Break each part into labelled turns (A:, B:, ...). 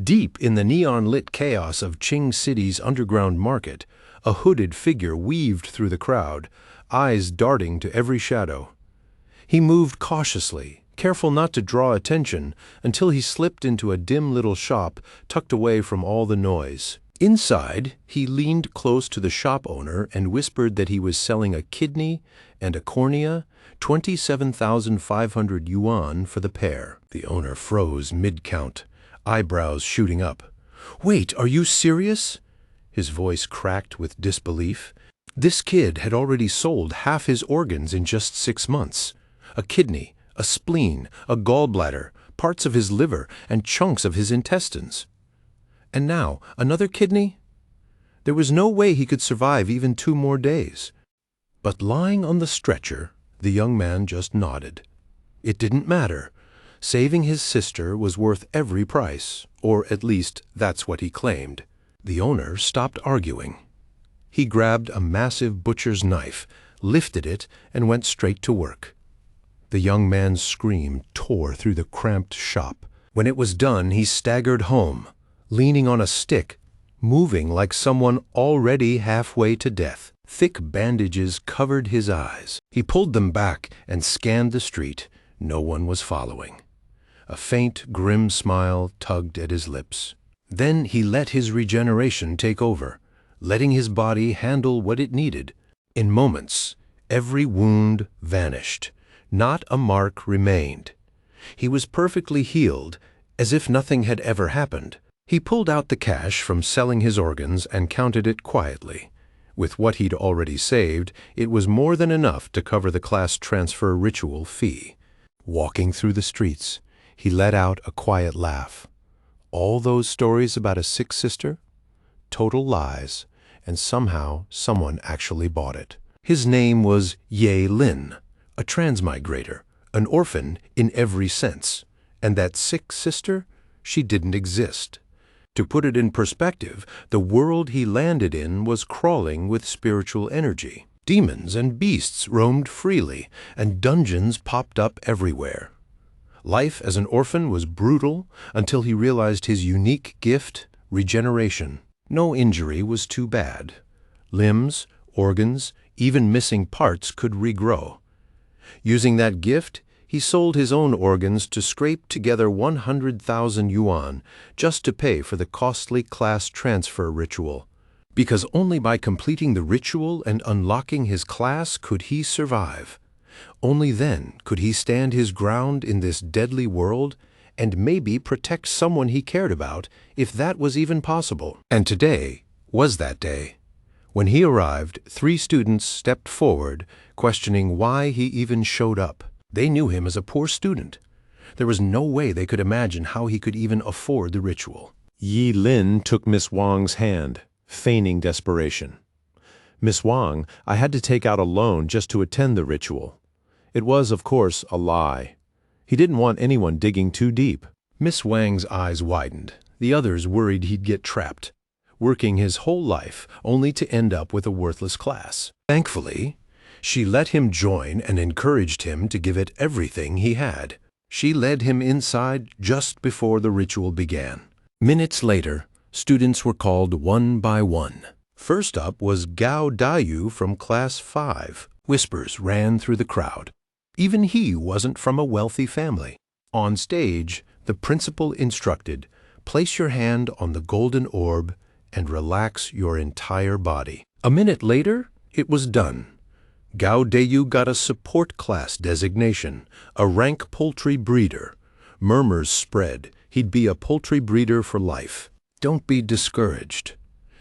A: Deep in the neon-lit chaos of Qing City's underground market, a hooded figure weaved through the crowd, eyes darting to every shadow. He moved cautiously, careful not to draw attention, until he slipped into a dim little shop tucked away from all the noise. Inside, he leaned close to the shop owner and whispered that he was selling a kidney and a cornea, 27,500 yuan for the pair. The owner froze mid-count, eyebrows shooting up. "Wait, are you serious?" His voice cracked with disbelief. This kid had already sold half his organs in just 6 months. A kidney, a spleen, a gallbladder, parts of his liver, and chunks of his intestines. And now, another kidney? There was no way he could survive even 2 more days. But lying on the stretcher, the young man just nodded. It didn't matter. Saving his sister was worth every price, or at least that's what he claimed. The owner stopped arguing. He grabbed a massive butcher's knife, lifted it, and went straight to work. The young man's scream tore through the cramped shop. When it was done, he staggered home, leaning on a stick, moving like someone already halfway to death. Thick bandages covered his eyes. He pulled them back and scanned the street. No one was following. A faint, grim smile tugged at his lips. Then he let his regeneration take over, letting his body handle what it needed. In moments, every wound vanished. Not a mark remained. He was perfectly healed, as if nothing had ever happened. He pulled out the cash from selling his organs and counted it quietly. With what he'd already saved, it was more than enough to cover the class transfer ritual fee. Walking through the streets, he let out a quiet laugh. All those stories about a sick sister? Total lies, and somehow someone actually bought it. His name was Ye Lin, a transmigrator, an orphan in every sense. And that sick sister? She didn't exist. To put it in perspective, the world he landed in was crawling with spiritual energy. Demons and beasts roamed freely, and dungeons popped up everywhere. Life as an orphan was brutal until he realized his unique gift, regeneration. No injury was too bad. Limbs, organs, even missing parts could regrow. Using that gift, he sold his own organs to scrape together 100,000 yuan just to pay for the costly class transfer ritual. Because only by completing the ritual and unlocking his class could he survive. Only then could he stand his ground in this deadly world and maybe protect someone he cared about, if that was even possible. And today was that day. When he arrived, 3 students stepped forward, questioning why he even showed up. They knew him as a poor student. There was no way they could imagine how he could even afford the ritual. Yi Lin took Miss Wang's hand, feigning desperation. "Miss Wang, I had to take out a loan just to attend the ritual." It was, of course, a lie. He didn't want anyone digging too deep. Miss Wang's eyes widened. The others worried he'd get trapped, working his whole life only to end up with a worthless class. Thankfully, she let him join and encouraged him to give it everything he had. She led him inside just before the ritual began. Minutes later, students were called one by one. First up was Gao Dayu from Class 5. Whispers ran through the crowd. Even he wasn't from a wealthy family. On stage, the principal instructed, "Place your hand on the golden orb and relax your entire body." A minute later, it was done. Gao Dayu got a support class designation, a rank poultry breeder. Murmurs spread. He'd be a poultry breeder for life. Don't be discouraged.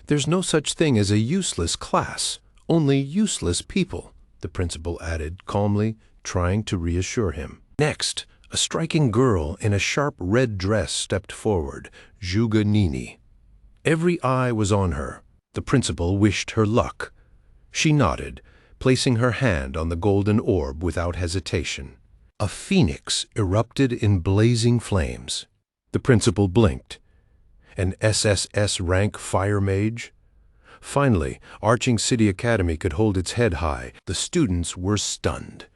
A: There's no such thing as a useless class, only useless people, the principal added calmly, trying to reassure him. Next, a striking girl in a sharp red dress stepped forward, Zhuge Nini. Every eye was on her. The principal wished her luck. She nodded, placing her hand on the golden orb without hesitation. A phoenix erupted in blazing flames. The principal blinked. An SSS rank fire mage? Finally, Arching City Academy could hold its head high. The students were stunned,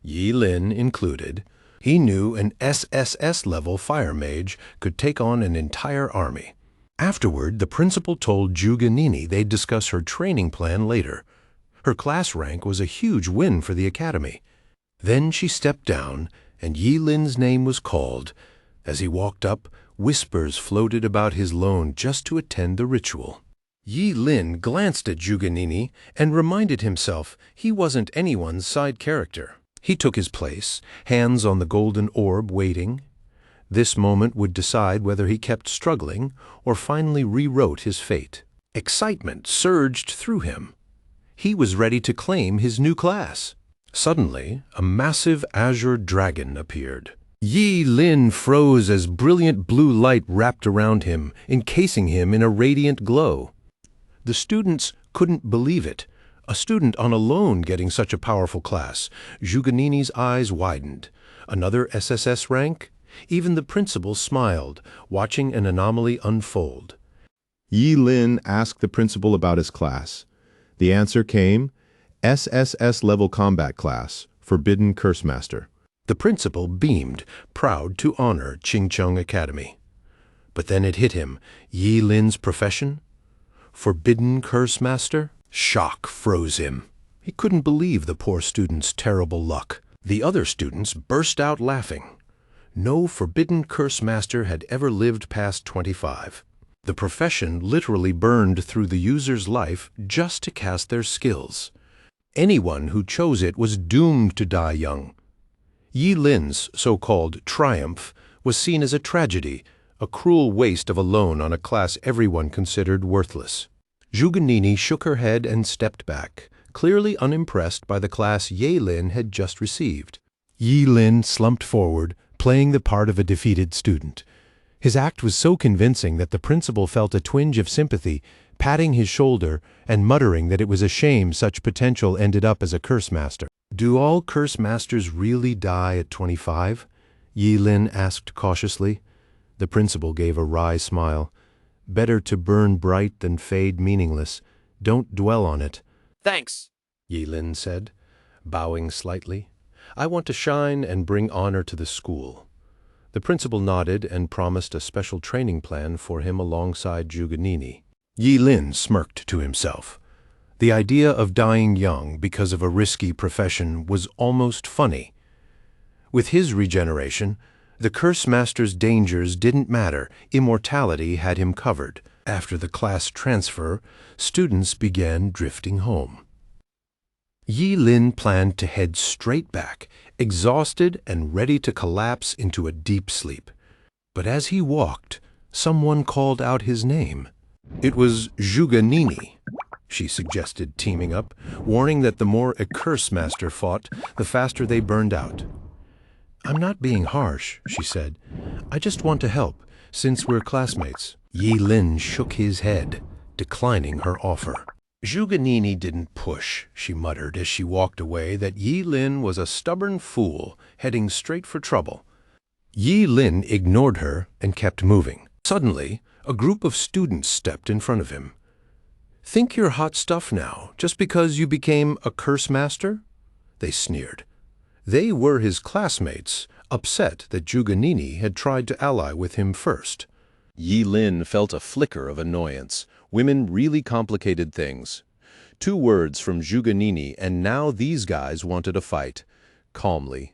A: Yi Lin included. He knew an SSS-level fire mage could take on an entire army. Afterward, the principal told Juganini they'd discuss her training plan later. Her class rank was a huge win for the academy. Then she stepped down, and Yi Lin's name was called. As he walked up, whispers floated about his loan just to attend the ritual. Yi Lin glanced at Juganini and reminded himself he wasn't anyone's side character. He took his place, hands on the golden orb, waiting. This moment would decide whether he kept struggling or finally rewrote his fate. Excitement surged through him. He was ready to claim his new class. Suddenly, a massive azure dragon appeared. Yi Lin froze as brilliant blue light wrapped around him, encasing him in a radiant glow. The students couldn't believe it. A student on a loan getting such a powerful class. Juganini's eyes widened. Another SSS rank? Even the principal smiled, watching an anomaly unfold.
B: Yi Lin asked the principal about his class. The answer came, SSS-level combat class, Forbidden Curse Master.
A: The principal beamed, proud to honor Qingcheng Academy. But then it hit him. Yi Lin's profession? Forbidden Curse Master? Shock froze him. He couldn't believe the poor student's terrible luck. The other students burst out laughing. No Forbidden Curse Master had ever lived past 25. The profession literally burned through the user's life just to cast their skills. Anyone who chose it was doomed to die young. Yi Lin's so-called triumph was seen as a tragedy, a cruel waste of a loan on a class everyone considered worthless. Juganini shook her head and stepped back, clearly unimpressed by the class Yi Lin had just received. Yi Lin slumped forward, playing the part of a defeated student. His act was so convincing that the principal felt a twinge of sympathy, patting his shoulder and muttering that it was a shame such potential ended up as a curse master. "Do all curse masters really die at 25? Yi Lin asked cautiously. The principal gave a wry smile. "Better to burn bright than fade meaningless. Don't dwell on it."
C: Thanks,
A: Yi Lin said, bowing slightly. "I want to shine and bring honor to the school." The principal nodded and promised a special training plan for him alongside Juganini. Yi Lin smirked to himself. The idea of dying young because of a risky profession was almost funny. With his regeneration, the Curse Master's dangers didn't matter. Immortality had him covered. After the class transfer, students began drifting home. Yi Lin planned to head straight back, exhausted and ready to collapse into a deep sleep. But as he walked, someone called out his name. It was Juganini, she suggested, teaming up, warning that the more a Curse Master fought, the faster they burned out. "I'm not being harsh," she said. "I just want to help, since we're classmates." Yi Lin shook his head, declining her offer. Juganini didn't push, she muttered as she walked away, that Yi Lin was a stubborn fool heading straight for trouble. Yi Lin ignored her and kept moving. Suddenly, a group of students stepped in front of him. "Think you're hot stuff now, just because you became a Curse Master?" They sneered. They were his classmates, upset that Juganini had tried to ally with him first. Yi Lin felt a flicker of annoyance. Women really complicated things. 2 words from Juganini, and now these guys wanted a fight. Calmly.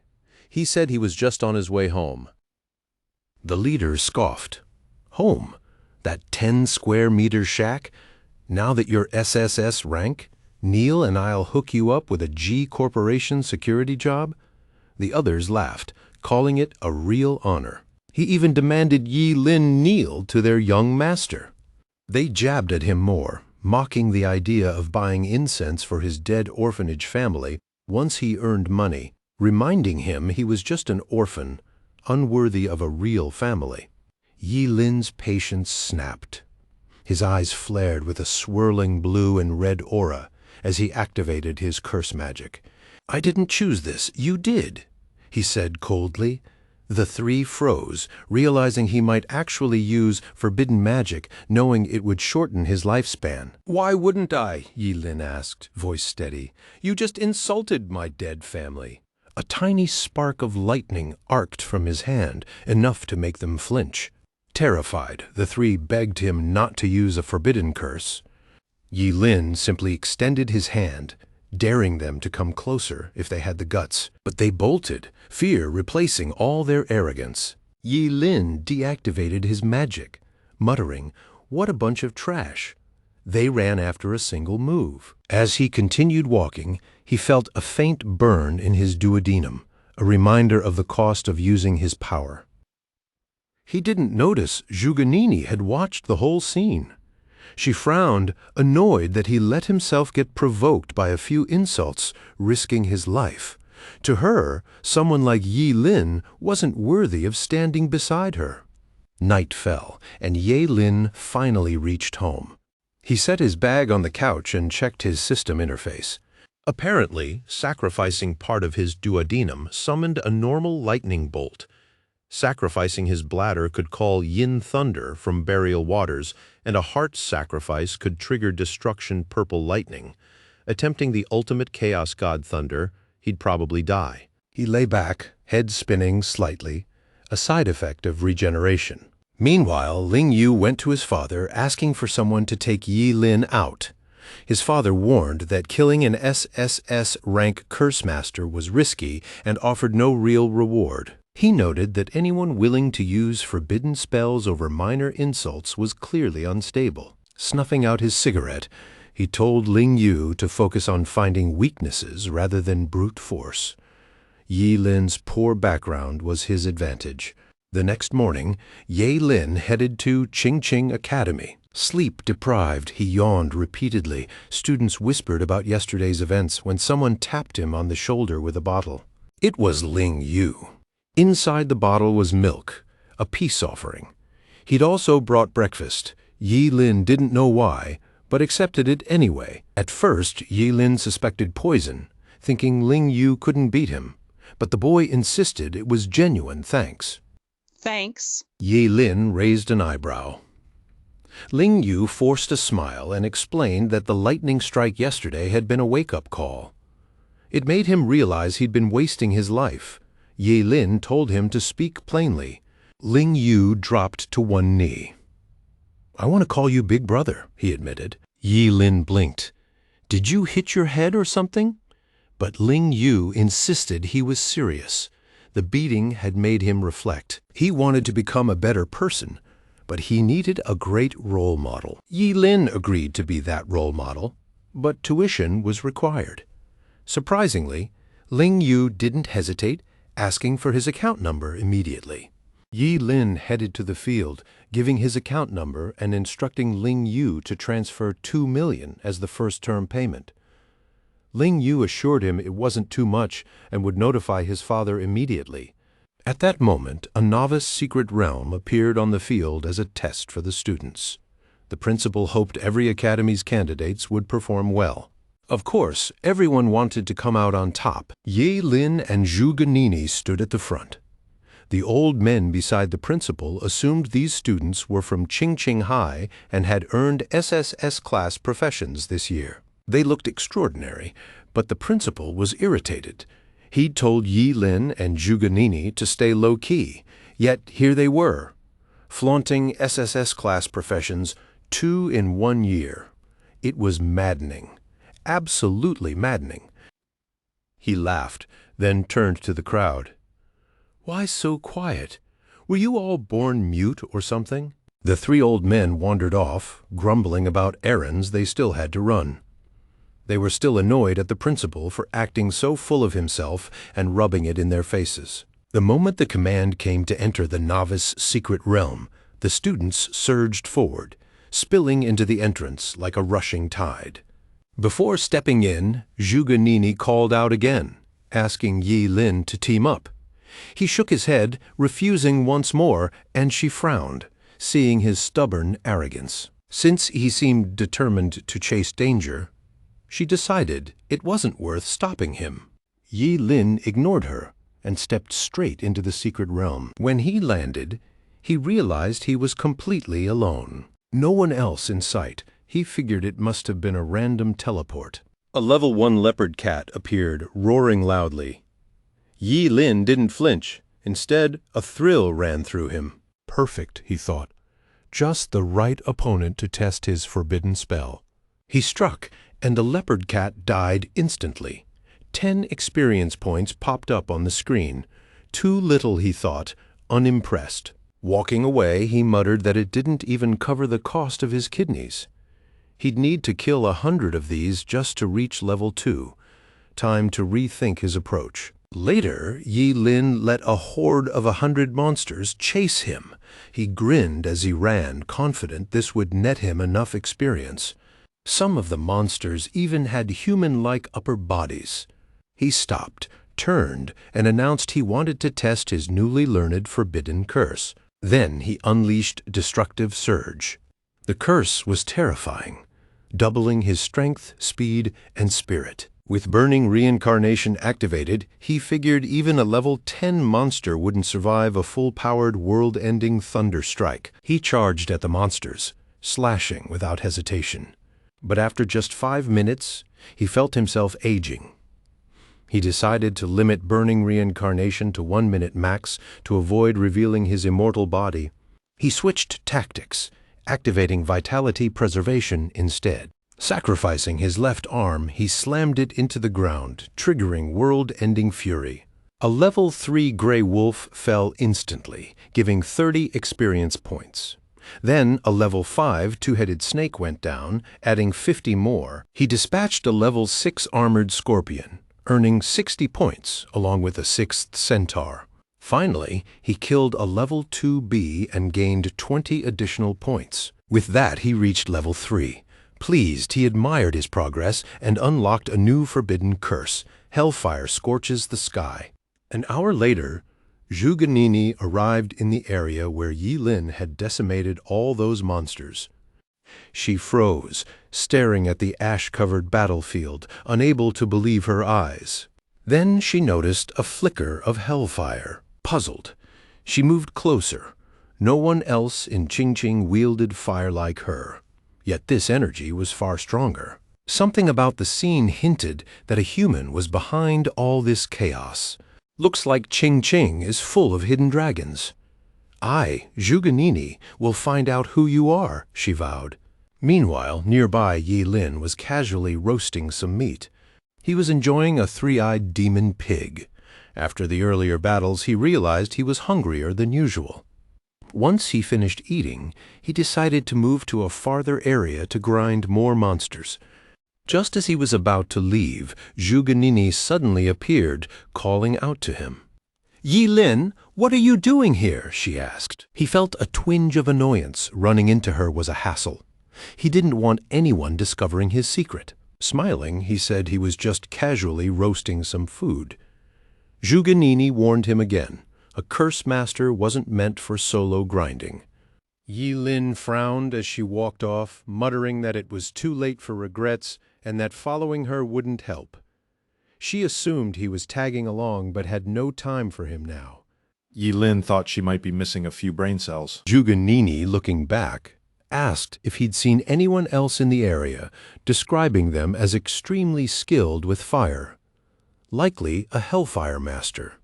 A: He said he was just on his way home. The leader scoffed. "Home? That 10-square-meter shack? Now that you're SSS rank? Kneel and I'll hook you up with a G Corporation security job?" The others laughed, calling it a real honor. He even demanded Yi Lin kneel to their young master. They jabbed at him more, mocking the idea of buying incense for his dead orphanage family once he earned money, reminding him he was just an orphan, unworthy of a real family. Yi Lin's patience snapped. His eyes flared with a swirling blue and red aura as he activated his curse magic. "I didn't choose this, you did," he said coldly. The 3 froze, realizing he might actually use forbidden magic, knowing it would shorten his lifespan. "Why wouldn't I?" Yi Lin asked, voice steady. "You just insulted my dead family." A tiny spark of lightning arced from his hand, enough to make them flinch. Terrified, the three begged him not to use a forbidden curse. Yi Lin simply extended his hand, daring them to come closer if they had the guts. But they bolted, fear replacing all their arrogance. Yi Lin deactivated his magic, muttering, "What a bunch of trash." They ran after a single move. As he continued walking, he felt a faint burn in his duodenum, a reminder of the cost of using his power. He didn't notice Zhuganini had watched the whole scene. She frowned, annoyed that he let himself get provoked by a few insults, risking his life. To her, someone like Yi Lin wasn't worthy of standing beside her. Night fell, and Yi Lin finally reached home. He set his bag on the couch and checked his system interface. Apparently, sacrificing part of his duodenum summoned a normal lightning bolt. Sacrificing his bladder could call yin thunder from burial waters, and a heart sacrifice could trigger destruction purple lightning. Attempting the ultimate chaos god thunder, he'd probably die. He lay back, head spinning slightly, a side effect of regeneration. Meanwhile, Ling Yu went to his father asking for someone to take Yi Lin out. His father warned that killing an SSS rank curse master was risky and offered no real reward. He noted that anyone willing to use forbidden spells over minor insults was clearly unstable. Snuffing out his cigarette, he told Ling Yu to focus on finding weaknesses rather than brute force. Yi Lin's poor background was his advantage. The next morning, Yi Lin headed to Qingqing Academy. Sleep deprived, he yawned repeatedly. Students whispered about yesterday's events when someone tapped him on the shoulder with a bottle. It was Ling Yu. Inside the bottle was milk, a peace offering. He'd also brought breakfast. Yi Lin didn't know why, but accepted it anyway. At first, Yi Lin suspected poison, thinking Ling Yu couldn't beat him. But the boy insisted it was genuine thanks.
C: Thanks.
A: Yi Lin raised an eyebrow. Ling Yu forced a smile and explained that the lightning strike yesterday had been a wake-up call. It made him realize he'd been wasting his life. Yi Lin told him to speak plainly. Ling Yu dropped to one knee. "I want to call you Big Brother," he admitted. Yi Lin blinked. "Did you hit your head or something?" But Ling Yu insisted he was serious. The beating had made him reflect. He wanted to become a better person, but he needed a great role model. Yi Lin agreed to be that role model, but tuition was required. Surprisingly, Ling Yu didn't hesitate, asking for his account number immediately. Yi Lin headed to the field, giving his account number and instructing Ling Yu to transfer 2 million as the first term payment. Ling Yu assured him it wasn't too much and would notify his father immediately. At that moment, a novice secret realm appeared on the field as a test for the students. The principal hoped every academy's candidates would perform well. Of course, everyone wanted to come out on top. Yi Lin and Zhuganini stood at the front. The old men beside the principal assumed these students were from Qingqing High and had earned SSS class professions this year. They looked extraordinary, but the principal was irritated. He'd told Yi Lin and Zhuganini to stay low-key, yet here they were, flaunting SSS class professions 2 in 1 year. It was maddening. Absolutely maddening. He laughed, then turned to the crowd. "Why so quiet? Were you all born mute or something?" The 3 old men wandered off, grumbling about errands they still had to run. They were still annoyed at the principal for acting so full of himself and rubbing it in their faces. The moment the command came to enter the novice secret realm, the students surged forward, spilling into the entrance like a rushing tide. Before stepping in, Zhuganini called out again, asking Yi Lin to team up. He shook his head, refusing once more, and she frowned, seeing his stubborn arrogance. Since he seemed determined to chase danger, she decided it wasn't worth stopping him. Yi Lin ignored her and stepped straight into the secret realm. When he landed, he realized he was completely alone. No one else in sight. He figured it must have been a random teleport. A level 1 leopard cat appeared, roaring loudly. Yi Lin didn't flinch. Instead, a thrill ran through him. Perfect, he thought. Just the right opponent to test his forbidden spell. He struck, and the leopard cat died instantly. 10 experience points popped up on the screen. Too little, he thought, unimpressed. Walking away, he muttered that it didn't even cover the cost of his kidneys. He'd need to kill 100 of these just to reach level 2. Time to rethink his approach. Later, Yi Lin let a horde of 100 monsters chase him. He grinned as he ran, confident this would net him enough experience. Some of the monsters even had human-like upper bodies. He stopped, turned, and announced he wanted to test his newly learned forbidden curse. Then he unleashed Destructive Surge. The curse was terrifying, doubling his strength, speed, and spirit. With Burning Reincarnation activated, he figured even a level 10 monster wouldn't survive a full-powered world-ending thunder strike. He charged at the monsters, slashing without hesitation. But after just 5 minutes, he felt himself aging. He decided to limit Burning Reincarnation to 1 minute max to avoid revealing his immortal body. He switched tactics, activating Vitality Preservation instead. Sacrificing his left arm, he slammed it into the ground, triggering world-ending fury. A level 3 gray wolf fell instantly, giving 30 experience points. Then a level 5 two-headed snake went down, adding 50 more. He dispatched a level 6 armored scorpion, earning 60 points, along with a 6th centaur. Finally, he killed a level 2 bee and gained 20 additional points. With that, he reached level 3. Pleased, he admired his progress and unlocked a new forbidden curse. Hellfire scorches the sky. An hour later, Zhuganini arrived in the area where Yi Lin had decimated all those monsters. She froze, staring at the ash-covered battlefield, unable to believe her eyes. Then she noticed a flicker of hellfire. Puzzled, she moved closer. No one else in Qingqing wielded fire like her. Yet this energy was far stronger. Something about the scene hinted that a human was behind all this chaos. Looks like Qingqing is full of hidden dragons. I, Zhuganini, will find out who you are, she vowed. Meanwhile, nearby Yi Lin was casually roasting some meat. He was enjoying a 3-eyed demon pig. After the earlier battles, he realized he was hungrier than usual. Once he finished eating, he decided to move to a farther area to grind more monsters. Just as he was about to leave, Zhuganini suddenly appeared, calling out to him. "Yi Lin, what are you doing here?" she asked. He felt a twinge of annoyance. Running into her was a hassle. He didn't want anyone discovering his secret. Smiling, he said he was just casually roasting some food. Zhuganini warned him again. A curse master wasn't meant for solo grinding. Yi Lin frowned as she walked off, muttering that it was too late for regrets and that following her wouldn't help. She assumed he was tagging along but had no time for him now.
C: Yi Lin thought she might be missing a few brain cells.
A: Zhuganini, looking back, asked if he'd seen anyone else in the area, describing them as extremely skilled with fire. Likely a Hellfire master.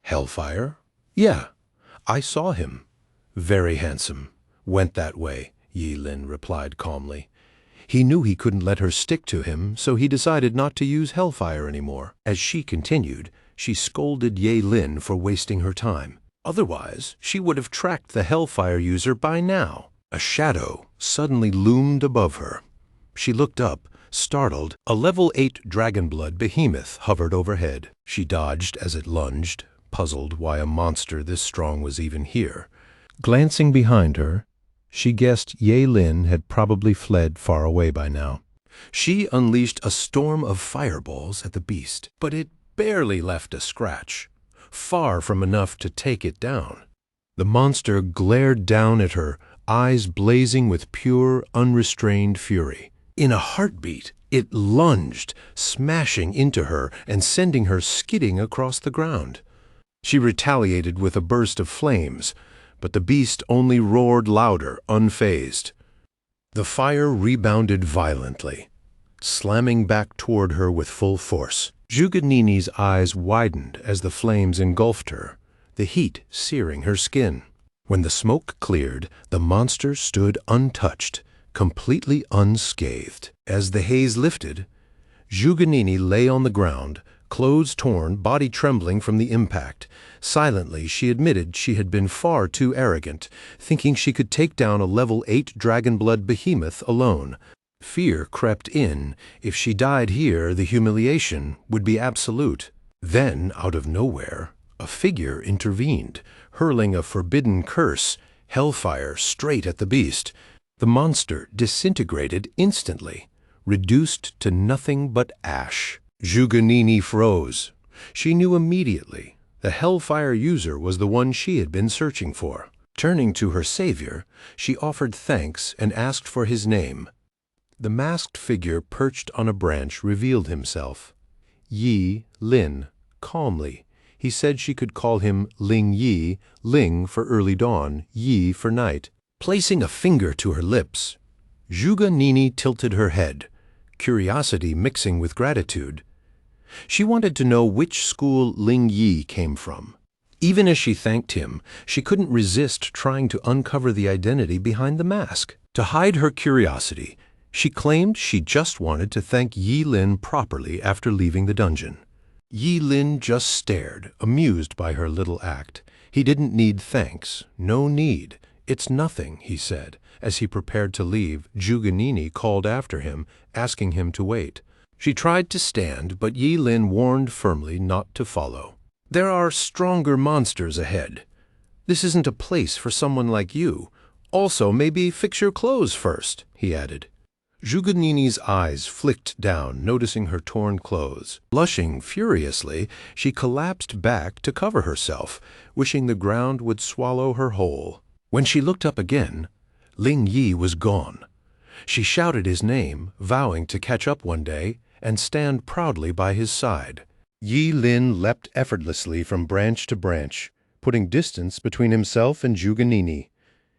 A: Hellfire? Yeah, I saw him. Very handsome. Went that way, Yi Lin replied calmly. He knew he couldn't let her stick to him, so he decided not to use Hellfire anymore. As she continued, she scolded Yi Lin for wasting her time. Otherwise, she would have tracked the Hellfire user by now. A shadow suddenly loomed above her. She looked up, startled. A level 8 Dragonblood behemoth hovered overhead. She dodged as it lunged, puzzled why a monster this strong was even here. Glancing behind her, she guessed Yi Lin had probably fled far away by now. She unleashed a storm of fireballs at the beast, but it barely left a scratch, far from enough to take it down. The monster glared down at her, eyes blazing with pure, unrestrained fury. In a heartbeat, it lunged, smashing into her and sending her skidding across the ground. She retaliated with a burst of flames, but the beast only roared louder, unfazed. The fire rebounded violently, slamming back toward her with full force. Juganini's eyes widened as the flames engulfed her, the heat searing her skin. When the smoke cleared, the monster stood untouched, completely unscathed. As the haze lifted, Juganini lay on the ground, clothes torn, body trembling from the impact. Silently, she admitted she had been far too arrogant, thinking she could take down a level 8 dragonblood behemoth alone. Fear crept in. If she died here, the humiliation would be absolute. Then, out of nowhere, a figure intervened, hurling a forbidden curse, hellfire, straight at the beast. The monster disintegrated instantly, reduced to nothing but ash. Juganini froze. She knew immediately the hellfire user was the one she had been searching for. Turning to her savior, she offered thanks and asked for his name. The masked figure perched on a branch revealed himself. Yi Lin, calmly. He said she could call him Ling Yi, Ling for early dawn, Yi for night. Placing a finger to her lips, Juganini tilted her head, curiosity mixing with gratitude. She wanted to know which school Ling Yi came from. Even as she thanked him, she couldn't resist trying to uncover the identity behind the mask. To hide her curiosity, she claimed she just wanted to thank Yi Lin properly after leaving the dungeon. Yi Lin just stared, amused by her little act. He didn't need thanks. No need. It's nothing, he said. As he prepared to leave, Juganini called after him, asking him to wait. She tried to stand, but Yi Lin warned firmly not to follow. There are stronger monsters ahead. This isn't a place for someone like you. Also, maybe fix your clothes first, he added. Juganini's eyes flicked down, noticing her torn clothes. Blushing furiously, she collapsed back to cover herself, wishing the ground would swallow her whole. When she looked up again, Ling Yi was gone. She shouted his name, vowing to catch up one day and stand proudly by his side. Yi Lin leapt effortlessly from branch to branch, putting distance between himself and Juganini.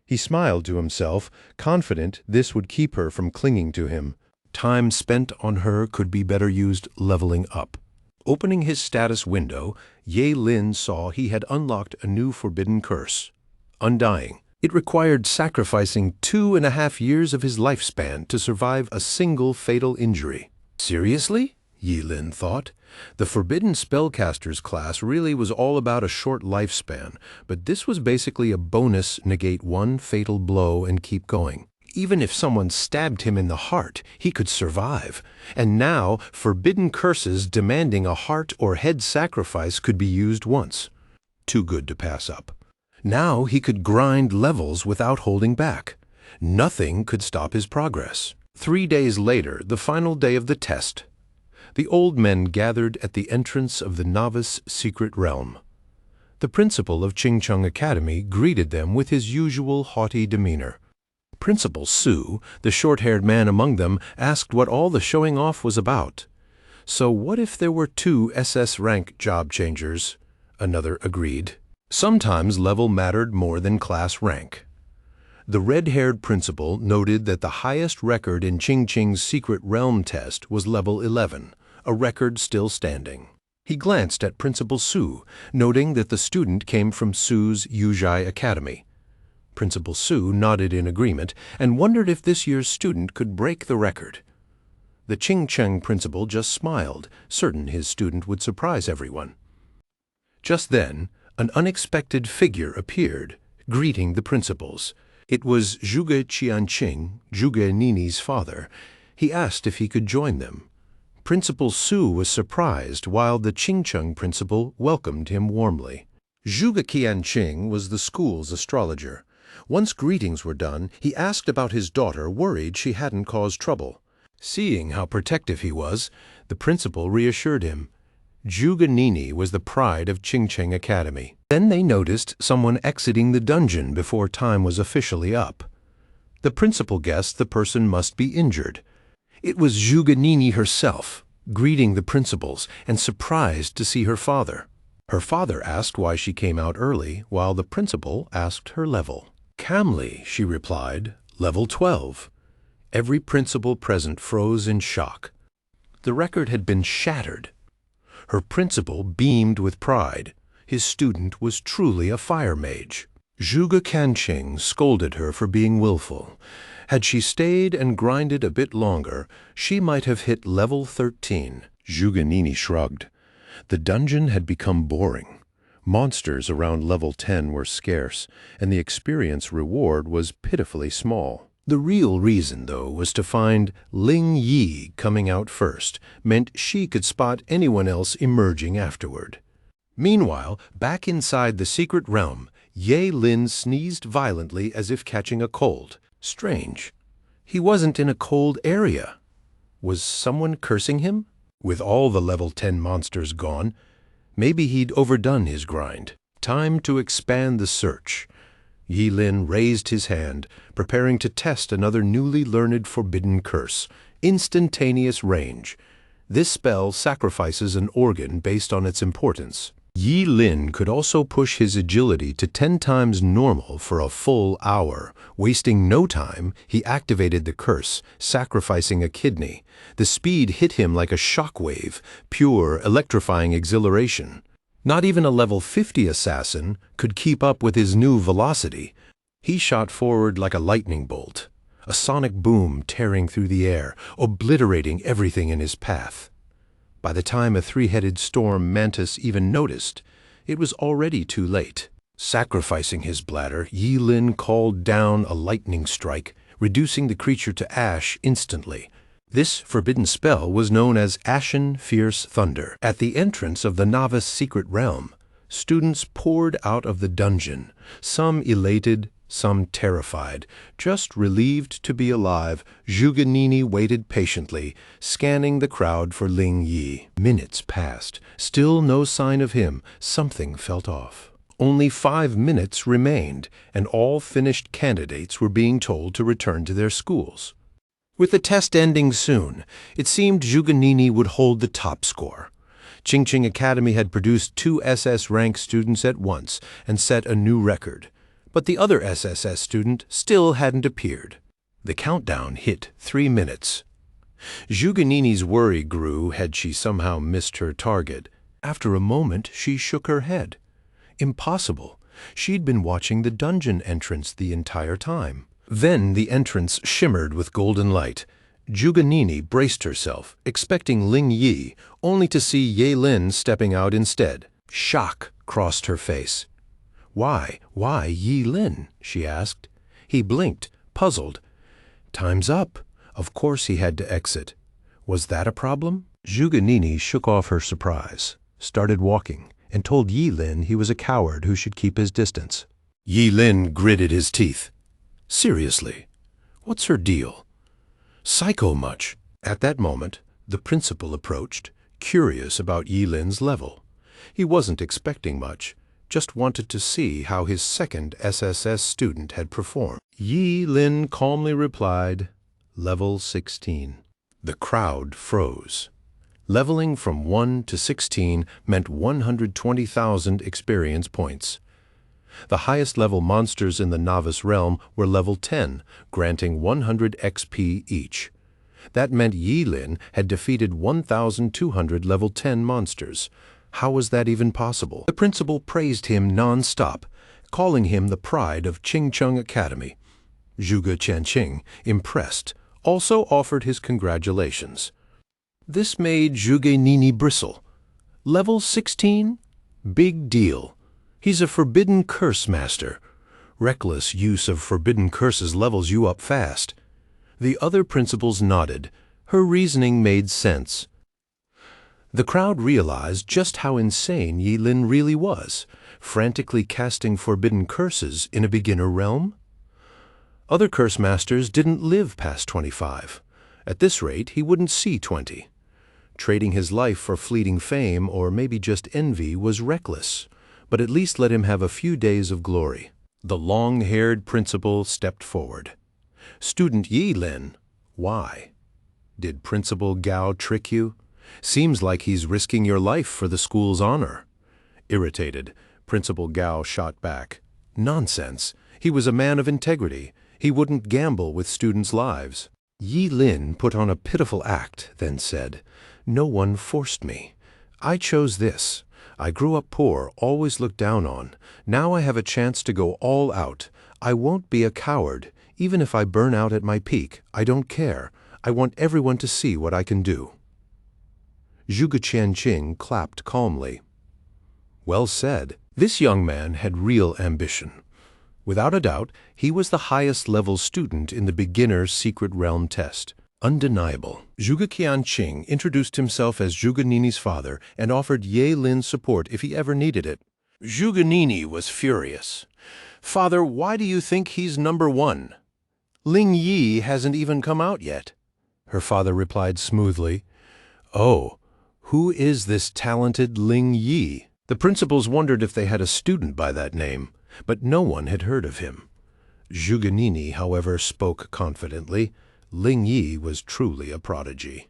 A: He smiled to himself, confident this would keep her from clinging to him. Time spent on her could be better used leveling up. Opening his status window, Yi Lin saw he had unlocked a new forbidden curse. Undying. It required sacrificing 2.5 years of his lifespan to survive a single fatal injury. Seriously? Yi Lin thought. The Forbidden Spellcasters class really was all about a short lifespan, but this was basically a bonus negate one fatal blow and keep going. Even if someone stabbed him in the heart, he could survive. And now, forbidden curses demanding a heart or head sacrifice could be used once. Too good to pass up. Now he could grind levels without holding back. Nothing could stop his progress. 3 days later, the final day of the test, the old men gathered at the entrance of the novice secret realm. The principal of Qingcheng Academy greeted them with his usual haughty demeanor. Principal Su, the short-haired man among them, asked what all the showing off was about. So what if there were 2 SS rank job changers? Another agreed. Sometimes level mattered more than class rank. The red-haired principal noted that the highest record in Qingqing's secret realm test was level 11, a record still standing. He glanced at Principal Su, noting that the student came from Su's Yuzhai Academy. Principal Su nodded in agreement and wondered if this year's student could break the record. The Qingcheng principal just smiled, certain his student would surprise everyone. Just then, an unexpected figure appeared, greeting the principals. It was Zhuge Qianqing, Juganini's father. He asked if he could join them. Principal Su was surprised, while the Qingcheng principal welcomed him warmly. Zhuge Qianqing was the school's astrologer. Once greetings were done, he asked about his daughter, worried she hadn't caused trouble. Seeing how protective he was, the principal reassured him. Juganini was the pride of Qingcheng Academy. Then they noticed someone exiting the dungeon before time was officially up. The principal guessed the person must be injured. It was Juganini herself, greeting the principals and surprised to see her father. Her father asked why she came out early, while the principal asked her level. Calmly, she replied, level 12. Every principal present froze in shock. The record had been shattered. Her principal beamed with pride. His student was truly a fire mage. Zhuge Kanqing scolded her for being willful. Had she stayed and grinded a bit longer, she might have hit level 13. Zhuge Nini shrugged. The dungeon had become boring. Monsters around level 10 were scarce, and the experience reward was pitifully small. The real reason, though, was to find Ling Yi coming out first, meant she could spot anyone else emerging afterward. Meanwhile, back inside the secret realm, Ye Lin sneezed violently as if catching a cold. Strange. He wasn't in a cold area. Was someone cursing him? With all the level 10 monsters gone, maybe he'd overdone his grind. Time to expand the search. Yi Lin raised his hand, preparing to test another newly learned forbidden curse, instantaneous range. This spell sacrifices an organ based on its importance. Yi Lin could also push his agility to 10 times normal for a full hour. Wasting no time, he activated the curse, sacrificing a kidney. The speed hit him like a shockwave, pure, electrifying exhilaration. Not even a level 50 assassin could keep up with his new velocity. He shot forward like a lightning bolt, a sonic boom tearing through the air, obliterating everything in his path. By the time a three-headed storm mantis even noticed, it was already too late. Sacrificing his bladder, Yi Lin called down a lightning strike, reducing the creature to ash instantly. This forbidden spell was known as Ashen Fierce Thunder. At the entrance of the novice secret realm, students poured out of the dungeon, some elated, some terrified. Just relieved to be alive, Zhuge Nini waited patiently, scanning the crowd for Ling Yi. Minutes passed. Still no sign of him. Something felt off. Only 5 minutes remained, and all finished candidates were being told to return to their schools. With the test ending soon, it seemed Zhuge Nini would hold the top score. Qingqing Academy had produced 2 SS rank students at once and set a new record. But the other SSS student still hadn't appeared. The countdown hit 3 minutes. Zhuge Nini's worry grew had she somehow missed her target. After a moment, she shook her head. Impossible. She'd been watching the dungeon entrance the entire time. Then the entrance shimmered with golden light. Zhuge Nini braced herself, expecting Ling Yi, only to see Ye Lin stepping out instead. Shock crossed her face. Why Yi Lin? She asked. He blinked, puzzled. Time's up. Of course he had to exit. Was that a problem? Zhuge Nini shook off her surprise, started walking, and told Yi Lin he was a coward who should keep his distance. Yi Lin gritted his teeth. Seriously, what's her deal? Psycho much? At that moment, the principal approached, curious about Yi Lin's level. He wasn't expecting much. Just wanted to see how his second SSS student had performed. Yi Lin calmly replied, level 16. The crowd froze. Leveling from 1 to 16 meant 120,000 experience points. The highest level monsters in the novice realm were level 10, granting 100 XP each. That meant Yi Lin had defeated 1,200 level 10 monsters. How was that even possible? The principal praised him non-stop, calling him the pride of Qingqing Academy. Zhuge Kanqing, impressed, also offered his congratulations. This made Zhuge Nini bristle. Level 16? Big deal. He's a forbidden curse master. Reckless use of forbidden curses levels you up fast. The other principals nodded. Her reasoning made sense. The crowd realized just how insane Yi Lin really was, frantically casting forbidden curses in a beginner realm. Other curse masters didn't live past 25. At this rate, he wouldn't see 20. Trading his life for fleeting fame or maybe just envy was reckless, but at least let him have a few days of glory. The long-haired principal stepped forward. Student Yi Lin, why? Did Principal Gao trick you? Seems like he's risking your life for the school's honor. Irritated, Principal Gao shot back. Nonsense. He was a man of integrity. He wouldn't gamble with students' lives. Yi Lin put on a pitiful act, then said, No one forced me. I chose this. I grew up poor, always looked down on. Now I have a chance to go all out. I won't be a coward. Even if I burn out at my peak, I don't care. I want everyone to see what I can do." Zhuge Qianqing clapped calmly. Well said. This young man had real ambition. Without a doubt, he was the highest-level student in the beginner's secret realm test. Undeniable. Zhuge Qianqing introduced himself as Zhuge Nini's father and offered Ye Lin support if he ever needed it. Zhuge Nini was furious. "Father, why do you think he's number one? Ling Yi hasn't even come out yet." Her father replied smoothly, "Oh, who is this talented Ling Yi?" The principals wondered if they had a student by that name, but no one had heard of him. Zhuge Nini, however, spoke confidently. Ling Yi was truly a prodigy.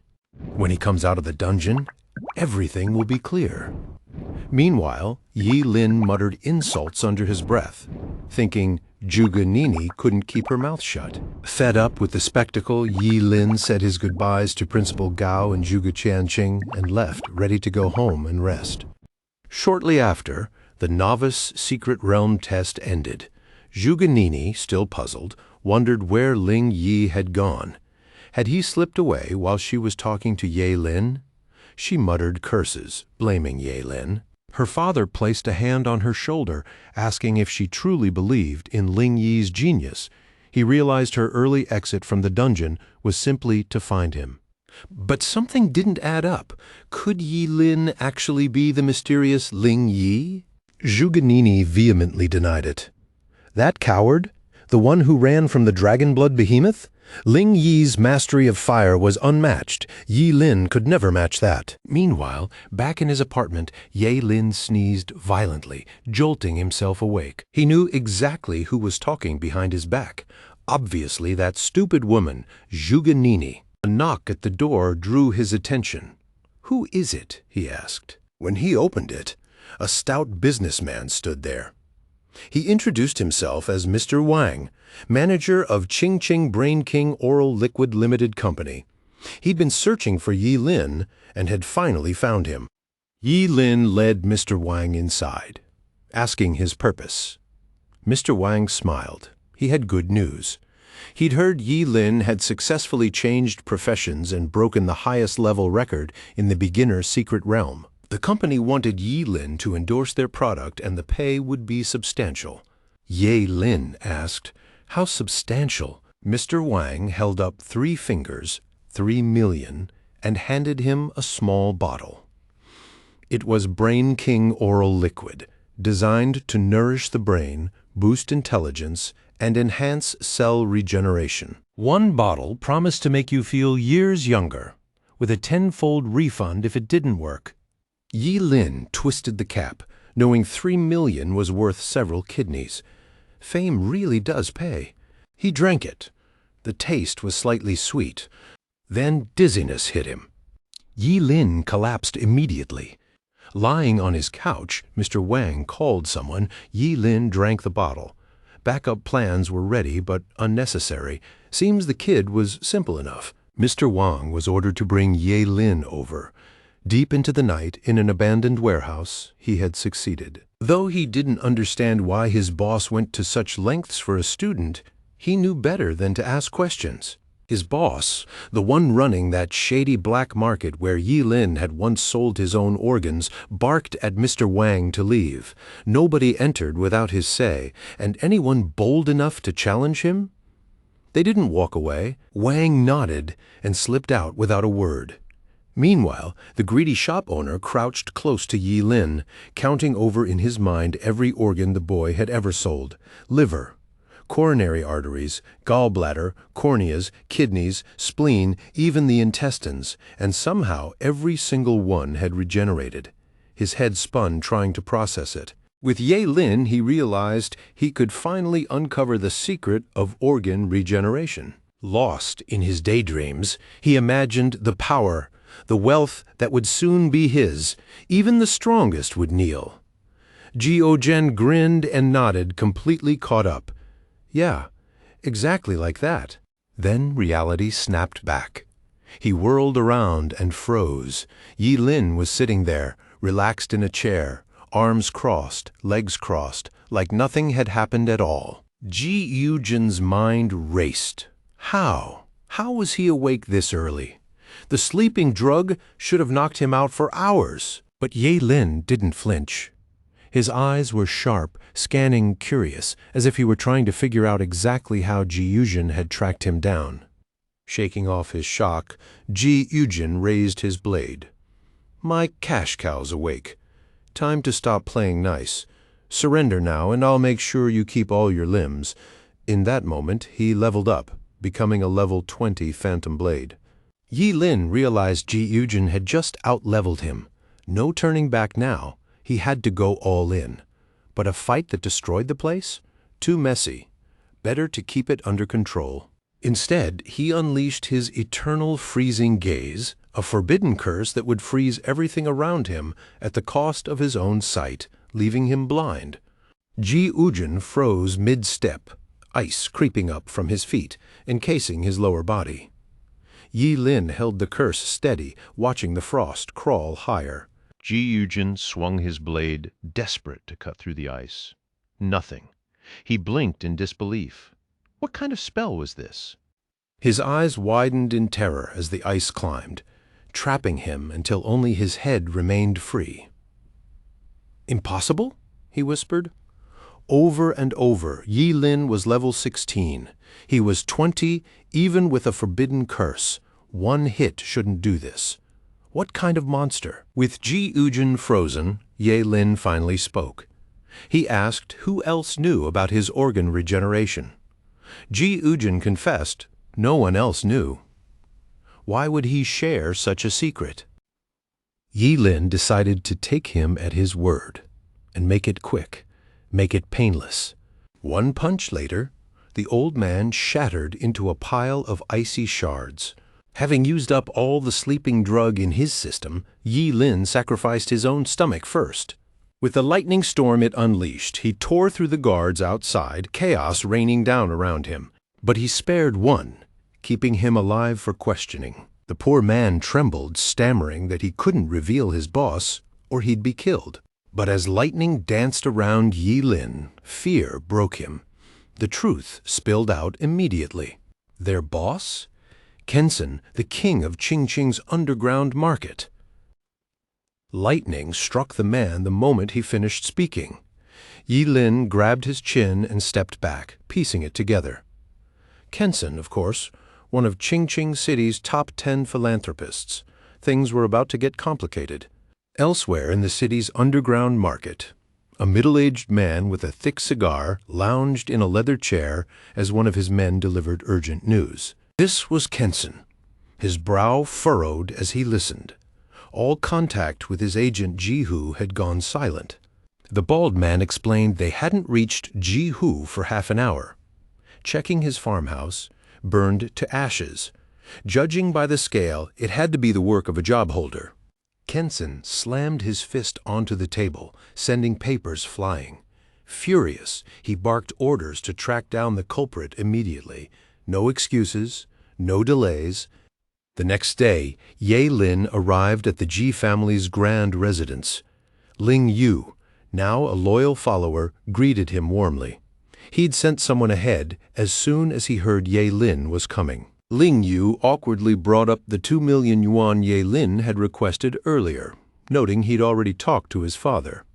A: When he comes out of the dungeon, everything will be clear. Meanwhile, Yi Lin muttered insults under his breath, thinking Zhuge Nini couldn't keep her mouth shut. Fed up with the spectacle, Yi Lin said his goodbyes to Principal Gao and Zhuge Qianqing and left, ready to go home and rest. Shortly after, the novice secret realm test ended. Zhuge Nini, still puzzled, wondered where Ling Yi had gone. Had he slipped away while she was talking to Ye Lin? She muttered curses, blaming Ye Lin. Her father placed a hand on her shoulder, asking if she truly believed in Ling Yi's genius. He realized her early exit from the dungeon was simply to find him. But something didn't add up. Could Yi Lin actually be the mysterious Ling Yi? Zhuge Nini vehemently denied it. That coward? The one who ran from the dragon-blood behemoth? Ling Yi's mastery of fire was unmatched. Yi Lin could never match that. Meanwhile, back in his apartment, Ye Lin sneezed violently, jolting himself awake. He knew exactly who was talking behind his back. Obviously that stupid woman, Zhuge Nini. A knock at the door drew his attention. "Who is it?" he asked. When he opened it, a stout businessman stood there. He introduced himself as Mr. Wang, manager of Ching Ching Brain King Oral Liquid Limited Company. He'd been searching for Yi Lin and had finally found him. Yi Lin led Mr. Wang inside, asking his purpose. Mr. Wang smiled. He had good news. He'd heard Yi Lin had successfully changed professions and broken the highest-level record in the beginner secret realm. The company wanted Yi Lin to endorse their product and the pay would be substantial. Ye Lin asked, "How substantial?" Mr. Wang held up 3 fingers, 3 million, and handed him a small bottle. It was Brain King Oral Liquid, designed to nourish the brain, boost intelligence, and enhance cell regeneration. 1 bottle promised to make you feel years younger, with a 10-fold refund if it didn't work. Yi Lin twisted the cap, knowing 3 million was worth several kidneys. Fame really does pay. He drank it. The taste was slightly sweet. Then dizziness hit him. Yi Lin collapsed immediately. Lying on his couch, Mr. Wang called someone. Yi Lin drank the bottle. Backup plans were ready but unnecessary. Seems the kid was simple enough. Mr. Wang was ordered to bring Ye Lin over. Deep into the night, in an abandoned warehouse, he had succeeded. Though he didn't understand why his boss went to such lengths for a student, he knew better than to ask questions. His boss, the one running that shady black market where Yi Lin had once sold his own organs, barked at Mr. Wang to leave. Nobody entered without his say, and anyone bold enough to challenge him? They didn't walk away. Wang nodded and slipped out without a word. Meanwhile, the greedy shop owner crouched close to Yi Lin, counting over in his mind every organ the boy had ever sold: liver, coronary arteries, gallbladder, corneas, kidneys, spleen, even the intestines, and somehow every single one had regenerated. His head spun trying to process it. With Ye Lin, he realized he could finally uncover the secret of organ regeneration. Lost in his daydreams, he imagined the power, the wealth that would soon be his. Even the strongest would kneel. Jiozhen grinned and nodded, completely caught up. Yeah, exactly like that. Then reality snapped back. He whirled around and froze. Yi Lin was sitting there, relaxed in a chair, arms crossed, legs crossed, like nothing had happened at all. Ji Yujin's mind raced. How? How was he awake this early? The sleeping drug should have knocked him out for hours. But Ye Lin didn't flinch. His eyes were sharp, scanning curious, as if he were trying to figure out exactly how Ji Yujin had tracked him down. Shaking off his shock, Ji Yujin raised his blade. "My cash cow's awake. Time to stop playing nice. Surrender now, and I'll make sure you keep all your limbs." In that moment, he leveled up, becoming a level 20 phantom blade. Yi Lin realized Ji Yujin had just out-leveled him. No turning back now. He had to go all in. But a fight that destroyed the place? Too messy. Better to keep it under control. Instead, he unleashed his eternal freezing gaze, a forbidden curse that would freeze everything around him at the cost of his own sight, leaving him blind. Ji Yujin froze mid-step, ice creeping up from his feet, encasing his lower body. Yi Lin held the curse steady, watching the frost crawl higher. Ji Yujin swung his blade, desperate to cut through the ice. Nothing. He blinked in disbelief. What kind of spell was this? His eyes widened in terror as the ice climbed, trapping him until only his head remained free. "Impossible?" he whispered. Over and over, Yi Lin was level 16. He was 20, even with a forbidden curse. One hit shouldn't do this. What kind of monster? With Ji Yujin frozen, Ye Lin finally spoke. He asked who else knew about his organ regeneration. Ji Yujin confessed no one else knew. Why would he share such a secret? Yi Lin decided to take him at his word and make it quick, make it painless. One punch later, the old man shattered into a pile of icy shards. Having used up all the sleeping drug in his system, Yi Lin sacrificed his own stomach first. With the lightning storm it unleashed, he tore through the guards outside, chaos raining down around him. But he spared one, keeping him alive for questioning. The poor man trembled, stammering that he couldn't reveal his boss, or he'd be killed. But as lightning danced around Yi Lin, fear broke him. The truth spilled out immediately. Their boss? Kensen, the king of Qingqing's underground market. Lightning struck the man the moment he finished speaking. Yi Lin grabbed his chin and stepped back, piecing it together. Kensen, of course, one of Qingqing City's top 10 philanthropists. Things were about to get complicated. Elsewhere in the city's underground market, a middle-aged man with a thick cigar lounged in a leather chair as one of his men delivered urgent news. This was Kensen, his brow furrowed as he listened. All contact with his agent Ji-Hu had gone silent. The bald man explained they hadn't reached Ji-Hu for half an hour. Checking his farmhouse, burned to ashes. Judging by the scale, it had to be the work of a job holder. Kensen slammed his fist onto the table, sending papers flying. Furious, he barked orders to track down the culprit immediately. No excuses, no delays. The next day, Ye Lin arrived at the Ji family's grand residence. Ling Yu, now a loyal follower, greeted him warmly. He'd sent someone ahead as soon as he heard Ye Lin was coming. Ling Yu awkwardly brought up the 2 million yuan Ye Lin had requested earlier, noting he'd already talked to his father.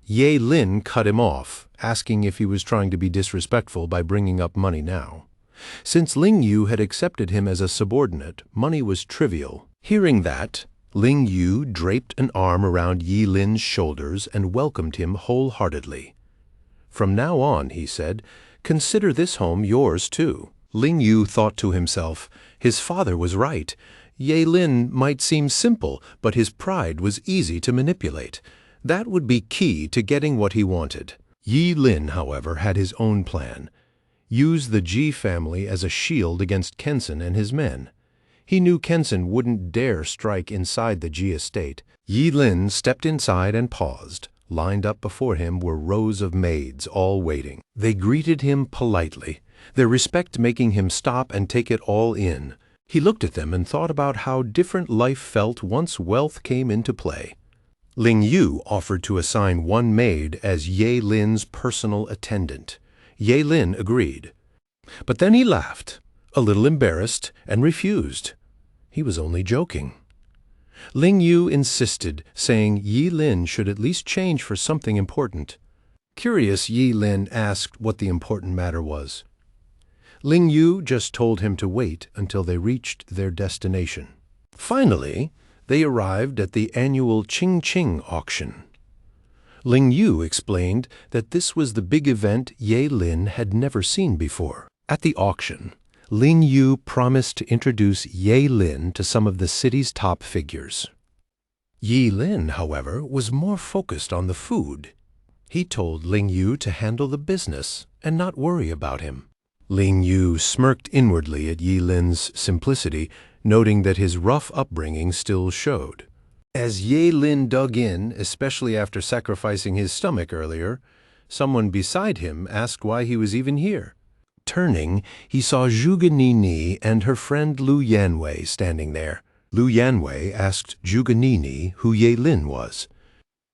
A: Ye Lin cut him off, asking if he was trying to be disrespectful by bringing up money now. Since Ling Yu had accepted him as a subordinate, money was trivial. Hearing that, Ling Yu draped an arm around Yi Lin's shoulders and welcomed him wholeheartedly. "From now on," he said, "consider this home yours too." Ling Yu thought to himself, his father was right. Ye Lin might seem simple, but his pride was easy to manipulate. That would be key to getting what he wanted. Yi Lin, however, had his own plan. Use the Ji family as a shield against Kensen and his men. He knew Kensen wouldn't dare strike inside the Ji estate. Yi Lin stepped inside and paused. Lined up before him were rows of maids, all waiting. They greeted him politely, their respect making him stop and take it all in. He looked at them and thought about how different life felt once wealth came into play. Ling Yu offered to assign one maid as Ye Lin's personal attendant. Ye Lin agreed. But then he laughed, a little embarrassed, and refused. He was only joking. Ling Yu insisted, saying Yi Lin should at least change for something important. Curious, Yi Lin asked what the important matter was. Ling Yu just told him to wait until they reached their destination. Finally, they arrived at the annual Qing auction. Ling Yu explained that this was the big event Ye Lin had never seen before. At the auction, Ling Yu promised to introduce Ye Lin to some of the city's top figures. Yi Lin, however, was more focused on the food. He told Ling Yu to handle the business and not worry about him. Ling Yu smirked inwardly at Yi Lin's simplicity, noting that his rough upbringing still showed. As Ye Lin dug in, especially after sacrificing his stomach earlier, someone beside him asked why he was even here. Turning, he saw Zhuge Nini and her friend Lu Yanwei standing there. Lu Yanwei asked Zhuge Nini who Ye Lin was.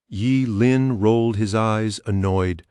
A: Yi Lin rolled his eyes, annoyed.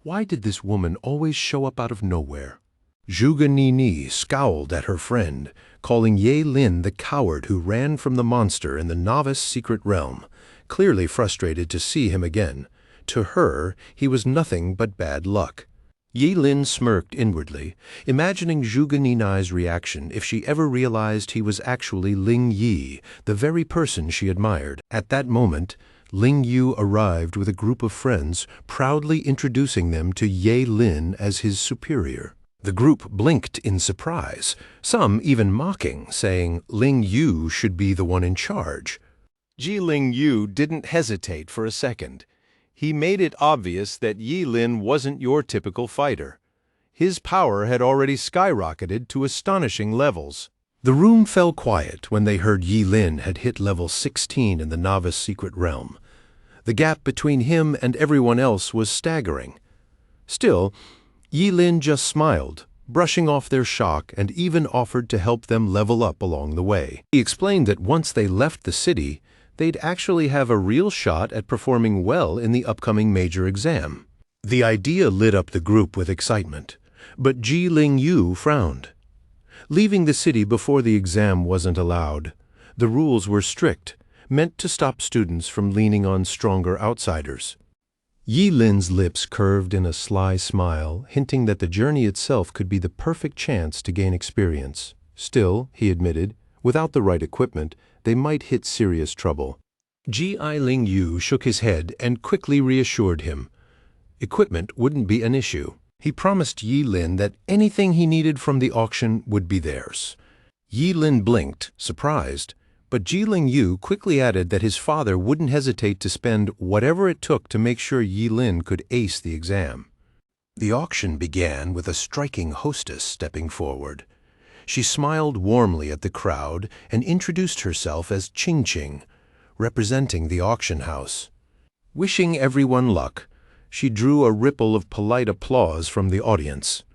A: Why did this woman always show up out of nowhere? Zhuge Nini scowled at her friend, calling Ye Lin the coward who ran from the monster in the novice secret realm, clearly frustrated to see him again. To her, he was nothing but bad luck. Ye Lin smirked inwardly, imagining Zhuge Nini's reaction if she ever realized he was actually Ling Yi, the very person she admired. At that moment, Ling Yu arrived with a group of friends, proudly introducing them to Ye Lin as his superior. The group blinked in surprise, some even mocking, saying Ling Yu should be the one in charge. Ling Yu didn't hesitate for a second. He made it obvious that Yi Lin wasn't your typical fighter. His power had already skyrocketed to astonishing levels. The room fell quiet when they heard Yi Lin had hit level 16 in the novice secret realm. The gap between him and everyone else was staggering. Still, Yi Lin just smiled, brushing off their shock, and even offered to help them level up along the way. He explained that once they left the city, they'd actually have a real shot at performing well in the upcoming major exam. The idea lit up the group with excitement, but Ling Yu frowned. Leaving the city before the exam wasn't allowed. The rules were strict, meant to stop students from leaning on stronger outsiders. Yi Lin's lips curved in a sly smile, hinting that the journey itself could be the perfect chance to gain experience. Still, he admitted, without the right equipment, they might hit serious trouble. Ling Yu shook his head and quickly reassured him. Equipment wouldn't be an issue. He promised Yi Lin that anything he needed from the auction would be theirs. Yi Lin blinked, surprised, but Ling Yu quickly added that his father wouldn't hesitate to spend whatever it took to make sure Yi Lin could ace the exam. The auction began with a striking hostess stepping forward. She smiled warmly at the crowd and introduced herself as Qing, representing the auction house. Wishing everyone luck, she drew a ripple of polite applause from the audience.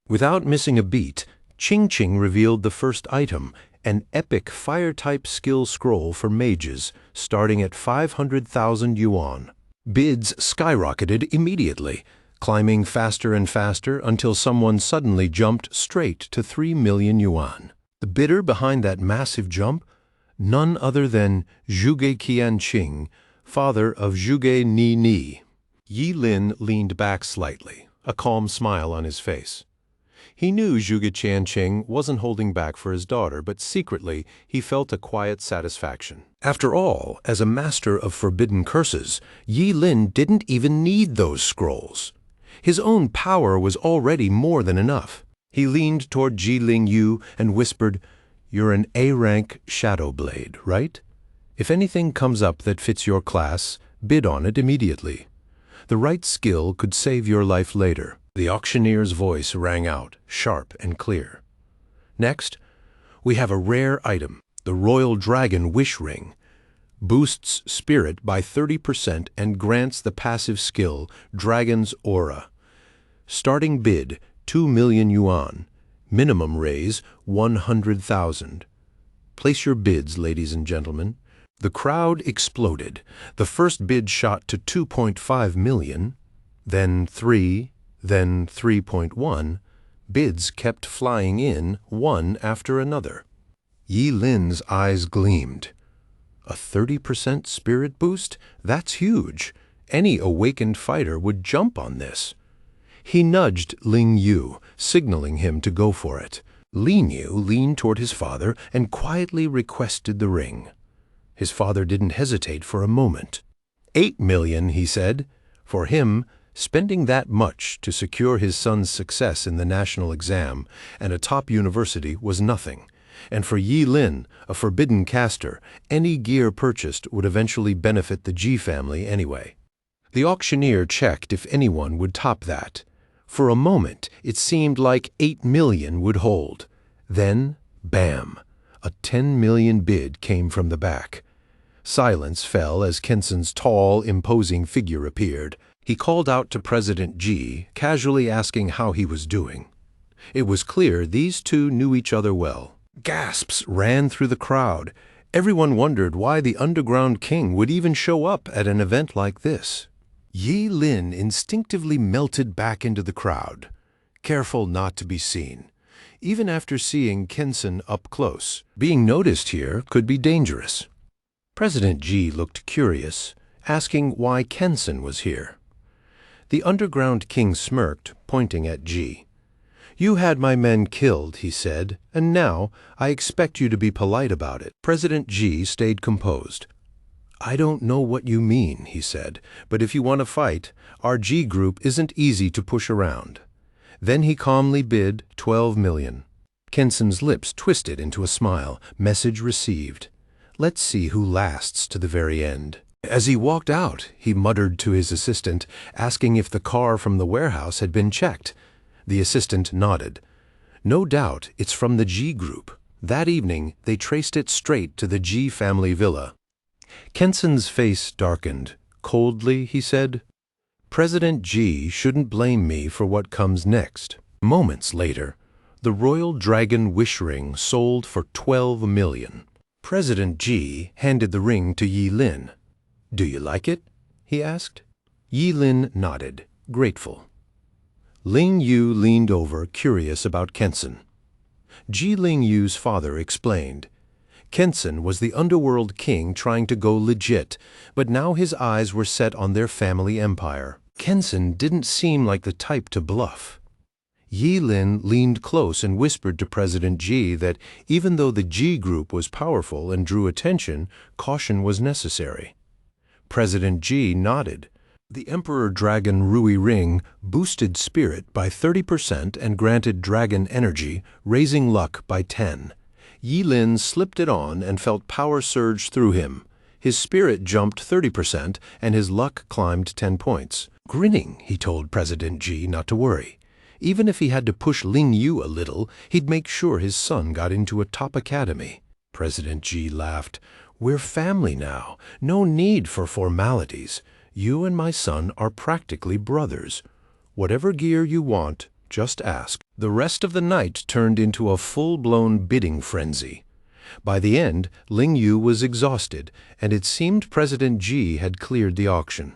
A: Without missing a beat, Qing revealed the first item, an epic fire-type skill scroll for mages, starting at 500,000 yuan. Bids skyrocketed immediately, climbing faster and faster until someone suddenly jumped straight to 3 million yuan. The bidder behind that massive jump? None other than Zhuge Qianqing, father of Zhuge Nini. Yi Lin leaned back slightly, a calm smile on his face. He knew Zhuge Qianqing wasn't holding back for his daughter, but secretly he felt a quiet satisfaction. After all, as a master of forbidden curses, Yi Lin didn't even need those scrolls. His own power was already more than enough. He leaned toward Ling Yu and whispered, "You're an A-rank Shadow Blade, right? If anything comes up that fits your class, bid on it immediately. The right skill could save your life later." The auctioneer's voice rang out, sharp and clear. "Next, we have a rare item, the Royal Dragon Wish Ring. Boosts spirit by 30% and grants the passive skill, Dragon's Aura. Starting bid, 2 million yuan. Minimum raise 100,000. Place your bids, ladies and gentlemen. The crowd exploded. The first bid shot to 2.5 million, then 3, then 3.1. Bids kept flying in, one after another. Yi Lin's eyes gleamed. A 30% spirit boost? That's huge. Any awakened fighter would jump on this. He nudged Ling Yu, signaling him to go for it. Ling Yu leaned toward his father and quietly requested the ring. His father didn't hesitate for a moment. 8 million, he said. For him, spending that much to secure his son's success in the national exam and a top university was nothing. And for Yi Lin, a forbidden caster, any gear purchased would eventually benefit the Ji family anyway. The auctioneer checked if anyone would top that. For a moment, it seemed like 8 million would hold. Then, bam, a 10 million bid came from the back. Silence fell as Kenson's tall, imposing figure appeared. He called out to President Ji, casually asking how he was doing. It was clear these two knew each other well. Gasps ran through the crowd. Everyone wondered why the underground king would even show up at an event like this. Yi Lin instinctively melted back into the crowd, careful not to be seen. Even after seeing Kenson up close, being noticed here could be dangerous. President Ji looked curious, asking why Kenson was here. The underground king smirked, pointing at Ji. "You had my men killed," he said, "and now I expect you to be polite about it." President Ji stayed composed. "I don't know what you mean," he said, "but if you want to fight, our G group isn't easy to push around." Then he calmly bid 12 million. Kenson's lips twisted into a smile. Message received. Let's see who lasts to the very end. As he walked out, he muttered to his assistant, asking if the car from the warehouse had been checked. The assistant nodded. "No doubt it's from the G group." That evening, they traced it straight to the G family villa. Kenson's face darkened. Coldly, he said, "President Ji shouldn't blame me for what comes next." Moments later, the Royal Dragon Wish Ring sold for 12 million. President Ji handed the ring to Yi Lin. "Do you like it?" he asked. Yi Lin nodded, grateful. Ling Yu leaned over, curious about Kenson. Ji Ling Yu's father explained. Kenson was the underworld king trying to go legit, but now his eyes were set on their family empire. Kenson didn't seem like the type to bluff. Yi Lin leaned close and whispered to President Ji that even though the Ji group was powerful and drew attention, caution was necessary. President Ji nodded. The Emperor Dragon Rui Ring boosted spirit by 30% and granted dragon energy, raising luck by 10. Yi Lin slipped it on and felt power surge through him. His spirit jumped 30% and his luck climbed 10 points. Grinning, he told President Ji not to worry. Even if he had to push Ling Yu a little, he'd make sure his son got into a top academy. President Ji laughed. "We're family now. No need for formalities. You and my son are practically brothers. Whatever gear you want, just ask." The rest of the night turned into a full-blown bidding frenzy. By the end, Ling Yu was exhausted, and it seemed President Ji had cleared the auction.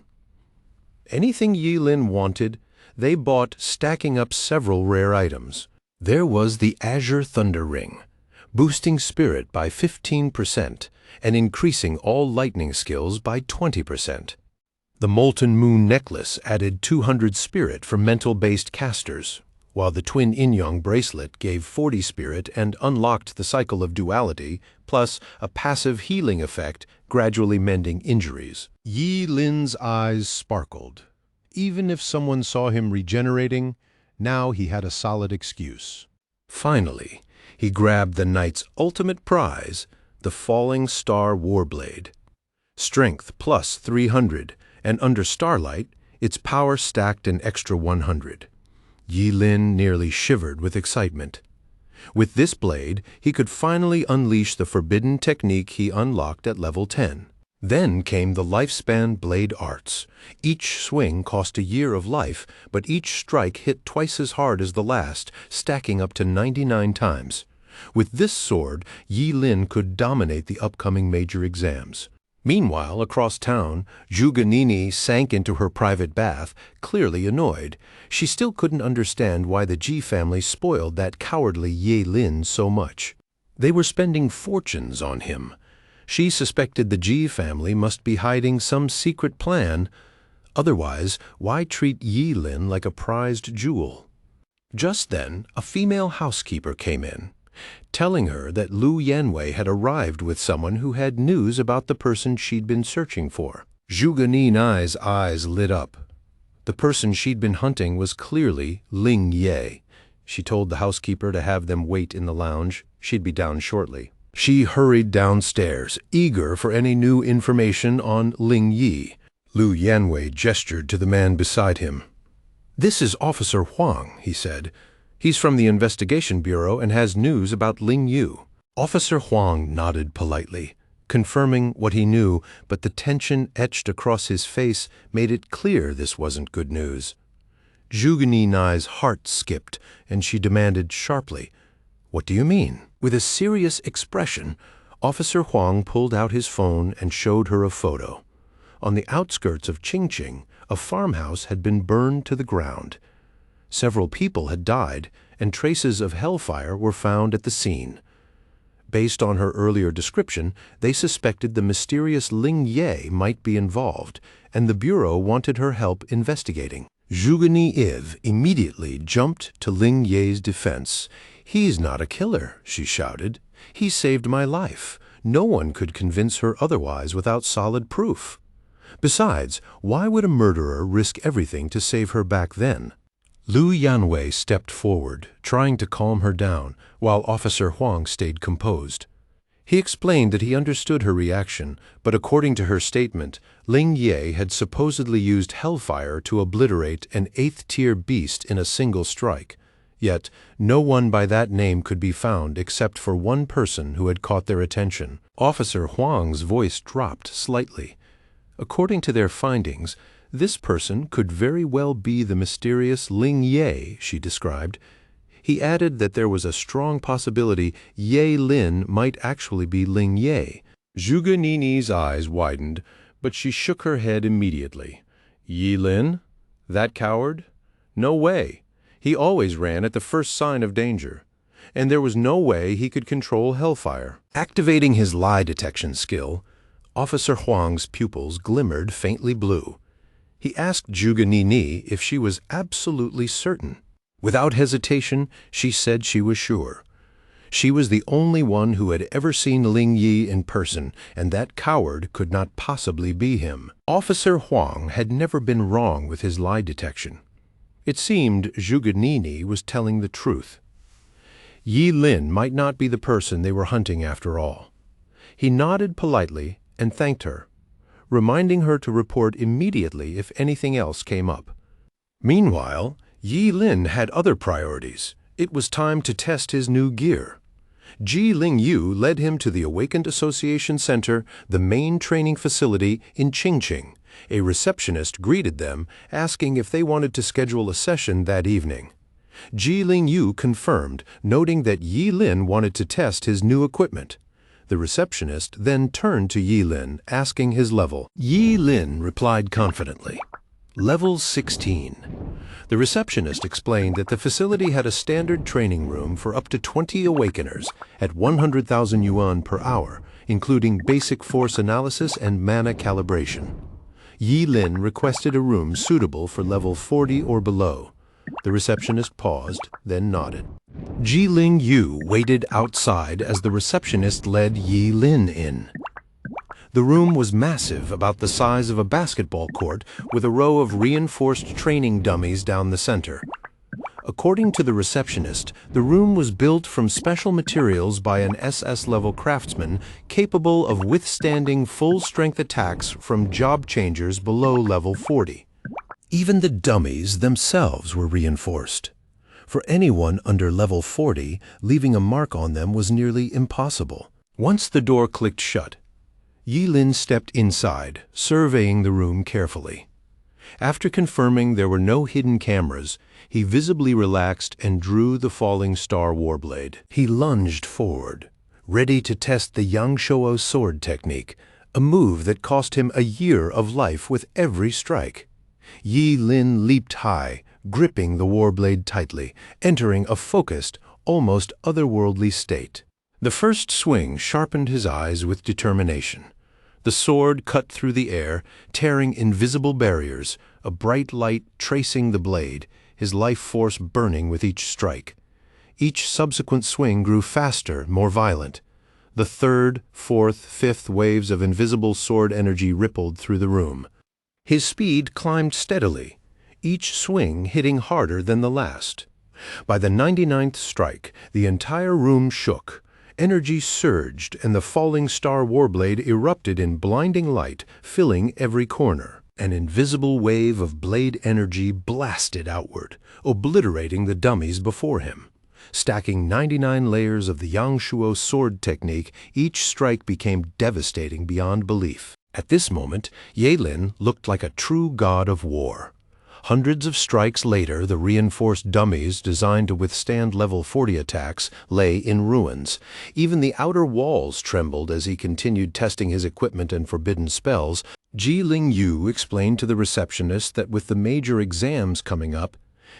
A: Anything Yi Lin wanted, they bought, stacking up several rare items. There was the Azure Thunder Ring, boosting spirit by 15% and increasing all lightning skills by 20%. The Molten Moon Necklace added 200 spirit for mental-based casters, while the Twin Yin-Yang Bracelet gave 40 spirit and unlocked the cycle of duality, plus a passive healing effect, gradually mending injuries. Yi Lin's eyes sparkled. Even if someone saw him regenerating, now he had a solid excuse. Finally, he grabbed the knight's ultimate prize, the Falling Star Warblade. Strength plus 300, and under Starlight, its power stacked an extra 100. Yi Lin nearly shivered with excitement. With this blade, he could finally unleash the forbidden technique he unlocked at level 10. Then came the lifespan blade arts. Each swing cost a year of life, but each strike hit twice as hard as the last, stacking up to 99 times. With this sword, Yi Lin could dominate the upcoming major exams. Meanwhile, across town, Zhuge sank into her private bath, clearly annoyed. She still couldn't understand why the Ji family spoiled that cowardly Yi Lin so much. They were spending fortunes on him. She suspected the Ji family must be hiding some secret plan. Otherwise, why treat Yi Lin like a prized jewel? Just then, a female housekeeper came in, telling her that Lu Yanwei had arrived with someone who had news about the person she'd been searching for. Zhuge Ninai's eyes lit up. The person she'd been hunting was clearly Ling Ye. She told the housekeeper to have them wait in the lounge. She'd be down shortly. She hurried downstairs, eager for any new information on Ling Yi. Lu Yanwei gestured to the man beside him. "This is Officer Huang," he said. "He's from the Investigation Bureau and has news about Ling Yu." Officer Huang nodded politely, confirming what he knew, but the tension etched across his face made it clear this wasn't good news. Zhuge Ninai's heart skipped, and she demanded sharply, "What do you mean?" With a serious expression, Officer Huang pulled out his phone and showed her a photo. On the outskirts of Qingqing, a farmhouse had been burned to the ground. Several people had died, and traces of hellfire were found at the scene. Based on her earlier description, they suspected the mysterious Ling Ye might be involved, and the Bureau wanted her help investigating. Zhuge immediately jumped to Ling Ye's defense. "He's not a killer," she shouted. "He saved my life. No one could convince her otherwise without solid proof. Besides, why would a murderer risk everything to save her back then?" Lu Yanwei stepped forward, trying to calm her down, while Officer Huang stayed composed. He explained that he understood her reaction, but according to her statement, Ling Ye had supposedly used hellfire to obliterate an 8th-tier beast in a single strike. Yet, no one by that name could be found except for one person who had caught their attention. Officer Huang's voice dropped slightly. According to their findings, this person could very well be the mysterious Ling Ye she described. He added that there was a strong possibility Ye Lin might actually be Ling Ye. Zhuge Nini's eyes widened, but she shook her head immediately. "Yi Lin? That coward? No way. He always ran at the first sign of danger. And there was no way he could control hellfire." Activating his lie detection skill, Officer Huang's pupils glimmered faintly blue. He asked Zhuge Nini if she was absolutely certain. Without hesitation, she said she was sure. She was the only one who had ever seen Ling Yi in person, and that coward could not possibly be him. Officer Huang had never been wrong with his lie detection. It seemed Zhuge Nini was telling the truth. Yi Lin might not be the person they were hunting after all. He nodded politely and thanked her, reminding her to report immediately if anything else came up. Meanwhile, Yi Lin had other priorities. It was time to test his new gear. Ji Ling Yu led him to the Awakened Association Center, the main training facility in Qingqing. A receptionist greeted them, asking if they wanted to schedule a session that evening. Ji Ling Yu confirmed, noting that Yi Lin wanted to test his new equipment. The receptionist then turned to Yi Lin, asking his level. Yi Lin replied confidently, "Level 16. The receptionist explained that the facility had a standard training room for up to 20 awakeners at 100,000 yuan per hour, including basic force analysis and mana calibration. Yi Lin requested a room suitable for level 40 or below. The receptionist paused, then nodded. Ji Ling Yu waited outside as the receptionist led Yi Lin in. The room was massive, about the size of a basketball court, with a row of reinforced training dummies down the center. According to the receptionist, the room was built from special materials by an SS-level craftsman capable of withstanding full-strength attacks from job changers below level 40. Even the dummies themselves were reinforced. For anyone under level 40, leaving a mark on them was nearly impossible. Once the door clicked shut, Yi Lin stepped inside, surveying the room carefully. After confirming there were no hidden cameras, he visibly relaxed and drew the falling star warblade. He lunged forward, ready to test the Yangshuo sword technique, a move that cost him a year of life with every strike. Yi Lin leaped high, gripping the warblade tightly, entering a focused, almost otherworldly state. The first swing sharpened his eyes with determination. The sword cut through the air, tearing invisible barriers, a bright light tracing the blade, his life force burning with each strike. Each subsequent swing grew faster, more violent. The third, fourth, fifth waves of invisible sword energy rippled through the room. His speed climbed steadily, each swing hitting harder than the last. By the 99th strike, the entire room shook. Energy surged, and the falling star warblade erupted in blinding light, filling every corner. An invisible wave of blade energy blasted outward, obliterating the dummies before him. Stacking 99 layers of the Yangshuo sword technique, each strike became devastating beyond belief. At this moment, Yi Lin looked like a true god of war. Hundreds of strikes later, the reinforced dummies designed to withstand level 40 attacks lay in ruins. Even the outer walls trembled as he continued testing his equipment and forbidden spells. Ji Ling-yu explained to the receptionist that with the major exams coming up,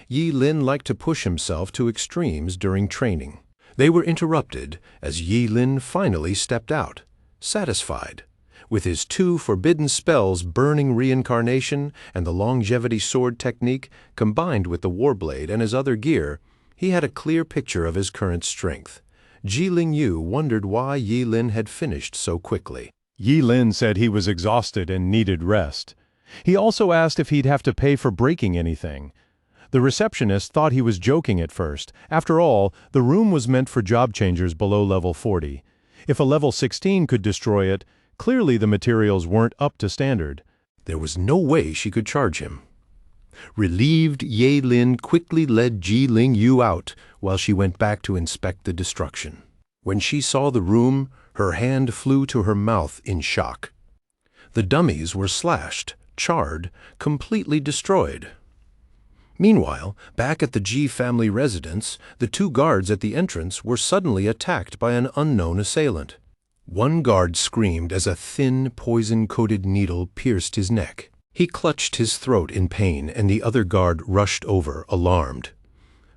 A: Yi Lin liked to push himself to extremes during training. They were interrupted as Yi Lin finally stepped out, satisfied. With his 2 forbidden spells, burning reincarnation and the longevity sword technique, combined with the warblade and his other gear, he had a clear picture of his current strength. Ji Ling-yu wondered why Yi Lin had finished so quickly.
C: Yi Lin said he was exhausted and needed rest. He also asked if he'd have to pay for breaking anything. The receptionist thought he was joking at first. After all, the room was meant for job changers below level 40. If a level 16 could destroy it, clearly the materials weren't up to standard.
A: There was no way she could charge him. Relieved, Yi Lin quickly led Ji Ling-yu out while she went back to inspect the destruction. When she saw the room, her hand flew to her mouth in shock. The dummies were slashed, charred, completely destroyed. Meanwhile, back at the Ji family residence, the 2 guards at the entrance were suddenly attacked by an unknown assailant. One guard screamed as a thin, poison-coated needle pierced his neck. He clutched his throat in pain, and the other guard rushed over, alarmed.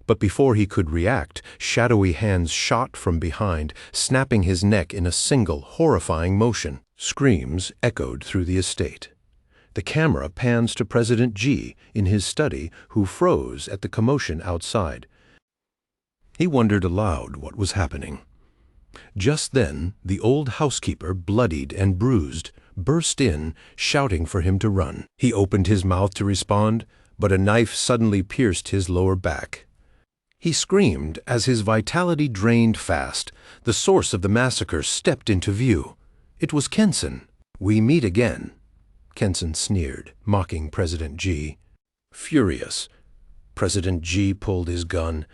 A: But before he could react, shadowy hands shot from behind, snapping his neck in a single, horrifying motion. Screams echoed through the estate. The camera pans to President Ji in his study, who froze at the commotion outside. He wondered aloud what was happening. Just then, the old housekeeper, bloodied and bruised, burst in, shouting for him to run. He opened his mouth to respond, but a knife suddenly pierced his lower back. He screamed as his vitality drained fast. The source of the massacre stepped into view. It was Kenson. "We meet again," Kenson sneered, mocking President Ji. Furious, President Ji pulled his gun.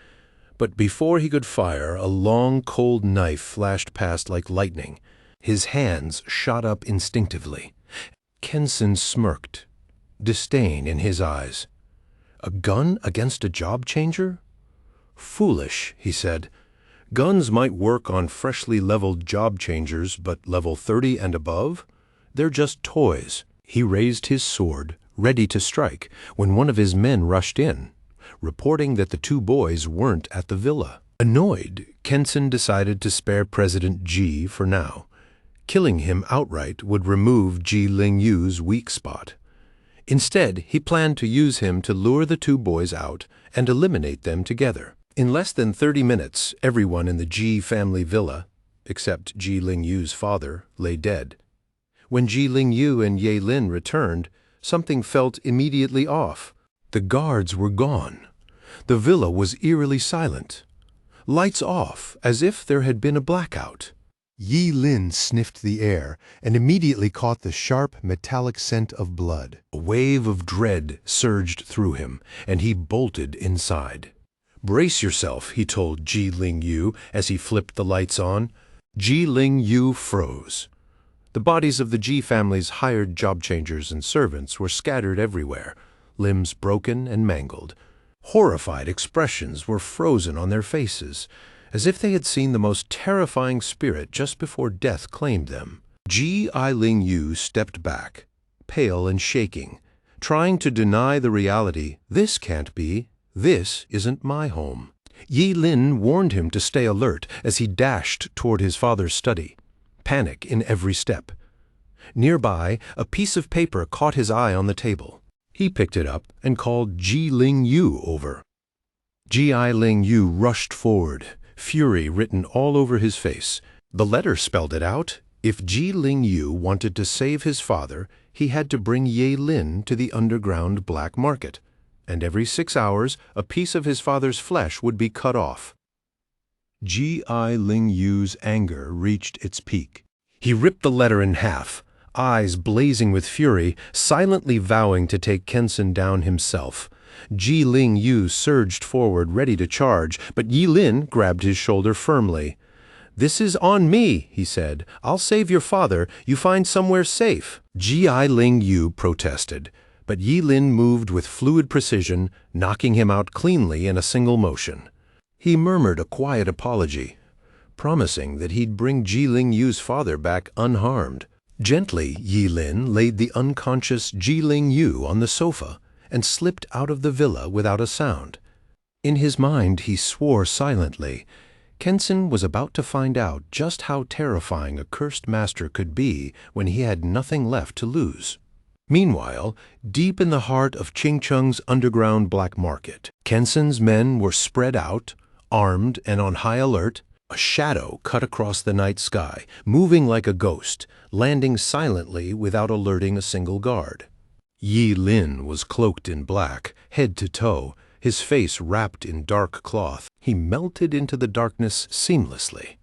A: But before he could fire, a long, cold knife flashed past like lightning. His hands shot up instinctively. Kenson smirked, disdain in his eyes. A gun against a job changer? Foolish, he said. Guns might work on freshly leveled job changers, but level 30 and above? They're just toys. He raised his sword, ready to strike, when one of his men rushed in, reporting that the 2 boys weren't at the villa. Annoyed, Kenson decided to spare President Ji for now. Killing him outright would remove Ji Ling-yu's weak spot. Instead, he planned to use him to lure the 2 boys out and eliminate them together. In less than 30 minutes, everyone in the Ji family villa, except Ji Ling-yu's father, lay dead. When Ji Ling-yu and Yi Lin returned, something felt immediately off. The guards were gone. The villa was eerily silent. Lights off, as if there had been a blackout. Yi Lin sniffed the air and immediately caught the sharp, metallic scent of blood. A wave of dread surged through him, and he bolted inside. "Brace yourself," he told Ji Ling-yu as he flipped the lights on. Ji Ling-yu froze. The bodies of the Ji family's hired job changers and servants were scattered everywhere, limbs broken and mangled. Horrified expressions were frozen on their faces, as if they had seen the most terrifying spirit just before death claimed them. Ji Ling Yu stepped back, pale and shaking, trying to deny the reality. This can't be. This isn't my home. Yi Lin warned him to stay alert as he dashed toward his father's study, panic in every step. Nearby, a piece of paper caught his eye on the table. He picked it up and called Ji Ling Yu over. Ji Ling Yu rushed forward, fury written all over his face. The letter spelled it out. If Ji Ling Yu wanted to save his father, he had to bring Ye Lin to the underground black market, and every 6 hours a piece of his father's flesh would be cut off. Ji Ling Yu's anger reached its peak. He ripped the letter in half, eyes blazing with fury, silently vowing to take Kensen down himself. Ji Ling Yu surged forward, ready to charge, but Yi Lin grabbed his shoulder firmly. "This is on me," he said. "I'll save your father. You find somewhere safe." Ji Ling Yu protested, but Yi Lin moved with fluid precision, knocking him out cleanly in a single motion. He murmured a quiet apology, promising that he'd bring Ji Ling Yu's father back unharmed. Gently, Yi Lin laid the unconscious Ji Ling Yu on the sofa and slipped out of the villa without a sound. In his mind, he swore silently. Kensen was about to find out just how terrifying a cursed master could be when he had nothing left to lose. Meanwhile, deep in the heart of Chingchung's underground black market, Kensen's men were spread out, armed and on high alert. A shadow cut across the night sky, moving like a ghost, landing silently without alerting a single guard. Yi Lin was cloaked in black, head to toe, his face wrapped in dark cloth. He melted into the darkness seamlessly.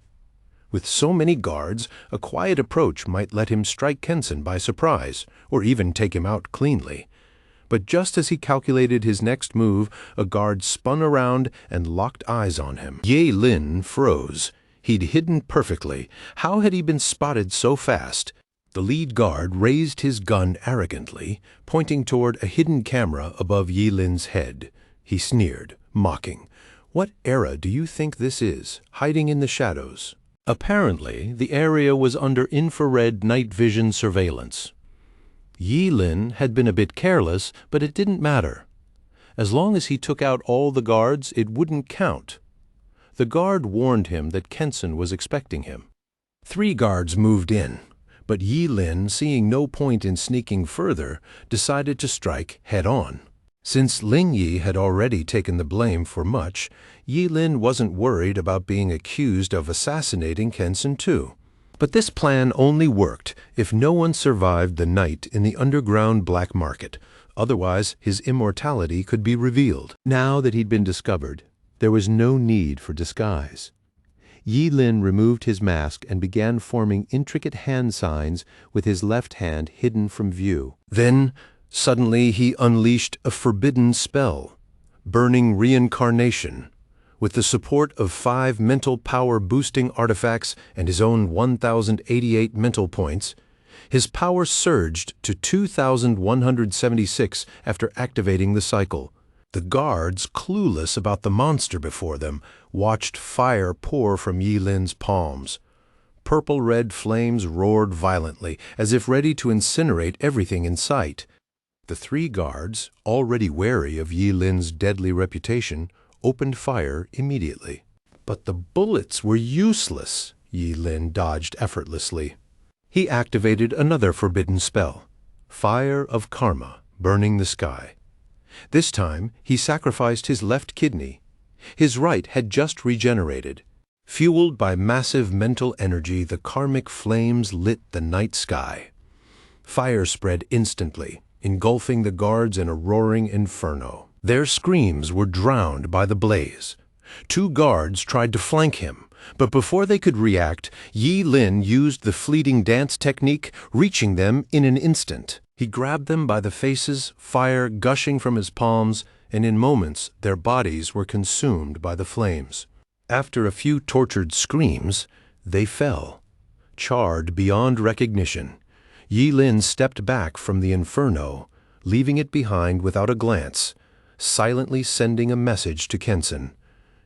A: With so many guards, a quiet approach might let him strike Kensen by surprise, or even take him out cleanly. But just as he calculated his next move, a guard spun around and locked eyes on him. Ye Lin froze. He'd hidden perfectly. How had he been spotted so fast? The lead guard raised his gun arrogantly, pointing toward a hidden camera above Yi Lin's head. He sneered, mocking. "What era do you think this is, hiding in the shadows?" Apparently, the area was under infrared night vision surveillance. Yi Lin had been a bit careless, but it didn't matter. As long as he took out all the guards, it wouldn't count. The guard warned him that Kensen was expecting him. 3 guards moved in, but Yi Lin, seeing no point in sneaking further, decided to strike head-on. Since Ling Yi had already taken the blame for much, Yi Lin wasn't worried about being accused of assassinating Kensen too. But this plan only worked if no one survived the night in the underground black market. Otherwise, his immortality could be revealed. Now that he'd been discovered, there was no need for disguise. Yi Lin removed his mask and began forming intricate hand signs with his left hand hidden from view. Then, suddenly, he unleashed a forbidden spell, burning reincarnation. With the support of 5 mental power-boosting artifacts and his own 1,088 mental points, his power surged to 2,176 after activating the cycle. The guards, clueless about the monster before them, watched fire pour from Yi Lin's palms. Purple-red flames roared violently, as if ready to incinerate everything in sight. The 3 guards, already wary of Yi Lin's deadly reputation, opened fire immediately. But the bullets were useless. Yi Lin dodged effortlessly. He activated another forbidden spell, Fire of Karma, burning the sky. This time, he sacrificed his left kidney. His right had just regenerated. Fueled by massive mental energy, the karmic flames lit the night sky. Fire spread instantly, engulfing the guards in a roaring inferno. Their screams were drowned by the blaze. 2 guards tried to flank him, but before they could react, Yi Lin used the fleeting dance technique, reaching them in an instant. He grabbed them by the faces, fire gushing from his palms, and in moments their bodies were consumed by the flames. After a few tortured screams, they fell. charred beyond recognition. Yi Lin stepped back from the inferno, leaving it behind without a glance, silently sending a message to Kensen.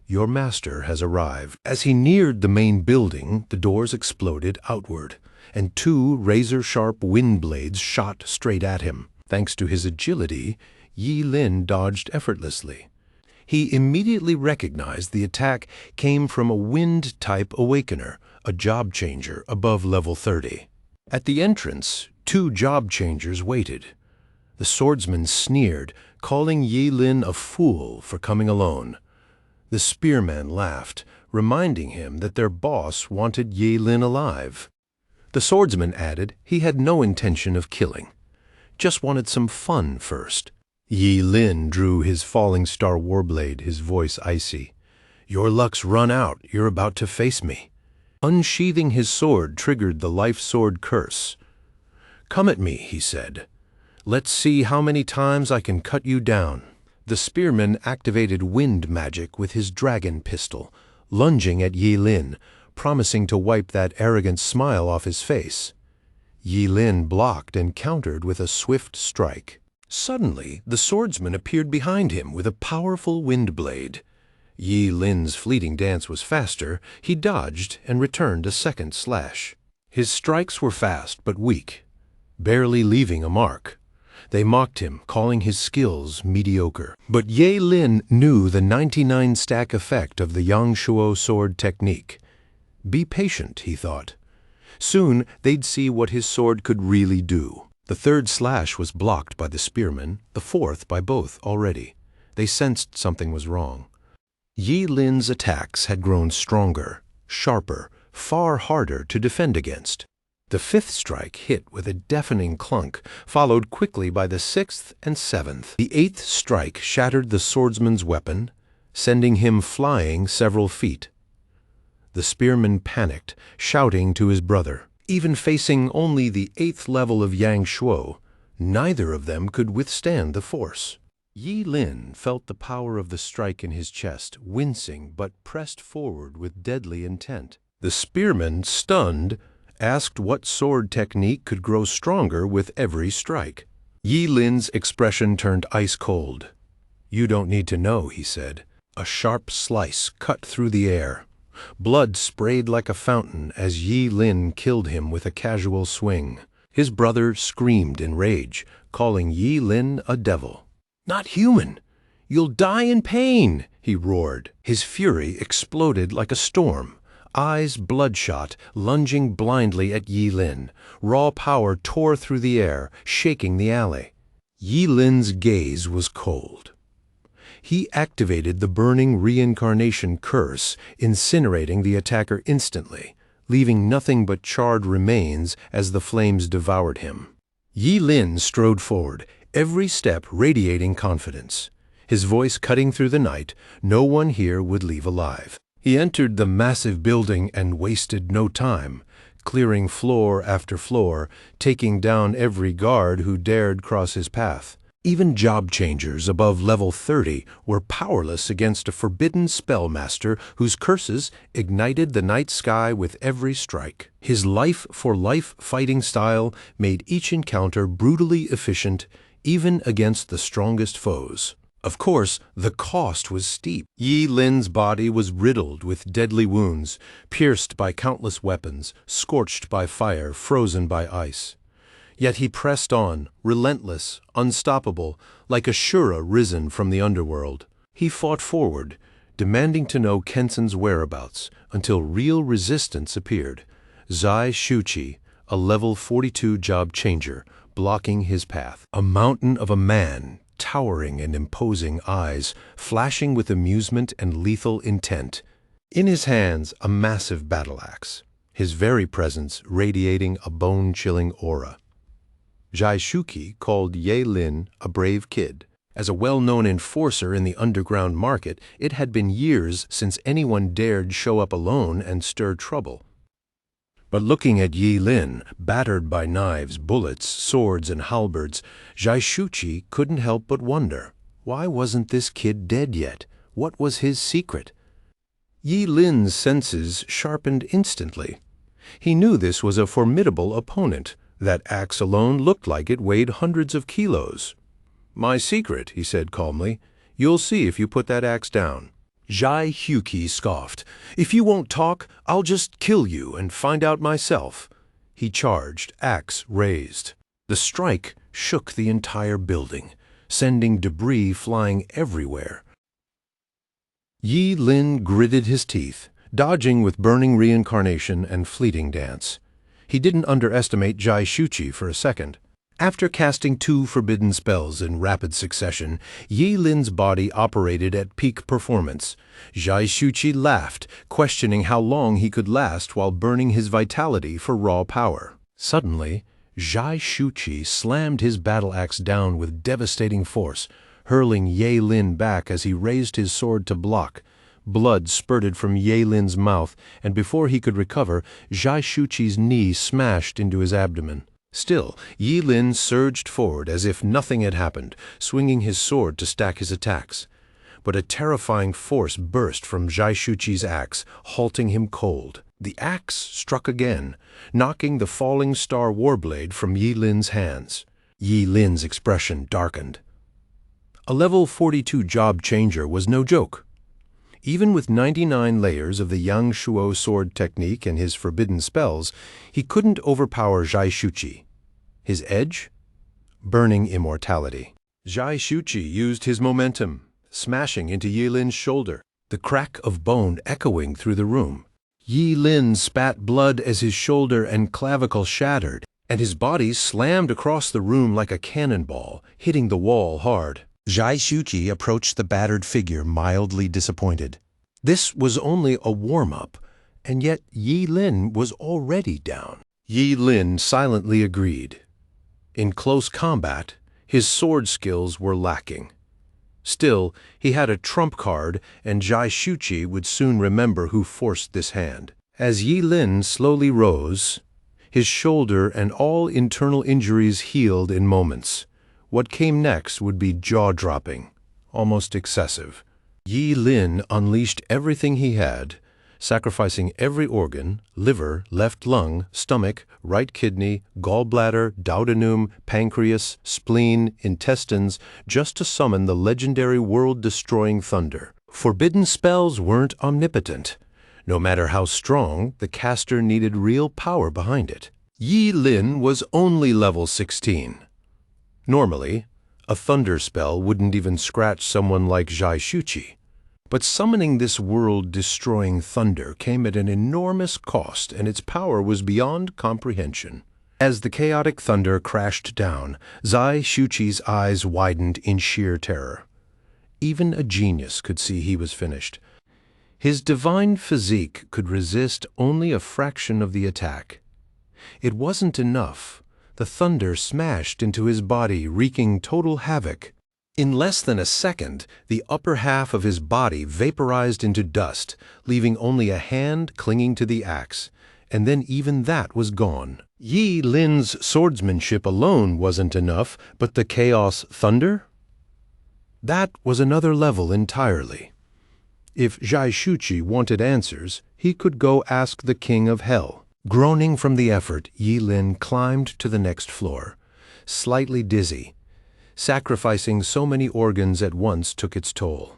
A: Your master has arrived. As he neared the main building, the doors exploded outward, and two razor-sharp wind blades shot straight at him. Thanks to his agility, Yi Lin dodged effortlessly. He immediately recognized the attack came from a wind-type awakener, a job changer above level 30. At the entrance, two job changers waited. The swordsman sneered, calling Yi Lin a fool for coming alone. The spearman laughed, reminding him that their boss wanted Yi Lin alive. The swordsman added he had no intention of killing, just wanted some fun first. Yi Lin drew his falling star warblade, his voice icy. Your luck's run out, you're about to face me. Unsheathing his sword triggered the life sword curse. Come at me, he said. Let's see how many times I can cut you down. The spearman activated wind magic with his dragon pistol, lunging at Yi Lin, promising to wipe that arrogant smile off his face. Yi Lin blocked and countered with a swift strike. Suddenly, the swordsman appeared behind him with a powerful wind blade. Yi Lin's fleeting dance was faster. He dodged and returned a second slash. His strikes were fast but weak, barely leaving a mark. They mocked him, calling his skills mediocre. But Yi Lin knew the 99 stack effect of the Yangshuo sword technique. Be patient, he thought. Soon they'd see what his sword could really do. The third slash was blocked by the spearman, the fourth by both already. They sensed something was wrong. Yi Lin's attacks had grown stronger, sharper, far harder to defend against. The fifth strike hit with a deafening clunk, followed quickly by the sixth and seventh. The eighth strike shattered the swordsman's weapon, sending him flying several feet. The spearman panicked, shouting to his brother. Even facing only the 8th level of Yangshuo, neither of them could withstand the force. Yi Lin felt the power of the strike in his chest, wincing but pressed forward with deadly intent. The spearman, stunned, asked what sword technique could grow stronger with every strike. Yi Lin's expression turned ice cold. You don't need to know, he said. A sharp slice cut through the air. Blood sprayed like a fountain as Yi Lin killed him with a casual swing. His brother screamed in rage, calling Yi Lin a devil. Not human! You'll die in pain! He roared. His fury exploded like a storm. Eyes bloodshot, lunging blindly at Yi Lin. Raw power tore through the air, shaking the alley. Yi Lin's gaze was cold. He activated the burning reincarnation curse, incinerating the attacker instantly, leaving nothing but charred remains as the flames devoured him. Yi Lin strode forward, every step radiating confidence. His voice cutting through the night, no one here would leave alive. He entered the massive building and wasted no time, clearing floor after floor, taking down every guard who dared cross his path. Even job changers above level 30 were powerless against a forbidden spellmaster whose curses ignited the night sky with every strike. His life-for-life fighting style made each encounter brutally efficient, even against the strongest foes. Of course, the cost was steep. Yi Lin's body was riddled with deadly wounds, pierced by countless weapons, scorched by fire, frozen by ice. Yet he pressed on, relentless, unstoppable, like a Shura risen from the underworld. He fought forward, demanding to know Kensen's whereabouts, until real resistance appeared. Zai Shuchi, a level 42 job changer, blocking his path. A mountain of a man, towering and imposing eyes, flashing with amusement and lethal intent. In his hands, a massive battle axe, his very presence radiating a bone-chilling aura. Zai Shuki called Yi Lin a brave kid. As a well-known enforcer in the underground market, it had been years since anyone dared show up alone and stir trouble. But looking at Yi Lin, battered by knives, bullets, swords, and halberds, Zai Shuchi couldn't help but wonder, why wasn't this kid dead yet? What was his secret? Yi Lin's senses sharpened instantly. He knew this was a formidable opponent. That axe alone looked like it weighed hundreds of kilos. "My secret," he said calmly. "You'll see if you put that axe down." Jai Hyuki scoffed. "If you won't talk, I'll just kill you and find out myself." He charged, axe raised. The strike shook the entire building, sending debris flying everywhere. Yi Lin gritted his teeth, dodging with burning reincarnation and fleeting dance. He didn't underestimate Jai Shuchi for a second. After casting 2 forbidden spells in rapid succession, Yi Lin's body operated at peak performance. Jai Shuchi laughed, questioning how long he could last while burning his vitality for raw power. Suddenly, Jai Shuchi slammed his battle axe down with devastating force, hurling Yi Lin back as he raised his sword to block. Blood spurted from Yi Lin's mouth, and before he could recover, Jai Shuchi's knee smashed into his abdomen. Still, Yi Lin surged forward as if nothing had happened, swinging his sword to stack his attacks. But a terrifying force burst from Jai Shuchi's axe, halting him cold. The axe struck again, knocking the falling star warblade from Yi Lin's hands. Yi Lin's expression darkened. A level 42 job changer was no joke. Even with 99 layers of the Yang Shuo sword technique and his forbidden spells, he couldn't overpower Jai Shuchi. His edge? Burning immortality. Jai Shuchi used his momentum, smashing into Yi Lin's shoulder, the crack of bone echoing through the room. Yi Lin spat blood as his shoulder and clavicle shattered, and his body slammed across the room like a cannonball, hitting the wall hard. Jai Shuchi approached the battered figure mildly disappointed. This was only a warm-up, and yet Yi Lin was already down. Yi Lin silently agreed. In close combat, his sword skills were lacking. Still, he had a trump card, and Jai Shuchi would soon remember who forced this hand. As Yi Lin slowly rose, his shoulder and all internal injuries healed in moments. What came next would be jaw-dropping, almost excessive. Yi Lin unleashed everything he had, sacrificing every organ, liver, left lung, stomach, right kidney, gallbladder, duodenum, pancreas, spleen, intestines, just to summon the legendary world-destroying thunder. Forbidden spells weren't omnipotent. No matter how strong, the caster needed real power behind it. Yi Lin was only level 16. Normally, a thunder spell wouldn't even scratch someone like Jai Shuchi. But summoning this world-destroying thunder came at an enormous cost, and its power was beyond comprehension. As the chaotic thunder crashed down, Jai Shuchi's eyes widened in sheer terror. Even a genius could see he was finished. His divine physique could resist only a fraction of the attack. It wasn't enough. The thunder smashed into his body, wreaking total havoc. In less than a second, the upper half of his body vaporized into dust, leaving only a hand clinging to the axe, and then even that was gone. Yi Lin's swordsmanship alone wasn't enough, but the chaos thunder? That was another level entirely. If Jai Shuchi wanted answers, he could go ask the King of Hell. Groaning from the effort, Yi Lin climbed to the next floor, slightly dizzy. Sacrificing so many organs at once took its toll.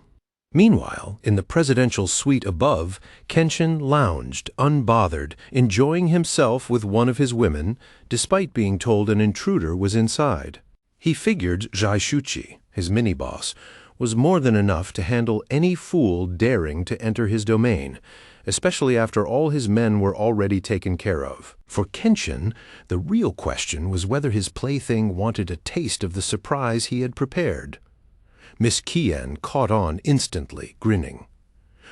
A: Meanwhile, in the presidential suite above, Kenshin lounged, unbothered, enjoying himself with one of his women, despite being told an intruder was inside. He figured Jai Shuchi, his mini-boss, was more than enough to handle any fool daring to enter his domain, especially after all his men were already taken care of. For Kenshin, the real question was whether his plaything wanted a taste of the surprise he had prepared. Miss Kian caught on instantly, grinning.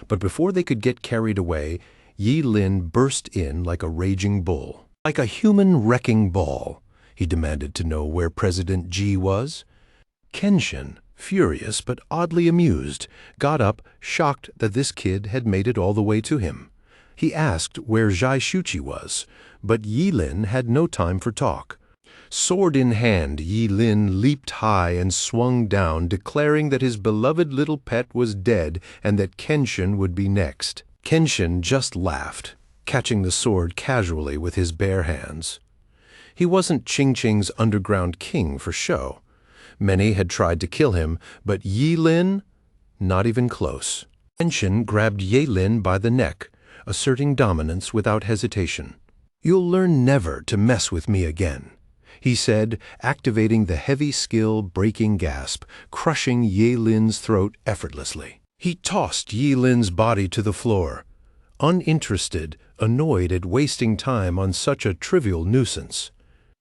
A: But before they could get carried away, Yi Lin burst in like a raging bull. Like a human wrecking ball, he demanded to know where President Ji was. Kenshin, furious but oddly amused, got up, shocked that this kid had made it all the way to him. He asked where Jai Shuchi was, but Yi Lin had no time for talk. Sword in hand, Yi Lin leaped high and swung down, declaring that his beloved little pet was dead and that Kenshin would be next. Kenshin just laughed. catching the sword casually with his bare hands. He wasn't Qingqing's underground king for show. Many had tried to kill him, but Yi Lin, not even close. Kenshin grabbed Ye Lin by the neck, asserting dominance without hesitation. "You'll learn never to mess with me again," he said, activating the heavy skill breaking gasp, crushing Ye Lin's throat effortlessly. He tossed Yi Lin's body to the floor, uninterested, annoyed at wasting time on such a trivial nuisance.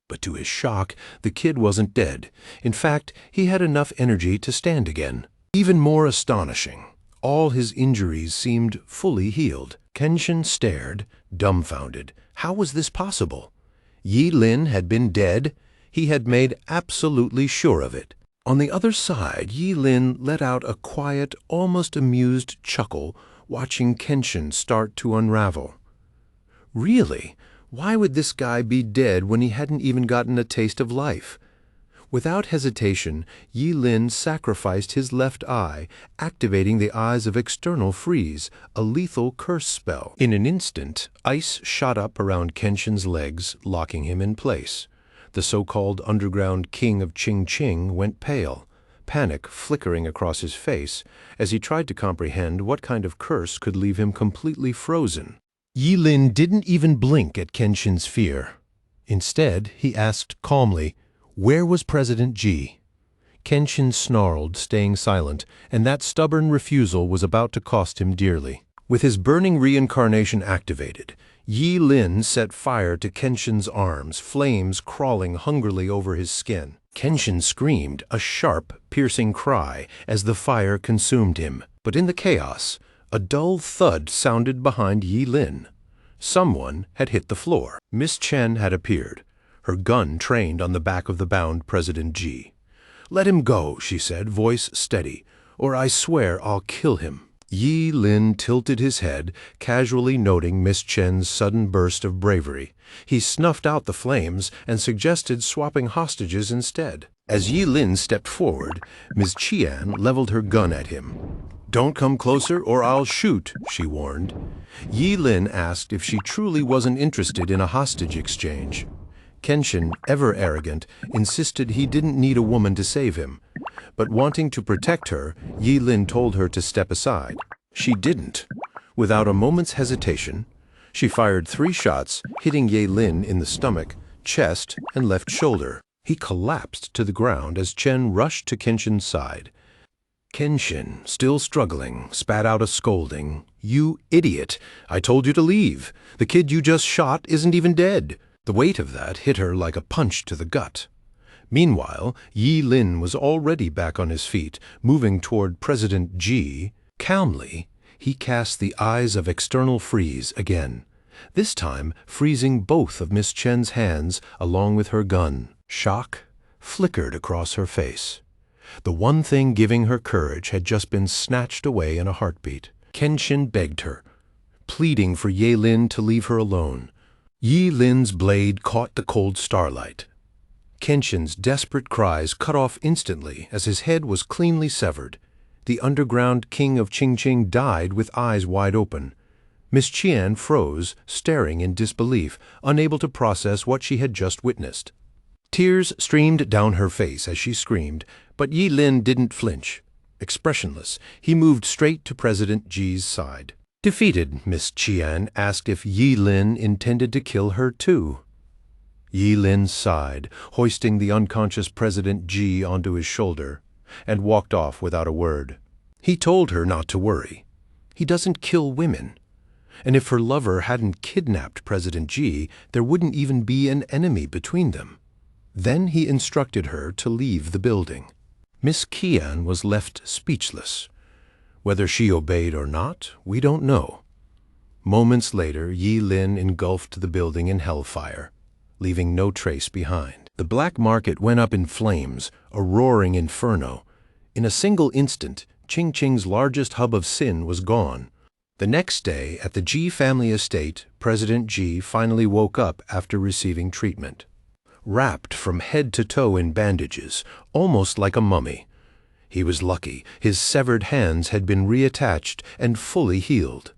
A: But to his shock, the kid wasn't dead. In fact, he had enough energy to stand again. Even more astonishing, all his injuries seemed fully healed. Kenshin stared, dumbfounded. How was this possible? Yi Lin had been dead. He had made absolutely sure of it. On the other side, Yi Lin let out a quiet, almost amused chuckle, watching Kenshin start to unravel. Really? Why would this guy be dead when he hadn't even gotten a taste of life? Without hesitation, Yi Lin sacrificed his left eye, activating the Eyes of External Freeze, a lethal curse spell. In an instant, ice shot up around Kenshin's legs, locking him in place. The so-called underground king of Qingqing went pale, panic flickering across his face as he tried to comprehend what kind of curse could leave him completely frozen. Yi Lin didn't even blink at Kenshin's fear. Instead, he asked calmly, "Where was President Ji?" Kenshin snarled, staying silent, and that stubborn refusal was about to cost him dearly. With his burning reincarnation activated, Yi Lin set fire to Kenshin's arms, flames crawling hungrily over his skin. Kenshin screamed, a sharp, piercing cry, as the fire consumed him. But in the chaos, a dull thud sounded behind Yi Lin. Someone had hit the floor. Miss Chen had appeared, her gun trained on the back of the bound President Ji. "Let him go," she said, voice steady, "or I swear I'll kill him." Yi Lin tilted his head, casually noting Miss Chen's sudden burst of bravery. He snuffed out the flames and suggested swapping hostages instead. As Yi Lin stepped forward, Ms. Qian leveled her gun at him. "Don't come closer or I'll shoot," she warned. Yi Lin asked if she truly wasn't interested in a hostage exchange. Kenshin, ever arrogant, insisted he didn't need a woman to save him. But wanting to protect her, Yi Lin told her to step aside. She didn't. Without a moment's hesitation, she fired 3 shots, hitting Ye Lin in the stomach, chest, and left shoulder. He collapsed to the ground as Chen rushed to Kenshin's side. Kenshin, still struggling, spat out a scolding. "You idiot! I told you to leave. The kid you just shot isn't even dead." The weight of that hit her like a punch to the gut. Meanwhile, Yi Lin was already back on his feet, moving toward President Ji. Calmly, he cast the Eyes of External Freeze again, this time freezing both of Miss Chen's hands along with her gun. Shock flickered across her face. The one thing giving her courage had just been snatched away in a heartbeat. Kenshin begged her, pleading for Ye Lin to leave her alone. Yi Lin's blade caught the cold starlight. Kenshin's desperate cries cut off instantly as his head was cleanly severed. The underground king of Qingqing died with eyes wide open. Miss Qian froze, staring in disbelief, unable to process what she had just witnessed. Tears streamed down her face as she screamed, but Yi Lin didn't flinch. Expressionless, he moved straight to President Ji's side. Defeated, Miss Qian asked if Yi Lin intended to kill her too. Yi Lin sighed, hoisting the unconscious President Ji onto his shoulder, and walked off without a word. He told her not to worry. He doesn't kill women. And if her lover hadn't kidnapped President Ji, there wouldn't even be an enemy between them. Then he instructed her to leave the building. Miss Qian was left speechless. Whether she obeyed or not, we don't know. Moments later, Yi Lin engulfed the building in hellfire, leaving no trace behind. The black market went up in flames, a roaring inferno. In a single instant, Qingqing's largest hub of sin was gone. The next day, at the Ji family estate, President Ji finally woke up after receiving treatment. Wrapped from head to toe in bandages, almost like a mummy. He was lucky. His severed hands had been reattached and fully healed.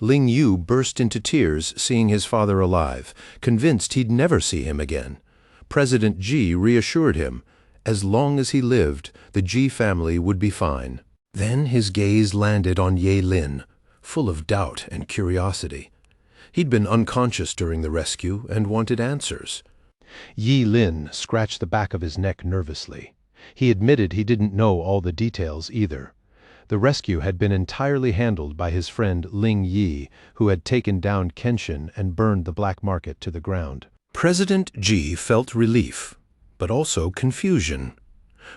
A: Ling Yu burst into tears seeing his father alive, convinced he'd never see him again. President Ji reassured him, as long as he lived, the Ji family would be fine. Then his gaze landed on Ye Lin, full of doubt and curiosity. He'd been unconscious during the rescue and wanted answers. Yi Lin scratched the back of his neck nervously. He admitted he didn't know all the details either. The rescue had been entirely handled by his friend Ling Yi, who had taken down Kenshin and burned the black market to the ground. President Ji felt relief, but also confusion.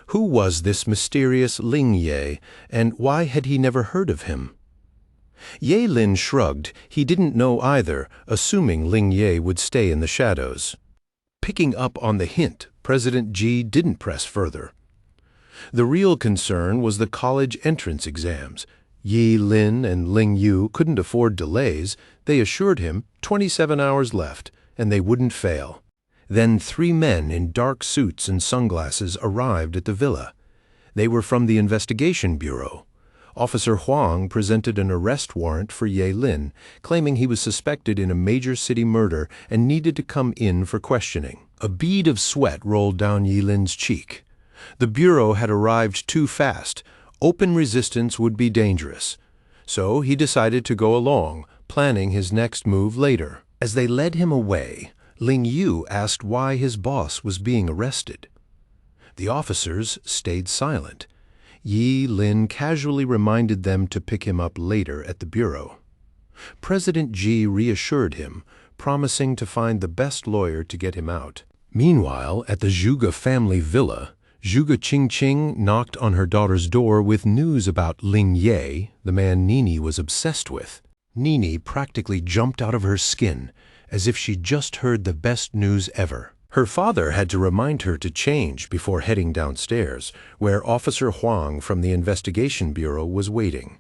A: Who was this mysterious Ling Ye, and why had he never heard of him? Ye Lin shrugged. He didn't know either, assuming Ling Ye would stay in the shadows. Picking up on the hint, President Ji didn't press further. The real concern was the college entrance exams. Yi Lin and Ling Yu couldn't afford delays. They assured him 27 hours left, and they wouldn't fail. Then 3 men in dark suits and sunglasses arrived at the villa. They were from the investigation bureau. Officer Huang presented an arrest warrant for Ye Lin, claiming he was suspected in a major city murder and needed to come in for questioning. A bead of sweat rolled down Ye Lin's cheek. The bureau had arrived too fast. Open resistance would be dangerous. So he decided to go along, planning his next move later. As they led him away, Ling Yu asked why his boss was being arrested. The officers stayed silent. Yi Lin casually reminded them to pick him up later at the bureau. President Ji reassured him, promising to find the best lawyer to get him out. Meanwhile, at the Zhuge family villa, Zhuge Qingqing knocked on her daughter's door with news about Ling Ye, the man Nini was obsessed with. Nini practically jumped out of her skin, as if she'd just heard the best news ever. Her father had to remind her to change before heading downstairs, where Officer Huang from the Investigation Bureau was waiting.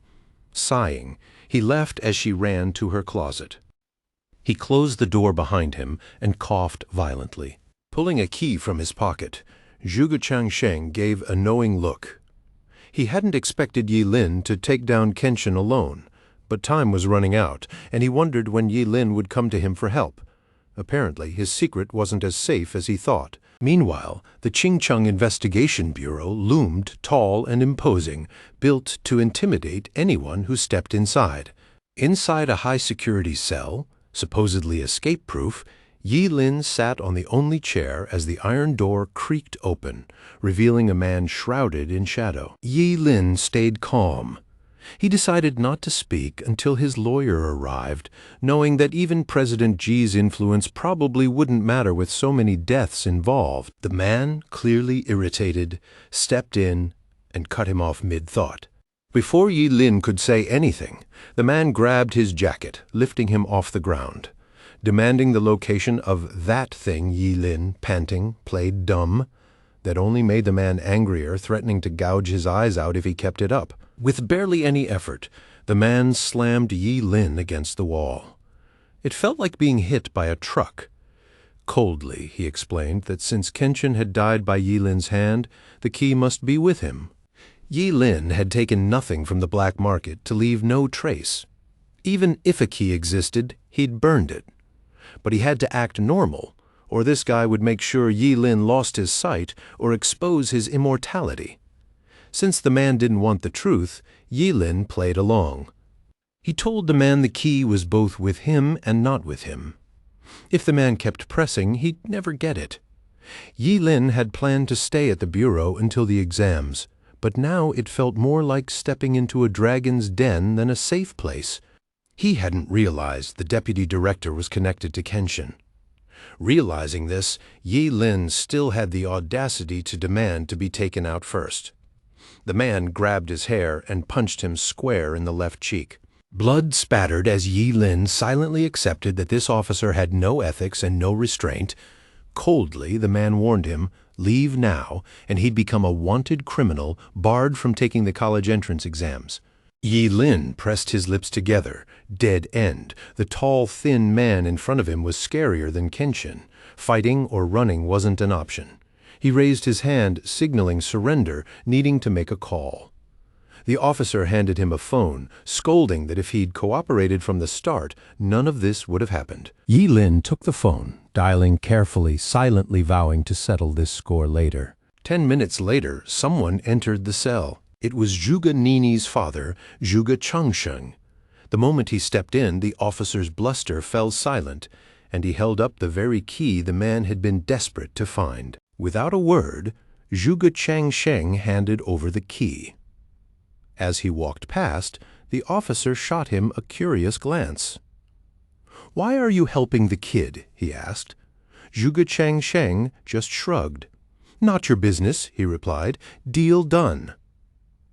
A: Sighing, he left as she ran to her closet. He closed the door behind him and coughed violently. Pulling a key from his pocket, Zhuge Changsheng gave a knowing look. He hadn't expected Yi Lin to take down Kenshin alone, but time was running out, and he wondered when Yi Lin would come to him for help. Apparently, his secret wasn't as safe as he thought. Meanwhile, the Qingcheng Investigation Bureau loomed tall and imposing, built to intimidate anyone who stepped inside. Inside a high-security cell, supposedly escape-proof, Yi Lin sat on the only chair as the iron door creaked open, revealing a man shrouded in shadow. Yi Lin stayed calm. He decided not to speak until his lawyer arrived, knowing that even President Ji's influence probably wouldn't matter with so many deaths involved. The man, clearly irritated, stepped in and cut him off mid-thought. Before Yi Lin could say anything, the man grabbed his jacket, lifting him off the ground. Demanding the location of that thing, Yi Lin, panting, played dumb. That only made the man angrier, threatening to gouge his eyes out if he kept it up. With barely any effort, the man slammed Yi Lin against the wall. It felt like being hit by a truck. Coldly, he explained that since Kenshin had died by Yi Lin's hand, the key must be with him. Yi Lin had taken nothing from the black market to leave no trace. Even if a key existed, he'd burned it. But he had to act normal, or this guy would make sure Yi Lin lost his sight or expose his immortality. Since the man didn't want the truth, Yi Lin played along. He told the man the key was both with him and not with him. If the man kept pressing, he'd never get it. Yi Lin had planned to stay at the bureau until the exams, but now it felt more like stepping into a dragon's den than a safe place. He hadn't realized the deputy director was connected to Kenshin. Realizing this, Yi Lin still had the audacity to demand to be taken out first. The man grabbed his hair and punched him square in the left cheek. Blood spattered as Yi Lin silently accepted that this officer had no ethics and no restraint. Coldly, the man warned him, leave now, and he'd become a wanted criminal, barred from taking the college entrance exams. Yi Lin pressed his lips together, dead end. The tall, thin man in front of him was scarier than Kenshin. Fighting or running wasn't an option. He raised his hand, signaling surrender, needing to make a call. The officer handed him a phone, scolding that if he'd cooperated from the start, none of this would have happened. Yi Lin took the phone, dialing carefully, silently vowing to settle this score later. 10 minutes later, someone entered the cell. It was Zhuge Nini's father, Zhuge Changsheng. The moment he stepped in, the officer's bluster fell silent, and he held up the very key the man had been desperate to find. Without a word, Zhuge Changsheng handed over the key. As he walked past, the officer shot him a curious glance. "Why are you helping the kid?" he asked. Zhuge Changsheng just shrugged. "Not your business," he replied. "Deal done."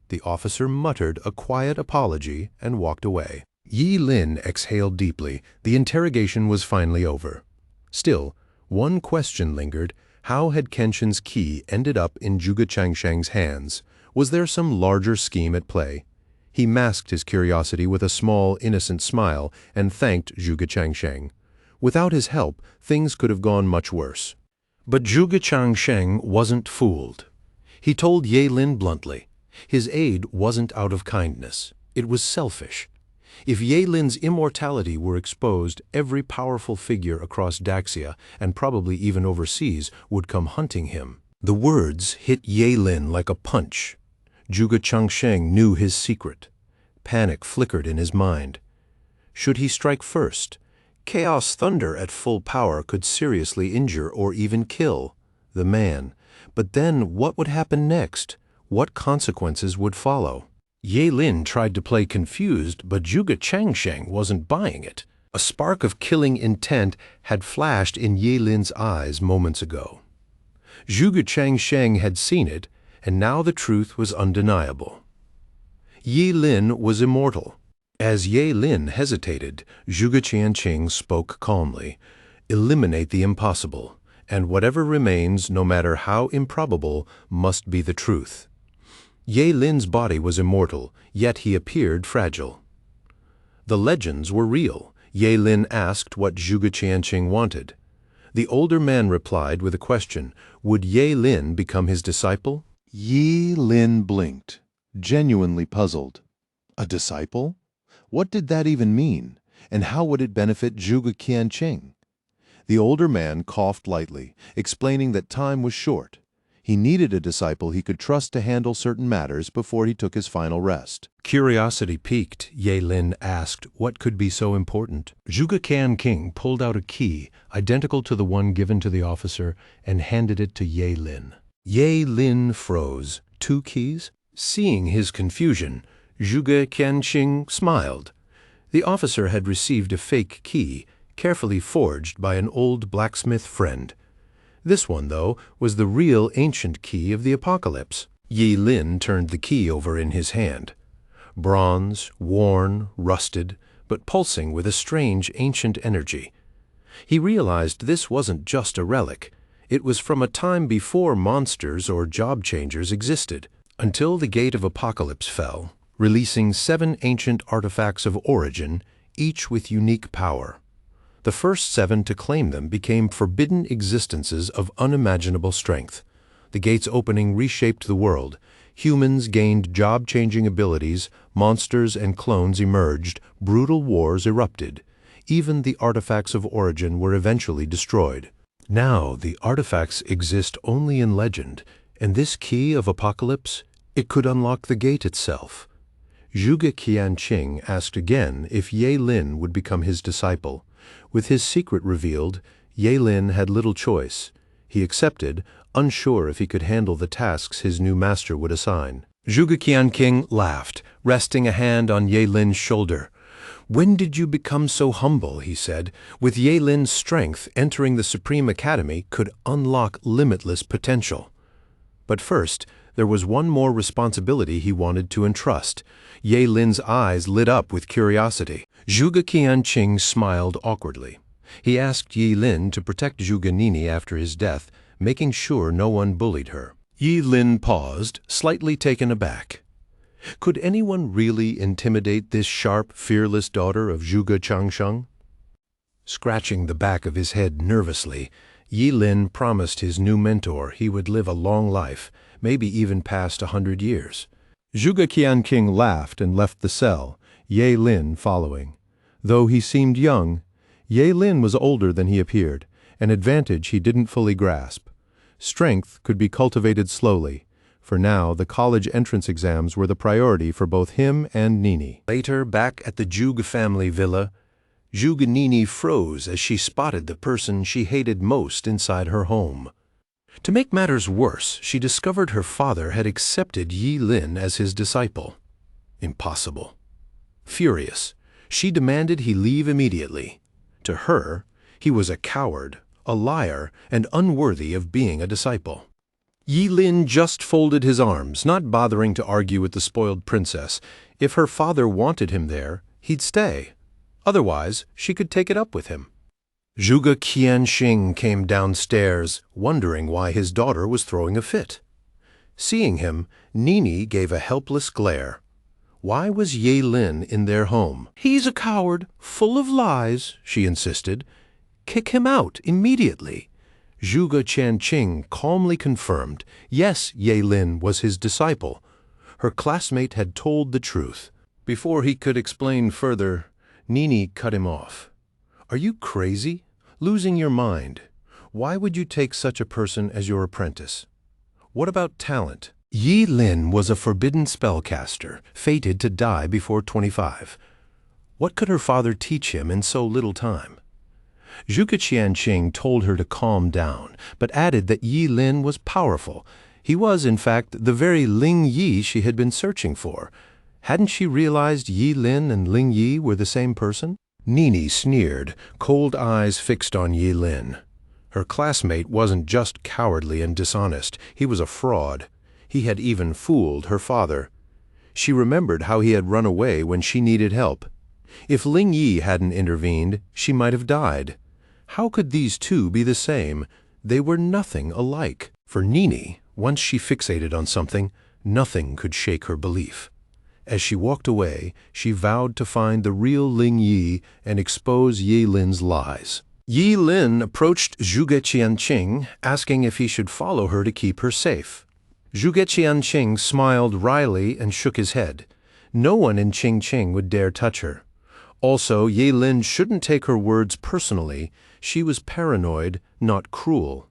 A: The officer muttered a quiet apology and walked away. Yi Lin exhaled deeply. The interrogation was finally over. Still, one question lingered. How had Kenshin's key ended up in Zhuge Changsheng's hands? Was there some larger scheme at play? He masked his curiosity with a small, innocent smile and thanked Zhuge Changsheng. Without his help, things could have gone much worse. But Zhuge Changsheng wasn't fooled. He told Ye Lin bluntly, his aid wasn't out of kindness. It was selfish. If Ye Lin's immortality were exposed, every powerful figure across Daxia, and probably even overseas, would come hunting him. The words hit Ye Lin like a punch. Zhuge Changsheng knew his secret. Panic flickered in his mind. Should he strike first? Chaos Thunder at full power could seriously injure or even kill the man. But then what would happen next? What consequences would follow? Ye Lin tried to play confused, but Zhuge Changsheng wasn't buying it. A spark of killing intent had flashed in Ye Lin's eyes moments ago. Zhuge Changsheng had seen it, and now the truth was undeniable. Ye Lin was immortal. As Ye Lin hesitated, Zhuge Qianqing spoke calmly. "Eliminate the impossible, and whatever remains, no matter how improbable, must be the truth." Ye Lin's body was immortal, yet he appeared fragile. The legends were real. Ye Lin asked what Zhuge Qianqing wanted. The older man replied with a question. Would Ye Lin become his disciple?
B: Yi Lin blinked, genuinely puzzled. A disciple? What did that even mean? And how would it benefit Zhuge Qianqing? The older man coughed lightly, explaining that time was short. He needed a disciple he could trust to handle certain matters before he took his final rest.
A: Curiosity piqued, Ye Lin asked what could be so important. Zhuge Qianqing pulled out a key, identical to the one given to the officer, and handed it to Ye Lin. Ye Lin froze. 2 keys? Seeing his confusion, Zhuge Qianqing smiled. The officer had received a fake key, carefully forged by an old blacksmith friend. This one, though, was the real ancient key of the apocalypse. Ye Lin turned the key over in his hand. Bronze, worn, rusted, but pulsing with a strange ancient energy. He realized this wasn't just a relic. It was from a time before monsters or job changers existed, until the gate of apocalypse fell, releasing 7 ancient artifacts of origin, each with unique power. The first 7 to claim them became forbidden existences of unimaginable strength. The gate's opening reshaped the world. Humans gained job-changing abilities, monsters and clones emerged, brutal wars erupted. Even the artifacts of origin were eventually destroyed. Now the artifacts exist only in legend, and this key of apocalypse, it could unlock the gate itself. Zhuge Qianqing asked again if Ye Lin would become his disciple. With his secret revealed, Ye Lin had little choice. He accepted, unsure if he could handle the tasks his new master would assign. Zhuge Qianqing laughed, resting a hand on Ye Lin's shoulder. "When did you become so humble?" he said. "With Ye Lin's strength, entering the Supreme Academy could unlock limitless potential." But first, there was one more responsibility he wanted to entrust. Ye Lin's eyes lit up with curiosity. Zhuge Qianqing smiled awkwardly. He asked Ye Lin to protect Zhuge Nini after his death, making sure no one bullied her. Ye Lin paused, slightly taken aback. Could anyone really intimidate this sharp, fearless daughter of Zhuge Changsheng? Scratching the back of his head nervously, Ye Lin promised his new mentor he would live a long life, maybe even past 100 years.
C: Zhuge Qianqing laughed and left the cell, Ye Lin following. Though he seemed young, Ye Lin was older than he appeared, an advantage he didn't fully grasp. Strength could be cultivated slowly. For now, the college entrance exams were the priority for both him and Nini.
A: Later, back at the Zhuge family villa, Zhuge Nini froze as she spotted the person she hated most inside her home. To make matters worse, she discovered her father had accepted Yi Lin as his disciple. Impossible. Furious, she demanded he leave immediately. To her, he was a coward, a liar, and unworthy of being a disciple. Yi Lin just folded his arms, not bothering to argue with the spoiled princess. If her father wanted him there, he'd stay. Otherwise, she could take it up with him. Zhuge Qianqing came downstairs, wondering why his daughter was throwing a fit. Seeing him, Nini gave a helpless glare. Why was Ye Lin in their home? "He's a coward, full of lies," she insisted. "Kick him out immediately." Zhuge Qianqing calmly confirmed, yes, Ye Lin was his disciple. Her classmate had told the truth. Before he could explain further, Nini cut him off. "Are you crazy? Losing your mind? Why would you take such a person as your apprentice? What about talent?" Yi Lin was a forbidden spellcaster, fated to die before 25. What could her father teach him in so little time? Zhuge Qianqing told her to calm down, but added that Yi Lin was powerful. He was, in fact, the very Ling Yi she had been searching for. Hadn't she realized Yi Lin and Ling Yi were the same person? Nini sneered, cold eyes fixed on Yi Lin. Her classmate wasn't just cowardly and dishonest, he was a fraud. He had even fooled her father. She remembered how he had run away when she needed help. If Ling Yi hadn't intervened, she might have died. How could these two be the same? They were nothing alike. For Nini, once she fixated on something, nothing could shake her belief. As she walked away, she vowed to find the real Ling Yi and expose Yi Lin's lies. Yi Lin approached Zhuge Qianqing, asking if he should follow her to keep her safe. Zhuge Qianqing smiled wryly and shook his head. No one in Qingqing would dare touch her. Also, Yi Lin shouldn't take her words personally. She was paranoid, not cruel.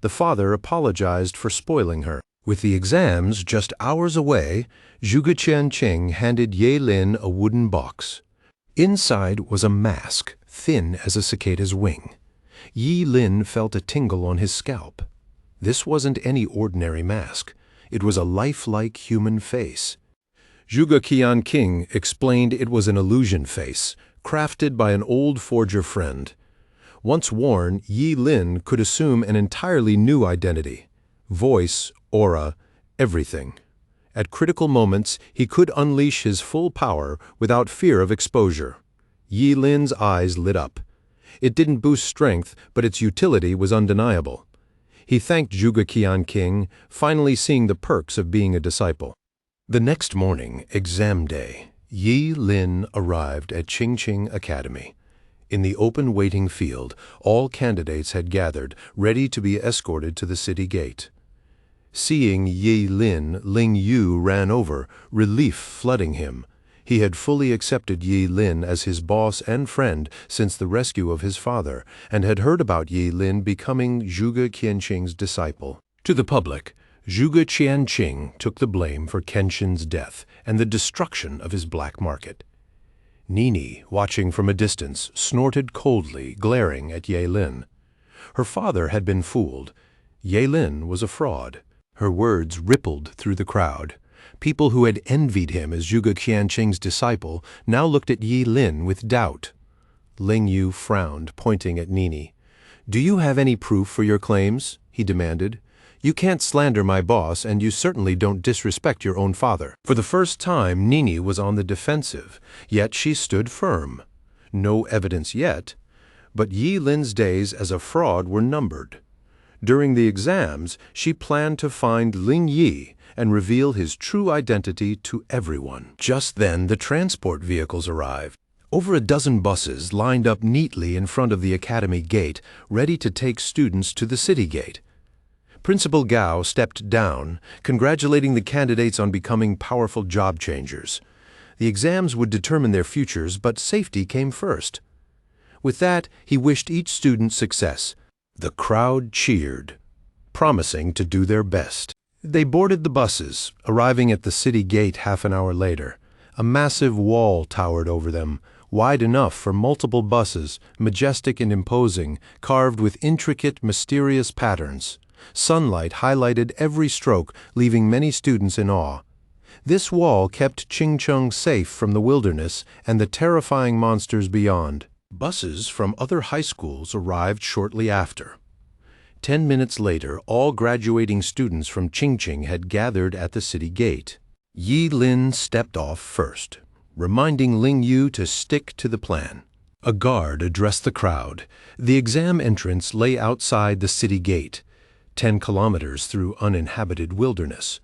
A: The father apologized for spoiling her. With the exams just hours away, Zhuge Qianqing handed Ye Lin a wooden box. Inside was a mask, thin as a cicada's wing. Yi Lin felt a tingle on his scalp. This wasn't any ordinary mask. It was a lifelike human face. Zhuge Qianqing explained it was an illusion face, crafted by an old forger friend. Once worn, Yi Lin could assume an entirely new identity. Voice, aura, everything. At critical moments, he could unleash his full power without fear of exposure. Yi Lin's eyes lit up. It didn't boost strength, but its utility was undeniable. He thanked Zhuge Qianqing, finally seeing the perks of being a disciple. The next morning, exam day, Yi Lin arrived at Qingqing Academy. In the open waiting field, all candidates had gathered, ready to be escorted to the city gate. Seeing Yi Lin, Ling Yu ran over, relief flooding him. He had fully accepted Yi Lin as his boss and friend since the rescue of his father, and had heard about Yi Lin becoming Zhuge Qianqing's disciple. To the public, Zhuge Qianqing took the blame for Kenshin's death and the destruction of his black market. Nini, watching from a distance, snorted coldly, glaring at Ye Lin. Her father had been fooled. Ye Lin was a fraud. Her words rippled through the crowd. People who had envied him as Zhuge Qianqing's disciple now looked at Yi Lin with doubt. Ling Yu frowned, pointing at Nini. "Do you have any proof for your claims?" he demanded. "You can't slander my boss, and you certainly don't disrespect your own father." For the first time, Nini was on the defensive, yet she stood firm. No evidence yet, but Yi Lin's days as a fraud were numbered. During the exams, she planned to find Ling Yi and reveal his true identity to everyone. Just then, the transport vehicles arrived. Over a dozen buses lined up neatly in front of the academy gate, ready to take students to the city gate. Principal Gao stepped down, congratulating the candidates on becoming powerful job changers. The exams would determine their futures, but safety came first. With that, he wished each student success. The crowd cheered, promising to do their best. They boarded the buses, arriving at the city gate half an hour later. A massive wall towered over them, wide enough for multiple buses, majestic and imposing, carved with intricate, mysterious patterns. Sunlight highlighted every stroke, leaving many students in awe. This wall kept Chingcheng safe from the wilderness and the terrifying monsters beyond. Buses from other high schools arrived shortly after. 10 minutes later, all graduating students from Qingqing had gathered at the city gate. Yi Lin stepped off first, reminding Ling Yu to stick to the plan. A guard addressed the crowd. The exam entrance lay outside the city gate, 10 kilometers through uninhabited wilderness.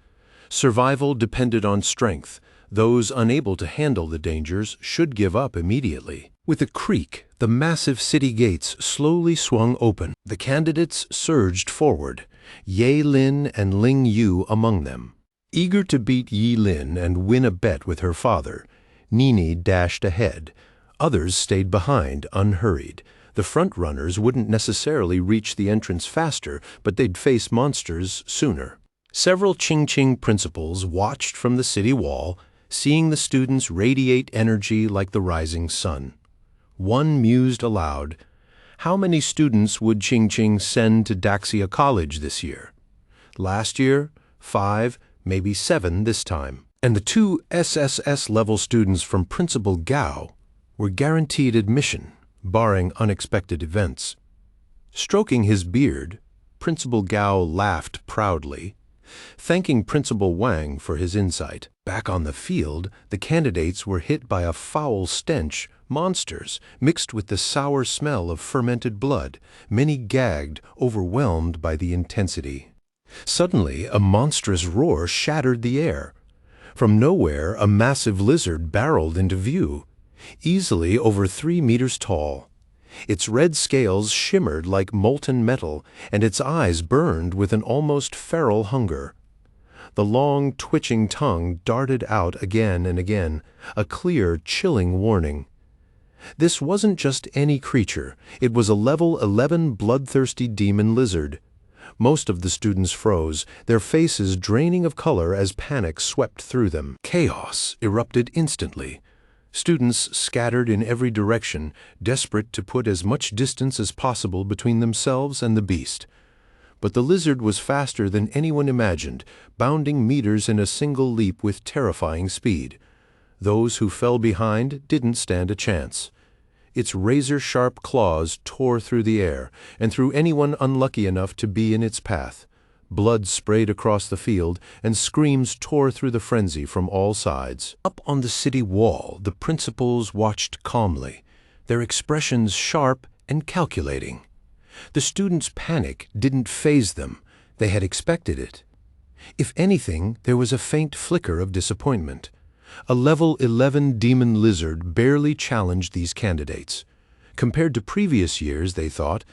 A: Survival depended on strength. Those unable to handle the dangers should give up immediately. With a creak, the massive city gates slowly swung open. The candidates surged forward, Ye Lin and Ling Yu among them. Eager to beat Yi Lin and win a bet with her father, Nini dashed ahead. Others stayed behind, unhurried. The front runners wouldn't necessarily reach the entrance faster, but they'd face monsters sooner. Several Qingqing principals watched from the city wall, seeing the students radiate energy like the rising sun. One mused aloud, how many students would Qingqing send to Daxia College this year? Last year, 5, maybe 7 this time. And the 2 SSS-level students from Principal Gao were guaranteed admission, barring unexpected events. Stroking his beard, Principal Gao laughed proudly, thanking Principal Wang for his insight. Back on the field, the candidates were hit by a foul stench, monsters, mixed with the sour smell of fermented blood. Many gagged, overwhelmed by the intensity. Suddenly, a monstrous roar shattered the air. From nowhere, a massive lizard barreled into view, easily over 3 meters tall. Its red scales shimmered like molten metal, and its eyes burned with an almost feral hunger. The long, twitching tongue darted out again and again, a clear, chilling warning. This wasn't just any creature. It was a level 11 bloodthirsty demon lizard. Most of the students froze, their faces draining of color as panic swept through them. Chaos erupted instantly. Students scattered in every direction, desperate to put as much distance as possible between themselves and the beast. But the lizard was faster than anyone imagined, bounding meters in a single leap with terrifying speed. Those who fell behind didn't stand a chance. Its razor-sharp claws tore through the air and through anyone unlucky enough to be in its path. Blood sprayed across the field, and screams tore through the frenzy from all sides. Up on the city wall, the principals watched calmly, their expressions sharp and calculating. The students' panic didn't faze them. They had expected it. If anything, there was a faint flicker of disappointment. A level 11 demon lizard barely challenged these candidates. Compared to previous years, they thought,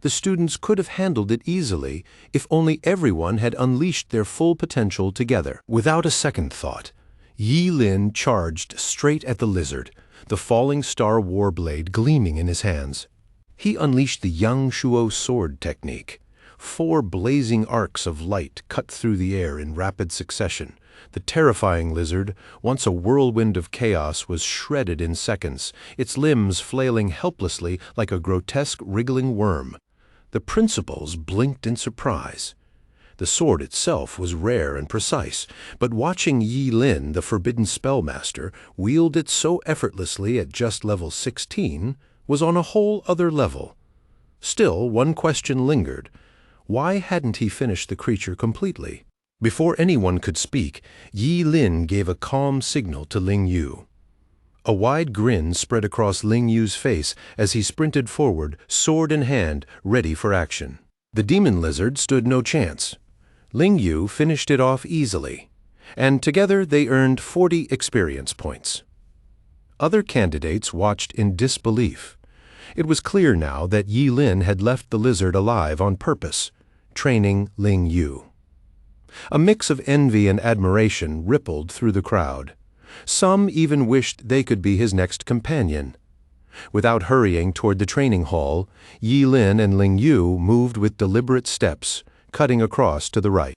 A: the students could have handled it easily if only everyone had unleashed their full potential together. Without a second thought, Yi Lin charged straight at the lizard, the falling star warblade gleaming in his hands. He unleashed the Yang Shuo sword technique. 4 blazing arcs of light cut through the air in rapid succession. The terrifying lizard, once a whirlwind of chaos, was shredded in seconds, its limbs flailing helplessly like a grotesque wriggling worm. The principals blinked in surprise. The sword itself was rare and precise, but watching Yi Lin, the forbidden spellmaster, wield it so effortlessly at just level 16 was on a whole other level. Still, one question lingered. Why hadn't he finished the creature completely? Before anyone could speak, Yi Lin gave a calm signal to Ling Yu. A wide grin spread across Ling Yu's face as he sprinted forward, sword in hand, ready for action. The demon lizard stood no chance. Ling Yu finished it off easily, and together they earned 40 experience points. Other candidates watched in disbelief. It was clear now that Yi Lin had left the lizard alive on purpose. training Ling Yu. A mix of envy and admiration rippled through the crowd. Some even wished they could be his next companion. Without hurrying toward the training hall, Yi Lin and Ling Yu moved with deliberate steps, cutting across to the right.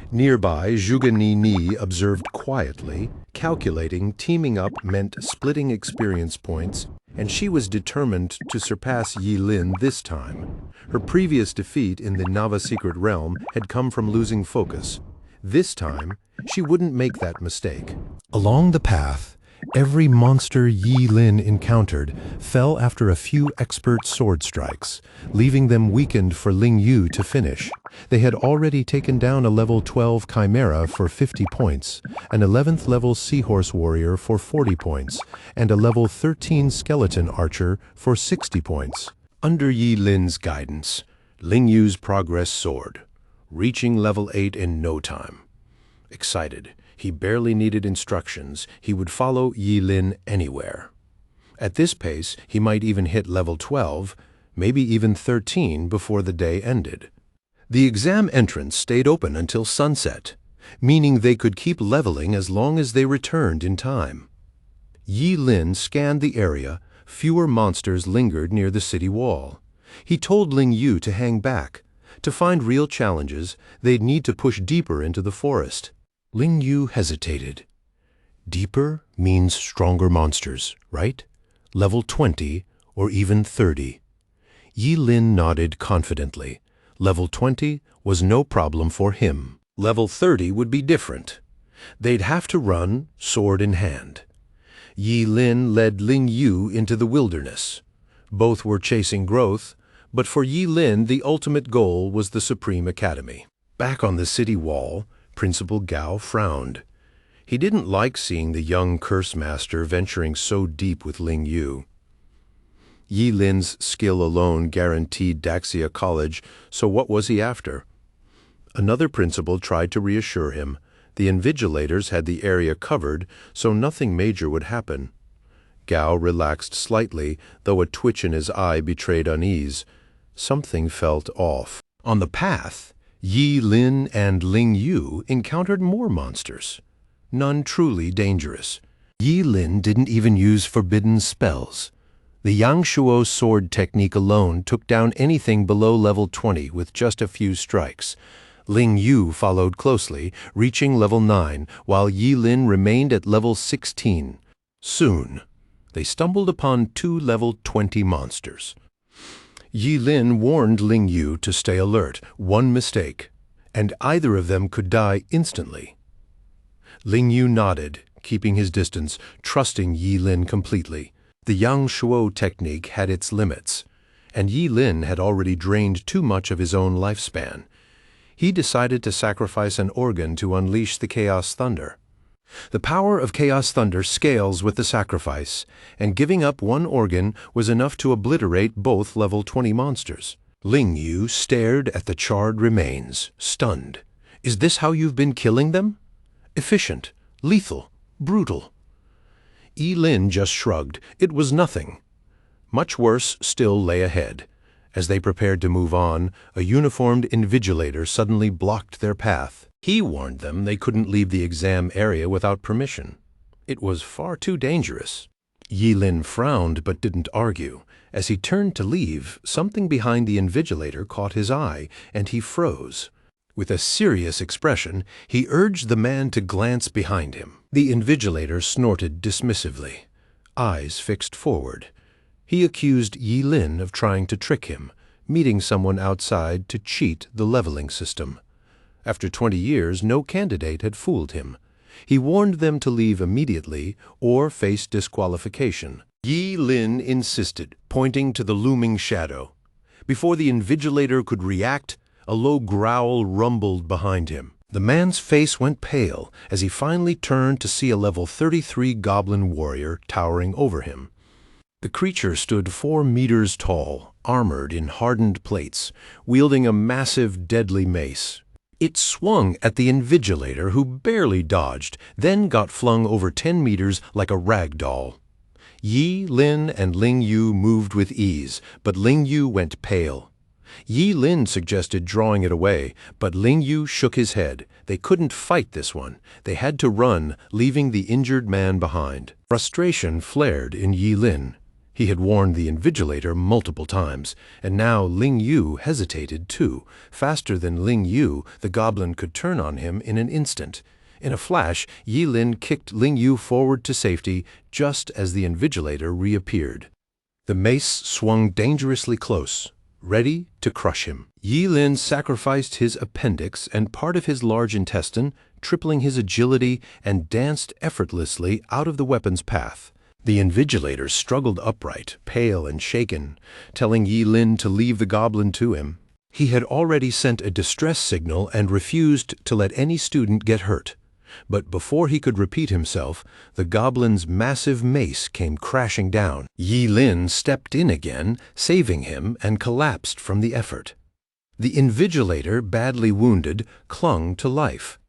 A: Nearby, Zhuge Ni observed quietly, calculating teaming up meant splitting experience points, and she was determined to surpass Yi Lin this time. Her previous defeat in the Nava Secret Realm had come from losing focus. This time, she wouldn't make that mistake. Along the path, every monster Yi Lin encountered fell after a few expert sword strikes, leaving them weakened for Ling Yu to finish. They had already taken down a level 12 Chimera for 50 points, an 11th level Seahorse Warrior for 40 points, and a level 13 Skeleton Archer for 60 points. Under Yi Lin's guidance, Ling Yu's progress soared, reaching level 8 in no time. Excited, he barely needed instructions. He would follow Yi Lin anywhere. At this pace, he might even hit level 12, maybe even 13 before the day ended. The exam entrance stayed open until sunset, meaning they could keep leveling as long as they returned in time. Yi Lin scanned the area. Fewer monsters lingered near the city wall. He told Ling Yu to hang back. To find real challenges, they'd need to push deeper into the forest. Ling Yu hesitated. Deeper means stronger monsters, right? Level 20 or even 30. Yi Lin nodded confidently. Level 20 was no problem for him. Level 30 would be different. They'd have to run, sword in hand. Yi Lin led Ling Yu into the wilderness. Both were chasing growth, but for Yi Lin the ultimate goal was the Supreme Academy. Back on the city wall, Principal Gao frowned. He didn't like seeing the young curse master venturing so deep with Ling Yu. Yi Lin's skill alone guaranteed Daxia College, so what was he after? Another principal tried to reassure him. The Invigilators had the area covered, so nothing major would happen. Gao relaxed slightly, though a twitch in his eye betrayed unease. Something felt off. On the path, Yi Lin and Ling Yu encountered more monsters. None truly dangerous. Yi Lin didn't even use forbidden spells. The Yangshuo sword technique alone took down anything below level 20 with just a few strikes. Ling Yu followed closely, reaching level 9, while Yi Lin remained at level 16. Soon, they stumbled upon 2 level 20 monsters. Yi Lin warned Ling Yu to stay alert. One mistake, and either of them could die instantly. Ling Yu nodded, keeping his distance, trusting Yi Lin completely. The Yangshuo technique had its limits, and Yi Lin had already drained too much of his own lifespan. He decided to sacrifice an organ to unleash the Chaos Thunder. The power of Chaos Thunder scales with the sacrifice, and giving up one organ was enough to obliterate both level 20 monsters. Ling Yu stared at the charred remains, stunned. Is this how you've been killing them? Efficient, lethal, brutal. Yi Lin just shrugged. It was nothing. Much worse still lay ahead. As they prepared to move on, a uniformed invigilator suddenly blocked their path. He warned them they couldn't leave the exam area without permission. It was far too dangerous. Yi Lin frowned but didn't argue. As he turned to leave, something behind the invigilator caught his eye, and he froze. With a serious expression, he urged the man to glance behind him. The invigilator snorted dismissively, eyes fixed forward. He accused Yi Lin of trying to trick him, meeting someone outside to cheat the leveling system. After 20 years, no candidate had fooled him. He warned them to leave immediately or face disqualification. Yi Lin insisted, pointing to the looming shadow. Before the invigilator could react, a low growl rumbled behind him. The man's face went pale as he finally turned to see a level 33 goblin warrior towering over him. The creature stood 4 meters tall, armored in hardened plates, wielding a massive, deadly mace. It swung at the invigilator, who barely dodged, then got flung over 10 meters like a rag doll. Yi, Lin, and Ling Yu moved with ease, but Ling Yu went pale. Yi Lin suggested drawing it away, but Ling Yu shook his head. They couldn't fight this one. They had to run, leaving the injured man behind. Frustration flared in Yi Lin. He had warned the Invigilator multiple times, and now Ling Yu hesitated too. Faster than Ling Yu, the goblin could turn on him in an instant. In a flash, Yi Lin kicked Ling Yu forward to safety just as the Invigilator reappeared. The mace swung dangerously close, ready to crush him. Yi Lin sacrificed his appendix and part of his large intestine, tripling his agility, and danced effortlessly out of the weapon's path. The Invigilator struggled upright, pale and shaken, telling Yi Lin to leave the goblin to him. He had already sent a distress signal and refused to let any student get hurt. But before he could repeat himself, the goblin's massive mace came crashing down. Yi Lin stepped in again, saving him, and collapsed from the effort. The Invigilator, badly wounded, clung to life.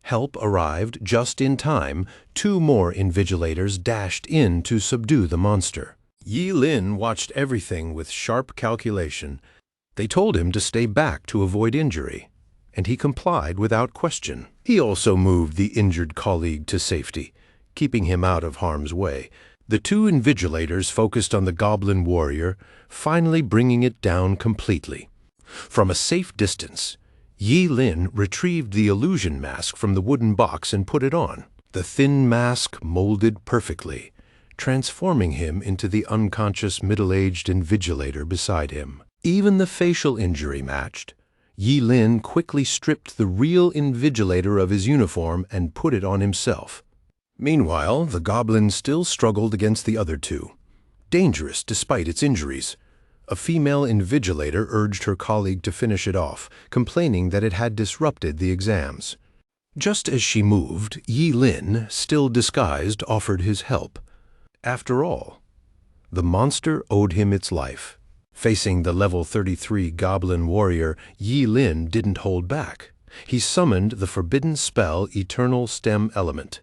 A: Help arrived just in time. 2 more Invigilators dashed in to subdue the monster. Yi Lin watched everything with sharp calculation. They told him to stay back to avoid injury, and he complied without question. He also moved the injured colleague to safety, keeping him out of harm's way. The 2 Invigilators focused on the goblin warrior, finally bringing it down completely. From a safe distance, Yi Lin retrieved the illusion mask from the wooden box and put it on. The thin mask molded perfectly, transforming him into the unconscious middle-aged Invigilator beside him. Even the facial injury matched. Yi Lin quickly stripped the real Invigilator of his uniform and put it on himself. Meanwhile, the goblin still struggled against the other 2, dangerous despite its injuries. A female Invigilator urged her colleague to finish it off, complaining that it had disrupted the exams. Just as she moved, Yi Lin, still disguised, offered his help. After all, the monster owed him its life. Facing the level 33 goblin warrior, Yi Lin didn't hold back. He summoned the forbidden spell Eternal Stem Element.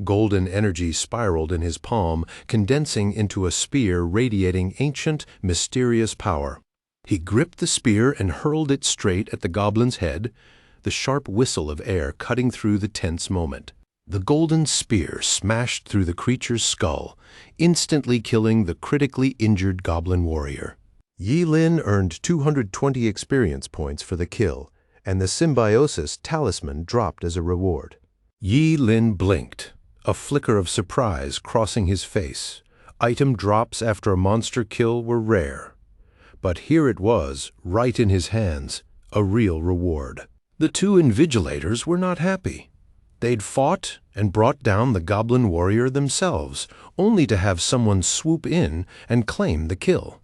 A: Golden energy spiraled in his palm, condensing into a spear radiating ancient, mysterious power. He gripped the spear and hurled it straight at the goblin's head, the sharp whistle of air cutting through the tense moment. The golden spear smashed through the creature's skull, instantly killing the critically injured goblin warrior. Yi Lin earned 220 experience points for the kill, and the symbiosis talisman dropped as a reward. Yi Lin blinked, a flicker of surprise crossing his face. Item drops after a monster kill were rare. But here it was, right in his hands, a real reward. The 2 Invigilators were not happy. They'd fought and brought down the goblin warrior themselves, only to have someone swoop in and claim the kill.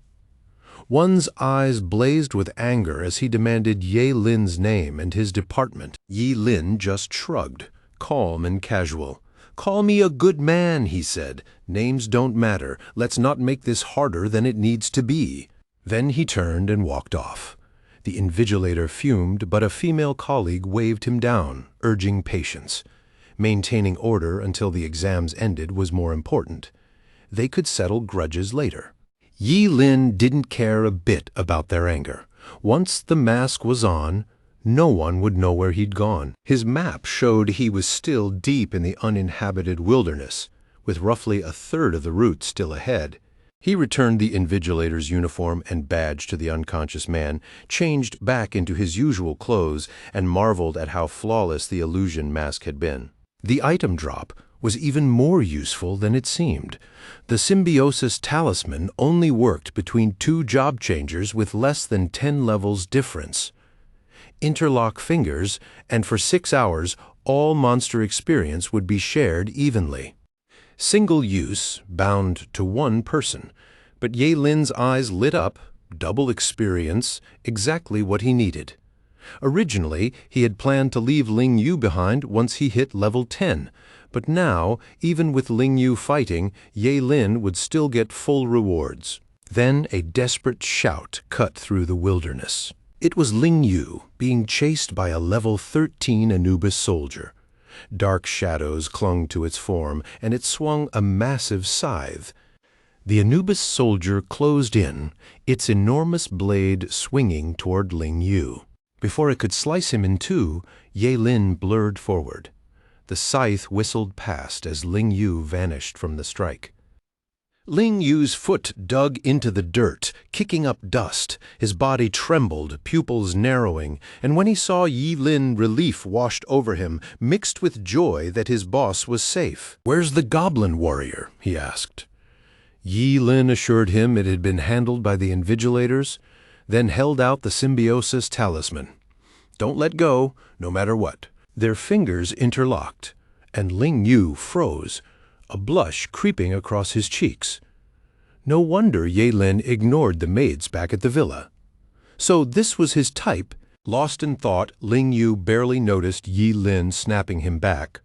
A: One's eyes blazed with anger as he demanded Yi Lin's name and his department. Yi Lin just shrugged, calm and casual. "Call me a good man," he said. "Names don't matter. Let's not make this harder than it needs to be." Then he turned and walked off. The Invigilator fumed, but a female colleague waved him down, urging patience. Maintaining order until the exams ended was more important. They could settle grudges later. Yi Lin didn't care a bit about their anger. Once the mask was on, no one would know where he'd gone. His map showed he was still deep in the uninhabited wilderness, with roughly a third of the route still ahead. He returned the Invigilator's uniform and badge to the unconscious man, changed back into his usual clothes, and marveled at how flawless the illusion mask had been. The item drop was even more useful than it seemed. The symbiosis talisman only worked between 2 job changers with less than 10 levels difference. Interlock fingers, and for 6 hours, all monster experience would be shared evenly. Single use, bound to 1 person, but Yi Lin's eyes lit up, double experience, exactly what he needed. Originally, he had planned to leave Ling Yu behind once he hit level 10, but now, even with Ling Yu fighting, Yi Lin would still get full rewards. Then a desperate shout cut through the wilderness. It was Ling Yu being chased by a level 13 Anubis soldier. Dark shadows clung to its form, and it swung a massive scythe. The Anubis soldier closed in, its enormous blade swinging toward Ling Yu. Before it could slice him in two, Ye Lin blurred forward. The scythe whistled past as Ling Yu vanished from the strike. Ling Yu's foot dug into the dirt, kicking up dust. His body trembled, pupils narrowing, and when he saw Ye Lin, relief washed over him, mixed with joy that his boss was safe. "Where's the goblin warrior?" he asked. Ye Lin assured him it had been handled by the Invigilators, then held out the symbiosis talisman. "Don't let go, no matter what." Their fingers interlocked, and Ling Yu froze, a blush creeping across his cheeks. No wonder Ye Lin ignored the maids back at the villa. So this was his type. Lost in thought, Ling Yu barely noticed Ye Lin snapping him back.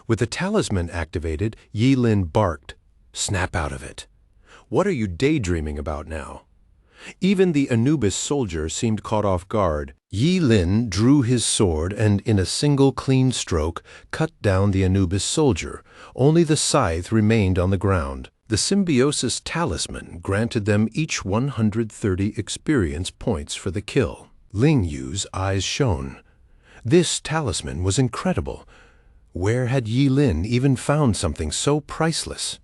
A: With the talisman activated, Ye Lin barked, "Snap out of it. What are you daydreaming about now?" Even the Anubis soldier seemed caught off guard. Ye Lin drew his sword and, in a single clean stroke, cut down the Anubis soldier. Only the scythe remained on the ground. The symbiosis talisman granted them each 130 experience points for the kill. Ling Yu's eyes shone. This talisman was incredible. Where had Ye Lin even found something so priceless?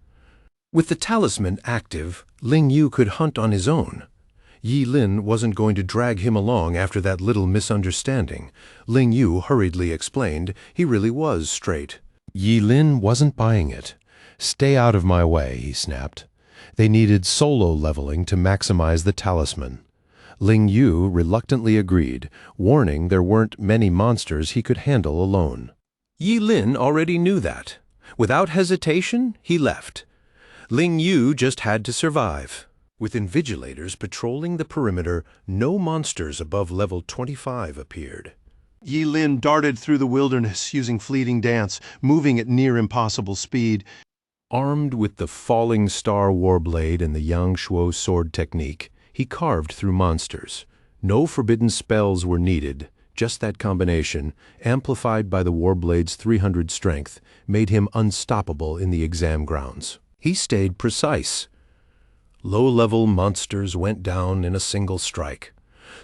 A: With the talisman active, Ling Yu could hunt on his own. Ye Lin wasn't going to drag him along after that little misunderstanding. Ling Yu hurriedly explained he really was straight. Ye Lin wasn't buying it. "Stay out of my way," he snapped. They needed solo leveling to maximize the talisman. Ling Yu reluctantly agreed, warning there weren't many monsters he could handle alone. Ye Lin already knew that. Without hesitation, he left. Ling Yu just had to survive. With Invigilators patrolling the perimeter, no monsters above level 25 appeared.
D: Ye Lin darted through the wilderness using fleeting dance, moving at near impossible speed.
A: Armed with the falling star warblade and the Yang Shuo sword technique, he carved through monsters. No forbidden spells were needed, just that combination, amplified by the warblade's 300 strength, made him unstoppable in the exam grounds. He stayed precise. Low-level monsters went down in a single strike.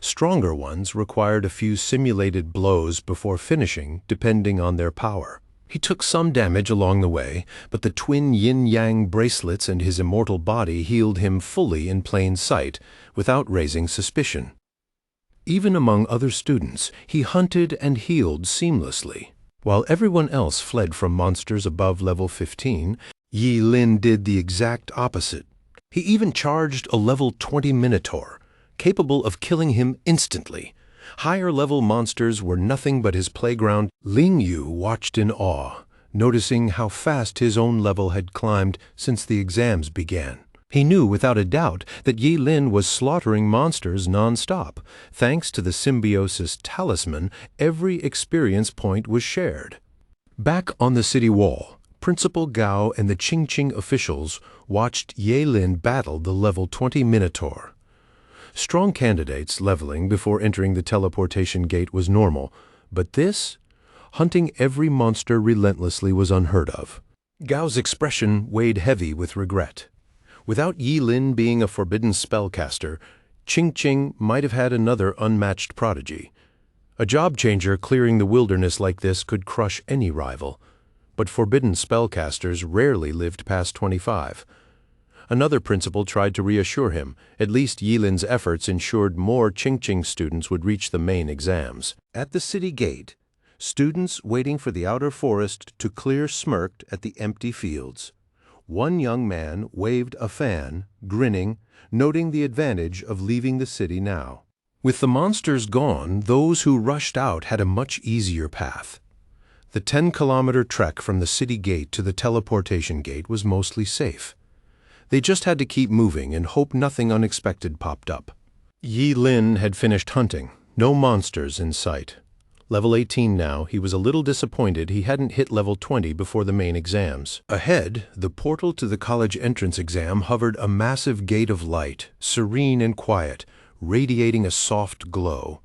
A: Stronger ones required a few simulated blows before finishing, depending on their power. He took some damage along the way, but the twin yin-yang bracelets and his immortal body healed him fully in plain sight, without raising suspicion. Even among other students, he hunted and healed seamlessly. While everyone else fled from monsters above level 15, Ye Lin did the exact opposite. He even charged a level 20 Minotaur, capable of killing him instantly. Higher-level monsters were nothing but his playground. Ling Yu watched in awe, noticing how fast his own level had climbed since the exams began. He knew without a doubt that Ye Lin was slaughtering monsters non-stop. Thanks to the symbiosis talisman, every experience point was shared. Back on the city wall, Principal Gao and the Qingqing officials watched Ye Lin battle the level 20 Minotaur. Strong candidates leveling before entering the teleportation gate was normal, but this, hunting every monster relentlessly, was unheard of. Gao's expression weighed heavy with regret. Without Ye Lin being a forbidden spellcaster, Qingqing might have had another unmatched prodigy. A job changer clearing the wilderness like this could crush any rival. But forbidden spellcasters rarely lived past 25. Another principal tried to reassure him. At least Ye Lin's efforts ensured more Qingqing students would reach the main exams. At the city gate, students waiting for the outer forest to clear smirked at the empty fields. One young man waved a fan, grinning, noting the advantage of leaving the city now. With the monsters gone, those who rushed out had a much easier path. The 10-kilometer trek from the city gate to the teleportation gate was mostly safe. They just had to keep moving and hope nothing unexpected popped up. Ye Lin had finished hunting. No monsters in sight. Level 18 now, he was a little disappointed he hadn't hit level 20 before the main exams. Ahead, the portal to the college entrance exam hovered a massive gate of light, serene and quiet, radiating a soft glow.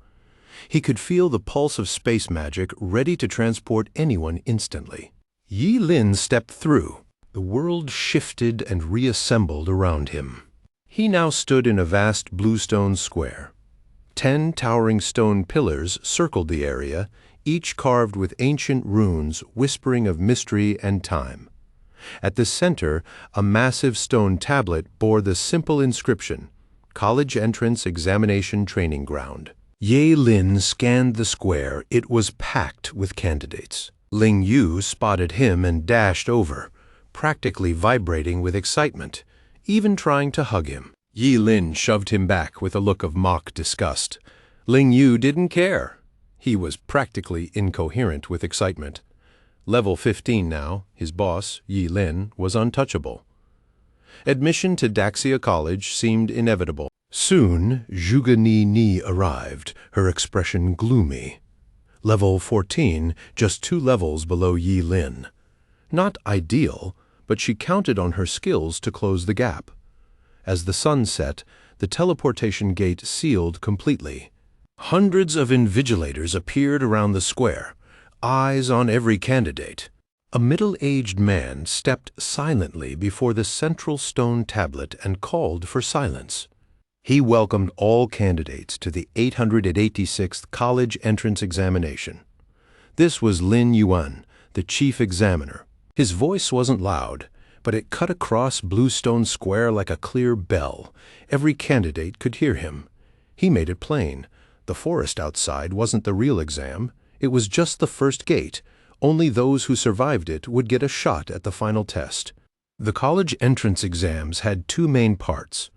A: He could feel the pulse of space magic ready to transport anyone instantly. Ye Lin stepped through. The world shifted and reassembled around him. He now stood in a vast bluestone square. 10 towering stone pillars circled the area, each carved with ancient runes whispering of mystery and time. At the center, a massive stone tablet bore the simple inscription, College Entrance Examination Training Ground. Ye Lin scanned the square. It was packed with candidates. Ling Yu spotted him and dashed over, practically vibrating with excitement, even trying to hug him. Yi Lin shoved him back with a look of mock disgust. Ling Yu didn't care. He was practically incoherent with excitement. Level 15 now, his boss, Yi Lin, was untouchable. Admission to Daxia College seemed inevitable. Soon, Zhuge Ni arrived, her expression gloomy. Level 14, just 2 levels below Yi Lin. Not ideal, but she counted on her skills to close the gap. As the sun set, the teleportation gate sealed completely. Hundreds of invigilators appeared around the square, eyes on every candidate. A middle-aged man stepped silently before the central stone tablet and called for silence. He welcomed all candidates to the 886th College Entrance Examination. This was Lin Yuan, the chief examiner. His voice wasn't loud, but it cut across Bluestone Square like a clear bell. Every candidate could hear him. He made it plain. The forest outside wasn't the real exam. It was just the first gate. Only those who survived it would get a shot at the final test. The college entrance exams had 2 main parts: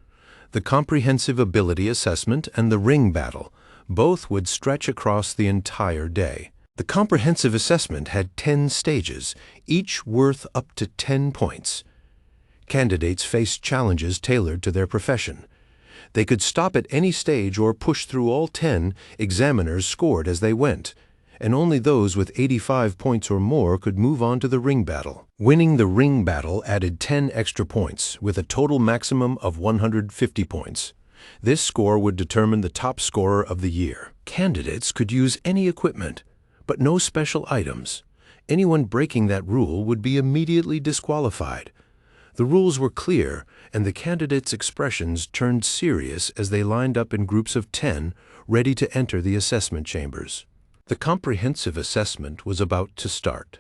A: the comprehensive ability assessment and the ring battle. Both would stretch across the entire day. The comprehensive assessment had 10 stages, each worth up to 10 points. Candidates faced challenges tailored to their profession. They could stop at any stage or push through all 10. Examiners scored as they went, and only those with 85 points or more could move on to the ring battle. Winning the ring battle added 10 extra points, with a total maximum of 150 points. This score would determine the top scorer of the year. Candidates could use any equipment, but no special items. Anyone breaking that rule would be immediately disqualified. The rules were clear, and the candidates' expressions turned serious as they lined up in groups of 10, ready to enter the assessment chambers. The comprehensive assessment was about to start.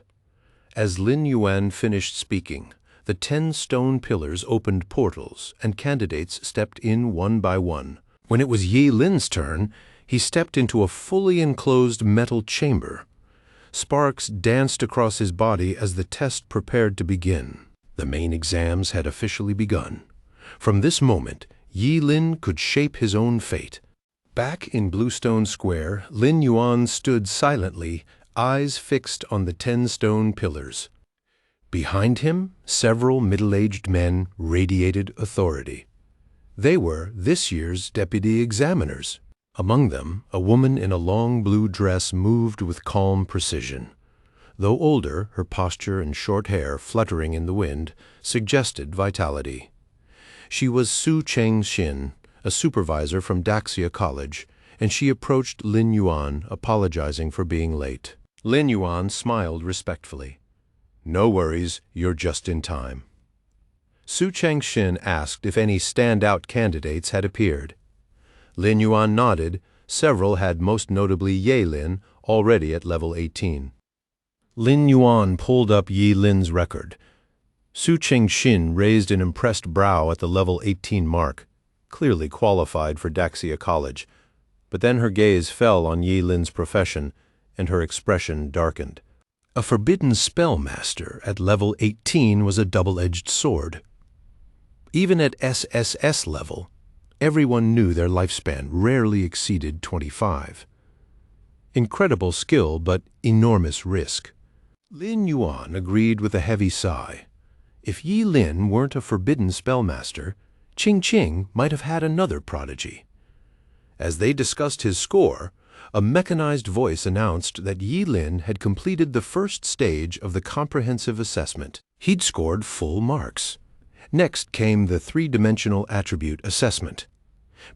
A: As Lin Yuan finished speaking, the 10 stone pillars opened portals, and candidates stepped in one by one. When it was Yi Lin's turn, he stepped into a fully enclosed metal chamber. Sparks danced across his body as the test prepared to begin. The main exams had officially begun. From this moment, Yi Lin could shape his own fate. Back in Bluestone Square, Lin Yuan stood silently, eyes fixed on the 10 stone pillars. Behind him, several middle-aged men radiated authority. They were this year's deputy examiners. Among them, a woman in a long blue dress moved with calm precision. Though older, her posture and short hair fluttering in the wind suggested vitality. She was Su Cheng-shin, a supervisor from Daxia College, and she approached Lin Yuan, apologizing for being late. Lin Yuan smiled respectfully. "No worries, you're just in time." Su Cheng-shin asked if any standout candidates had appeared. Lin Yuan nodded. Several had, most notably Ye Lin, already at level 18. Lin Yuan pulled up Yi Lin's record. Su Cheng-shin raised an impressed brow at the level 18 mark, clearly qualified for Daxia College. But then her gaze fell on Yi Lin's profession, and her expression darkened. A forbidden spellmaster at level 18 was a double-edged sword. Even at SSS level, everyone knew their lifespan rarely exceeded 25. Incredible skill, but enormous risk. Lin Yuan agreed with a heavy sigh. If Yi Lin weren't a forbidden spellmaster, Qing might have had another prodigy. As they discussed his score, a mechanized voice announced that Yi Lin had completed the first stage of the comprehensive assessment. He'd scored full marks. Next came the 3-dimensional attribute assessment.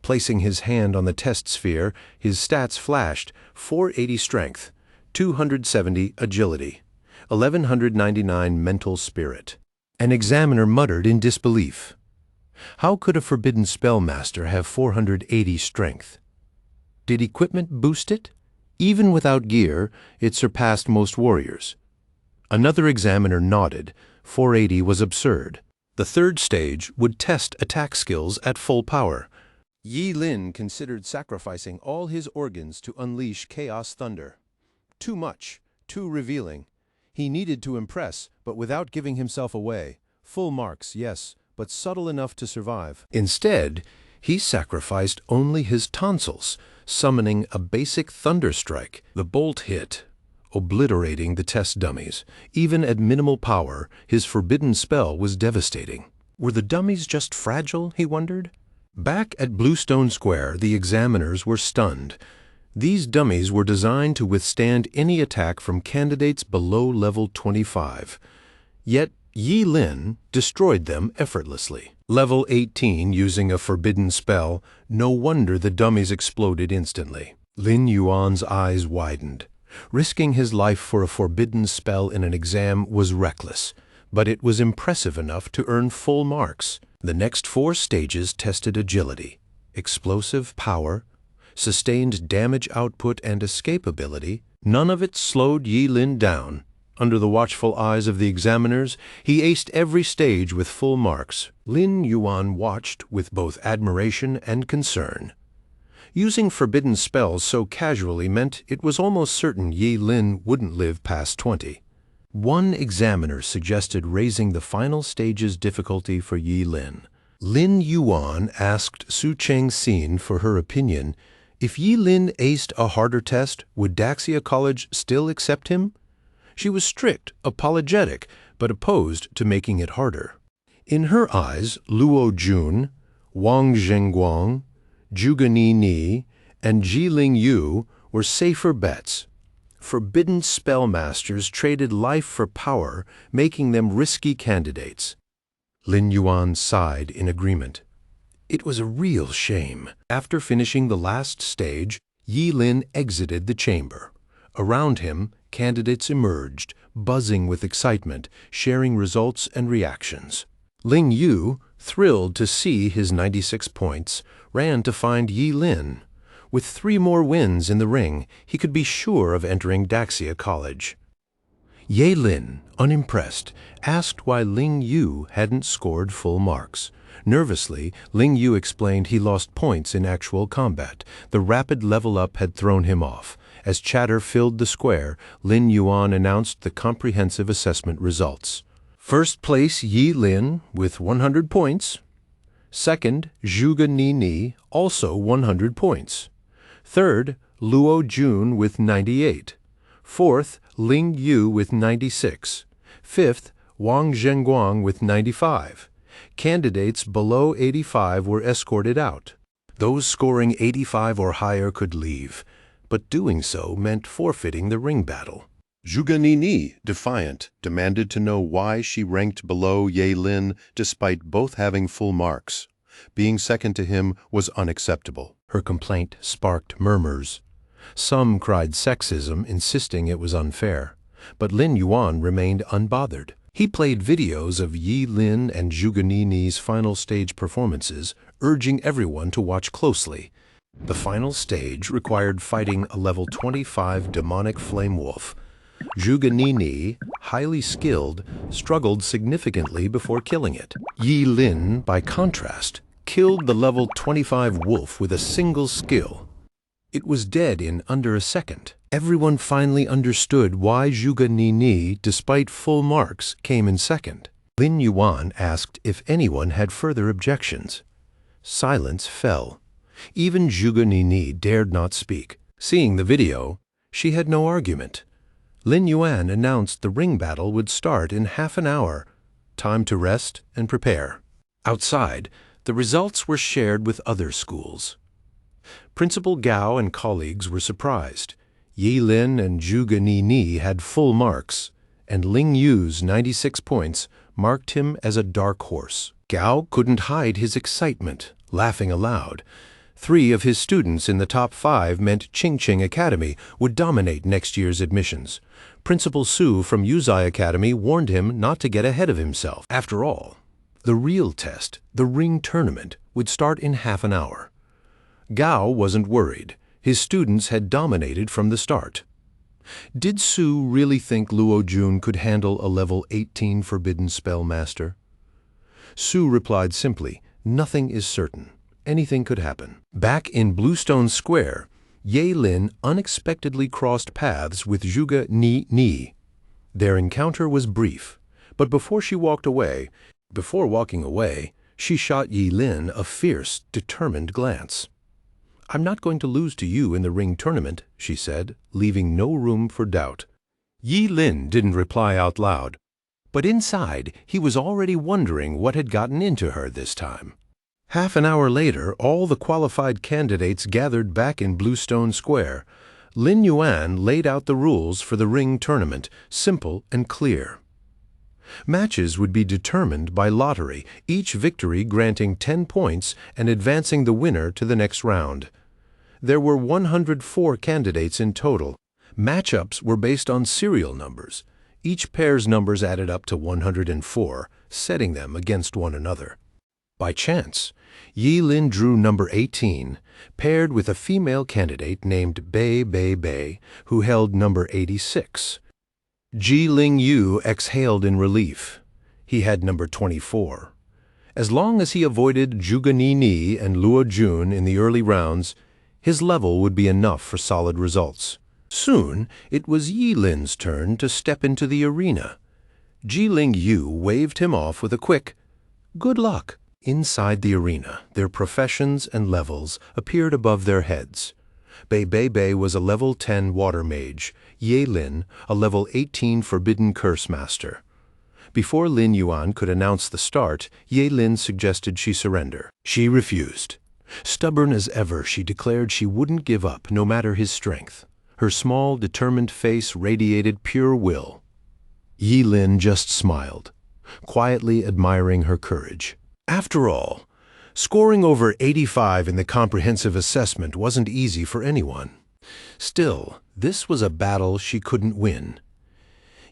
A: Placing his hand on the test sphere, his stats flashed: 480 strength, 270 agility, 1199 mental spirit. An examiner muttered in disbelief. How could a forbidden spellmaster have 480 strength? Did equipment boost it? Even without gear, it surpassed most warriors. Another examiner nodded. 480 was absurd. The third stage would test attack skills at full power. Yi Lin considered sacrificing all his organs to unleash chaos thunder. Too much, too revealing. He needed to impress, but without giving himself away. Full marks, yes, but subtle enough to survive. Instead, he sacrificed only his tonsils, summoning a basic thunder strike. The bolt hit, obliterating the test dummies. Even at minimal power, his forbidden spell was devastating. Were the dummies just fragile, he wondered? Back at Bluestone Square, the examiners were stunned. These dummies were designed to withstand any attack from candidates below level 25. Yet Yi Lin destroyed them effortlessly. Level 18 using a forbidden spell, no wonder the dummies exploded instantly. Lin Yuan's eyes widened. Risking his life for a forbidden spell in an exam was reckless, but it was impressive enough to earn full marks. The next 4 stages tested agility, explosive power, sustained damage output, and escapability. None of it slowed Yi Lin down. Under the watchful eyes of the examiners, he aced every stage with full marks. Lin Yuan watched with both admiration and concern. Using forbidden spells so casually meant it was almost certain Yi Lin wouldn't live past 20. One examiner suggested raising the final stage's difficulty for Yi Lin. Lin Yuan asked Su Cheng-sin for her opinion. If Yi Lin aced a harder test, would Daxia College still accept him? She was strict, apologetic, but opposed to making it harder. In her eyes, Luo Jun, Wang Zhengguang, Zhuge Ni, and Jiling Yu were safer bets. Forbidden spellmasters traded life for power, making them risky candidates. Lin Yuan sighed in agreement. It was a real shame. After finishing the last stage, Yi Lin exited the chamber. Around him, candidates emerged, buzzing with excitement, sharing results and reactions. Ling Yu, thrilled to see his 96 points, ran to find Yi Lin. With 3 more wins in the ring, he could be sure of entering Daxia College. Yi Lin, unimpressed, asked why Ling Yu hadn't scored full marks. Nervously, Ling Yu explained he lost points in actual combat. The rapid level up had thrown him off. As chatter filled the square, Lin Yuan announced the comprehensive assessment results. First place Yi Lin with 100 points. Second, Zhuge Ni, also 100 points. Third, Luo Jun with 98. Fourth, Ling Yu with 96. Fifth, Wang Zhengguang with 95. Candidates below 85 were escorted out. Those scoring 85 or higher could leave, but doing so meant forfeiting the ring battle. Zhuge Ni, defiant, demanded to know why she ranked below Yi Lin despite both having full marks. Being second to him was unacceptable. Her complaint sparked murmurs. Some cried sexism, insisting it was unfair. But Lin Yuan remained unbothered. He played videos of Yi Lin and Zhuge Ni's final stage performances, urging everyone to watch closely. The final stage required fighting a level 25 demonic flame wolf. Zhuge Ni, highly skilled, struggled significantly before killing it. Yi Lin, by contrast, killed the level 25 wolf with a single skill. It was dead in under a second. Everyone finally understood why Zhuge Ni, despite full marks, came in second. Lin Yuan asked if anyone had further objections. Silence fell. Even Zhuge Ni dared not speak. Seeing the video, she had no argument. Lin Yuan announced the ring battle would start in half an hour. Time to rest and prepare. Outside, the results were shared with other schools. Principal Gao and colleagues were surprised. Yi Lin and Zhuge Ni had full marks, and Ling Yu's 96 points marked him as a dark horse. Gao couldn't hide his excitement, laughing aloud. 3 of his students in the top 5 meant Ching Academy would dominate next year's admissions. Principal Su from Yuzai Academy warned him not to get ahead of himself. After all, the real test, the ring tournament, would start in half an hour. Gao wasn't worried. His students had dominated from the start. Did Su really think Luo Jun could handle a level 18 forbidden spell master? Su replied simply, "Nothing is certain. Anything could happen." Back in Bluestone Square, Ye Lin unexpectedly crossed paths with Zhuge Ni. Their encounter was brief, but before walking away, she shot Yi Lin a fierce, determined glance. "I'm not going to lose to you in the ring tournament," she said, leaving no room for doubt. Yi Lin didn't reply out loud, but inside he was already wondering what had gotten into her this time. Half an hour later, all the qualified candidates gathered back in Bluestone Square. Lin Yuan laid out the rules for the ring tournament, simple and clear. Matches would be determined by lottery, each victory granting 10 points and advancing the winner to the next round. There were 104 candidates in total. Matchups were based on serial numbers. Each pair's numbers added up to 104, setting them against one another. By chance, Yi Lin drew number 18, paired with a female candidate named Bei, who held number 86. Ji Ling Yu exhaled in relief. He had number 24. As long as he avoided Zhuge Ni and Luo Jun in the early rounds, his level would be enough for solid results. Soon, it was Yi Lin's turn to step into the arena. Ji Ling Yu waved him off with a quick, "Good luck." Inside the arena, their professions and levels appeared above their heads. Bei was a level 10 water mage, Ye Lin a level 18 forbidden curse master. Before Lin Yuan could announce the start, Ye Lin suggested she surrender. She refused. Stubborn as ever, she declared she wouldn't give up no matter his strength. Her small, determined face radiated pure will. Yi Lin just smiled, quietly admiring her courage. After all, scoring over 85 in the comprehensive assessment wasn't easy for anyone. Still, this was a battle she couldn't win.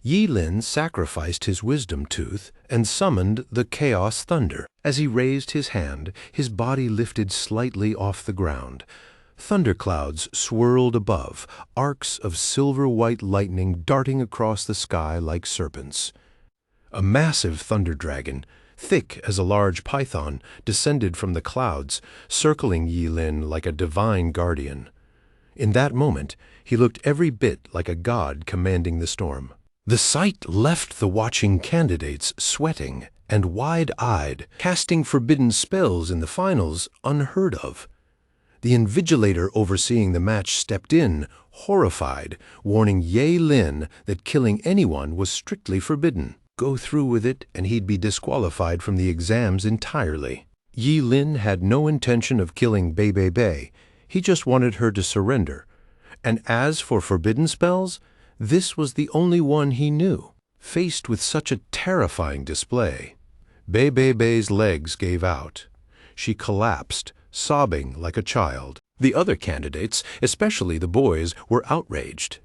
A: Yi Lin sacrificed his wisdom tooth and summoned the Chaos Thunder. As he raised his hand, his body lifted slightly off the ground. Thunderclouds swirled above, arcs of silver-white lightning darting across the sky like serpents. A massive thunder dragon, thick as a large python, descended from the clouds, circling Yi Lin like a divine guardian. In that moment, he looked every bit like a god commanding the storm. The sight left the watching candidates sweating and wide-eyed, casting forbidden spells in the finals unheard of. The invigilator overseeing the match stepped in, horrified, warning Ye Lin that killing anyone was strictly forbidden. Go through with it, and he'd be disqualified from the exams entirely. Yi Lin had no intention of killing Bei. He just wanted her to surrender. And as for forbidden spells, this was the only one he knew. Faced with such a terrifying display, Bei's legs gave out. She collapsed, sobbing like a child. The other candidates, especially the boys, were outraged.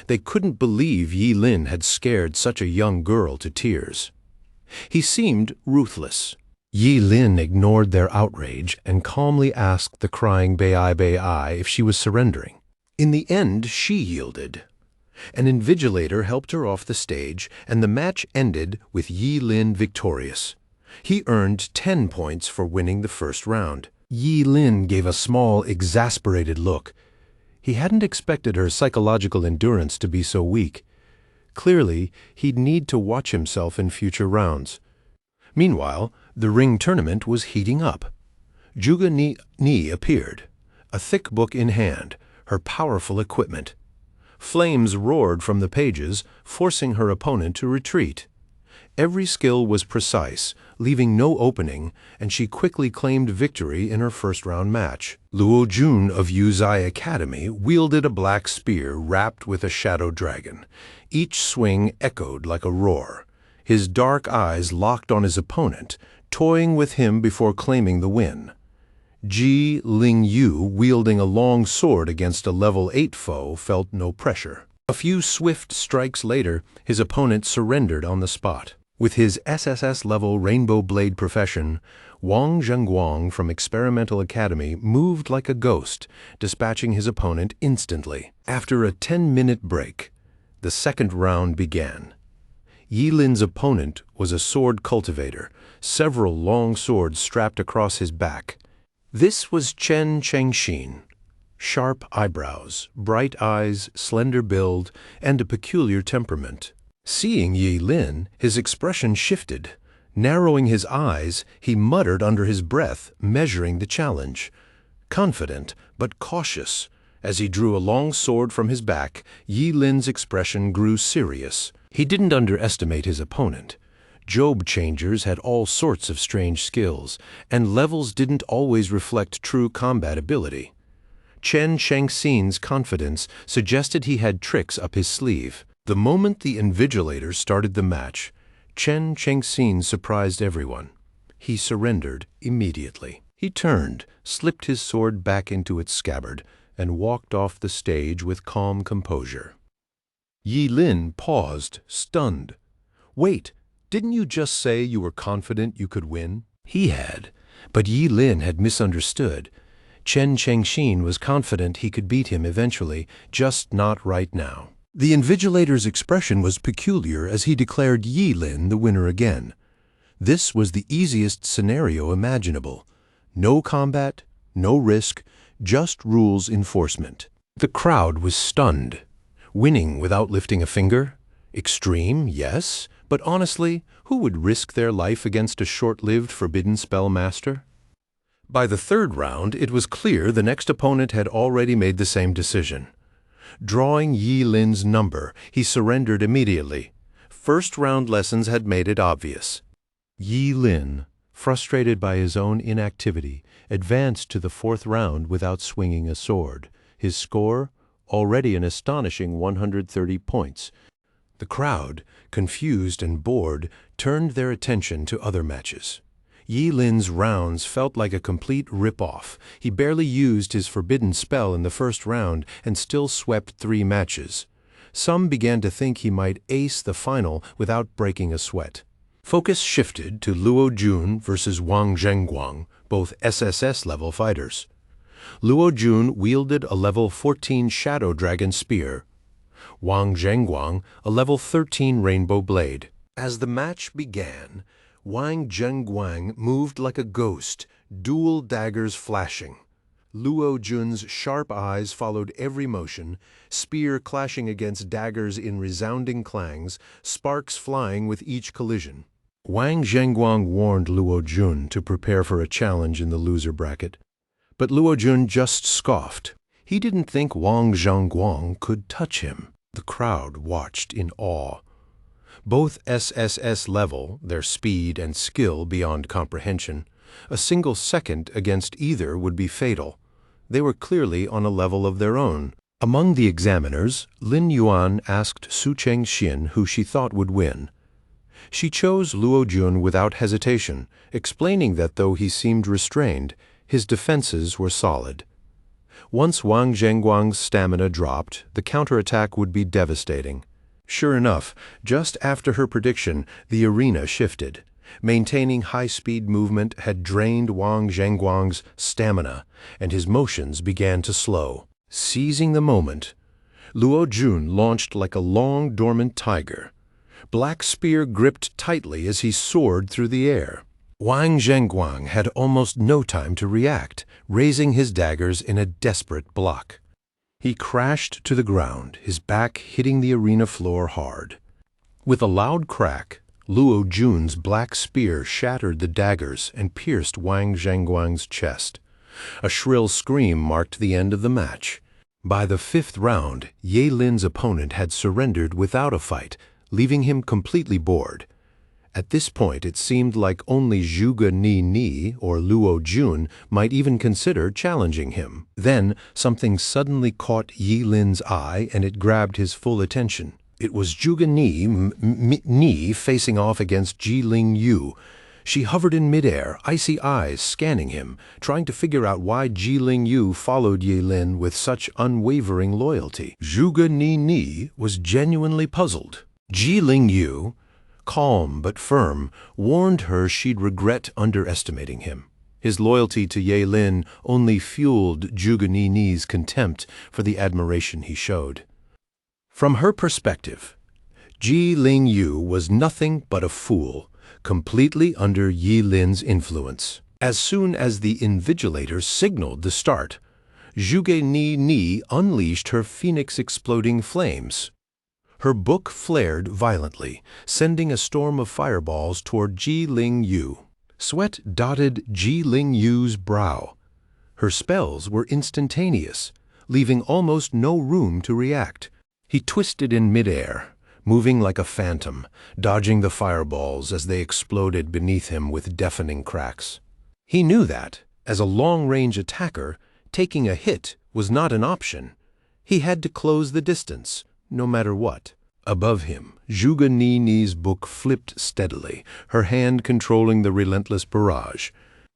A: They couldn't believe Yi Lin had scared such a young girl to tears. He seemed ruthless. Yi Lin ignored their outrage and calmly asked the crying Bei if she was surrendering. In the end, she yielded. An invigilator helped her off the stage, and the match ended with Yi Lin victorious. He earned 10 points for winning the first round. Yi Lin gave a small, exasperated look. He hadn't expected her psychological endurance to be so weak. Clearly, he'd need to watch himself in future rounds. Meanwhile, the ring tournament was heating up. Zhuge Ni appeared, a thick book in hand, her powerful equipment. Flames roared from the pages, forcing her opponent to retreat. Every skill was precise, leaving no opening, and she quickly claimed victory in her first-round match. Luo Jun of Yuzai Academy wielded a black spear wrapped with a shadow dragon. Each swing echoed like a roar. His dark eyes locked on his opponent, toying with him before claiming the win. Ji Ling Yu, wielding a long sword against a level 8 foe, felt no pressure. A few swift strikes later, his opponent surrendered on the spot. With his SSS-level Rainbow Blade profession, Wang Zhengguang from Experimental Academy moved like a ghost, dispatching his opponent instantly. After a 10-minute break, the second round began. Yi Lin's opponent was a sword cultivator, several long swords strapped across his back. This was Chen Chengxin. Sharp eyebrows, bright eyes, slender build, and a peculiar temperament. Seeing Yi Lin, his expression shifted. Narrowing his eyes, he muttered under his breath, measuring the challenge. Confident, but cautious. As he drew a long sword from his back, Yi Lin's expression grew serious. He didn't underestimate his opponent. Job changers had all sorts of strange skills, and levels didn't always reflect true combat ability. Chen Chengxin's confidence suggested he had tricks up his sleeve. The moment the invigilators started the match, Chen Chengxin surprised everyone. He surrendered immediately. He turned, slipped his sword back into its scabbard, and walked off the stage with calm composure. Yi Lin paused, stunned. "Wait, didn't you just say you were confident you could win?" He had, but Yi Lin had misunderstood. Chen Chengxin was confident he could beat him eventually, just not right now. The invigilator's expression was peculiar as he declared Yi Lin the winner again. This was the easiest scenario imaginable. No combat, no risk, just rules enforcement. The crowd was stunned. Winning without lifting a finger? Extreme, yes, but honestly, who would risk their life against a short-lived forbidden spell master? By the third round, it was clear the next opponent had already made the same decision. Drawing Yi Lin's number, he surrendered immediately. First-round lessons had made it obvious. Yi Lin, frustrated by his own inactivity, advanced to the fourth round without swinging a sword. His score, already an astonishing 130 points. The crowd, confused and bored, turned their attention to other matches. Yi Lin's rounds felt like a complete rip-off. He barely used his forbidden spell in the first round and still swept 3 matches. Some began to think he might ace the final without breaking a sweat. Focus shifted to Luo Jun versus Wang Zhengguang, both SSS-level fighters. Luo Jun wielded a level 14 Shadow Dragon Spear. Wang Zhengguang a level 13 Rainbow Blade. As the match began, Wang Zhengguang moved like a ghost, dual daggers flashing. Luo Jun's sharp eyes followed every motion, spear clashing against daggers in resounding clangs, sparks flying with each collision. Wang Zhengguang warned Luo Jun to prepare for a challenge in the loser bracket. But Luo Jun just scoffed. He didn't think Wang Zhengguang could touch him. The crowd watched in awe. Both SSS level, their speed and skill beyond comprehension. A single second against either would be fatal. They were clearly on a level of their own. Among the examiners, Lin Yuan asked Su Chengxin who she thought would win. She chose Luo Jun without hesitation, explaining that though he seemed restrained, his defenses were solid. Once Wang Zhengguang's stamina dropped, the counterattack would be devastating. Sure enough, just after her prediction, the arena shifted. Maintaining high-speed movement had drained Wang Zhengguang's stamina, and his motions began to slow. Seizing the moment, Luo Jun launched like a long, dormant tiger. Black spear gripped tightly as he soared through the air. Wang Zhengguang had almost no time to react, raising his daggers in a desperate block. He crashed to the ground, his back hitting the arena floor hard. With a loud crack, Luo Jun's black spear shattered the daggers and pierced Wang Zhengguang's chest. A shrill scream marked the end of the match. By the 5th round, Yi Lin's opponent had surrendered without a fight, leaving him completely bored. At this point, it seemed like only Zhuge Ni or Luo Jun might even consider challenging him. Then, something suddenly caught Yi Lin's eye and it grabbed his full attention. It was Zhuge Ni facing off against Ji Ling Yu. She hovered in midair, icy eyes scanning him, trying to figure out why Ji Lingyu followed Ye Lin with such unwavering loyalty. Zhuge Ni was genuinely puzzled. Ji Lingyu, calm but firm, warned her she'd regret underestimating him. His loyalty to Ye Lin only fueled Zhuge Ni's contempt for the admiration he showed. From her perspective, Ji Lingyu was nothing but a fool, completely under Ye Lin's influence. As soon as the Invigilator signaled the start, Zhuge Ni unleashed her phoenix-exploding flames. Her book flared violently, sending a storm of fireballs toward Ji Lingyu. Sweat dotted Ji Lingyu's brow. Her spells were instantaneous, leaving almost no room to react. He twisted in midair, moving like a phantom, dodging the fireballs as they exploded beneath him with deafening cracks. He knew that, as a long-range attacker, taking a hit was not an option. He had to close the distance, no matter what. Above him, Zhuge Ni's book flipped steadily, her hand controlling the relentless barrage.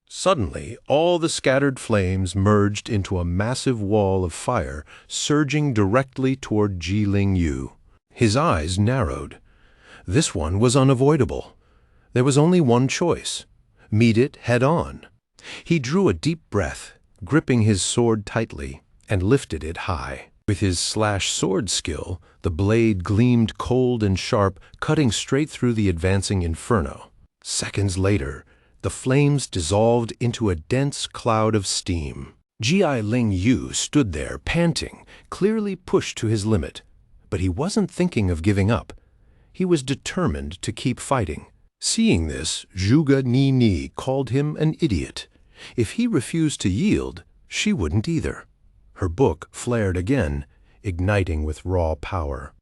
A: Suddenly, all the scattered flames merged into a massive wall of fire, surging directly toward Ji Lingyu. His eyes narrowed. This one was unavoidable. There was only one choice: meet it head-on. He drew a deep breath, gripping his sword tightly, and lifted it high. With his slash-sword skill, the blade gleamed cold and sharp, cutting straight through the advancing inferno. Seconds later, the flames dissolved into a dense cloud of steam. Ji Lingyu stood there, panting, clearly pushed to his limit. But he wasn't thinking of giving up. He was determined to keep fighting. Seeing this, Zhuge Ni called him an idiot. If he refused to yield, she wouldn't either. Her book flared again, igniting with raw power.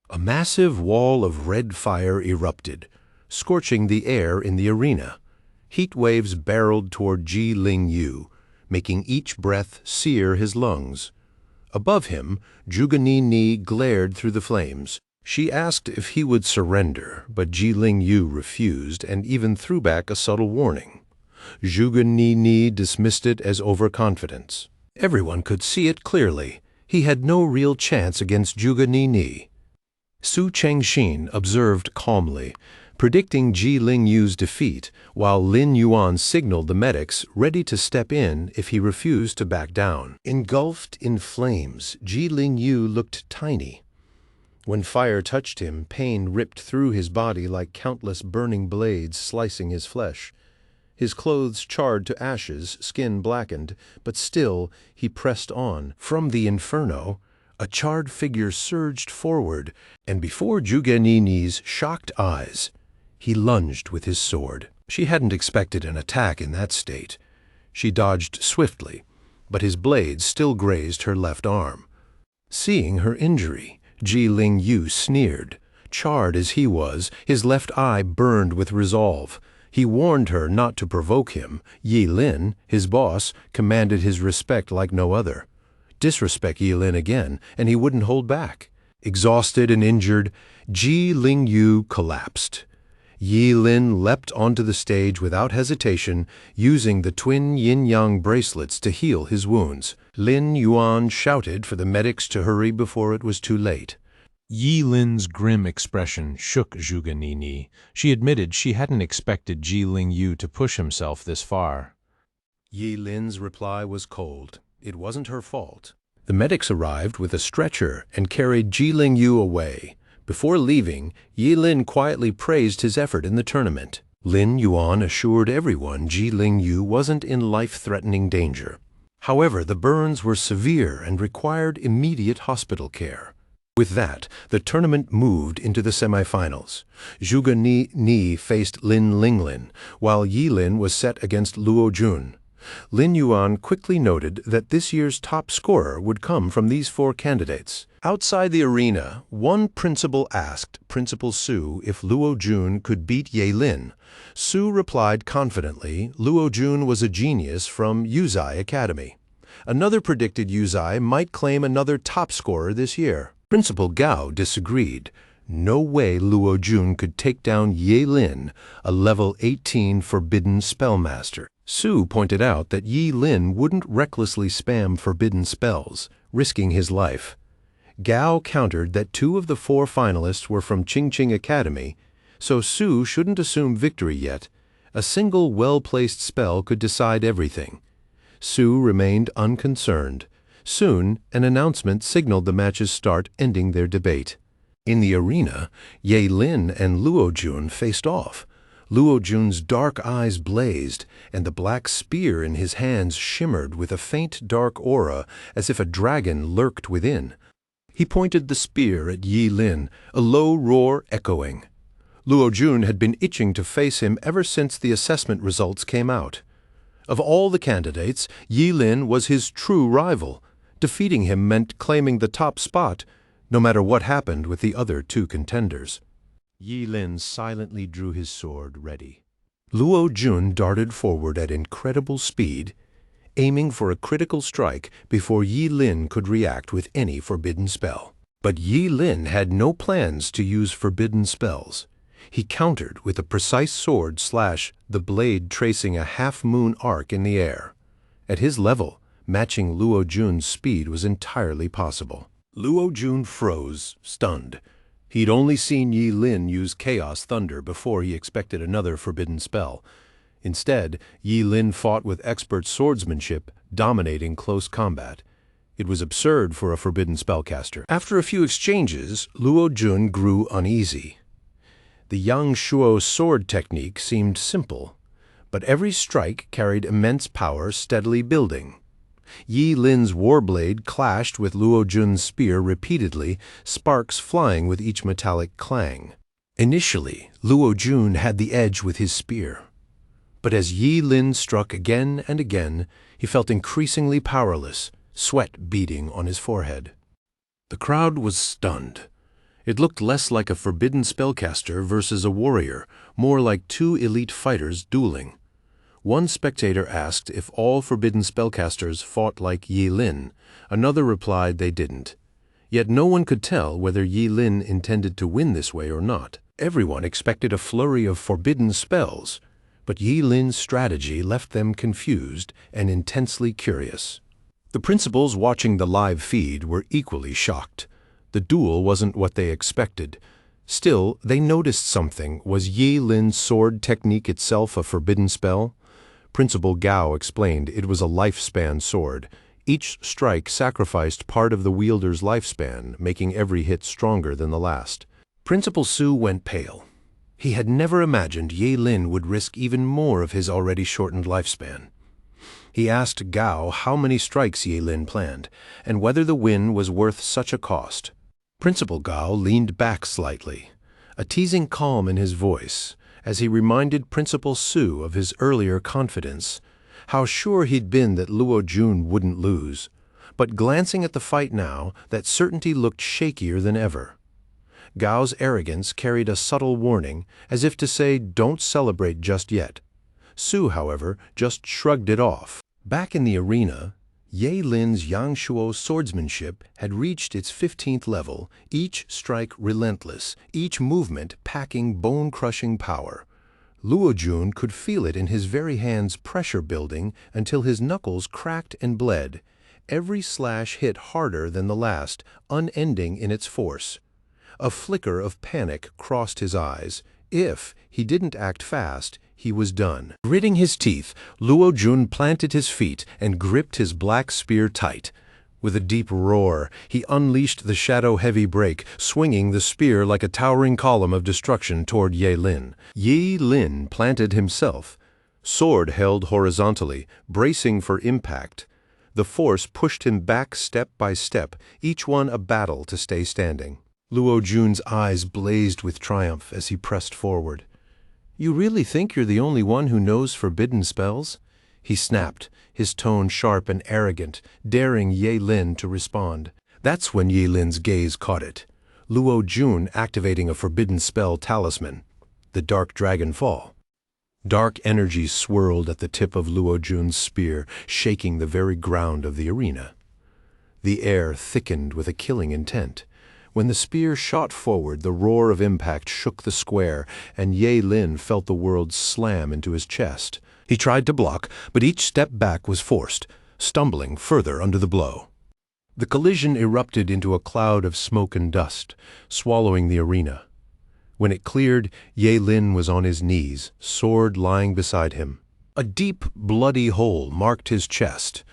A: A massive wall of red fire erupted, scorching the air in the arena. Heat waves barreled toward Ji Lingyu, making each breath sear his lungs. Above him, Zhuge Ni glared through the flames. She asked if he would surrender, but Ji Lingyu refused and even threw back a subtle warning. Zhuge Ni dismissed it as overconfidence. Everyone could see it clearly. He had no real chance against Zhuge Ni. Su Chengxin observed calmly, predicting Ji Lingyu's defeat, while Lin Yuan signaled the medics ready to step in if he refused to back down. Engulfed in flames, Ji Lingyu looked tiny. When fire touched him, pain ripped through his body like countless burning blades slicing his flesh. His clothes charred to ashes, skin blackened, but still he pressed on. From the inferno, a charred figure surged forward, and before Zhuge Ni's shocked eyes, he lunged with his sword. She hadn't expected an attack in that state. She dodged swiftly, but his blade still grazed her left arm. Seeing her injury, Ji Lingyu sneered. Charred as he was, his left eye burned with resolve. He warned her not to provoke him. Ye Lin, his boss, commanded his respect like no other. Disrespect Ye Lin again, and he wouldn't hold back. Exhausted and injured, Ji Lingyu collapsed. Ye Lin leapt onto the stage without hesitation, using the twin yin-yang bracelets to heal his wounds. Lin Yuan shouted for the medics to hurry before it was too late.
C: Yi Lin's grim expression shook Zhuge Ni. She admitted she hadn't expected Ji Lingyu to push himself this far.
A: Yi Lin's reply was cold. It wasn't her fault. The medics arrived with a stretcher and carried Ji Lingyu away. Before leaving, Yi Lin quietly praised his effort in the tournament. Lin Yuan assured everyone Ji Lingyu wasn't in life-threatening danger. However, the burns were severe and required immediate hospital care. With that, the tournament moved into the semifinals. Zhuge Ni faced Lin Linglin, while Yi Lin was set against Luo Jun. Lin Yuan quickly noted that this year's top scorer would come from these four candidates. Outside the arena, one principal asked Principal Su if Luo Jun could beat Ye Lin. Su replied confidently Luo Jun was a genius from Yuzai Academy. Another predicted Yuzai might claim another top scorer this year. Principal Gao disagreed. No way Luo Jun could take down Ye Lin, a level 18 forbidden spellmaster. Su pointed out that Yi Lin wouldn't recklessly spam forbidden spells, risking his life. Gao countered that 2 of the 4 finalists were from Qingqing Academy, so Su shouldn't assume victory yet. A single well-placed spell could decide everything. Su remained unconcerned. Soon, an announcement signaled the match's start, ending their debate. In the arena, Ye Lin and Luo Jun faced off. Luo Jun's dark eyes blazed, and the black spear in his hands shimmered with a faint dark aura, as if a dragon lurked within. He pointed the spear at Yi Lin, a low roar echoing. Luo Jun had been itching to face him ever since the assessment results came out. Of all the candidates, Yi Lin was his true rival. Defeating him meant claiming the top spot, no matter what happened with the other 2 contenders. Yi Lin silently drew his sword ready. Luo Jun darted forward at incredible speed, aiming for a critical strike before Yi Lin could react with any forbidden spell. But Yi Lin had no plans to use forbidden spells. He countered with a precise sword slash, the blade tracing a half-moon arc in the air. At his level, matching Luo Jun's speed was entirely possible. Luo Jun froze, stunned. He'd only seen Yi Lin use Chaos Thunder before he expected another forbidden spell. Instead, Yi Lin fought with expert swordsmanship, dominating close combat. It was absurd for a forbidden spellcaster. After a few exchanges, Luo Jun grew uneasy. The Yang Shuo sword technique seemed simple, but every strike carried immense power steadily building. Yi Lin's warblade clashed with Luo Jun's spear repeatedly, sparks flying with each metallic clang. Initially, Luo Jun had the edge with his spear. But as Yi Lin struck again and again, he felt increasingly powerless, sweat beading on his forehead. The crowd was stunned. It looked less like a forbidden spellcaster versus a warrior, more like 2 elite fighters dueling. One spectator asked if all forbidden spellcasters fought like Yi Lin. Another replied they didn't. Yet no one could tell whether Yi Lin intended to win this way or not. Everyone expected a flurry of forbidden spells, but Yi Lin's strategy left them confused and intensely curious. The principals watching the live feed were equally shocked. The duel wasn't what they expected. Still, they noticed something. Was Yi Lin's sword technique itself a forbidden spell? Principal Gao explained it was a lifespan sword. Each strike sacrificed part of the wielder's lifespan, making every hit stronger than the last. Principal Su went pale. He had never imagined Ye Lin would risk even more of his already shortened lifespan. He asked Gao how many strikes Ye Lin planned, and whether the win was worth such a cost. Principal Gao leaned back slightly, a teasing calm in his voice, as he reminded Principal Su of his earlier confidence, how sure he'd been that Luo Jun wouldn't lose. But glancing at the fight now, that certainty looked shakier than ever. Gao's arrogance carried a subtle warning, as if to say, don't celebrate just yet. Su, however, just shrugged it off. Back in the arena, Ye Lin's Yang Shuo swordsmanship had reached its 15th level, each strike relentless, each movement packing bone-crushing power. Luo Jun could feel it in his very hands, pressure building until his knuckles cracked and bled. Every slash hit harder than the last, unending in its force. A flicker of panic crossed his eyes. If he didn't act fast, he was done. Gritting his teeth, Luo Jun planted his feet and gripped his black spear tight. With a deep roar, he unleashed the shadow-heavy break, swinging the spear like a towering column of destruction toward Ye Lin. Ye Lin planted himself, sword held horizontally, bracing for impact. The force pushed him back step by step, each one a battle to stay standing. Luo Jun's eyes blazed with triumph as he pressed forward. "You really think you're the only one who knows forbidden spells?" he snapped, his tone sharp and arrogant, daring Ye Lin to respond. That's when Ye Lin's gaze caught it. Luo Jun activating a forbidden spell talisman, the Dark Dragon Fall. Dark energy swirled at the tip of Luo Jun's spear, shaking the very ground of the arena. The air thickened with a killing intent. When the spear shot forward, the roar of impact shook the square, and Ye Lin felt the world slam into his chest. He tried to block, but each step back was forced, stumbling further under the blow. The collision erupted into a cloud of smoke and dust, swallowing the arena. When it cleared, Ye Lin was on his knees, sword lying beside him. A deep, bloody hole marked his chest.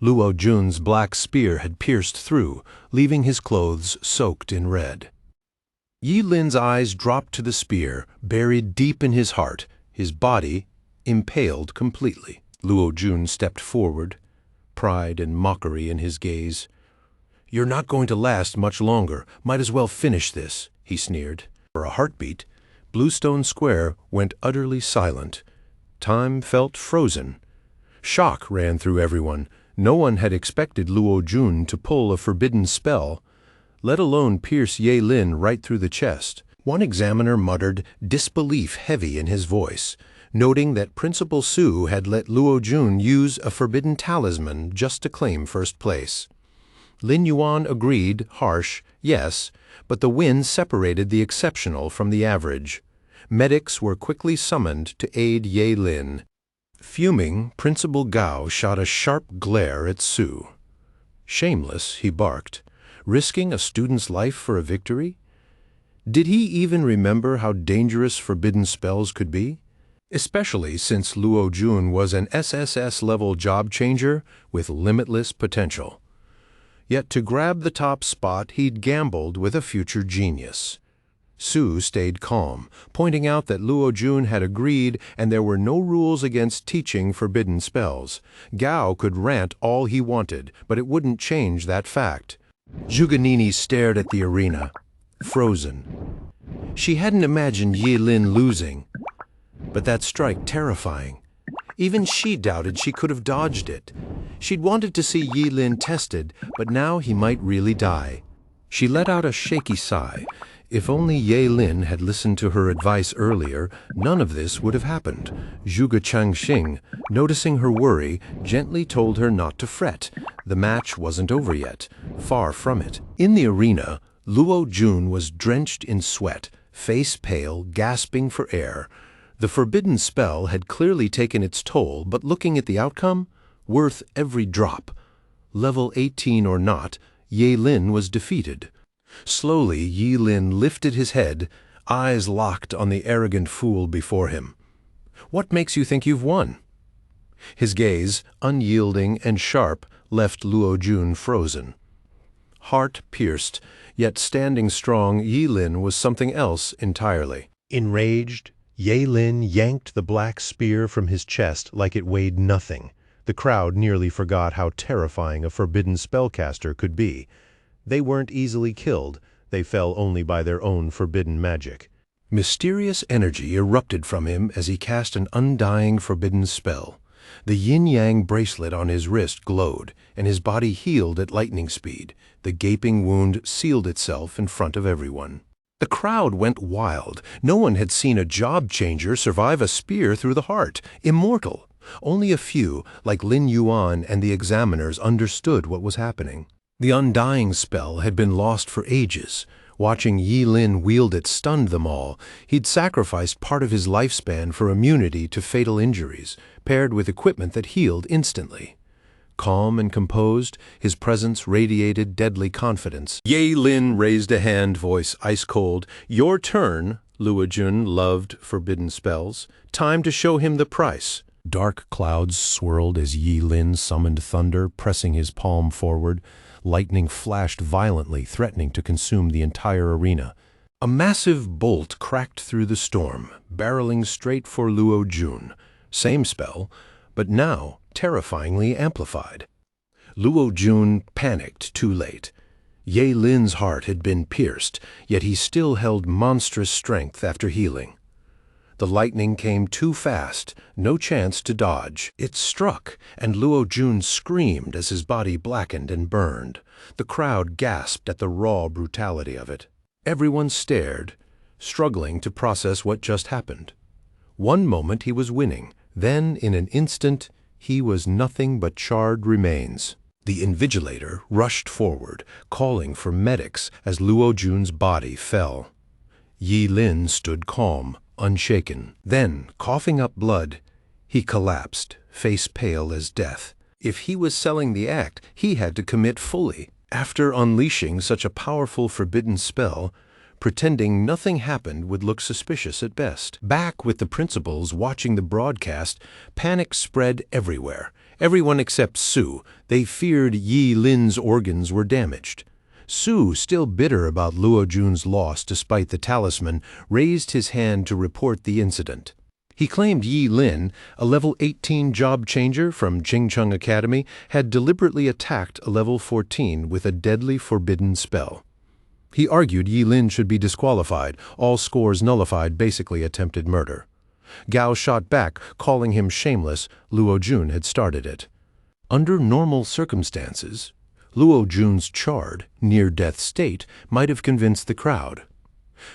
A: Luo Jun's black spear had pierced through, leaving his clothes soaked in red. Yi Lin's eyes dropped to the spear, buried deep in his heart, his body impaled completely. Luo Jun stepped forward, pride and mockery in his gaze. "You're not going to last much longer. Might as well finish this," he sneered. For a heartbeat, Bluestone Square went utterly silent. Time felt frozen. Shock ran through everyone. No one had expected Luo Jun to pull a forbidden spell, let alone pierce Ye Lin right through the chest. One examiner muttered, disbelief heavy in his voice, noting that Principal Su had let Luo Jun use a forbidden talisman just to claim first place. Lin Yuan agreed, harsh, yes, but the win separated the exceptional from the average. Medics were quickly summoned to aid Ye Lin. Fuming, Principal Gao shot a sharp glare at Su. Shameless, he barked, risking a student's life for a victory? Did he even remember how dangerous forbidden spells could be? Especially since Luo Jun was an SSS-level job changer with limitless potential. Yet to grab the top spot, he'd gambled with a future genius. Su stayed calm, pointing out that Luo Jun had agreed and there were no rules against teaching forbidden spells. Gao could rant all he wanted, but it wouldn't change that fact. Juganini stared at the arena, frozen. She hadn't imagined Yi Lin losing, but that strike terrifying. Even she doubted she could have dodged it. She'd wanted to see Yi Lin tested, but now he might really die. She let out a shaky sigh. If only Ye Lin had listened to her advice earlier, none of this would have happened. Zhuge Changxing, noticing her worry, gently told her not to fret. The match wasn't over yet. Far from it. In the arena, Luo Jun was drenched in sweat, face pale, gasping for air. The forbidden spell had clearly taken its toll, but looking at the outcome, worth every drop. Level 18 or not, Ye Lin was defeated. Slowly, Yi Lin lifted his head, eyes locked on the arrogant fool before him. "What makes you think you've won?" His gaze, unyielding and sharp, left Luo Jun frozen. Heart pierced, yet standing strong, Yi Lin was something else entirely. Enraged, Ye Lin yanked the black spear from his chest like it weighed nothing. The crowd nearly forgot how terrifying a forbidden spellcaster could be. They weren't easily killed, they fell only by their own forbidden magic. Mysterious energy erupted from him as he cast an undying forbidden spell. The yin-yang bracelet on his wrist glowed, and his body healed at lightning speed. The gaping wound sealed itself in front of everyone. The crowd went wild. No one had seen a job changer survive a spear through the heart. Immortal. Only a few, like Lin Yuan and the examiners, understood what was happening. The undying spell had been lost for ages. Watching Yi Lin wield it stunned them all. He'd sacrificed part of his lifespan for immunity to fatal injuries, paired with equipment that healed instantly. Calm and composed, his presence radiated deadly confidence. Ye Lin raised a hand, voice ice cold. "Your turn." Luo Jun loved forbidden spells. "Time to show him the price." Dark clouds swirled as Yi Lin summoned thunder, pressing his palm forward. Lightning flashed violently, threatening to consume the entire arena. A massive bolt cracked through the storm, barreling straight for Luo Jun. Same spell, but now terrifyingly amplified. Luo Jun panicked too late. Ye Lin's heart had been pierced, yet he still held monstrous strength after healing. The lightning came too fast, no chance to dodge. It struck, and Luo Jun screamed as his body blackened and burned. The crowd gasped at the raw brutality of it. Everyone stared, struggling to process what just happened. One moment he was winning, then in an instant he was nothing but charred remains. The invigilator rushed forward, calling for medics as Luo Jun's body fell. Yi Lin stood calm, unshaken. Then, coughing up blood, he collapsed, face pale as death. If he was selling the act, he had to commit fully. After unleashing such a powerful forbidden spell, pretending nothing happened would look suspicious at best. Back with the principals watching the broadcast, panic spread everywhere. Everyone except Su. They feared Yi Lin's organs were damaged. Su, still bitter about Luo Jun's loss despite the talisman, raised his hand to report the incident. He claimed Yi Lin, a level 18 job changer from Jingcheng Academy, had deliberately attacked a level 14 with a deadly forbidden spell. He argued Yi Lin should be disqualified, all scores nullified, basically attempted murder. Gao shot back, calling him shameless. Luo Jun had started it. Under normal circumstances, Luo Jun's charred, near-death state might have convinced the crowd.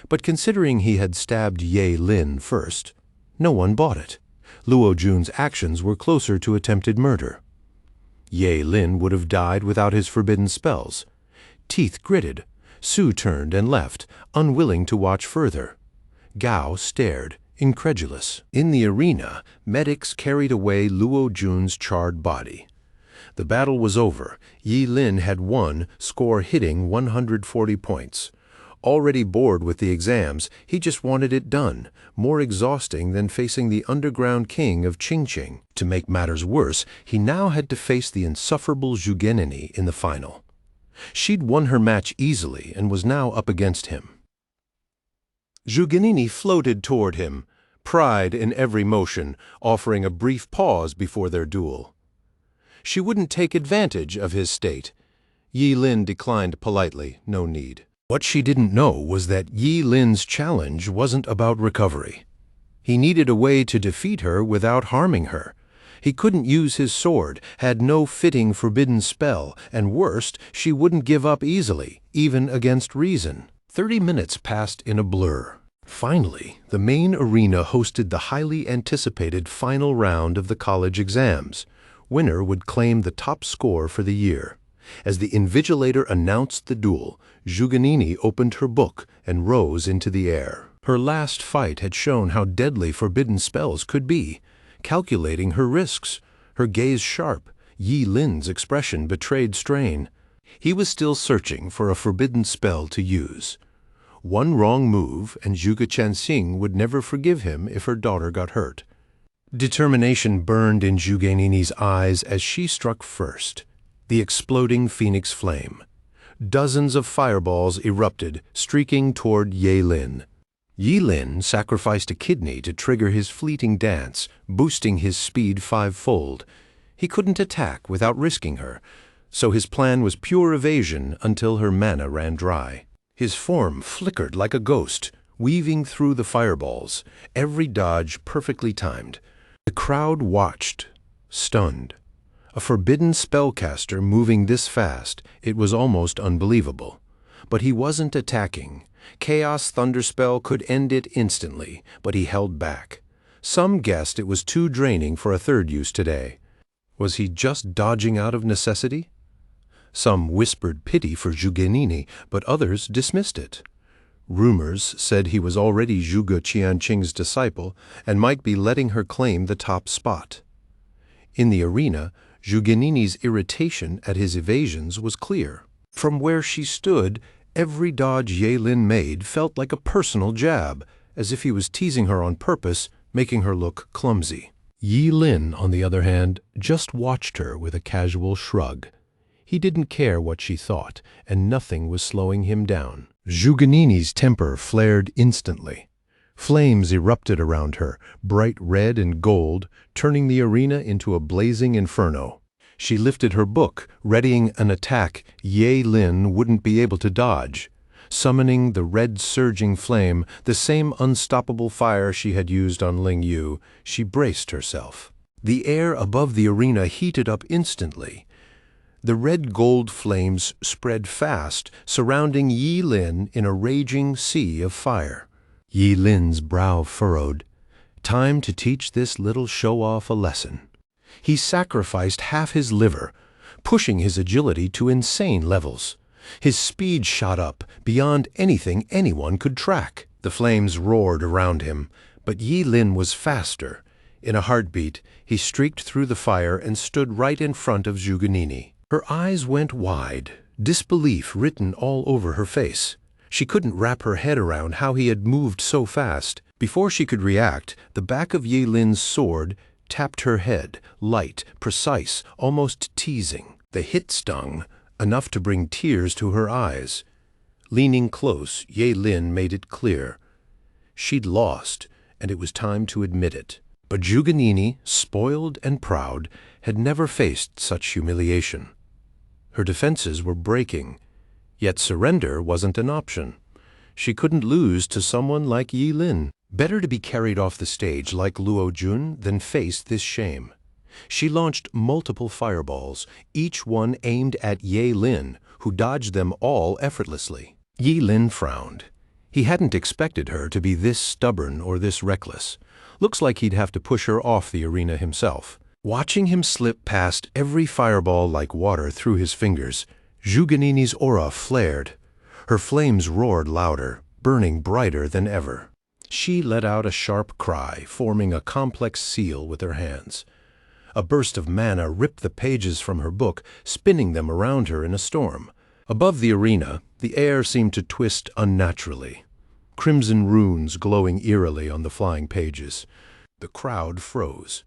A: But considering he had stabbed Yi Lin first, no one bought it. Luo Jun's actions were closer to attempted murder. Yi Lin would have died without his forbidden spells. Teeth gritted, Su turned and left, unwilling to watch further. Gao stared, incredulous. In the arena, medics carried away Luo Jun's charred body. The battle was over. Yi Lin had won, score hitting 140 points. Already bored with the exams, he just wanted it done, more exhausting than facing the underground king of Qingqing. To make matters worse, he now had to face the insufferable Zhu Genini in the final. She'd won her match easily and was now up against him. Zhu Genini floated toward him, pride in every motion, offering a brief pause before their duel. She wouldn't take advantage of his state. Yi Lin declined politely, no need. What she didn't know was that Yi Lin's challenge wasn't about recovery. He needed a way to defeat her without harming her. He couldn't use his sword, had no fitting forbidden spell, and worst, she wouldn't give up easily, even against reason. 30 minutes passed in a blur. Finally, the main arena hosted the highly anticipated final round of the college exams. Winner would claim the top score for the year. As the invigilator announced the duel, Zhu Genini opened her book and rose into the air. Her last fight had shown how deadly forbidden spells could be. Calculating her risks, her gaze sharp, Yi Lin's expression betrayed strain. He was still searching for a forbidden spell to use. One wrong move and Zhuge Qianxing would never forgive him if her daughter got hurt. Determination burned in Zhu Genini's eyes as she struck first. The exploding phoenix flame. Dozens of fireballs erupted, streaking toward Yi Lin. Yi Lin sacrificed a kidney to trigger his fleeting dance, boosting his speed 5-fold. He couldn't attack without risking her, so his plan was pure evasion until her mana ran dry. His form flickered like a ghost, weaving through the fireballs, every dodge perfectly timed. The crowd watched, stunned. A forbidden spellcaster moving this fast, it was almost unbelievable. But he wasn't attacking. Chaos Thunderspell could end it instantly, but he held back. Some guessed it was too draining for a third use today. Was he just dodging out of necessity? Some whispered pity for Zhu Genini, but others dismissed it. Rumors said he was already Zhuge Qianqing's disciple and might be letting her claim the top spot. In the arena, Zhu Genini's irritation at his evasions was clear. From where she stood, every dodge Yi Lin made felt like a personal jab, as if he was teasing her on purpose, making her look clumsy. Yi Lin, on the other hand, just watched her with a casual shrug. He didn't care what she thought, and nothing was slowing him down. Zhu Genini's temper flared instantly. Flames erupted around her, bright red and gold, turning the arena into a blazing inferno. She lifted her book, readying an attack Yi Lin wouldn't be able to dodge. Summoning the red surging flame, the same unstoppable fire she had used on Ling Yu, she braced herself. The air above the arena heated up instantly. The red-gold flames spread fast, surrounding Yi Lin in a raging sea of fire. Yi Lin's brow furrowed. Time to teach this little show-off a lesson. He sacrificed half his liver, pushing his agility to insane levels. His speed shot up beyond anything anyone could track. The flames roared around him, but Yi Lin was faster. In a heartbeat, he streaked through the fire and stood right in front of Zhuge Nini. Her eyes went wide, disbelief written all over her face. She couldn't wrap her head around how he had moved so fast. Before she could react, the back of Yi Lin's sword tapped her head, light, precise, almost teasing. The hit stung, enough to bring tears to her eyes. Leaning close, Yi Lin made it clear. She'd lost, and it was time to admit it. But Zhuge Nini, spoiled and proud, had never faced such humiliation. Her defenses were breaking, yet surrender wasn't an option. She couldn't lose to someone like Yi Lin. Better to be carried off the stage like Luo Jun than face this shame. She launched multiple fireballs, each one aimed at Yi Lin, who dodged them all effortlessly. Yi Lin frowned. He hadn't expected her to be this stubborn or this reckless. Looks like he'd have to push her off the arena himself. Watching him slip past every fireball like water through his fingers, Zhuge Nini's aura flared. Her flames roared louder, burning brighter than ever. She let out a sharp cry, forming a complex seal with her hands. A burst of mana ripped the pages from her book, spinning them around her in a storm. Above the arena, the air seemed to twist unnaturally, crimson runes glowing eerily on the flying pages. The crowd froze.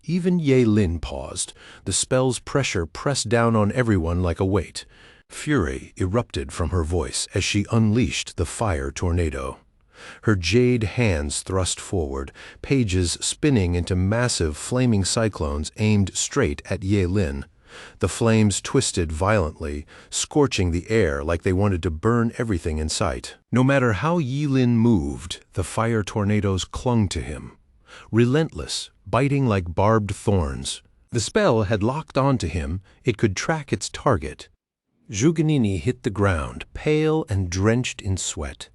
A: Even Yi Lin paused. The spell's pressure pressed down on everyone like a weight. Fury erupted from her voice as she unleashed the fire tornado. Her jade hands thrust forward, pages spinning into massive flaming cyclones aimed straight at Yi Lin. The flames twisted violently, scorching the air like they wanted to burn everything in sight. No matter how Yi Lin moved, the fire tornadoes clung to him. Relentless, biting like barbed thorns. The spell had locked onto him. It could track its target. Zhuge Nini hit the ground, pale and drenched in sweat.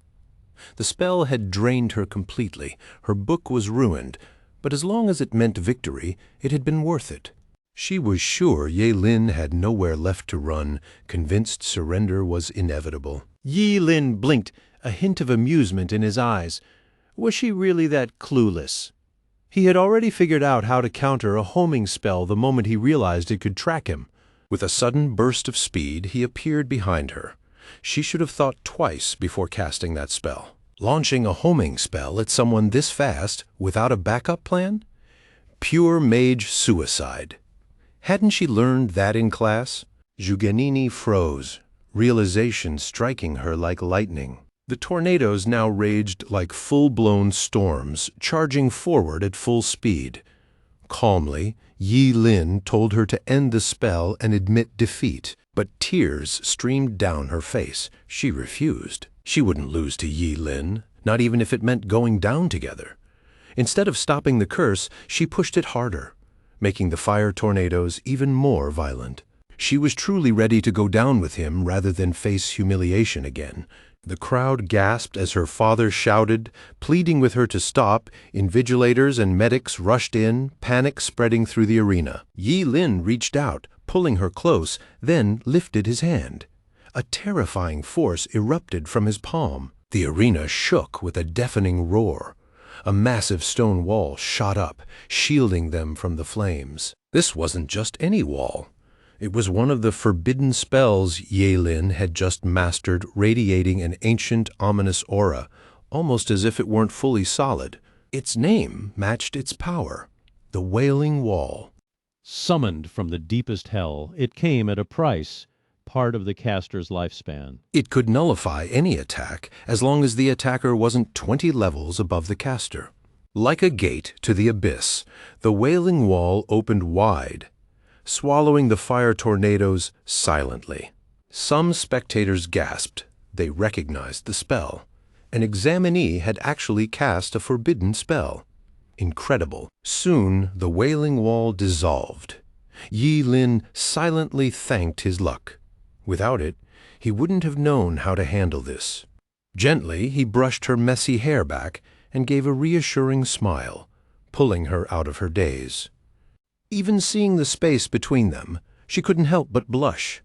A: The spell had drained her completely. Her book was ruined, but as long as it meant victory, it had been worth it. She was sure Yi Lin had nowhere left to run, convinced surrender was inevitable.
C: Yi Lin blinked, a hint of amusement in his eyes. Was she really that clueless? He had already figured out how to counter a homing spell the moment he realized it could track him.
A: With a sudden burst of speed, he appeared behind her. She should have thought twice before casting that spell. Launching a homing spell at someone this fast without a backup plan? Pure mage suicide. Hadn't she learned that in class? Zhuge Nini froze, realization striking her like lightning. The tornadoes now raged like full-blown storms, charging forward at full speed. Calmly, Yi Lin told her to end the spell and admit defeat, but tears streamed down her face. She refused. She wouldn't lose to Yi Lin, not even if it meant going down together. Instead of stopping the curse, she pushed it harder, making the fire tornadoes even more violent. She was truly ready to go down with him rather than face humiliation again. The crowd gasped as her father shouted, pleading with her to stop. Invigilators and medics rushed in, panic spreading through the arena. Yi Lin reached out, pulling her close, then lifted his hand. A terrifying force erupted from his palm. The arena shook with a deafening roar. A massive stone wall shot up, shielding them from the flames. This wasn't just any wall. It was one of the forbidden spells Yi Lin had just mastered, radiating an ancient, ominous aura, almost as if it weren't fully solid. Its name matched its power. The Wailing Wall.
E: Summoned from the deepest hell, it came at a price, part of the caster's lifespan.
A: It could nullify any attack as long as the attacker wasn't 20 levels above the caster. Like a gate to the abyss, the Wailing Wall opened wide, swallowing the fire tornadoes silently. Some spectators gasped. They recognized the spell. An examinee had actually cast a forbidden spell. Incredible. Soon the Wailing Wall dissolved. Yi Lin silently thanked his luck. Without it, he wouldn't have known how to handle this. Gently, he brushed her messy hair back and gave a reassuring smile, pulling her out of her daze. Even seeing the space between them, She couldn't help but blush.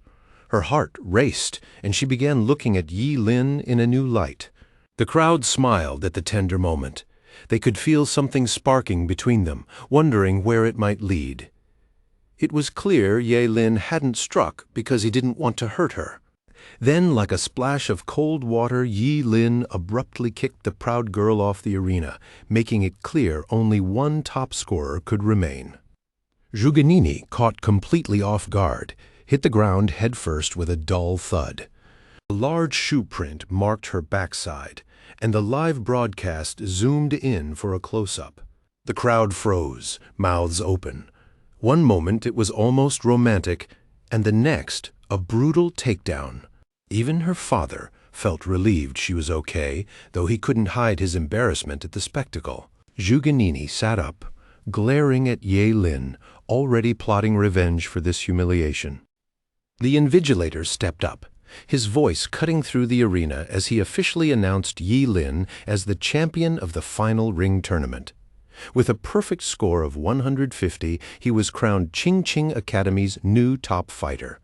A: Her heart raced, and she began looking at Yi Lin in a new light. The crowd smiled at the tender moment. They could feel something sparking between them, wondering where it might lead. It was clear Yi Lin hadn't struck because he didn't want to hurt her. Then, like a splash of cold water, Yi Lin abruptly kicked the proud girl off the arena, making it clear only one top scorer could remain. Zhuganini, caught completely off guard, hit the ground headfirst with a dull thud. A large shoe print marked her backside, and the live broadcast zoomed in for a close-up. The crowd froze, mouths open. One moment it was almost romantic, and the next a brutal takedown. Even her father felt relieved she was okay, though he couldn't hide his embarrassment at the spectacle. Zhuganini sat up, glaring at Yi Lin, already plotting revenge for this humiliation. The invigilator stepped up, his voice cutting through the arena as he officially announced Yi Lin as the champion of the final ring tournament. With a perfect score of 150, he was crowned Ching Ching Academy's new top fighter.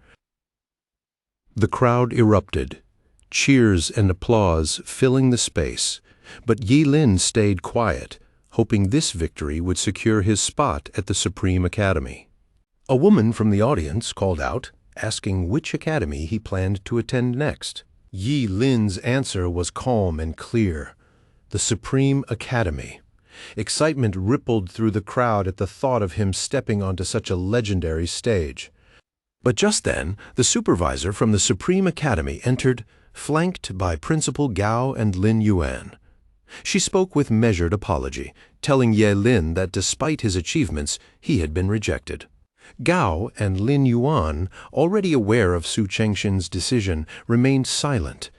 A: The crowd erupted, cheers and applause filling the space, but Yi Lin stayed quiet, hoping this victory would secure his spot at the Supreme Academy. A woman from the audience called out, asking which academy he planned to attend next. Yi Lin's answer was calm and clear: the Supreme Academy. Excitement rippled through the crowd at the thought of him stepping onto such a legendary stage. But just then, the supervisor from the Supreme Academy entered, flanked by Principal Gao and Lin Yuan. She spoke with measured apology, telling Yi Lin that despite his achievements, he had been rejected. Gao and Lin Yuan, already aware of Su Chengxin's decision, remained silent,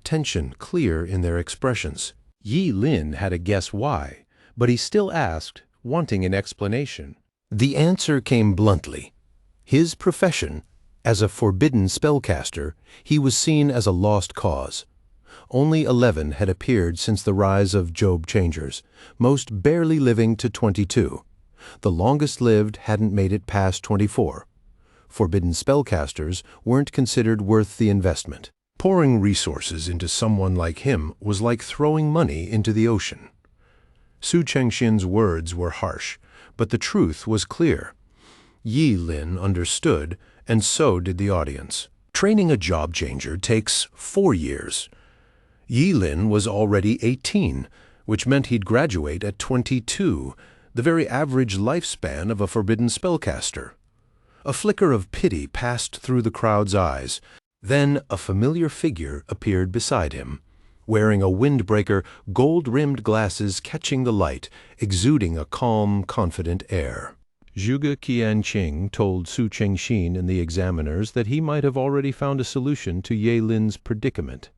A: tension clear in their expressions. Yi Lin had a guess why, but he still asked, wanting an explanation. The answer came bluntly. His profession, as a forbidden spellcaster, he was seen as a lost cause. Only 11 had appeared since the rise of Job Changers, most barely living to 22. The longest lived hadn't made it past 24. Forbidden spellcasters weren't considered worth the investment. Pouring resources into someone like him was like throwing money into the ocean. Su Chengxin's words were harsh, but the truth was clear. Yi Lin understood, and so did the audience. Training a job changer takes 4 years. Yi Lin was already 18, which meant he'd graduate at 22, the very average lifespan of a forbidden spellcaster. A flicker of pity passed through the crowd's eyes. Then a familiar figure appeared beside him, wearing a windbreaker, gold-rimmed glasses catching the light, exuding a calm, confident air. Zhuge Qianqing told Su Chengxin and the examiners that he might have already found a solution to Yi Lin's predicament.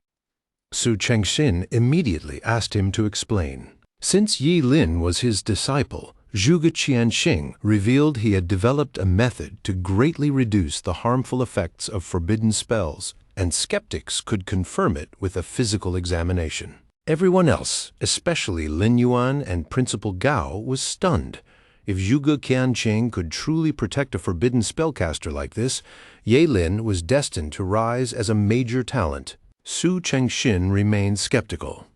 A: Su Chengxin immediately asked him to explain. Since Yi Lin was his disciple, Zhuge Qianqing revealed he had developed a method to greatly reduce the harmful effects of forbidden spells, and skeptics could confirm it with a physical examination. Everyone else, especially Lin Yuan and Principal Gao, was stunned. If Zhuge Qianqing could truly protect a forbidden spellcaster like this, Yi Lin was destined to rise as a major talent. Su Chengxin remained skeptical.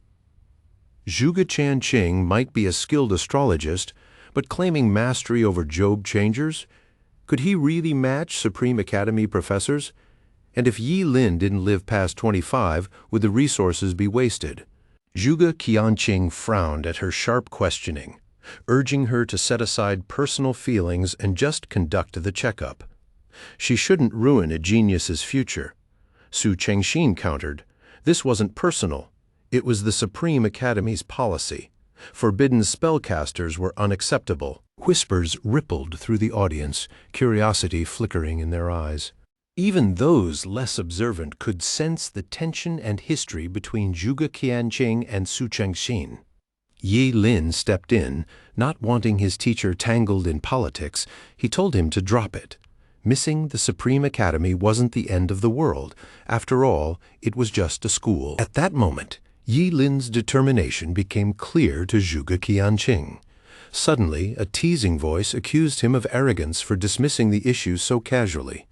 A: Zhuge Qianqing might be a skilled astrologist, but claiming mastery over Job Changers? Could he really match Supreme Academy professors? And if Yi Lin didn't live past 25, would the resources be wasted? Zhuge Qianqing frowned at her sharp questioning, urging her to set aside personal feelings and just conduct the checkup. She shouldn't ruin a genius's future. Su Chengxin countered, this wasn't personal. It was the Supreme Academy's policy. Forbidden spellcasters were unacceptable. Whispers rippled through the audience, curiosity flickering in their eyes. Even those less observant could sense the tension and history between Zhuge Qianqing and Su Chengxin. Yi Lin stepped in, not wanting his teacher tangled in politics. He told him to drop it. Missing the Supreme Academy wasn't the end of the world. After all, it was just a school. At that moment, Yi Lin's determination became clear to Zhuge Qianqing. Suddenly, a teasing voice accused him of arrogance for dismissing the issue so casually.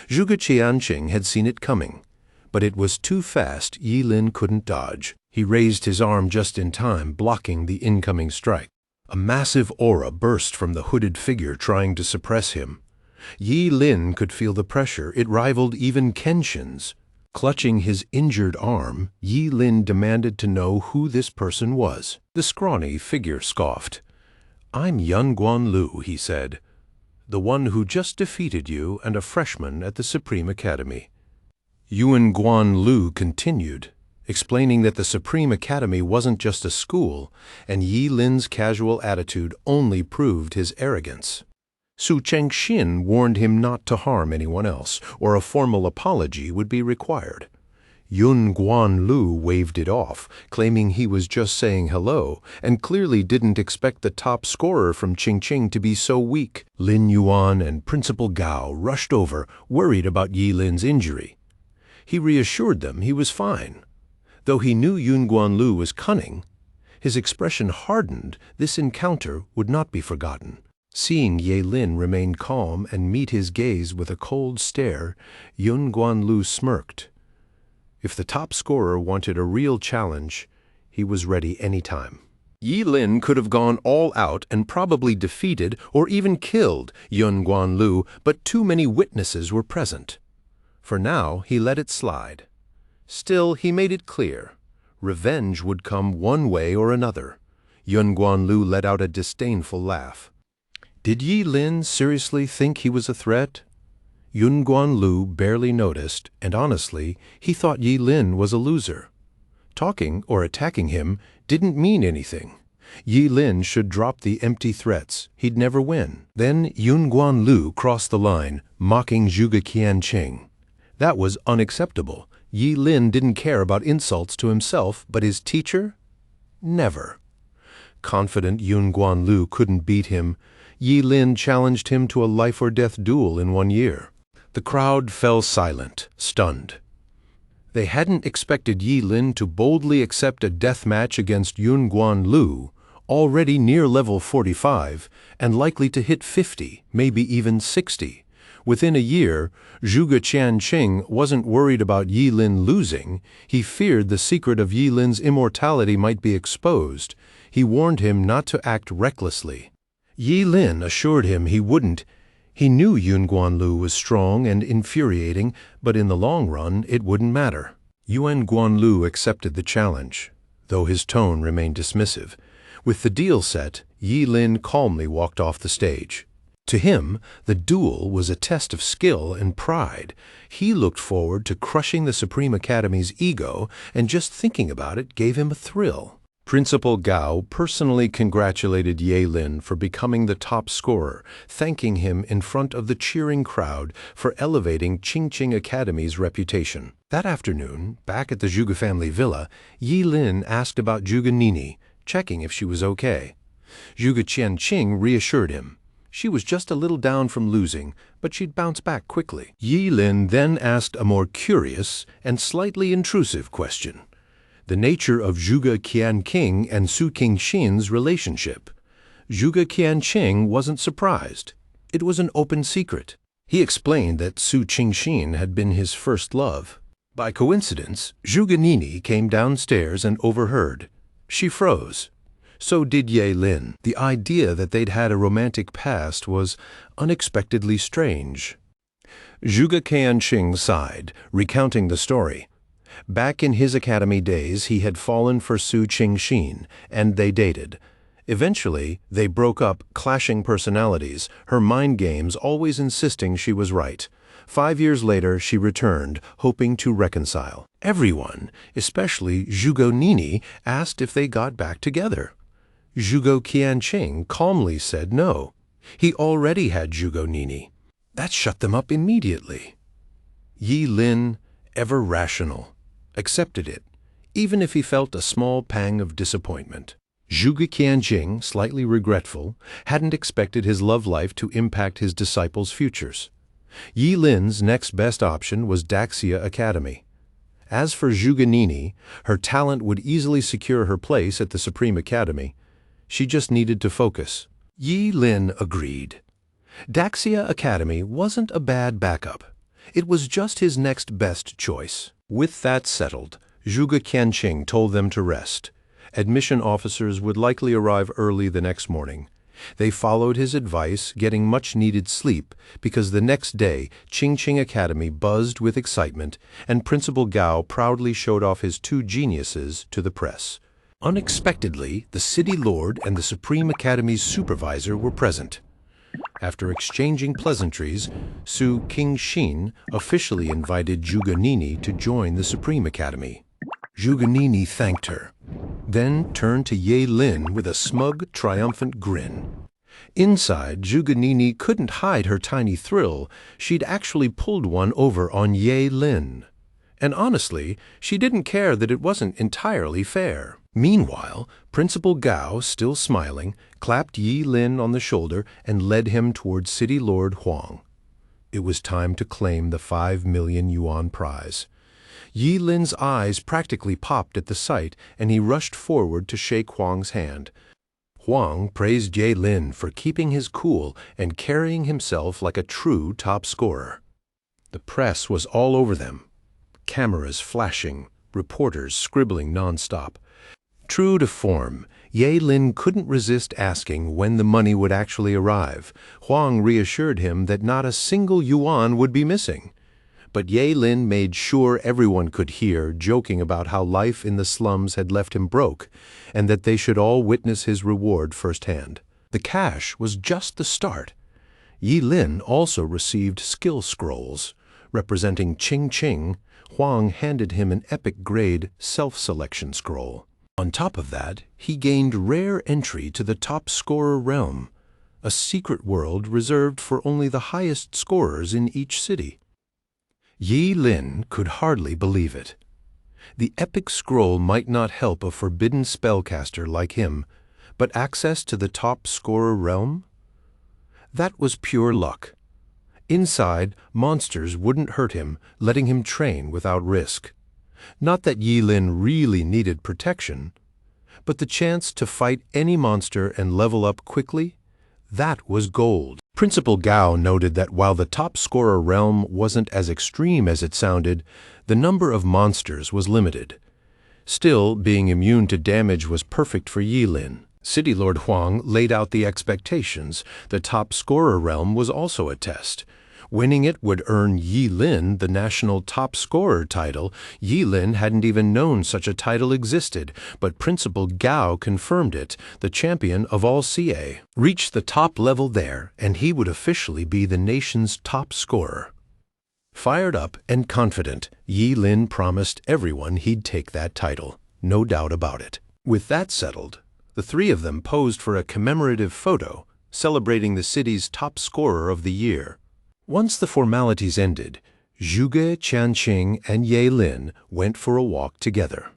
A: Zhuge Qianqing had seen it coming, but it was too fast. Yi Lin couldn't dodge. He raised his arm just in time, blocking the incoming strike. A massive aura burst from the hooded figure trying to suppress him. Yi Lin could feel the pressure. It rivaled even Kenshin's. Clutching his injured arm, Yi Lin demanded to know who this person was. The scrawny figure scoffed. "I'm Yun Guanlu," he said. "The one who just defeated you and a freshman at the Supreme Academy." Yun Guanlu continued, explaining that the Supreme Academy wasn't just a school, and Yi Lin's casual attitude only proved his arrogance. Su Chengxin warned him not to harm anyone else, or a formal apology would be required. Yun Guanlu waved it off, claiming he was just saying hello, and clearly didn't expect the top scorer from Qingqing to be so weak. Lin Yuan and Principal Gao rushed over, worried about Yi Lin's injury. He reassured them he was fine. Though he knew Yun Guanlu was cunning, his expression hardened. This encounter would not be forgotten. Seeing Ye Lin remain calm and meet his gaze with a cold stare, Yun Guanlu smirked. If the top scorer wanted a real challenge, he was ready any time. Yi Lin could have gone all out and probably defeated or even killed Yun Guanlu, but too many witnesses were present. For now, he let it slide. Still, he made it clear. Revenge would come one way or another. Yun Guanlu let out a disdainful laugh. Did Yi Lin seriously think he was a threat? Yun Guanlu barely noticed, and honestly, he thought Yi Lin was a loser. Talking or attacking him didn't mean anything. Yi Lin should drop the empty threats. He'd never win. Then Yun Guanlu crossed the line, mocking Zhuge Qianqing. That was unacceptable. Yi Lin didn't care about insults to himself, but his teacher? Never. Confident Yun Guanlu couldn't beat him, Yi Lin challenged him to a life-or-death duel in 1 year. The crowd fell silent, stunned. They hadn't expected Yi Lin to boldly accept a death match against Yun Guanlu, already near level 45 and likely to hit 50, maybe even 60. Within a year, Zhuge Qianqing wasn't worried about Yi Lin losing. He feared the secret of Yi Lin's immortality might be exposed. He warned him not to act recklessly. Yi Lin assured him he wouldn't. He knew Yun Guanlu was strong and infuriating, but in the long run it wouldn't matter. Yun Guanlu accepted the challenge, though his tone remained dismissive. With the deal set, Yi Lin calmly walked off the stage. To him, the duel was a test of skill and pride. He looked forward to crushing the Supreme Academy's ego, and just thinking about it gave him a thrill. Principal Gao personally congratulated Ye Lin for becoming the top scorer, thanking him in front of the cheering crowd for elevating Qingqing Academy's reputation. That afternoon, back at the Zhuge family villa, Yi Lin asked about Zhuge Nini, checking if she was okay. Zhuge Qianqing reassured him. She was just a little down from losing, but she'd bounce back quickly. Yi Lin then asked a more curious and slightly intrusive question. The nature of Zhuge Qianqing and Su Qingxin's relationship. Zhuge Qianqing wasn't surprised. It was an open secret. He explained that Su Qingxin had been his first love. By coincidence, Zhuge Nini came downstairs and overheard. She froze. So did Ye Lin. The idea that they'd had a romantic past was unexpectedly strange. Zhuge Qianqing sighed, recounting the story. Back in his academy days, he had fallen for Su Qingxin, and they dated. Eventually, they broke up, clashing personalities, her mind games always insisting she was right. 5 years later, she returned, hoping to reconcile. Everyone, especially Zhuge Nini, asked if they got back together. Zhuge Qianqing calmly said no. He already had Zhuge Nini. That shut them up immediately. Yi Lin, ever rational, accepted it, even if he felt a small pang of disappointment. Zhuge Qianqing, slightly regretful, hadn't expected his love life to impact his disciples' futures. Yi Lin's next best option was Daxia Academy. As for Zhuge Nini, her talent would easily secure her place at the Supreme Academy. She just needed to focus. Yi Lin agreed. Daxia Academy wasn't a bad backup. It was just his next best choice. With that settled, Zhuge Qianqing told them to rest. Admission officers would likely arrive early the next morning. They followed his advice, getting much-needed sleep, because the next day Qingqing Academy buzzed with excitement, and Principal Gao proudly showed off his two geniuses to the press. Unexpectedly, the City Lord and the Supreme Academy's supervisor were present. After exchanging pleasantries, Su Qingxin officially invited Zhuge Nini to join the Supreme Academy. Zhuge Nini thanked her, then turned to Ye Lin with a smug, triumphant grin. Inside, Zhuge Nini couldn't hide her tiny thrill. She'd actually pulled one over on Ye Lin. And honestly, she didn't care that it wasn't entirely fair. Meanwhile, Principal Gao, still smiling, clapped Yi Lin on the shoulder and led him toward City Lord Huang. It was time to claim the 5 million yuan prize. Yi Lin's eyes practically popped at the sight, and he rushed forward to shake Huang's hand. Huang praised Ye Lin for keeping his cool and carrying himself like a true top scorer. The press was all over them, cameras flashing, reporters scribbling nonstop. True to form, Ye Lin couldn't resist asking when the money would actually arrive. Huang reassured him that not a single yuan would be missing. But Ye Lin made sure everyone could hear, joking about how life in the slums had left him broke, and that they should all witness his reward firsthand. The cash was just the start. Yi Lin also received skill scrolls. Representing Qingqing, Huang handed him an epic-grade self-selection scroll. On top of that, he gained rare entry to the top scorer realm, a secret world reserved for only the highest scorers in each city. Yi Lin could hardly believe it. The epic scroll might not help a forbidden spellcaster like him, but access to the top scorer realm? That was pure luck. Inside, monsters wouldn't hurt him, letting him train without risk. Not that Yi Lin really needed protection, but the chance to fight any monster and level up quickly, that was gold. Principal Gao noted that while the top scorer realm wasn't as extreme as it sounded, the number of monsters was limited. Still, being immune to damage was perfect for Yi Lin. City Lord Huang laid out the expectations. The top scorer realm was also a test. Winning it would earn Yi Lin the national top scorer title. Yi Lin hadn't even known such a title existed, but Principal Gao confirmed it. The champion of all CA reached the top level there, and he would officially be the nation's top scorer. Fired up and confident, Yi Lin promised everyone he'd take that title. No doubt about it. With that settled, the three of them posed for a commemorative photo, celebrating the city's top scorer of the year. Once the formalities ended, Zhuge Qianqing and Ye Lin went for a walk together.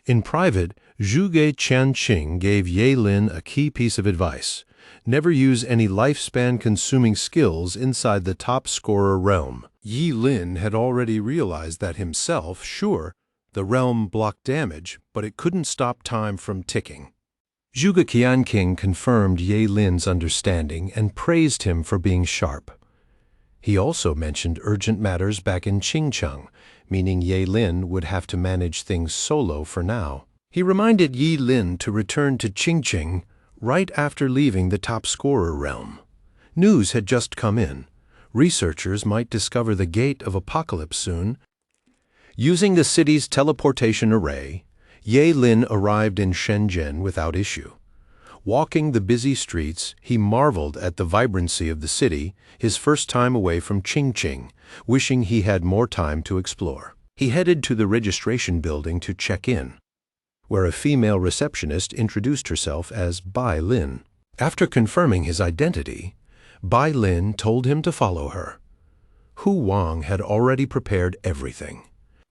A: In private, Zhuge Qianqing gave Ye Lin a key piece of advice: never use any lifespan-consuming skills inside the top scorer realm. Yi Lin had already realized that himself. Sure, the realm blocked damage, but it couldn't stop time from ticking. Zhuge Qianqing confirmed Ye Lin's understanding and praised him for being sharp. He also mentioned urgent matters back in Qingcheng, meaning Ye Lin would have to manage things solo for now. He reminded Yi Lin to return to Qingcheng right after leaving the top scorer realm. News had just come in. Researchers might discover the gate of apocalypse soon. Using the city's teleportation array, Ye Lin arrived in Shenzhen without issue. Walking the busy streets, he marveled at the vibrancy of the city, his first time away from Qingqing, wishing he had more time to explore. He headed to the registration building to check in, where a female receptionist introduced herself as Bai Lin. After confirming his identity, Bai Lin told him to follow her. Hu Wang had already prepared everything.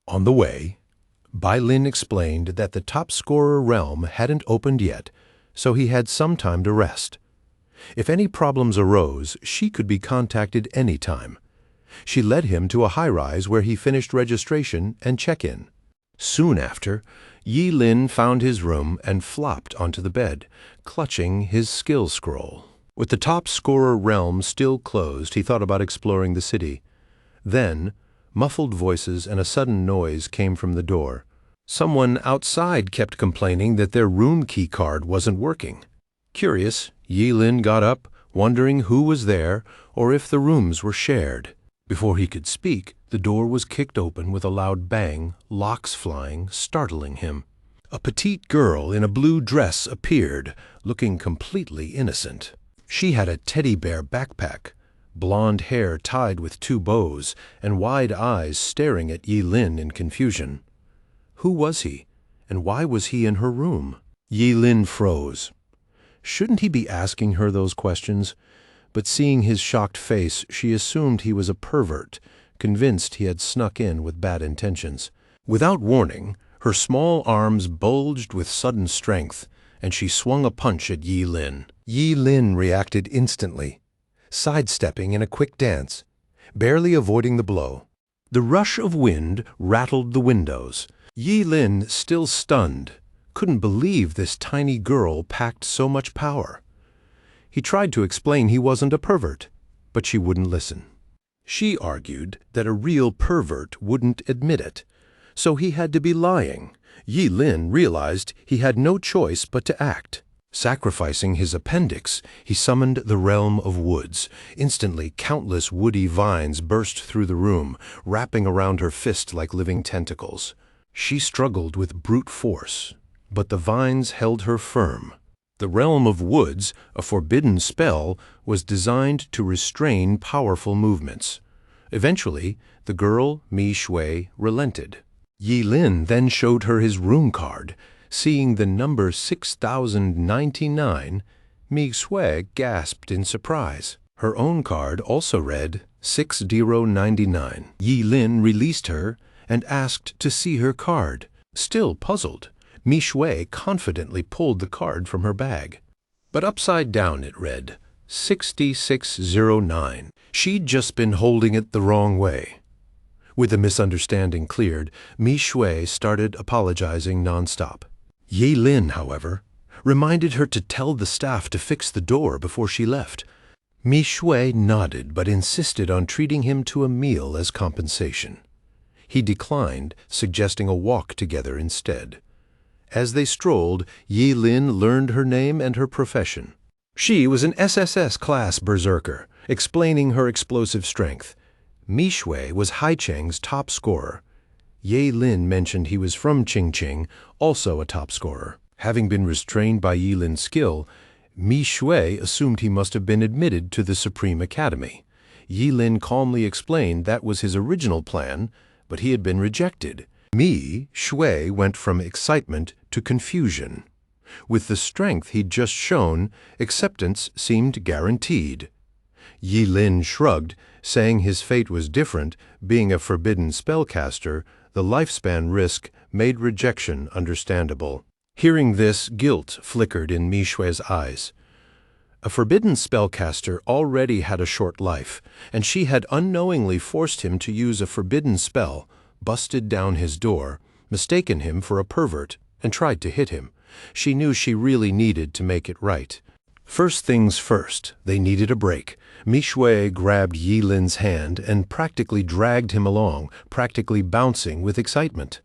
A: On the way, Bai Lin explained that the top scorer realm hadn't opened yet, so he had some time to rest. If any problems arose, she could be contacted anytime. She led him to a high-rise where he finished registration and check-in. Soon after, Yi Lin found his room and flopped onto the bed, clutching his skill scroll. With the top scorer realm still closed, he thought about exploring the city. Then, muffled voices and a sudden noise came from the door. Someone outside kept complaining that their room key card wasn't working. Curious, Yi Lin got up, wondering who was there or if the rooms were shared. Before he could speak, the door was kicked open with a loud bang, locks flying, startling him. A petite girl in a blue dress appeared, looking completely innocent. She had a teddy bear backpack, blonde hair tied with 2 bows, and wide eyes staring at Yi Lin in confusion. Who was he, and why was he in her room? Yi Lin froze. Shouldn't he be asking her those questions? But seeing his shocked face, she assumed he was a pervert, convinced he had snuck in with bad intentions. Without warning, her small arms bulged with sudden strength, and she swung a punch at Yi Lin. Yi Lin reacted instantly, sidestepping in a quick dance, barely avoiding the blow. The rush of wind rattled the windows. Yi Lin, still stunned, couldn't believe this tiny girl packed so much power. He tried to explain he wasn't a pervert, but she wouldn't listen. She argued that a real pervert wouldn't admit it, so he had to be lying. Yi Lin realized he had no choice but to act. Sacrificing his appendix, he summoned the realm of woods. Instantly, countless woody vines burst through the room, wrapping around her fist like living tentacles. She struggled with brute force, but the vines held her firm. The realm of woods, a forbidden spell, was designed to restrain powerful movements. Eventually, the girl, Mi Shui, relented. Yi Lin then showed her his room card. Seeing the number 6099, Mi Shui gasped in surprise. Her own card also read 6099. Yi Lin released her and asked to see her card. Still puzzled, Mi Shui confidently pulled the card from her bag. But upside down it read 6609. She'd just been holding it the wrong way. With the misunderstanding cleared, Mi Shui started apologizing nonstop. Yi Lin, however, reminded her to tell the staff to fix the door before she left. Mi Shui nodded but insisted on treating him to a meal as compensation. He declined, suggesting a walk together instead. As they strolled, Yi Lin learned her name and her profession. She was an SSS class berserker, explaining her explosive strength. Mi Shui was Hai Cheng's top scorer. Yi Lin mentioned he was from Qingqing, also a top scorer. Having been restrained by Yi Lin's skill, Mi Shui assumed he must have been admitted to the Supreme Academy. Yi Lin calmly explained that was his original plan, but he had been rejected. Mi Shui went from excitement to confusion. With the strength he'd just shown, acceptance seemed guaranteed. Yi Lin shrugged, saying his fate was different. Being a forbidden spellcaster, the lifespan risk made rejection understandable. Hearing this, guilt flickered in Mi Shui's eyes. A forbidden spellcaster already had a short life, and she had unknowingly forced him to use a forbidden spell, busted down his door, mistaken him for a pervert, and tried to hit him. She knew she really needed to make it right. First things first, they needed a break. Mi Shui grabbed Yi Lin's hand and practically dragged him along, practically bouncing with excitement.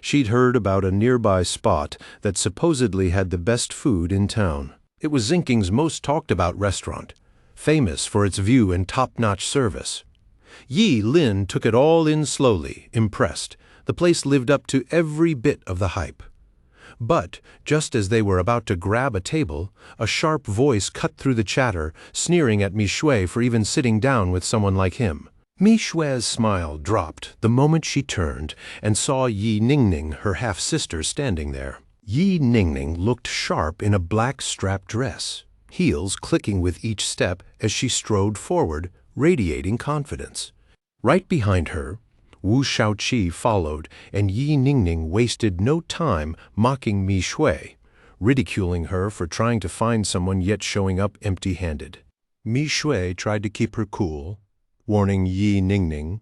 A: She'd heard about a nearby spot that supposedly had the best food in town. It was Zinking's most talked-about restaurant, famous for its view and top-notch service. Yi Lin took it all in slowly, impressed. The place lived up to every bit of the hype. But, just as they were about to grab a table, a sharp voice cut through the chatter, sneering at Mi Shui for even sitting down with someone like him. Mi Shui's smile dropped the moment she turned and saw Yi Ningning, her half-sister, standing there. Yi Ningning looked sharp in a black strap dress, heels clicking with each step as she strode forward, radiating confidence. Right behind her, Wu Shaoqi followed, and Yi Ningning wasted no time mocking Mi Shui, ridiculing her for trying to find someone yet showing up empty-handed. Mi Shui tried to keep her cool, warning Yi Ningning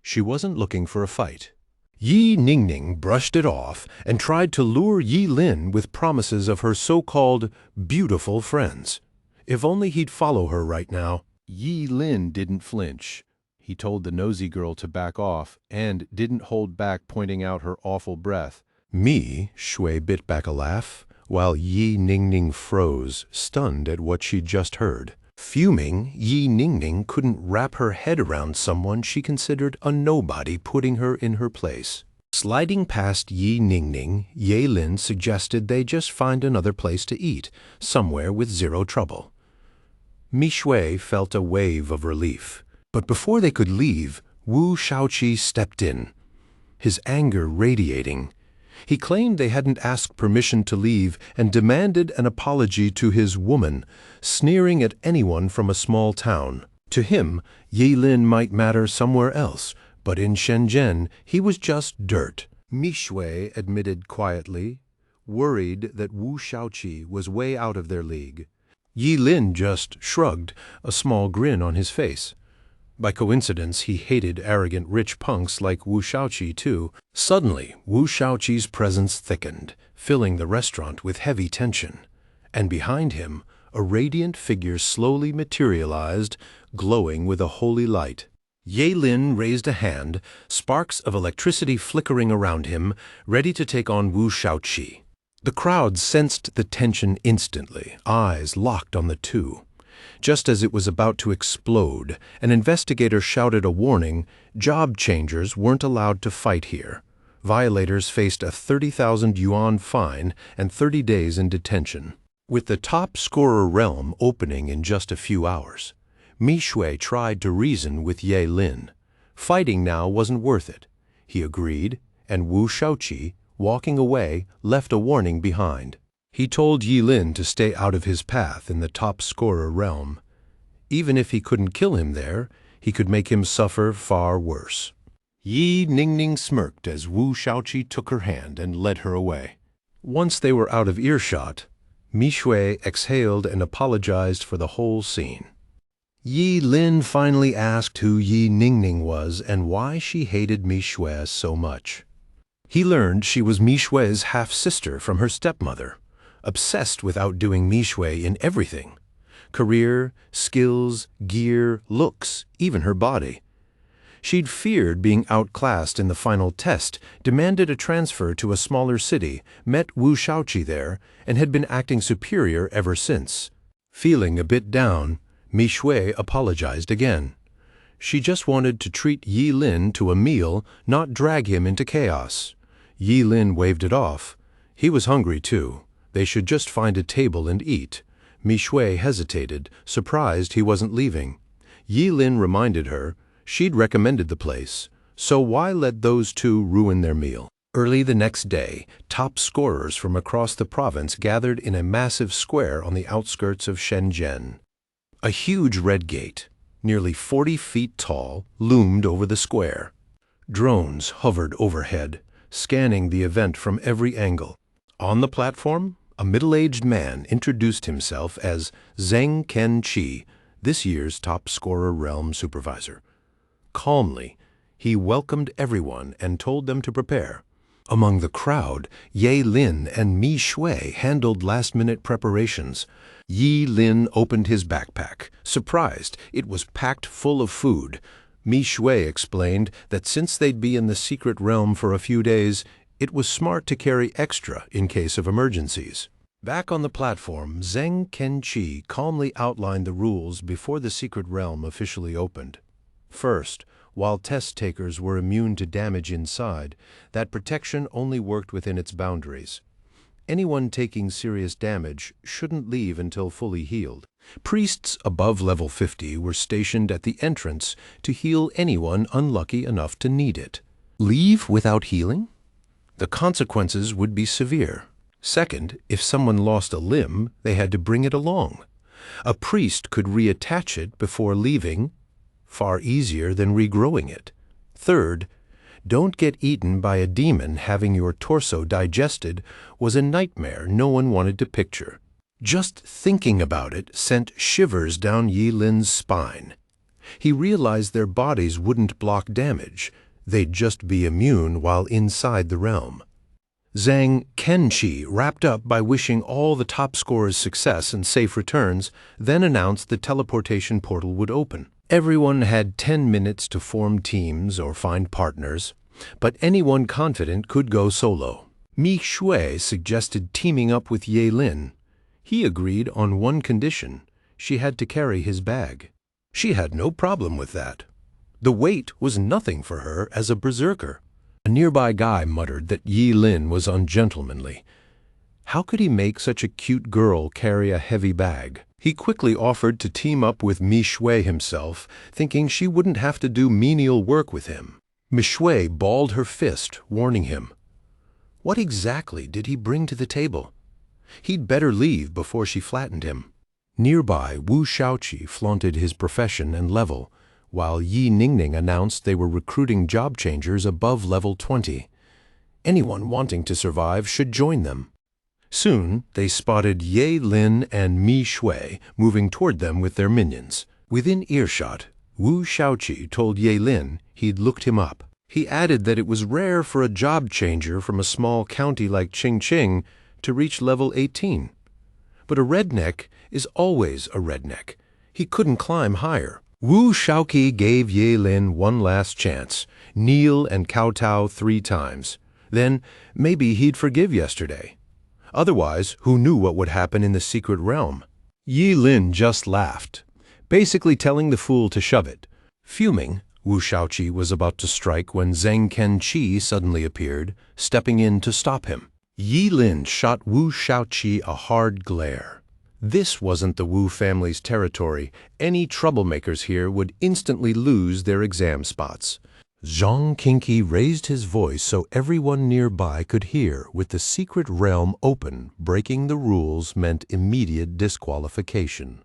A: she wasn't looking for a fight. Yi Ningning brushed it off and tried to lure Yi Lin with promises of her so-called beautiful friends. If only he'd follow her right now. Yi Lin didn't flinch.
C: He told the nosy girl to back off and didn't hold back, pointing out her awful breath.
A: Me, Shui bit back a laugh, while Yi Ningning froze, stunned at what she'd just heard. Fuming, Yi Ningning couldn't wrap her head around someone she considered a nobody putting her in her place. Sliding past Yi Ningning, Ye Lin suggested they just find another place to eat, somewhere with zero trouble. Mi Shui felt a wave of relief. But before they could leave, Wu Shaoqi stepped in, his anger radiating. He claimed they hadn't asked permission to leave and demanded an apology to his woman, sneering at anyone from a small town. To him, Ye Lin might matter somewhere else, but in Shenzhen he was just dirt. Mi Shui admitted quietly, worried that Wu Shaoqi was way out of their league. Yi Lin just shrugged, a small grin on his face. By coincidence, he hated arrogant rich punks like Wu Shaoqi too. Suddenly, Wu Shaoqi's presence thickened, filling the restaurant with heavy tension. And behind him, a radiant figure slowly materialized, glowing with a holy light. Ye Lin raised a hand, sparks of electricity flickering around him, ready to take on Wu Shaoqi. The crowd sensed the tension instantly, eyes locked on the two. Just as it was about to explode, an investigator shouted a warning: job changers weren't allowed to fight here. Violators faced a 30,000 yuan fine and 30 days in detention. With the top scorer realm opening in just a few hours, Mi Shui tried to reason with Ye Lin. Fighting now wasn't worth it. He agreed, and Wu Shaoqi, walking away, left a warning behind. He told Yi Lin to stay out of his path in the top scorer realm. Even if he couldn't kill him there, he could make him suffer far worse. Yi Ningning smirked as Wu Shaoqi took her hand and led her away. Once they were out of earshot, Mi Shui exhaled and apologized for the whole scene. Yi Lin finally asked who Yi Ningning was and why she hated Mi Shui so much. He learned she was Mi Shui's half-sister from her stepmother, obsessed with outdoing Mi Shui in everything: career, skills, gear, looks, even her body. She'd feared being outclassed in the final test, demanded a transfer to a smaller city, met Wu Shaoqi there, and had been acting superior ever since. Feeling a bit down, Mi Shui apologized again. She just wanted to treat Yi Lin to a meal, not drag him into chaos. Yi Lin waved it off. He was hungry too. They should just find a table and eat. Mi Shui hesitated, surprised he wasn't leaving. Yi Lin reminded her she'd recommended the place, so why let those two ruin their meal? Early the next day, top scorers from across the province gathered in a massive square on the outskirts of Shenzhen. A huge red gate, nearly 40 feet tall, loomed over the square. Drones hovered overhead, scanning the event from every angle. On the platform, a middle-aged man introduced himself as Zheng Ken-chi, this year's top scorer realm supervisor. Calmly, he welcomed everyone and told them to prepare. Among the crowd, Ye Lin and Mi Shui handled last-minute preparations. Yi Lin opened his backpack, surprised it was packed full of food. Mi Shui explained that since they'd be in the secret realm for a few days, it was smart to carry extra in case of emergencies. Back on the platform, Zheng Ken-chi calmly outlined the rules before the secret realm officially opened. First, while test takers were immune to damage inside, that protection only worked within its boundaries. Anyone taking serious damage shouldn't leave until fully healed. Priests above level 50 were stationed at the entrance to heal anyone unlucky enough to need it. Leave without healing? The consequences would be severe. Second, if someone lost a limb, they had to bring it along. A priest could reattach it before leaving, far easier than regrowing it. Third, don't get eaten by a demon having your torso digested was a nightmare no one wanted to picture. Just thinking about it sent shivers down Yi Lin's spine. He realized their bodies wouldn't block damage. They'd just be immune while inside the realm. Zhang Ken-chi wrapped up by wishing all the top scorers success and safe returns, then announced the teleportation portal would open. Everyone had 10 minutes to form teams or find partners, but anyone confident could go solo. Mi Shui suggested teaming up with Ye Lin. He agreed on one condition: she had to carry his bag. She had no problem with that. The weight was nothing for her as a berserker. A nearby guy muttered that Yi Lin was ungentlemanly. How could he make such a cute girl carry a heavy bag? He quickly offered to team up with Mi Shui himself, thinking she wouldn't have to do menial work with him. Mi Shui balled her fist, warning him. What exactly did he bring to the table? He'd better leave before she flattened him. Nearby, Wu Shaoqi flaunted his profession and level, while Yi Ningning announced they were recruiting job changers above level 20. Anyone wanting to survive should join them. Soon, they spotted Ye Lin and Mi Shui moving toward them with their minions. Within earshot, Wu Shaoqi told Ye Lin he'd looked him up. He added that it was rare for a job changer from a small county like Qingqing to reach level 18. But a redneck is always a redneck. He couldn't climb higher. Wu Shaoqi gave Ye Lin one last chance, kneel and kowtow 3 times. Then maybe he'd forgive yesterday. Otherwise, who knew what would happen in the secret realm? Yi Lin just laughed, basically telling the fool to shove it. Fuming, Wu Shaoqi was about to strike when Zheng Kenqi suddenly appeared, stepping in to stop him. Yi Lin shot Wu Shaoqi a hard glare. This wasn't the Wu family's territory. Any troublemakers here would instantly lose their exam spots. Zhang Qingqi raised his voice so everyone nearby could hear. With the secret realm open, breaking the rules meant immediate disqualification.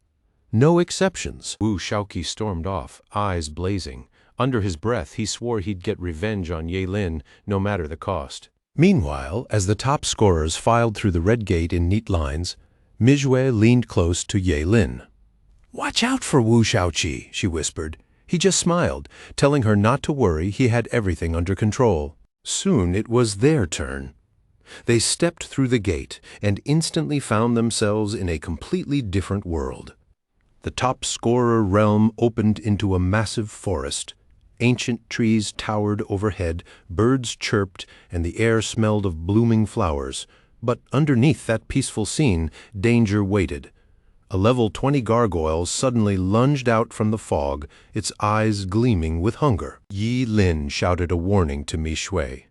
A: No exceptions. Wu Shaoqi stormed off, eyes blazing. Under his breath, he swore he'd get revenge on Ye Lin, no matter the cost. Meanwhile, as the top scorers filed through the red gate in neat lines, Mi Shui leaned close to Ye Lin. "Watch out for Wu Shaoqi," she whispered. He just smiled, telling her not to worry, he had everything under control. Soon it was their turn. They stepped through the gate and instantly found themselves in a completely different world. The top scorer realm opened into a massive forest. Ancient trees towered overhead, birds chirped, and the air smelled of blooming flowers. But underneath that peaceful scene, danger waited. A level 20 gargoyle suddenly lunged out from the fog, its eyes gleaming with hunger. Yi Lin shouted a warning to Mi Shui.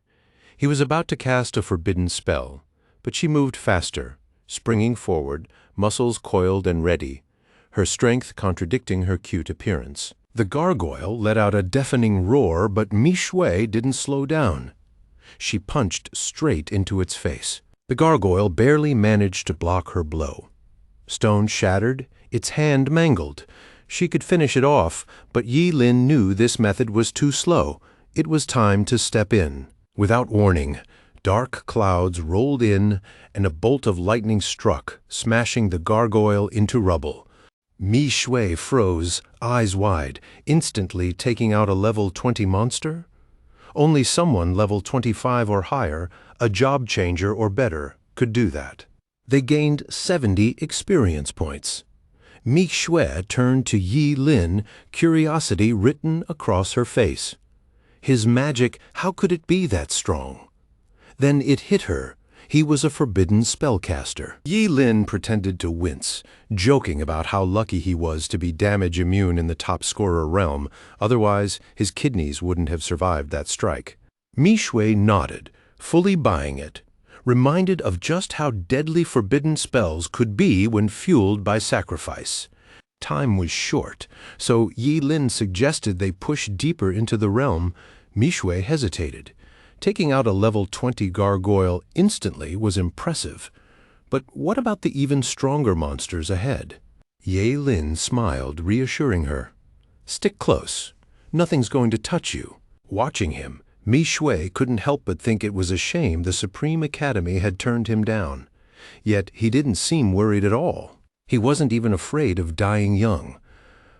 A: He was about to cast a forbidden spell, but she moved faster, springing forward, muscles coiled and ready, her strength contradicting her cute appearance. The gargoyle let out a deafening roar, but Mi Shui didn't slow down. She punched straight into its face. The gargoyle barely managed to block her blow. Stone shattered, its hand mangled. She could finish it off, but Yi Lin knew this method was too slow. It was time to step in. Without warning, dark clouds rolled in, and a bolt of lightning struck, smashing the gargoyle into rubble. Mi Shui froze, eyes wide, instantly taking out a level 20 monster? Only someone level 25 or higher, a job changer or better, could do that. They gained 70 experience points. Mi Shui turned to Yi Lin, curiosity written across her face. His magic, how could it be that strong? Then it hit her. He was a forbidden spellcaster. Yi Lin pretended to wince, joking about how lucky he was to be damage immune in the top scorer realm, otherwise his kidneys wouldn't have survived that strike. Mi Shui nodded, fully buying it, reminded of just how deadly forbidden spells could be when fueled by sacrifice. Time was short, so Yi Lin suggested they push deeper into the realm. Mi Shui hesitated. Taking out a level 20 gargoyle instantly was impressive. But what about the even stronger monsters ahead? Ye Lin smiled, reassuring her. "Stick close. Nothing's going to touch you." Watching him, Mi Shui couldn't help but think it was a shame the Supreme Academy had turned him down. Yet he didn't seem worried at all. He wasn't even afraid of dying young.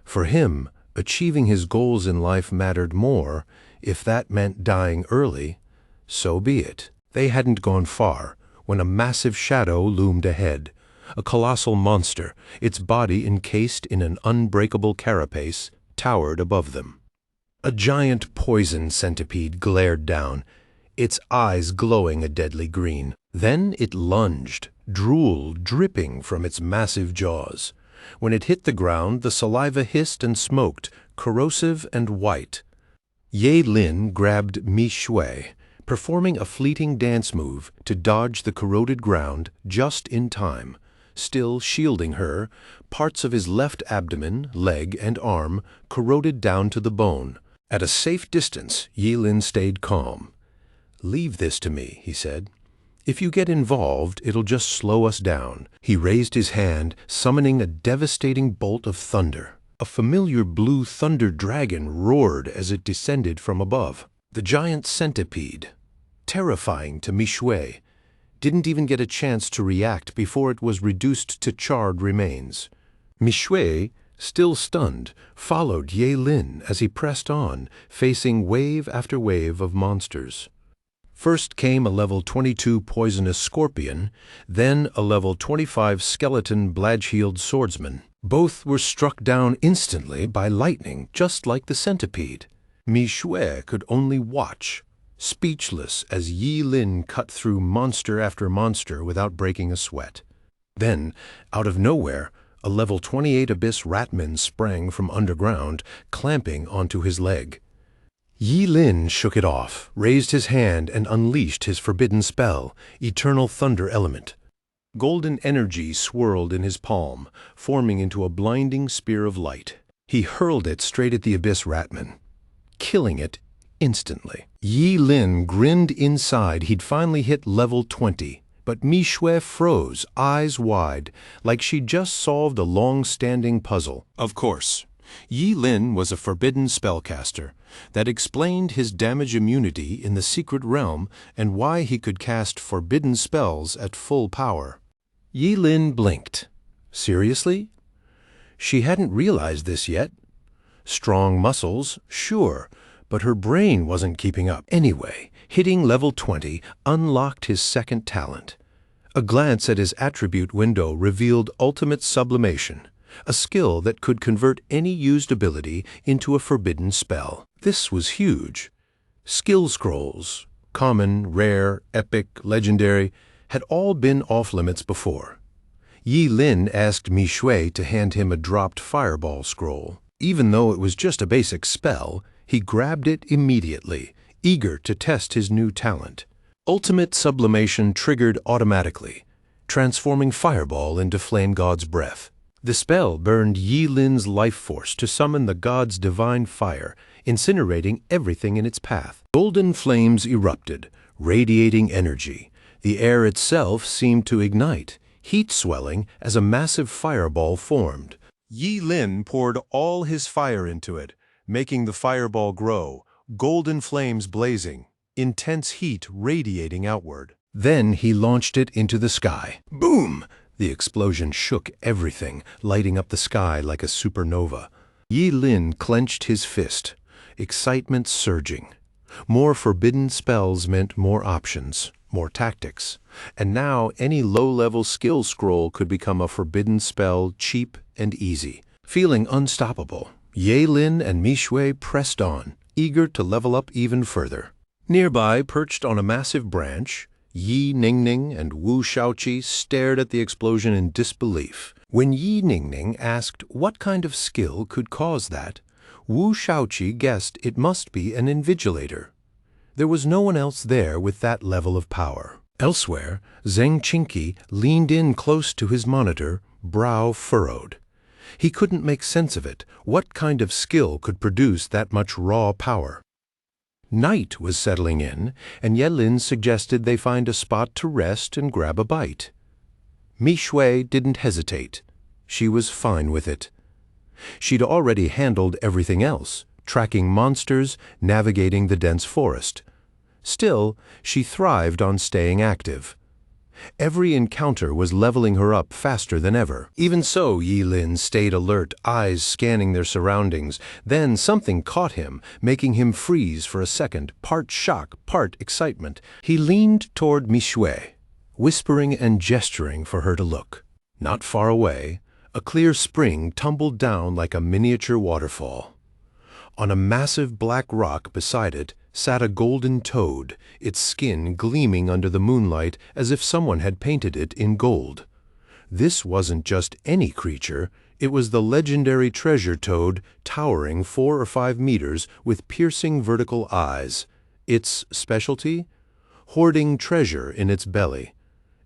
A: For him, achieving his goals in life mattered more. If that meant dying early, so be it. They hadn't gone far when a massive shadow loomed ahead. A colossal monster, its body encased in an unbreakable carapace, towered above them. A giant poison centipede glared down, its eyes glowing a deadly green. Then it lunged, drool dripping from its massive jaws. When it hit the ground, the saliva hissed and smoked, corrosive and white. Ye Lin grabbed Mi Shui, performing a fleeting dance move to dodge the corroded ground just in time. Still shielding her, parts of his left abdomen, leg, and arm corroded down to the bone. At a safe distance, Ye Lin stayed calm. "Leave this to me," he said. "If you get involved, it'll just slow us down." He raised his hand, summoning a devastating bolt of thunder. A familiar blue thunder dragon roared as it descended from above. The giant centipede, terrifying to Mi Shui, didn't even get a chance to react before it was reduced to charred remains. Mi Shui, still stunned, followed Ye Lin as he pressed on, facing wave after wave of monsters. First came a level 22 poisonous scorpion, then a level 25 skeleton Bladge-heeled swordsman. Both were struck down instantly by lightning, just like the centipede. Mi Shui could only watch, speechless as Ye Lin cut through monster after monster without breaking a sweat. Then, out of nowhere, a level 28 abyss ratman sprang from underground, clamping onto his leg. Ye Lin shook it off, raised his hand, and unleashed his forbidden spell, Eternal Thunder Element. Golden energy swirled in his palm, forming into a blinding spear of light. He hurled it straight at the abyss ratman, killing it instantly. Ye Lin grinned inside he'd finally hit level 20, but Mi Shui froze, eyes wide, like she'd just solved a long-standing puzzle. Of course, Ye Lin was a forbidden spellcaster. That explained his damage immunity in the secret realm and why he could cast forbidden spells at full power. Ye Lin blinked. Seriously? She hadn't realized this yet. Strong muscles, sure, but her brain wasn't keeping up. Anyway, hitting level 20 unlocked his second talent. A glance at his attribute window revealed Ultimate Sublimation, a skill that could convert any used ability into a forbidden spell. This was huge. Skill scrolls, common, rare, epic, legendary, had all been off-limits before. Ye Lin asked Mi Shui to hand him a dropped fireball scroll. Even though it was just a basic spell, he grabbed it immediately, eager to test his new talent. Ultimate Sublimation triggered automatically, transforming fireball into Flame God's breath. The spell burned Ye Lin's life force to summon the god's divine fire, incinerating everything in its path. Golden flames erupted, radiating energy. The air itself seemed to ignite, heat swelling as a massive fireball formed. Ye Lin poured all his fire into it, making the fireball grow, golden flames blazing, intense heat radiating outward. Then he launched it into the sky. Boom! The explosion shook everything, lighting up the sky like a supernova. Ye Lin clenched his fist, excitement surging. More forbidden spells meant more options, more tactics. And now any low-level skill scroll could become a forbidden spell, cheap and easy. Feeling unstoppable, Ye Lin and Mi Shui pressed on, eager to level up even further. Nearby, perched on a massive branch, Yi Ningning and Wu Shaoqi stared at the explosion in disbelief. When Yi Ningning asked what kind of skill could cause that, Wu Shaoqi guessed it must be an invigilator. There was no one else there with that level of power. Elsewhere, Zheng Qingqi leaned in close to his monitor, brow furrowed. He couldn't make sense of it. What kind of skill could produce that much raw power? Night was settling in, and Ye Lin suggested they find a spot to rest and grab a bite. Mi Shui didn't hesitate. She was fine with it. She'd already handled everything else, tracking monsters, navigating the dense forest. Still, she thrived on staying active. Every encounter was leveling her up faster than ever. Even so, Ye Lin stayed alert, eyes scanning their surroundings. Then something caught him, making him freeze for a second, part shock, part excitement. He leaned toward Mi Shui, whispering and gesturing for her to look. Not far away, a clear spring tumbled down like a miniature waterfall. On a massive black rock beside it sat a golden toad, its skin gleaming under the moonlight as if someone had painted it in gold. This wasn't just any creature, it was the legendary treasure toad towering 4 or 5 meters with piercing vertical eyes. Its specialty? Hoarding treasure in its belly.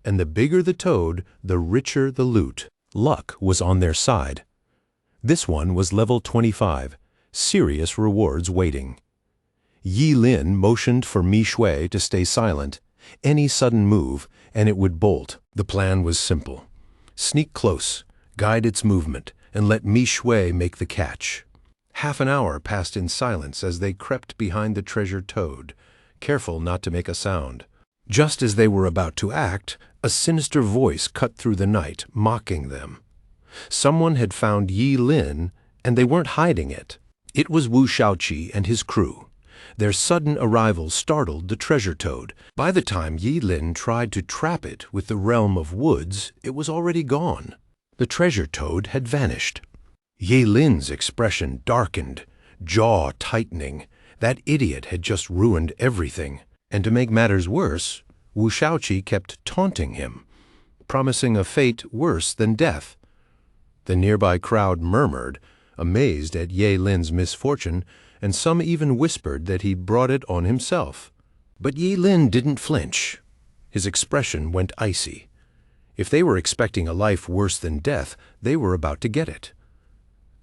A: And the bigger the toad, the richer the loot. Luck was on their side. This one was level 25. Serious rewards waiting. Yi Lin motioned for Mi Shui to stay silent. Any sudden move, and it would bolt. The plan was simple. Sneak close, guide its movement, and let Mi Shui make the catch. Half an hour passed in silence as they crept behind the treasure toad, careful not to make a sound. Just as they were about to act, a sinister voice cut through the night, mocking them. Someone had found Yi Lin, and they weren't hiding it. It was Wu Shaoqi and his crew. Their sudden arrival startled the treasure toad. By the time Yi Lin tried to trap it with the realm of woods, it was already gone. The treasure toad had vanished. Yi Lin's expression darkened, jaw tightening. That idiot had just ruined everything. And to make matters worse, Wu Shaoqi kept taunting him, promising a fate worse than death. The nearby crowd murmured, amazed at Yi Lin's misfortune, and some even whispered that he'd brought it on himself. But Yi Lin didn't flinch. His expression went icy. If they were expecting a life worse than death, they were about to get it.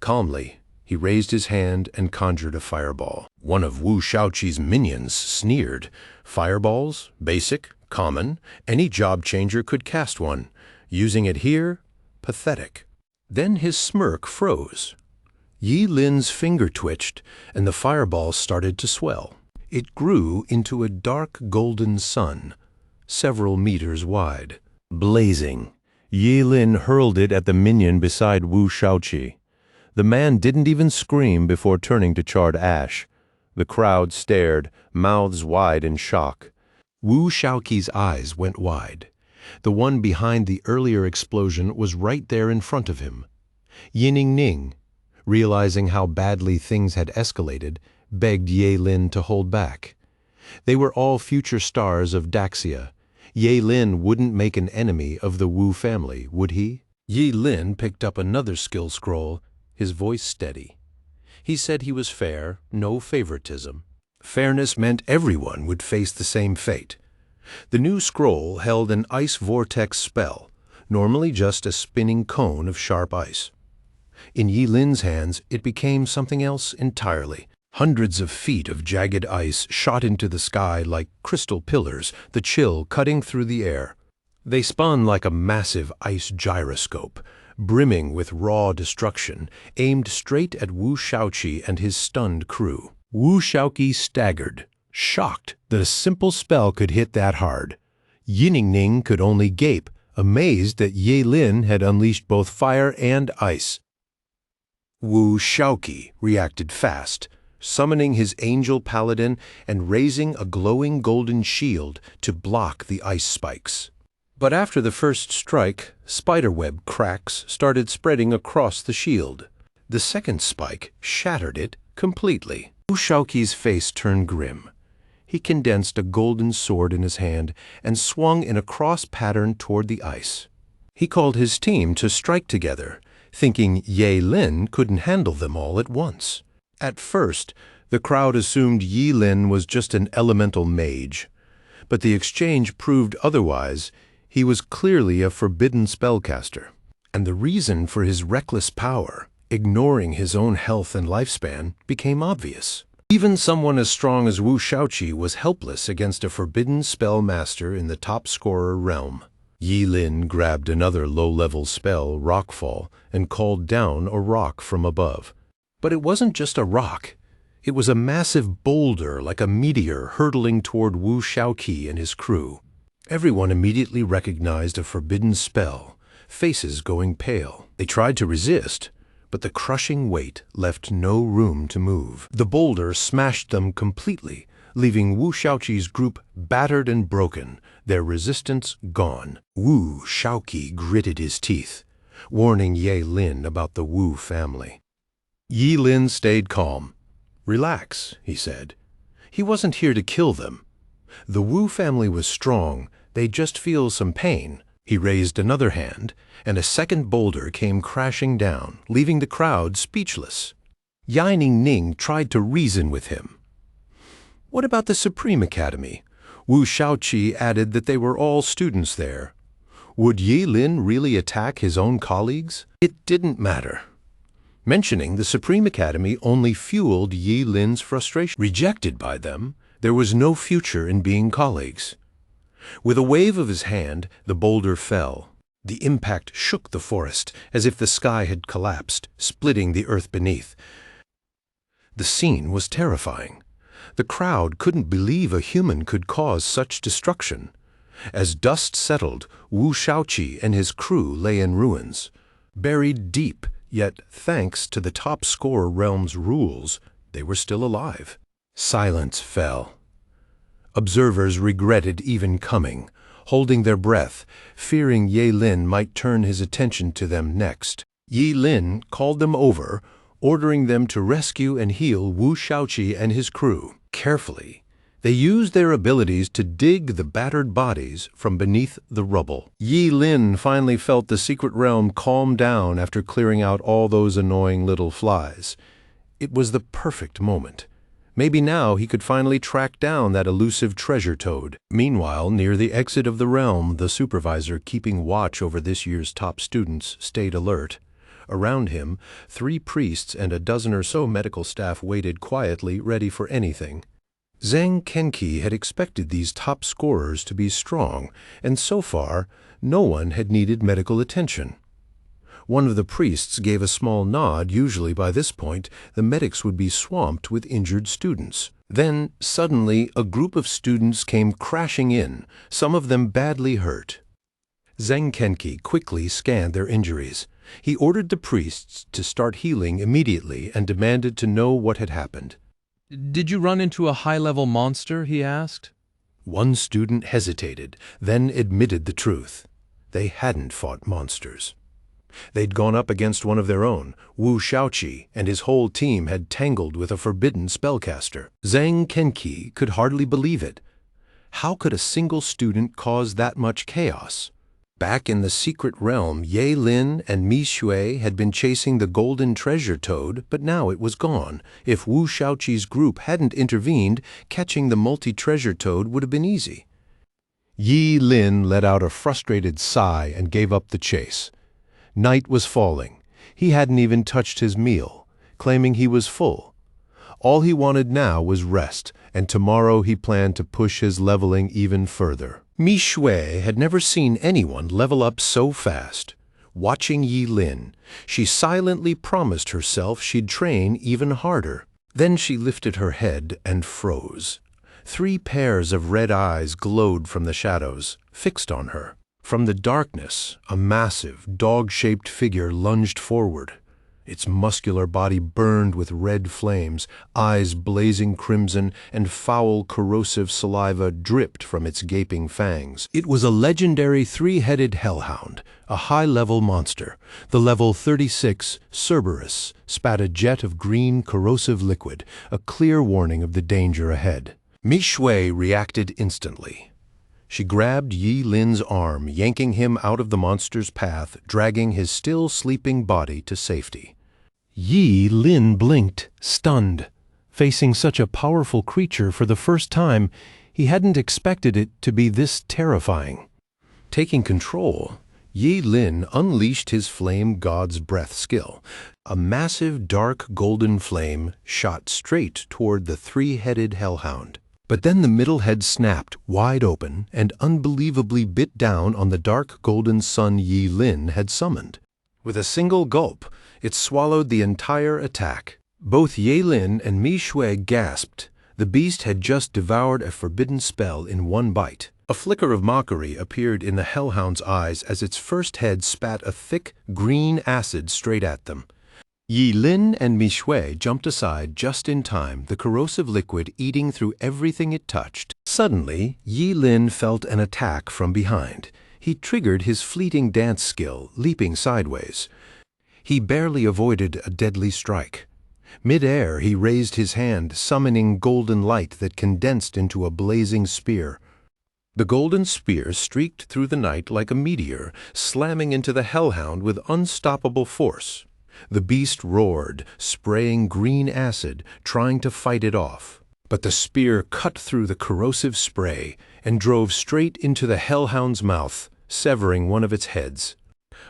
A: Calmly, he raised his hand and conjured a fireball. One of Wu Shaoqi's minions sneered. Fireballs? Basic? Common? Any job changer could cast one. Using it here? Pathetic. Then his smirk froze. Yi Lin's finger twitched, and the fireball started to swell. It grew into a dark golden sun, several meters wide. Blazing, Yi Lin hurled it at the minion beside Wu Shaoqi. The man didn't even scream before turning to charred ash. The crowd stared, mouths wide in shock. Wu Shaoqi's eyes went wide. The one behind the earlier explosion was right there in front of him. Yining, realizing how badly things had escalated, begged Yi Lin to hold back. They were all future stars of Daxia. Yi Lin wouldn't make an enemy of the Wu family, would he? Yi Lin picked up another skill scroll, his voice steady. He said he was fair, no favoritism. Fairness meant everyone would face the same fate. The new scroll held an ice vortex spell, normally just a spinning cone of sharp ice. In Yi Lin's hands, it became something else entirely. Hundreds of feet of jagged ice shot into the sky like crystal pillars, the chill cutting through the air. They spun like a massive ice gyroscope, brimming with raw destruction, aimed straight at Wu Shaoqi and his stunned crew. Wu Shaoqi staggered, shocked that a simple spell could hit that hard. Yining could only gape, amazed that Yi Lin had unleashed both fire and ice. Wu Shaoqi reacted fast, summoning his angel paladin and raising a glowing golden shield to block the ice spikes. But after the first strike, spiderweb cracks started spreading across the shield. The second spike shattered it completely. Wu Shaoqi's face turned grim. He condensed a golden sword in his hand and swung in a cross pattern toward the ice. He called his team to strike together, thinking Yi Lin couldn't handle them all at once. At first, the crowd assumed Yi Lin was just an elemental mage, but the exchange proved otherwise. He was clearly a forbidden spellcaster, and the reason for his reckless power, ignoring his own health and lifespan, became obvious. Even someone as strong as Wu Shaoqi was helpless against a forbidden spell master in the top scorer realm. Yi Lin grabbed another low-level spell, Rockfall, and called down a rock from above. But it wasn't just a rock. It was a massive boulder like a meteor hurtling toward Wu Shaoqi and his crew. Everyone immediately recognized a forbidden spell, faces going pale. They tried to resist, but the crushing weight left no room to move. The boulder smashed them completely, leaving Wu Shaoqi's group battered and broken, their resistance gone. Wu Shaoqi gritted his teeth, warning Yi Lin about the Wu family. Yi Lin stayed calm. Relax, he said. He wasn't here to kill them. The Wu family was strong, they'd just feel some pain. He raised another hand, and a second boulder came crashing down, leaving the crowd speechless. Yining Ning tried to reason with him. What about the Supreme Academy? Wu Shaoqi added that they were all students there. Would Yi Lin really attack his own colleagues? It didn't matter. Mentioning the Supreme Academy only fueled Yi Lin's frustration. Rejected by them, there was no future in being colleagues. With a wave of his hand, the boulder fell. The impact shook the forest, as if the sky had collapsed, splitting the earth beneath. The scene was terrifying. The crowd couldn't believe a human could cause such destruction. As dust settled, Wu Shaoqi and his crew lay in ruins. Buried deep, yet thanks to the top scorer realm's rules, they were still alive. Silence fell. Observers regretted even coming, holding their breath, fearing Yi Lin might turn his attention to them next. Yi Lin called them over, ordering them to rescue and heal Wu Shaoqi and his crew. Carefully, they used their abilities to dig the battered bodies from beneath the rubble. Yi Lin finally felt the secret realm calm down after clearing out all those annoying little flies. It was the perfect moment. Maybe now he could finally track down that elusive treasure toad. Meanwhile, near the exit of the realm, the supervisor keeping watch over this year's top students stayed alert. Around him, 3 priests and a dozen or so medical staff waited quietly, ready for anything. Zhang Kenqi had expected these top scorers to be strong, and so far, no one had needed medical attention. One of the priests gave a small nod. Usually by this point, the medics would be swamped with injured students. Then, suddenly, a group of students came crashing in, some of them badly hurt. Zhang Kenqi quickly scanned their injuries. He ordered the priests to start healing immediately and demanded to know what had happened.
F: "Did you run into a high-level monster?" he asked.
A: One student hesitated, then admitted the truth. They hadn't fought monsters. They'd gone up against one of their own. Wu Shaoqi and his whole team had tangled with a forbidden spellcaster. Zhang Kenqi could hardly believe it. How could a single student cause that much chaos? Back in the secret realm, Yi Lin and Mi Shui had been chasing the golden treasure toad, but now it was gone. If Wu Shaoqi's group hadn't intervened, catching the multi-treasure toad would have been easy. Yi Lin let out a frustrated sigh and gave up the chase. Night was falling. He hadn't even touched his meal, claiming he was full. All he wanted now was rest, and tomorrow he planned to push his leveling even further. Mi Shui had never seen anyone level up so fast. Watching Yi Lin, she silently promised herself she'd train even harder. Then she lifted her head and froze. 3 pairs of red eyes glowed from the shadows, fixed on her. From the darkness, a massive, dog-shaped figure lunged forward. Its muscular body burned with red flames, eyes blazing crimson, and foul, corrosive saliva dripped from its gaping fangs. It was a legendary 3-headed hellhound, a high-level monster. The level 36 Cerberus spat a jet of green, corrosive liquid, a clear warning of the danger ahead. Mi Shui reacted instantly. She grabbed Yi Lin's arm, yanking him out of the monster's path, dragging his still sleeping body to safety. Yi Lin blinked, stunned. Facing such a powerful creature for the first time, he hadn't expected it to be this terrifying. Taking control, Yi Lin unleashed his flame god's breath skill. A massive dark golden flame shot straight toward the 3-headed hellhound. But then the middle head snapped wide open and unbelievably bit down on the dark golden sun Yi Lin had summoned. With a single gulp, it swallowed the entire attack. Both Yi Lin and Mi Shui gasped. The beast had just devoured a forbidden spell in one bite. A flicker of mockery appeared in the hellhound's eyes as its first head spat a thick, green acid straight at them. Yi Lin and Mi Shui jumped aside just in time, the corrosive liquid eating through everything it touched. Suddenly, Yi Lin felt an attack from behind. He triggered his fleeting dance skill, leaping sideways. He barely avoided a deadly strike. Mid-air, he raised his hand, summoning golden light that condensed into a blazing spear. The golden spear streaked through the night like a meteor, slamming into the hellhound with unstoppable force. The beast roared, spraying green acid, trying to fight it off. But the spear cut through the corrosive spray and drove straight into the hellhound's mouth, severing one of its heads.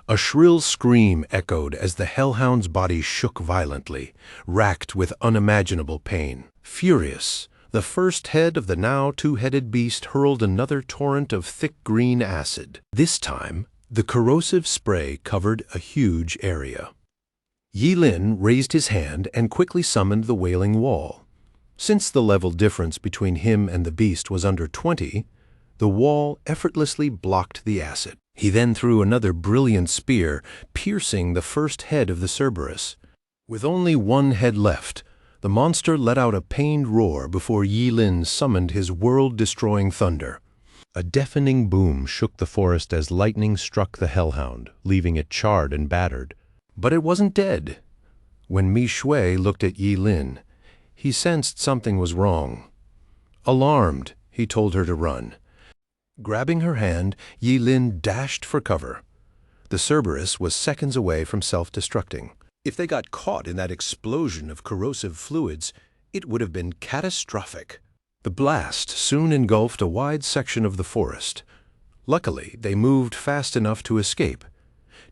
A: A shrill scream echoed as the hellhound's body shook violently, racked with unimaginable pain. Furious, the first head of the now two-headed beast hurled another torrent of thick green acid. This time, the corrosive spray covered a huge area. Yi Lin raised his hand and quickly summoned the Wailing Wall. Since the level difference between him and the beast was under 20, the wall effortlessly blocked the acid. He then threw another brilliant spear, piercing the first head of the Cerberus. With only one head left, the monster let out a pained roar before Yi Lin summoned his world-destroying thunder. A deafening boom shook the forest as lightning struck the hellhound, leaving it charred and battered. But it wasn't dead. When Mi Shui looked at Yi Lin, he sensed something was wrong. Alarmed, he told her to run. Grabbing her hand, Yi Lin dashed for cover. The Cerberus was seconds away from self-destructing. If they got caught in that explosion of corrosive fluids, it would have been catastrophic. The blast soon engulfed a wide section of the forest. Luckily, they moved fast enough to escape.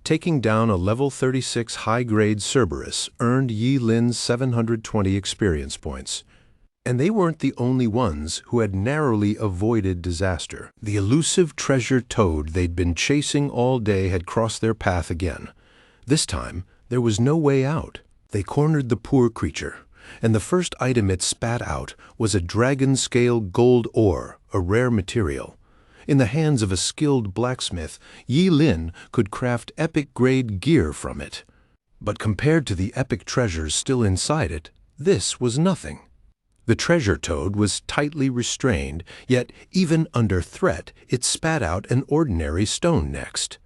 A: Taking down a level 36 high-grade Cerberus earned Yi Lin 720 experience points. And they weren't the only ones who had narrowly avoided disaster. The elusive treasure toad they'd been chasing all day had crossed their path again. This time, there was no way out. They cornered the poor creature, and the first item it spat out was a dragon-scale gold ore, a rare material. In the hands of a skilled blacksmith, Yi Lin could craft epic-grade gear from it. But compared to the epic treasures still inside it, this was nothing. The treasure toad was tightly restrained, yet even under threat, it spat out an ordinary stone next.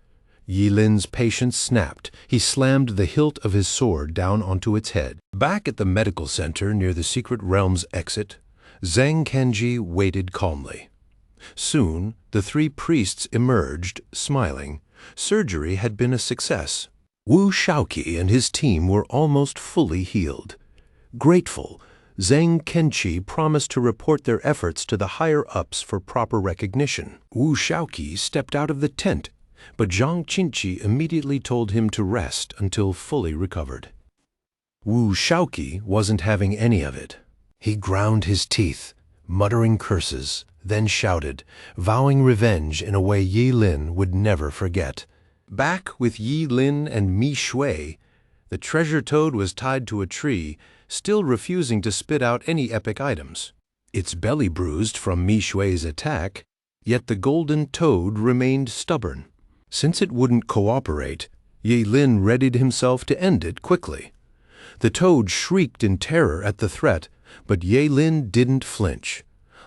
A: Yi Lin's patience snapped. He slammed the hilt of his sword down onto its head. Back at the medical center near the Secret Realm's exit, Zhang Kenji waited calmly. Soon, the three priests emerged, smiling. Surgery had been a success. Wu Shaoqi and his team were almost fully healed. Grateful, Zhang Kenji promised to report their efforts to the higher-ups for proper recognition. Wu Shaoqi stepped out of the tent, but Zhang Qinqi immediately told him to rest until fully recovered. Wu Shaoqi wasn't having any of it. He ground his teeth, muttering curses, then shouted, vowing revenge in a way Yi Lin would never forget. Back with Yi Lin and Mi Shui, the treasure toad was tied to a tree, still refusing to spit out any epic items. Its belly bruised from Mi Shui's attack, yet the golden toad remained stubborn. Since it wouldn't cooperate, Yi Lin readied himself to end it quickly. The toad shrieked in terror at the threat, but Yi Lin didn't flinch.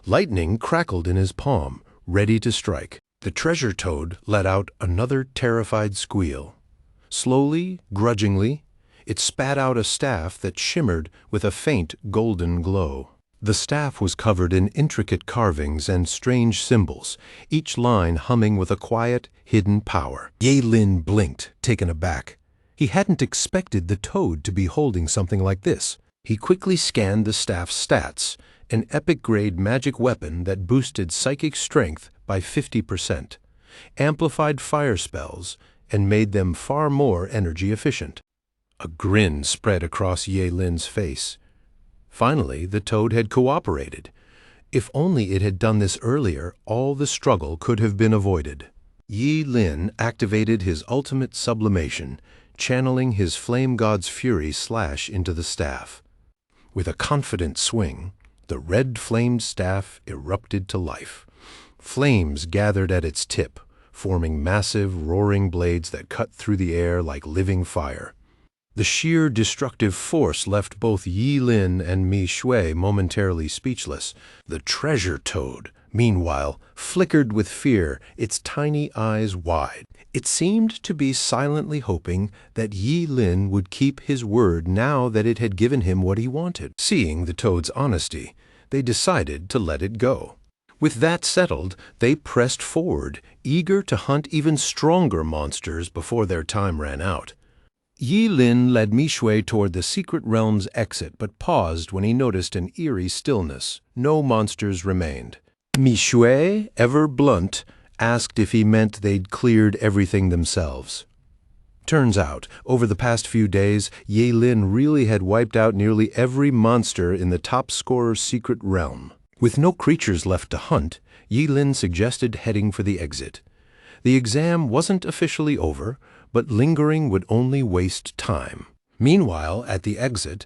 A: Lightning crackled in his palm, ready to strike. The treasure toad let out another terrified squeal. Slowly, grudgingly, it spat out a staff that shimmered with a faint golden glow. The staff was covered in intricate carvings and strange symbols, each line humming with a quiet, hidden power. Yi Lin blinked, taken aback. He hadn't expected the toad to be holding something like this. He quickly scanned the staff's stats, an epic-grade magic weapon that boosted psychic strength by 50%, amplified fire spells, and made them far more energy efficient. A grin spread across Yi Lin's face. Finally, the toad had cooperated. If only it had done this earlier, all the struggle could have been avoided. Yi Lin activated his ultimate sublimation, channeling his flame god's fury slash into the staff. With a confident swing, the red-flamed staff erupted to life. Flames gathered at its tip, forming massive, roaring blades that cut through the air like living fire. The sheer destructive force left both Yi Lin and Mi Shui momentarily speechless. The treasure toad, meanwhile, flickered with fear, its tiny eyes wide. It seemed to be silently hoping that Yi Lin would keep his word now that it had given him what he wanted. Seeing the toad's honesty, they decided to let it go. With that settled, they pressed forward, eager to hunt even stronger monsters before their time ran out. Yi Lin led Mi Shui toward the secret realm's exit, but paused when he noticed an eerie stillness. No monsters remained. Mi Shui, ever blunt, asked if he meant they'd cleared everything themselves. Turns out, over the past few days, Yi Lin really had wiped out nearly every monster in the top scorer's secret realm. With no creatures left to hunt, Yi Lin suggested heading for the exit. The exam wasn't officially over, but lingering would only waste time. Meanwhile, at the exit,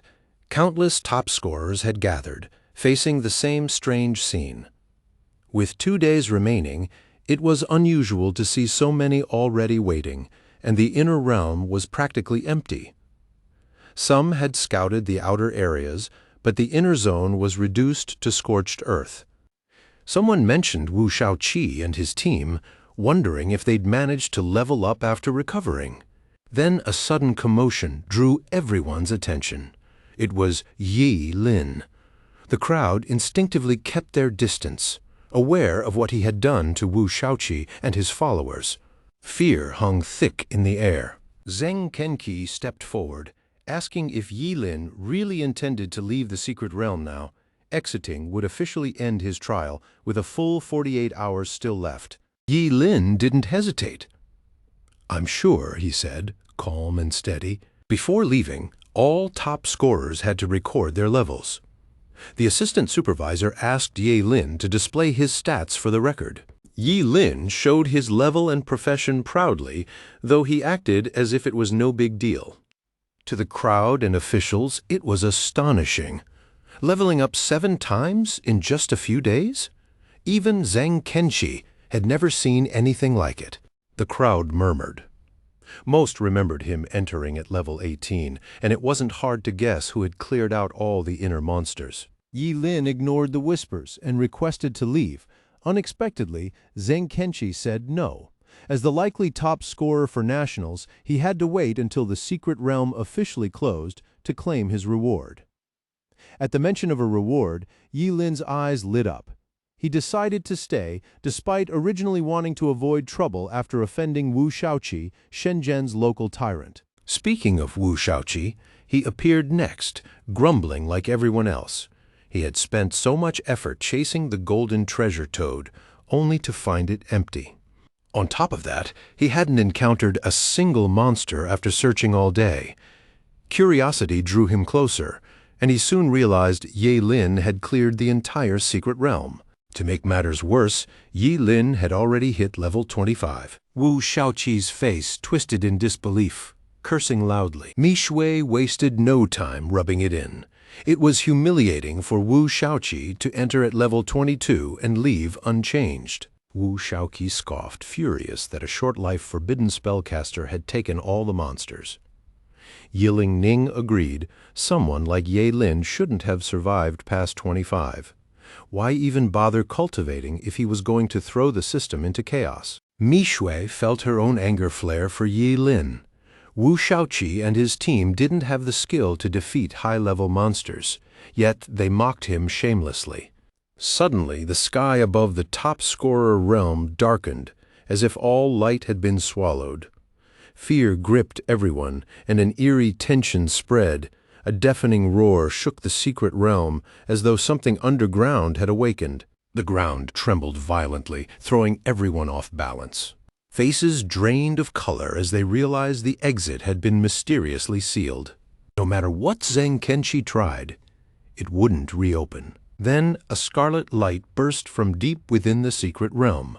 A: countless top scorers had gathered, facing the same strange scene. With 2 days remaining, it was unusual to see so many already waiting, and the inner realm was practically empty. Some had scouted the outer areas, but the inner zone was reduced to scorched earth. Someone mentioned Wu Shaoqi and his team, wondering if they'd managed to level up after recovering. Then a sudden commotion drew everyone's attention. It was Yi Lin. The crowd instinctively kept their distance, aware of what he had done to Wu Shaoqi and his followers. Fear hung thick in the air. Zheng Kenqi stepped forward, asking if Yi Lin really intended to leave the secret realm now. Exiting would officially end his trial, with a full 48 hours still left. Yi Lin didn't hesitate. "I'm sure," he said, calm and steady. Before leaving, all top scorers had to record their levels. The assistant supervisor asked Yi Lin to display his stats for the record. Yi Lin showed his level and profession proudly, though he acted as if it was no big deal. To the crowd and officials, it was astonishing. Leveling up 7 times in just a few days? Even Zheng Kenqi had never seen anything like it. The crowd murmured. Most remembered him entering at level 18, and it wasn't hard to guess who had cleared out all the inner monsters.
B: Yi Lin ignored the whispers and requested to leave. Unexpectedly, Zheng Kenqi said no. As the likely top scorer for nationals, he had to wait until the secret realm officially closed to claim his reward. At the mention of a reward, Yi Lin's eyes lit up. He decided to stay, despite originally wanting to avoid trouble after offending Wu Shaoqi, Shenzhen's local tyrant.
A: Speaking of Wu Shaoqi, he appeared next, grumbling like everyone else. He had spent so much effort chasing the golden treasure toad, only to find it empty. On top of that, he hadn't encountered a single monster after searching all day. Curiosity drew him closer, and he soon realized Yi Lin had cleared the entire secret realm. To make matters worse, Yi Lin had already hit level 25. Wu Shaoqi's face twisted in disbelief, cursing loudly. Mi Shui wasted no time rubbing it in. It was humiliating for Wu Shaoqi to enter at level 22 and leave unchanged. Wu Shaoqi scoffed, furious that a short-life forbidden spellcaster had taken all the monsters. Yiling Ning agreed, someone like Yi Lin shouldn't have survived past 25. Why even bother cultivating if he was going to throw the system into chaos? Mi Shui felt her own anger flare for Yi Lin. Wu Shaoqi and his team didn't have the skill to defeat high-level monsters, yet they mocked him shamelessly. Suddenly, the sky above the top scorer realm darkened, as if all light had been swallowed. Fear gripped everyone, and an eerie tension spread. A deafening roar shook the secret realm, as though something underground had awakened. The ground trembled violently, throwing everyone off balance. Faces drained of color as they realized the exit had been mysteriously sealed. No matter what Zheng Kenqi tried, it wouldn't reopen. Then a scarlet light burst from deep within the secret realm,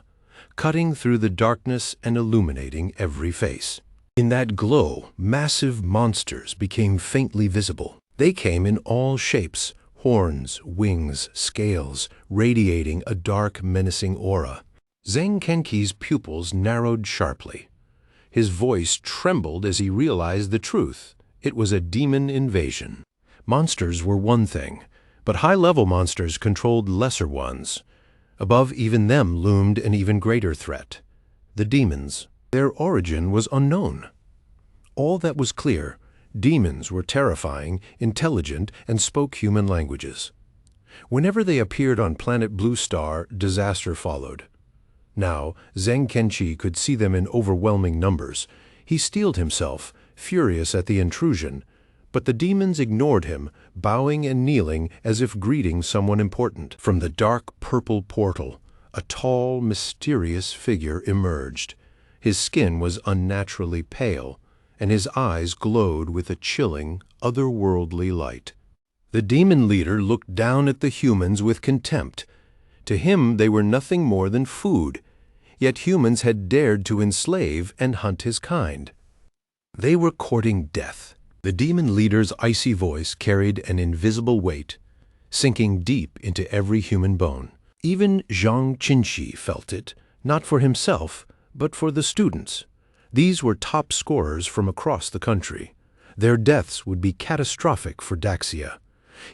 A: cutting through the darkness and illuminating every face. In that glow, massive monsters became faintly visible. They came in all shapes, horns, wings, scales, radiating a dark, menacing aura. Zheng Kenqi's pupils narrowed sharply. His voice trembled as he realized the truth. It was a demon invasion. Monsters were one thing, but high-level monsters controlled lesser ones. Above even them loomed an even greater threat: the demons. Their origin was unknown. All that was clear: demons were terrifying, intelligent, and spoke human languages. Whenever they appeared on planet Blue Star, disaster followed. Now, Zheng Kenqi could see them in overwhelming numbers. He steeled himself, furious at the intrusion, but the demons ignored him, bowing and kneeling as if greeting someone important. From the dark purple portal, a tall, mysterious figure emerged. His skin was unnaturally pale, and his eyes glowed with a chilling, otherworldly light. The demon leader looked down at the humans with contempt. To him they were nothing more than food, yet humans had dared to enslave and hunt his kind. They were courting death. The demon leader's icy voice carried an invisible weight, sinking deep into every human bone. Even Zhang Qinshi felt it, not for himself, but for the students. These were top scorers from across the country. Their deaths would be catastrophic for Daxia.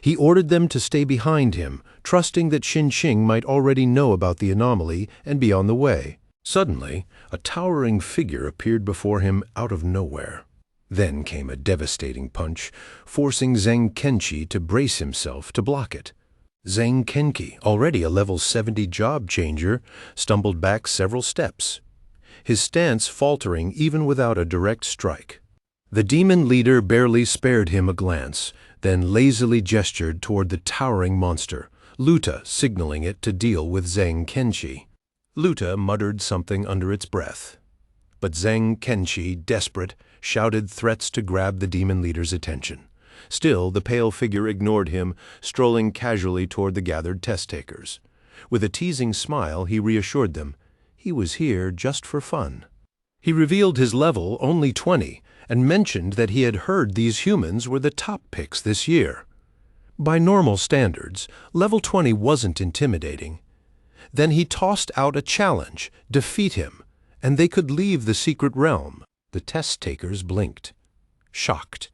A: He ordered them to stay behind him, trusting that Xinqing might already know about the anomaly and be on the way. Suddenly, a towering figure appeared before him out of nowhere. Then came a devastating punch, forcing Zheng Kenqi to brace himself to block it. Zheng Kenqi, already a level 70 job changer, stumbled back several steps, his stance faltering even without a direct strike. The demon leader barely spared him a glance, then lazily gestured toward the towering monster, Luta signaling it to deal with Zheng Kenqi. Luta muttered something under its breath, but Zheng Kenqi, desperate, shouted threats to grab the demon leader's attention. Still, the pale figure ignored him, strolling casually toward the gathered test-takers. With a teasing smile, he reassured them he was here just for fun. He revealed his level, only 20, and mentioned that he had heard these humans were the top picks this year. By normal standards, level 20 wasn't intimidating. Then he tossed out a challenge: defeat him, and they could leave the secret realm. The test-takers blinked, shocked.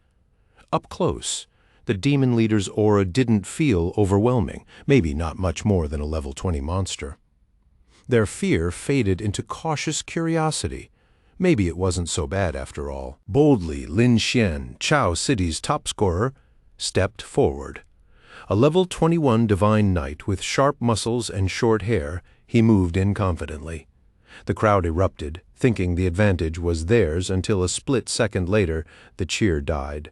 A: Up close, the demon leader's aura didn't feel overwhelming, maybe not much more than a level 20 monster. Their fear faded into cautious curiosity. Maybe it wasn't so bad after all. Boldly, Lin Xian, Chao City's top scorer, stepped forward. A level 21 divine knight with sharp muscles and short hair, he moved in confidently. The crowd erupted, thinking the advantage was theirs until a split second later the cheer died.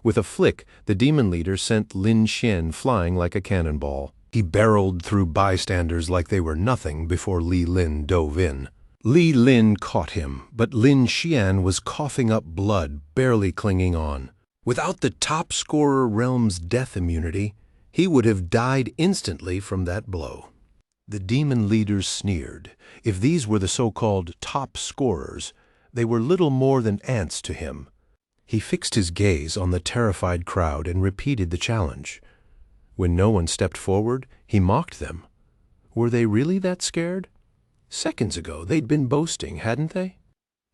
A: With a flick, the demon leader sent Lin Xian flying like a cannonball. He barreled through bystanders like they were nothing before Li Lin dove in. Li Lin caught him, but Lin Xian was coughing up blood, barely clinging on. Without the top scorer realm's death immunity, he would have died instantly from that blow. The demon leaders sneered. If these were the so-called top scorers, they were little more than ants to him. He fixed his gaze on the terrified crowd and repeated the challenge. When no one stepped forward, he mocked them. Were they really that scared? Seconds ago, they'd been boasting, hadn't they?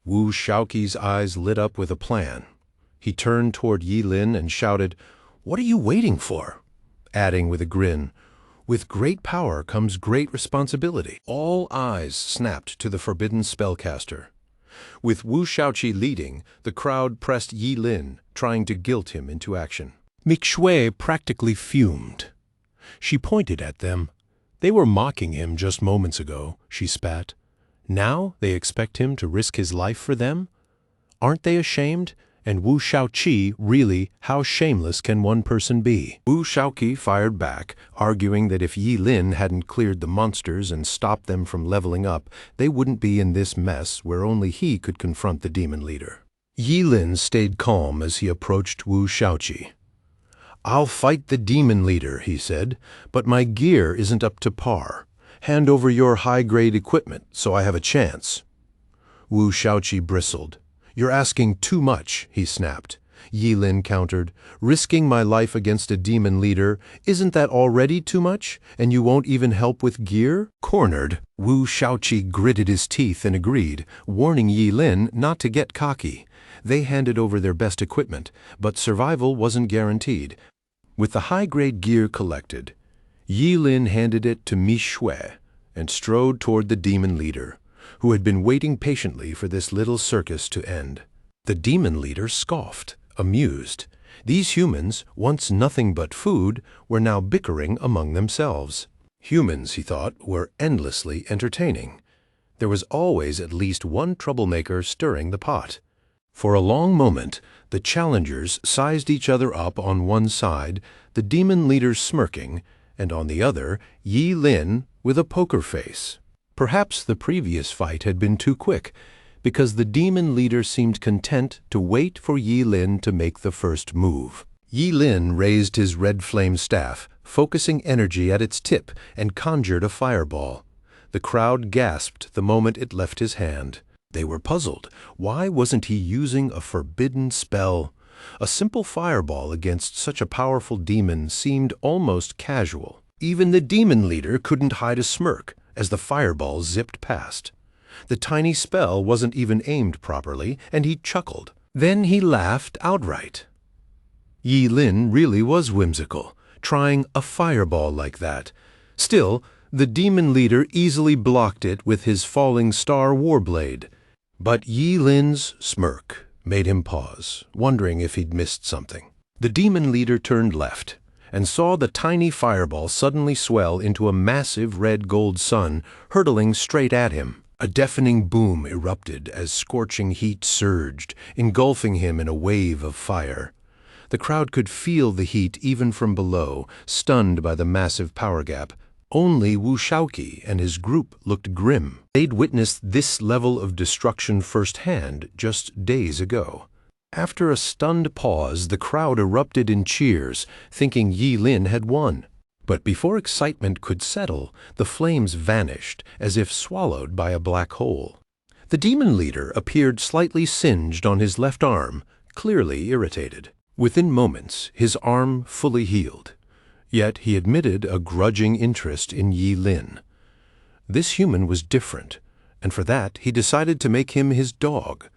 A: Wu Shaoqi's eyes lit up with a plan. He turned toward Yi Lin and shouted, "What are you waiting for?" Adding with a grin, "With great power comes great responsibility." All eyes snapped to the forbidden spellcaster. With Wu Shaoqi leading, the crowd pressed Yi Lin, trying to guilt him into action. Mixue practically fumed. She pointed at them. They were mocking him just moments ago, she spat. Now they expect him to risk his life for them? Aren't they ashamed? And Wu Shaoqi, really, how shameless can one person be? Wu Shaoqi fired back, arguing that if Yi Lin hadn't cleared the monsters and stopped them from leveling up, they wouldn't be in this mess where only he could confront the demon leader. Yi Lin stayed calm as he approached Wu Shaoqi. "I'll fight the demon leader," he said, "but my gear isn't up to par. Hand over your high-grade equipment so I have a chance." Wu Shaoqi bristled. "You're asking too much," he snapped. Yi Lin countered, "Risking my life against a demon leader, isn't that already too much? And you won't even help with gear?" Cornered, Wu Shaoqi gritted his teeth and agreed, warning Yi Lin not to get cocky. They handed over their best equipment, but survival wasn't guaranteed. With the high-grade gear collected, Yi Lin handed it to Mi Shui and strode toward the demon leader, who had been waiting patiently for this little circus to end. The demon leader scoffed, amused. These humans, once nothing but food, were now bickering among themselves. Humans, he thought, were endlessly entertaining. There was always at least one troublemaker stirring the pot. For a long moment, the challengers sized each other up on one side, the demon leader smirking, and on the other, Yi Lin with a poker face. Perhaps the previous fight had been too quick, because the demon leader seemed content to wait for Yi Lin to make the first move. Yi Lin raised his red flame staff, focusing energy at its tip, and conjured a fireball. The crowd gasped the moment it left his hand. They were puzzled. Why wasn't he using a forbidden spell? A simple fireball against such a powerful demon seemed almost casual. Even the demon leader couldn't hide a smirk as the fireball zipped past. The tiny spell wasn't even aimed properly, and he chuckled. Then he laughed outright. Yi Lin really was whimsical, trying a fireball like that. Still, the demon leader easily blocked it with his falling star warblade. But Yi Lin's smirk made him pause, wondering if he'd missed something. The demon leader turned left and saw the tiny fireball suddenly swell into a massive red-gold sun hurtling straight at him. A deafening boom erupted as scorching heat surged, engulfing him in a wave of fire. The crowd could feel the heat even from below, stunned by the massive power gap. Only Wu Shaoqi and his group looked grim. They'd witnessed this level of destruction firsthand just days ago. After a stunned pause, the crowd erupted in cheers, thinking Yi Lin had won. But before excitement could settle, the flames vanished, as if swallowed by a black hole. The demon leader appeared slightly singed on his left arm, clearly irritated. Within moments, his arm fully healed. Yet he admitted a grudging interest in Yi Lin. This human was different, and for that he decided to make him his dog.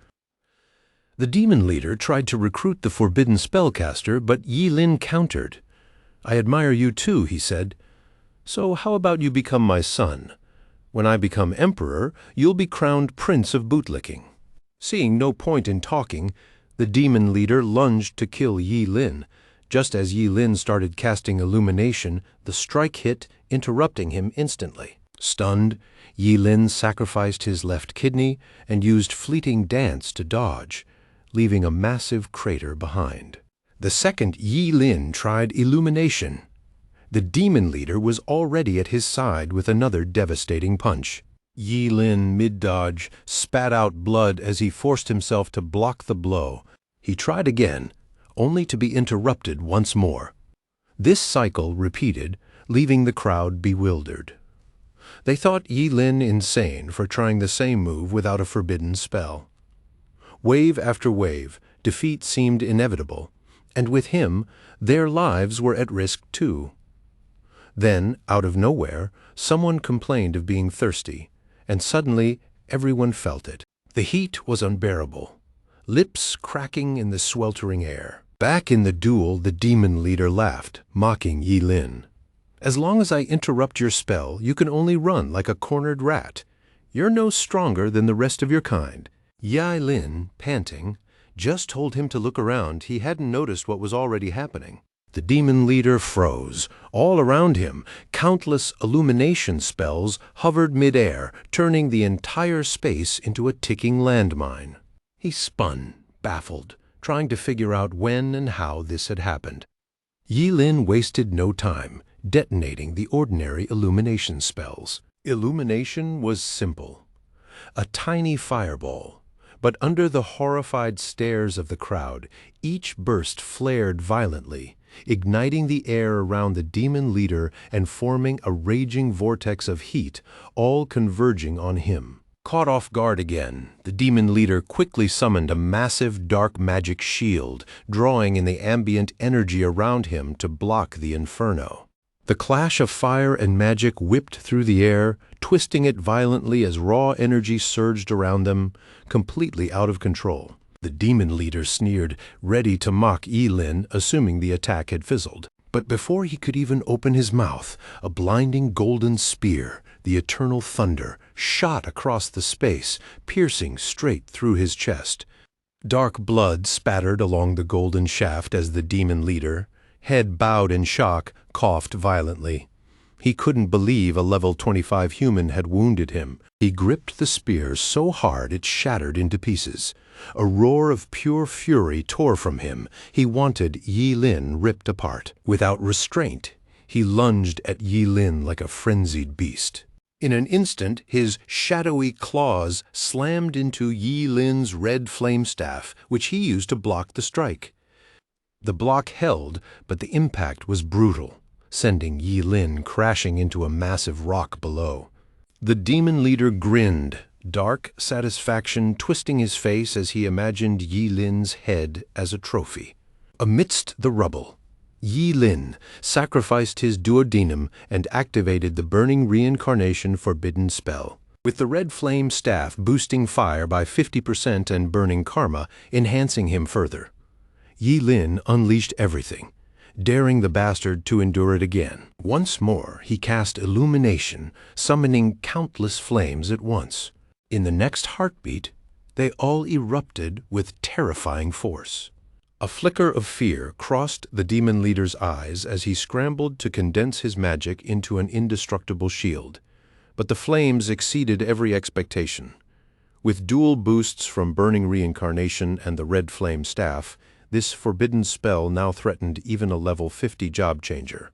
A: The demon leader tried to recruit the forbidden spellcaster, but Yi Lin countered. "I admire you too," he said. "So how about you become my son? When I become emperor, you'll be crowned prince of bootlicking." Seeing no point in talking, the demon leader lunged to kill Yi Lin. Just as Yi Lin started casting illumination, the strike hit, interrupting him instantly. Stunned, Yi Lin sacrificed his left kidney and used fleeting dance to dodge, leaving a massive crater behind. The second Yi Lin tried illumination. The demon leader was already at his side with another devastating punch. Yi Lin, mid-dodge, spat out blood as he forced himself to block the blow. He tried again, only to be interrupted once more. This cycle repeated, leaving the crowd bewildered. They thought Yi Lin insane for trying the same move without a forbidden spell. Wave after wave, defeat seemed inevitable, and with him, their lives were at risk too. Then, out of nowhere, someone complained of being thirsty, and suddenly everyone felt it. The heat was unbearable, lips cracking in the sweltering air. Back in the duel, the demon leader laughed, mocking Yi Lin. "As long as I interrupt your spell, you can only run like a cornered rat. You're no stronger than the rest of your kind." Yi Lin, panting, just told him to look around. He hadn't noticed what was already happening. The demon leader froze. All around him, countless illumination spells hovered mid-air, turning the entire space into a ticking landmine. He spun, baffled, trying to figure out when and how this had happened. Yi Lin wasted no time, detonating the ordinary illumination spells. Illumination was simple. A tiny fireball. But under the horrified stares of the crowd, each burst flared violently, igniting the air around the demon leader and forming a raging vortex of heat, all converging on him. Caught off guard again, the demon leader quickly summoned a massive dark magic shield, drawing in the ambient energy around him to block the inferno. The clash of fire and magic whipped through the air, twisting it violently as raw energy surged around them, completely out of control. The demon leader sneered, ready to mock Yi-Lin, assuming the attack had fizzled. But before he could even open his mouth, a blinding golden spear, the eternal thunder, shot across the space, piercing straight through his chest. Dark blood spattered along the golden shaft as the demon leader, head bowed in shock, coughed violently. He couldn't believe a level 25 human had wounded him. He gripped the spear so hard it shattered into pieces. A roar of pure fury tore from him. He wanted Yi-Lin ripped apart. Without restraint, he lunged at Yi-Lin like a frenzied beast. In an instant, his shadowy claws slammed into Yi-Lin's red flame staff, which he used to block the strike. The block held, but the impact was brutal, sending Yi-Lin crashing into a massive rock below. The demon leader grinned, dark satisfaction twisting his face as he imagined Yi-Lin's head as a trophy. Amidst the rubble, Yi-Lin sacrificed his duodenum and activated the burning reincarnation forbidden spell. With the red flame staff boosting fire by 50% and burning karma, enhancing him further. Yi-Lin unleashed everything, daring the bastard to endure it again. Once more, he cast illumination, summoning countless flames at once. In the next heartbeat, they all erupted with terrifying force. A flicker of fear crossed the demon leader's eyes as he scrambled to condense his magic into an indestructible shield. But the flames exceeded every expectation. With dual boosts from burning reincarnation and the red flame staff, this forbidden spell now threatened even a level 50 job changer.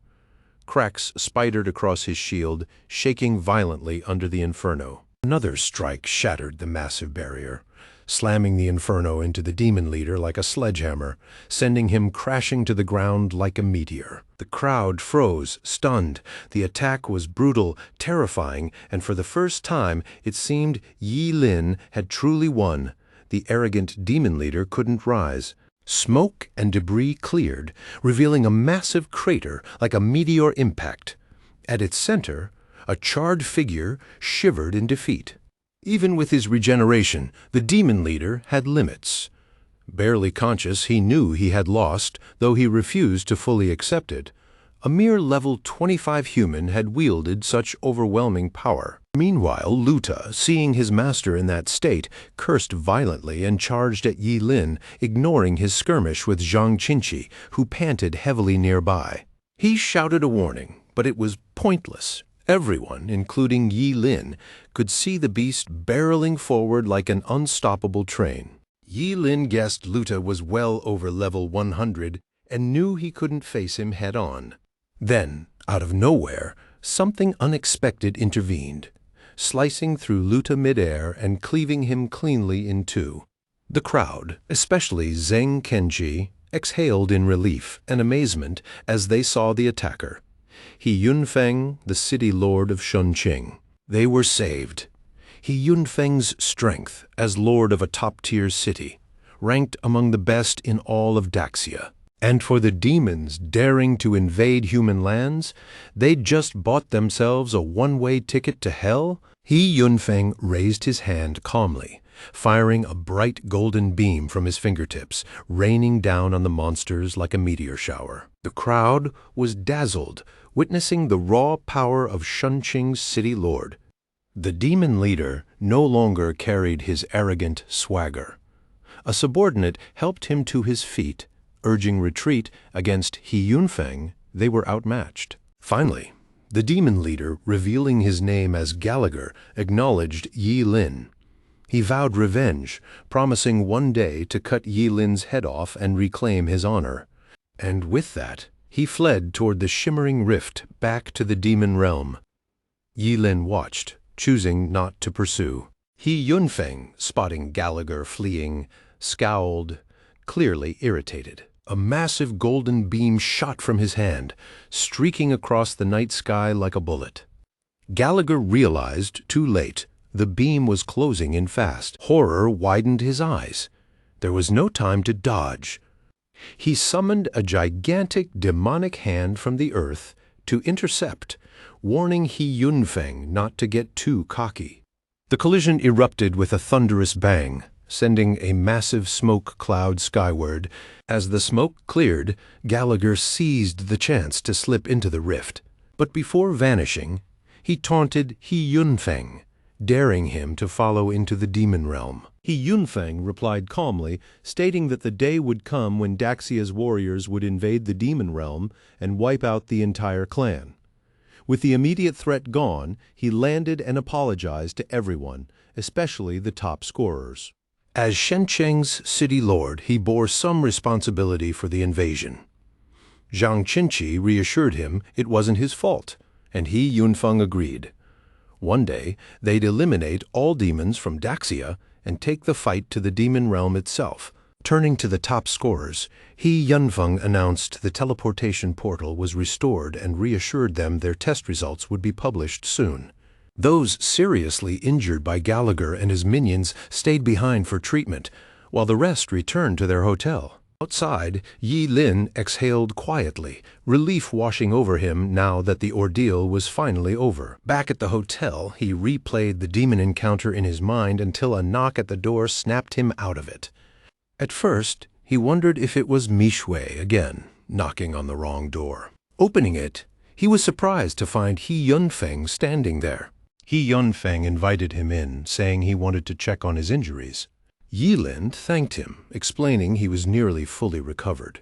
A: Cracks spidered across his shield, shaking violently under the inferno. Another strike shattered the massive barrier, slamming the inferno into the demon leader like a sledgehammer, sending him crashing to the ground like a meteor. The crowd froze, stunned. The attack was brutal, terrifying, and for the first time it seemed Yi-Lin had truly won. The arrogant demon leader couldn't rise. Smoke and debris cleared, revealing a massive crater like a meteor impact. At its center, a charred figure shivered in defeat. Even with his regeneration, the demon leader had limits. Barely conscious, he knew he had lost, though he refused to fully accept it. A mere level 25 human had wielded such overwhelming power. Meanwhile, Luta, seeing his master in that state, cursed violently and charged at Yi-Lin, ignoring his skirmish with Zhang Qinqi, who panted heavily nearby. He shouted a warning, but it was pointless. Everyone, including Yi-Lin, could see the beast barreling forward like an unstoppable train. Yi-Lin guessed Luta was well over level 100 and knew he couldn't face him head-on. Then, out of nowhere, something unexpected intervened, slicing through Luta midair and cleaving him cleanly in two. The crowd, especially Zheng Kenji, exhaled in relief and amazement as they saw the attacker. He Yunfeng, the city lord of Shunqing. They were saved. He Yunfeng's strength as lord of a top-tier city, ranked among the best in all of Daxia. And for the demons daring to invade human lands, they'd just bought themselves a one-way ticket to hell. He Yunfeng raised his hand calmly, firing a bright golden beam from his fingertips, raining down on the monsters like a meteor shower. The crowd was dazzled, witnessing the raw power of Shunqing's city lord. The demon leader no longer carried his arrogant swagger. A subordinate helped him to his feet. Urging retreat against He Yunfeng, they were outmatched. Finally, the demon leader, revealing his name as Gallagher, acknowledged Yi-Lin. He vowed revenge, promising one day to cut Yi-Lin's head off and reclaim his honor. And with that, he fled toward the shimmering rift back to the demon realm. Yi-Lin watched, choosing not to pursue. He Yunfeng, spotting Gallagher fleeing, scowled, clearly irritated. A massive golden beam shot from his hand, streaking across the night sky like a bullet. Gallagher realized, too late, the beam was closing in fast. Horror widened his eyes. There was no time to dodge. He summoned a gigantic demonic hand from the earth to intercept, warning He Yunfeng not to get too cocky. The collision erupted with a thunderous bang. sending a massive smoke cloud skyward. As the smoke cleared, Gallagher seized the chance to slip into the rift. But before vanishing, he taunted He Yunfeng, daring him to follow into the demon realm. He Yunfeng replied calmly, stating that the day would come when Daxia's warriors would invade the demon realm and wipe out the entire clan. With the immediate threat gone, he landed and apologized to everyone, especially the top scorers. As Shencheng's city lord, he bore some responsibility for the invasion. Zhang Qinqi reassured him it wasn't his fault, and He Yunfeng agreed. One day, they'd eliminate all demons from Daxia and take the fight to the demon realm itself. Turning to the top scorers, He Yunfeng announced the teleportation portal was restored and reassured them their test results would be published soon. Those seriously injured by Gallagher and his minions stayed behind for treatment, while the rest returned to their hotel. Outside, Yi Lin exhaled quietly, relief washing over him now that the ordeal was finally over. Back at the hotel, he replayed the demon encounter in his mind until a knock at the door snapped him out of it. At first, he wondered if it was Mishui again, knocking on the wrong door. Opening it, he was surprised to find He Yunfeng standing there. He Yunfeng invited him in, saying he wanted to check on his injuries. Yi Lin thanked him, explaining he was nearly fully recovered.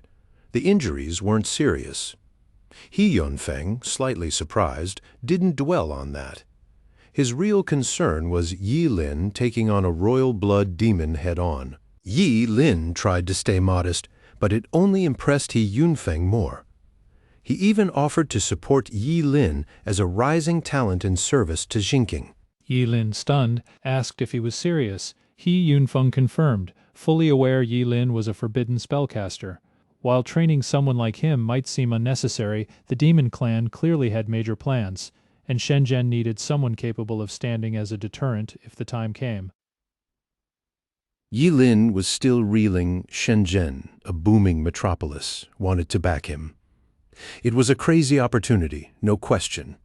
A: The injuries weren't serious. He Yunfeng, slightly surprised, didn't dwell on that. His real concern was Yi Lin taking on a royal blood demon head-on. Yi Lin tried to stay modest, but it only impressed He Yunfeng more. He even offered to support Yi Lin as a rising talent in service to Xingqing.
G: Yi Lin, stunned, asked if he was serious. He Yunfeng confirmed, fully aware Yi Lin was a forbidden spellcaster. While training someone like him might seem unnecessary, the demon clan clearly had major plans, and Shenzhen needed someone capable of standing as a deterrent if the time came.
A: Yi Lin was still reeling. Shenzhen, a booming metropolis, wanted to back him. It was a crazy opportunity, no question.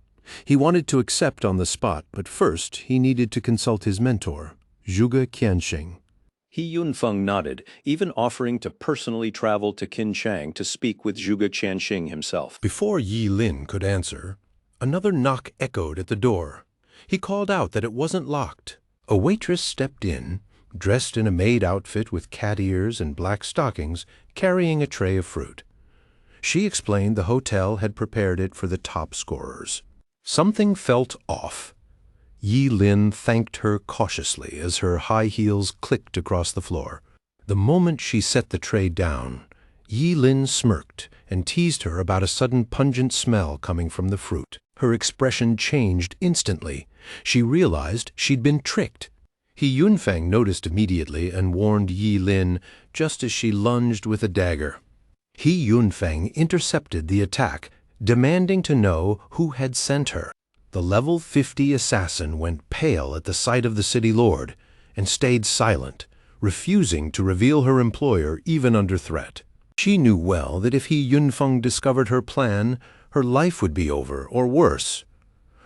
A: He wanted to accept on the spot, but first he needed to consult his mentor, Zhuge Qianxing. He Yunfeng nodded, even offering to personally travel to Qinchang to speak with Zhuge Qianxing himself. Before Yi Lin could answer, another knock echoed at the door. He called out that it wasn't locked. A waitress stepped in, dressed in a maid outfit with cat ears and black stockings, carrying a tray of fruit. She explained the hotel had prepared it for the top scorers. Something felt off. Yi Lin thanked her cautiously as her high heels clicked across the floor. The moment she set the tray down, Yi Lin smirked and teased her about a sudden pungent smell coming from the fruit. Her expression changed instantly. She realized she'd been tricked. He Yunfeng noticed immediately and warned Yi Lin just as she lunged with a dagger. He Yunfeng intercepted the attack, demanding to know who had sent her. The level 50 assassin went pale at the sight of the city lord and stayed silent, refusing to reveal her employer even under threat. She knew well that if He Yunfeng discovered her plan, her life would be over, or worse.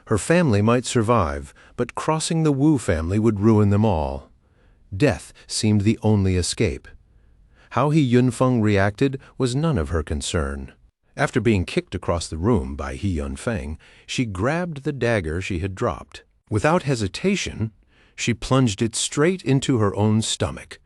A: Her family might survive, but crossing the Wu family would ruin them all. Death seemed the only escape. How He Yunfeng reacted was none of her concern. After being kicked across the room by He Yunfeng, she grabbed the dagger she had dropped. Without hesitation, she plunged it straight into her own stomach.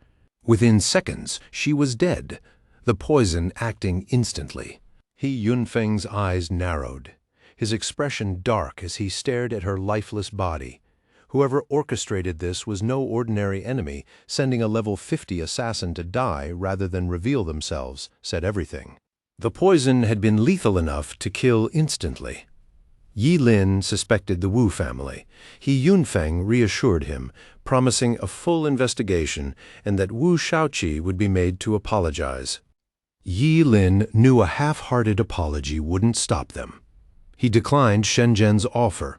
A: Within seconds, she was dead, the poison acting instantly. He Yunfeng's eyes narrowed, his expression dark as he stared at her lifeless body. Whoever orchestrated this was no ordinary enemy. Sending a level 50 assassin to die rather than reveal themselves said everything. The poison had been lethal enough to kill instantly. Yi Lin suspected the Wu family. He Yunfeng reassured him, promising a full investigation and that Wu Shaoqi would be made to apologize. Yi Lin knew a half-hearted apology wouldn't stop them. He declined Shenzhen's offer.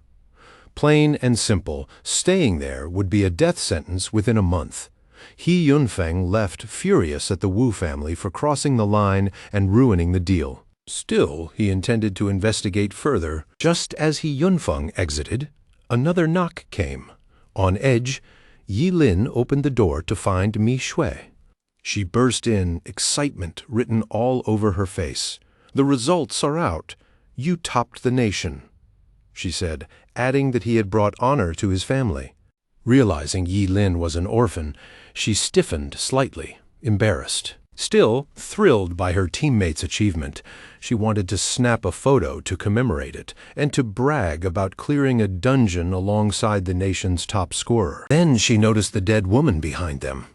A: Plain and simple, staying there would be a death sentence within a month. He Yunfeng left furious at the Wu family for crossing the line and ruining the deal. Still, he intended to investigate further. Just as He Yunfeng exited, another knock came. On edge, Yi Lin opened the door to find Mi Shui. She burst in, excitement written all over her face. "The results are out. You topped the nation," she said, adding that he had brought honor to his family. Realizing Yi Lin was an orphan, she stiffened slightly, embarrassed. Still thrilled by her teammate's achievement, she wanted to snap a photo to commemorate it and to brag about clearing a dungeon alongside the nation's top scorer. Then she noticed the dead woman behind them.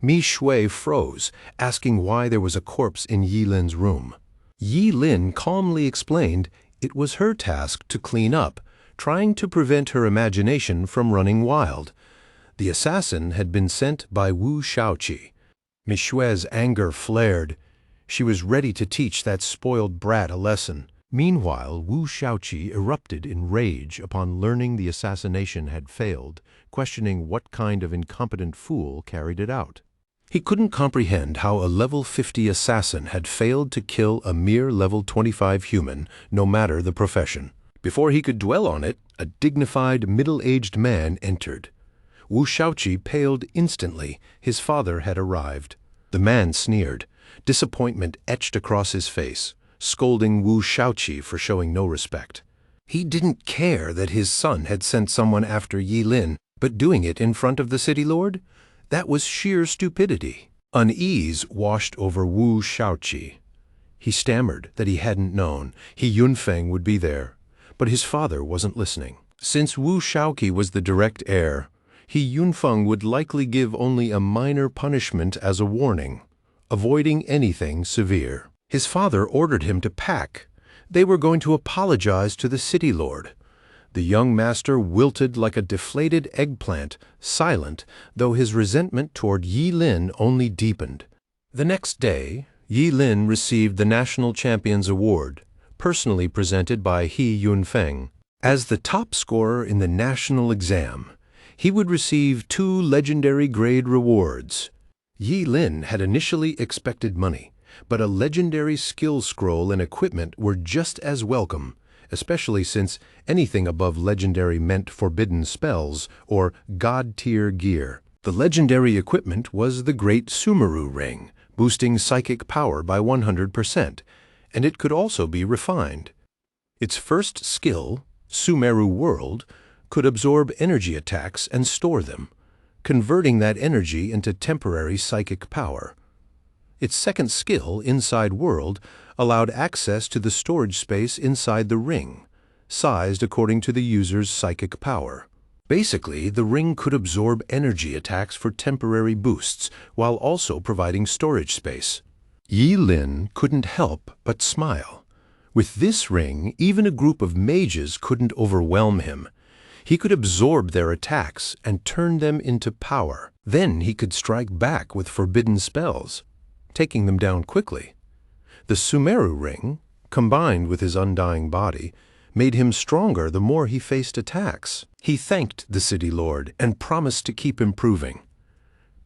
A: Mi Shui froze, asking why there was a corpse in Yi Lin's room. Yi Lin calmly explained it was her task to clean up, trying to prevent her imagination from running wild. The assassin had been sent by Wu Shaoqi. Mi Shui's anger flared. She was ready to teach that spoiled brat a lesson. Meanwhile, Wu Shaoqi erupted in rage upon learning the assassination had failed, questioning what kind of incompetent fool carried it out. He couldn't comprehend how a level 50 assassin had failed to kill a mere level 25 human, no matter the profession. Before he could dwell on it, a dignified, middle-aged man entered. Wu Shaoqi paled instantly. His father had arrived. The man sneered. Disappointment etched across his face, scolding Wu Shaoqi for showing no respect. He didn't care that his son had sent someone after Yi Lin, but doing it in front of the city lord? That was sheer stupidity. Unease washed over Wu Shaoqi. He stammered that he hadn't known He Yunfeng would be there, but his father wasn't listening. Since Wu Shaoqi was the direct heir, He Yunfeng would likely give only a minor punishment as a warning, avoiding anything severe. His father ordered him to pack. They were going to apologize to the city lord. The young master wilted like a deflated eggplant, silent, though his resentment toward Yi Lin only deepened. The next day, Yi Lin received the National Champions Award, personally presented by He Yunfeng. As the top scorer in the national exam, he would receive 2 legendary grade rewards. Yi Lin had initially expected money, but a legendary skill scroll and equipment were just as welcome, especially since anything above legendary meant forbidden spells or god-tier gear. The legendary equipment was the Great Sumeru Ring, boosting psychic power by 100%, and it could also be refined. Its first skill, Sumeru World, could absorb energy attacks and store them, converting that energy into temporary psychic power. Its second skill, Inside World, allowed access to the storage space inside the ring, sized according to the user's psychic power. Basically, the ring could absorb energy attacks for temporary boosts, while also providing storage space. Yi Lin couldn't help but smile. With this ring, even a group of mages couldn't overwhelm him. He could absorb their attacks and turn them into power. Then he could strike back with forbidden spells, taking them down quickly. The Sumeru Ring, combined with his undying body, made him stronger the more he faced attacks. He thanked the city lord and promised to keep improving.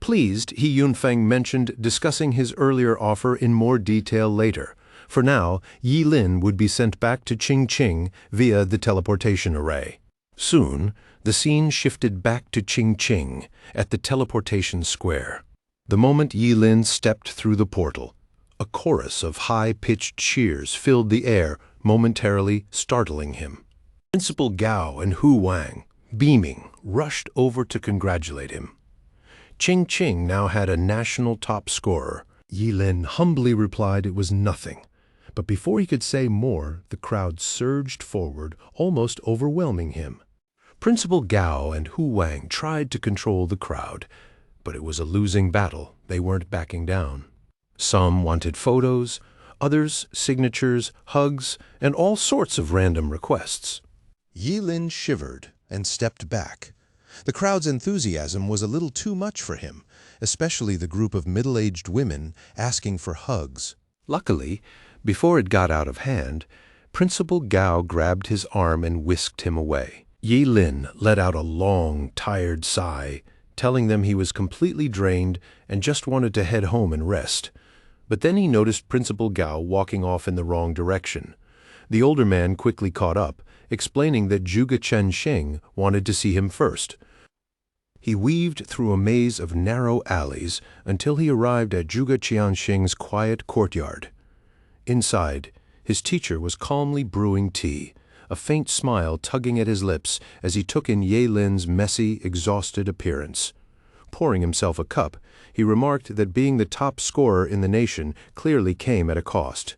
A: Pleased, He Yunfeng mentioned discussing his earlier offer in more detail later. For now, Yi Lin would be sent back to Qingqing via the teleportation array. Soon, the scene shifted back to Qingqing at the teleportation square. The moment Yi Lin stepped through the portal, a chorus of high-pitched cheers filled the air, momentarily startling him. Principal Gao and Hu Wang, beaming, rushed over to congratulate him. Qingqing now had a national top scorer. Yi Lin humbly replied it was nothing. But before he could say more, the crowd surged forward, almost overwhelming him. Principal Gao and Hu Wang tried to control the crowd, but it was a losing battle. They weren't backing down. Some wanted photos, others signatures, hugs, and all sorts of random requests.
B: Yi Lin shivered and stepped back. The crowd's enthusiasm was a little too much for him, especially the group of middle-aged women asking for hugs.
A: Luckily, before it got out of hand, Principal Gao grabbed his arm and whisked him away. Yi Lin let out a long, tired sigh, telling them he was completely drained and just wanted to head home and rest. But then he noticed Principal Gao walking off in the wrong direction. The older man quickly caught up, explaining that Zhuge Chensheng wanted to see him first. He weaved through a maze of narrow alleys until he arrived at Zhuge Qianxing's quiet courtyard. Inside, his teacher was calmly brewing tea, a faint smile tugging at his lips as he took in Ye Lin's messy, exhausted appearance. Pouring himself a cup, he remarked that being the top scorer in the nation clearly came at a cost.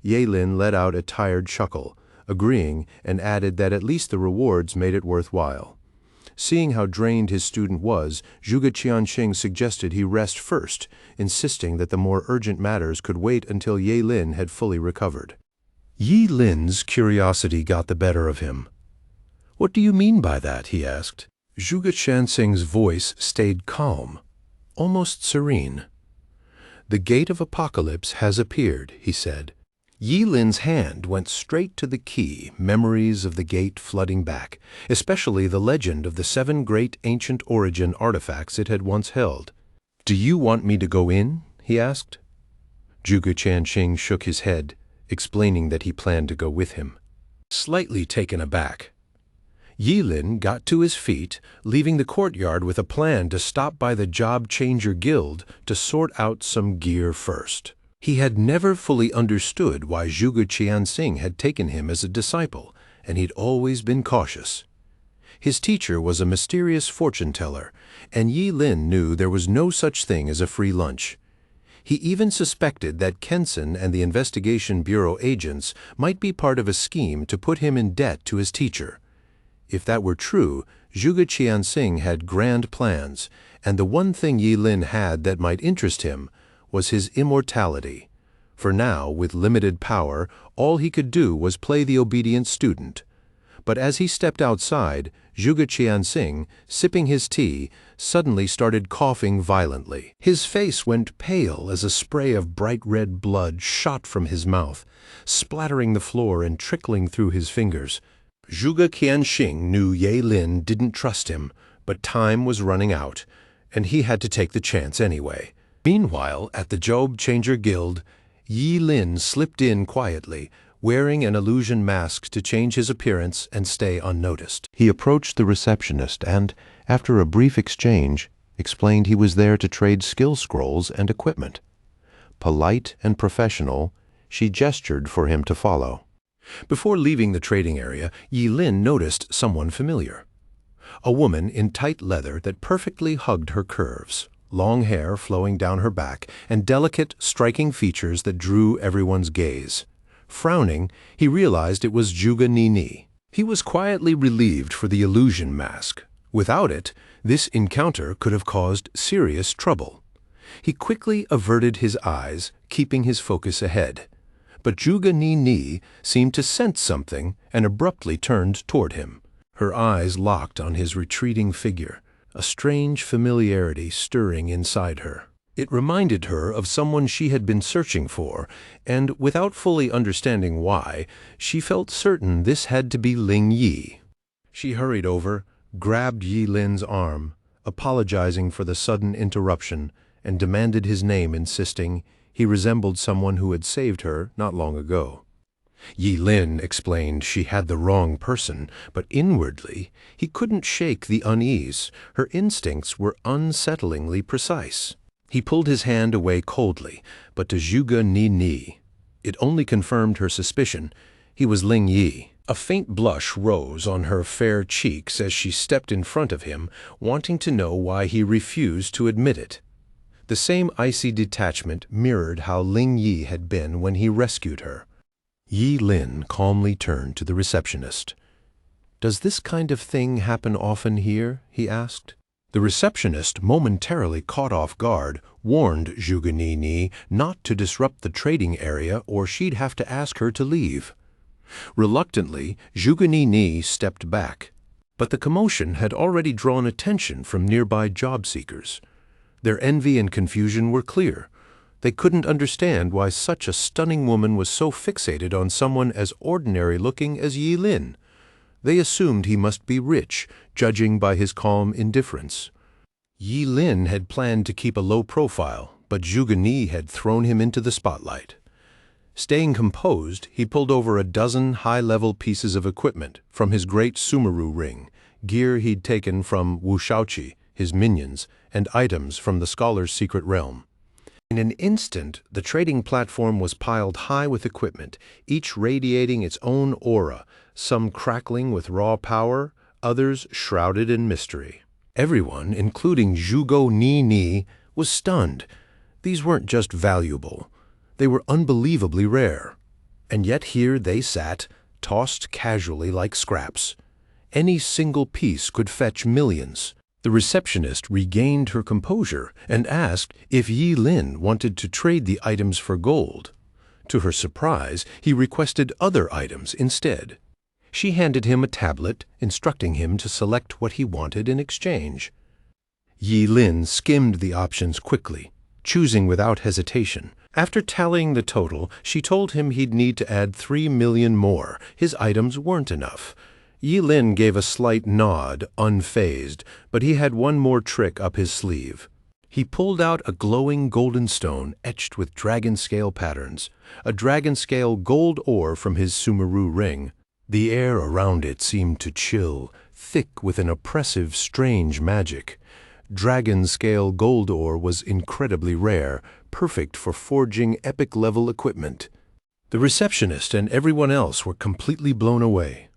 A: Ye Lin let out a tired chuckle, agreeing, and added that at least the rewards made it worthwhile. Seeing how drained his student was, Zhuge Qianxing suggested he rest first, insisting that the more urgent matters could wait until Ye Lin had fully recovered. Ye Lin's curiosity got the better of him. "What do you mean by that?" he asked. Zhuge Qianxing's voice stayed calm, almost serene. "The gate of apocalypse has appeared," he said. Ye Lin's hand went straight to the key, memories of the gate flooding back, especially the legend of the 7 great ancient origin artifacts it had once held. "Do you want me to go in?" he asked. Zhuge Qianxing shook his head, explaining that he planned to go with him. Slightly taken aback, Ye Lin got to his feet, leaving the courtyard with a plan to stop by the Job Changer Guild to sort out some gear first. He had never fully understood why Zhuge Qianxing had taken him as a disciple, and he'd always been cautious. His teacher was a mysterious fortune-teller, and Ye Lin knew there was no such thing as a free lunch. He even suspected that Kensen and the Investigation Bureau agents might be part of a scheme to put him in debt to his teacher. If that were true, Zhuge Qianxing had grand plans, and the one thing Ye Lin had that might interest him was his immortality. For now, with limited power, all he could do was play the obedient student. But as he stepped outside, Zhuge Qianxing, sipping his tea, suddenly started coughing violently. His face went pale as a spray of bright red blood shot from his mouth, splattering the floor and trickling through his fingers. Zhuge Qianxing knew Ye Lin didn't trust him, but time was running out, and he had to take the chance anyway. Meanwhile, at the Job Changer Guild, Ye Lin slipped in quietly, wearing an illusion mask to change his appearance and stay unnoticed. He approached the receptionist and, after a brief exchange, explained he was there to trade skill scrolls and equipment. Polite and professional, she gestured for him to follow. Before leaving the trading area, Ye Lin noticed someone familiar. A woman in tight leather that perfectly hugged her curves, long hair flowing down her back, and delicate, striking features that drew everyone's gaze. Frowning, he realized it was Zhuge Ni. He was quietly relieved for the illusion mask. Without it, this encounter could have caused serious trouble. He quickly averted his eyes, keeping his focus ahead. But Zhuge Ni seemed to sense something and abruptly turned toward him. Her eyes locked on his retreating figure, a strange familiarity stirring inside her. It reminded her of someone she had been searching for, and without fully understanding why, she felt certain this had to be Ling Yi. She hurried over, grabbed Ye Lin's arm, apologizing for the sudden interruption, and demanded his name, insisting he resembled someone who had saved her not long ago. Ye Lin explained she had the wrong person, but inwardly he couldn't shake the unease. Her instincts were unsettlingly precise. He pulled his hand away coldly, but to Zhuge Ni, it only confirmed her suspicion. He was Ling Yi. A faint blush rose on her fair cheeks as she stepped in front of him, wanting to know why he refused to admit it. The same icy detachment mirrored how Ling Yi had been when he rescued her. Ye Lin calmly turned to the receptionist. "Does this kind of thing happen often here?" he asked. The receptionist, momentarily caught off guard, warned Zhuge Ni not to disrupt the trading area or she'd have to ask her to leave. Reluctantly, Zhuge Ni stepped back. But the commotion had already drawn attention from nearby job seekers. Their envy and confusion were clear. They couldn't understand why such a stunning woman was so fixated on someone as ordinary-looking as Ye Lin. They assumed he must be rich, judging by his calm indifference. Ye Lin had planned to keep a low profile, but Zhuge Ni had thrown him into the spotlight. Staying composed, he pulled over a dozen high-level pieces of equipment from his great sumaru ring, gear he'd taken from Wu Shaoqi, his minions, and items from the scholar's secret realm. In an instant, the trading platform was piled high with equipment, each radiating its own aura, some crackling with raw power, others shrouded in mystery. Everyone, including Zhuge Ni, was stunned. These weren't just valuable. They were unbelievably rare. And yet here they sat, tossed casually like scraps. Any single piece could fetch millions. The receptionist regained her composure and asked if Yi Lin wanted to trade the items for gold. To her surprise, he requested other items instead. She handed him a tablet, instructing him to select what he wanted in exchange. Yi Lin skimmed the options quickly, choosing without hesitation. After tallying the total, she told him he'd need to add 3 million more. His items weren't enough. Yi Lin gave a slight nod, unfazed, but he had one more trick up his sleeve. He pulled out a glowing golden stone etched with dragon-scale patterns, a dragon-scale gold ore from his Sumeru ring. The air around it seemed to chill, thick with an oppressive, strange magic. Dragon-scale gold ore was incredibly rare, perfect for forging epic-level equipment. The receptionist and everyone else were completely blown away.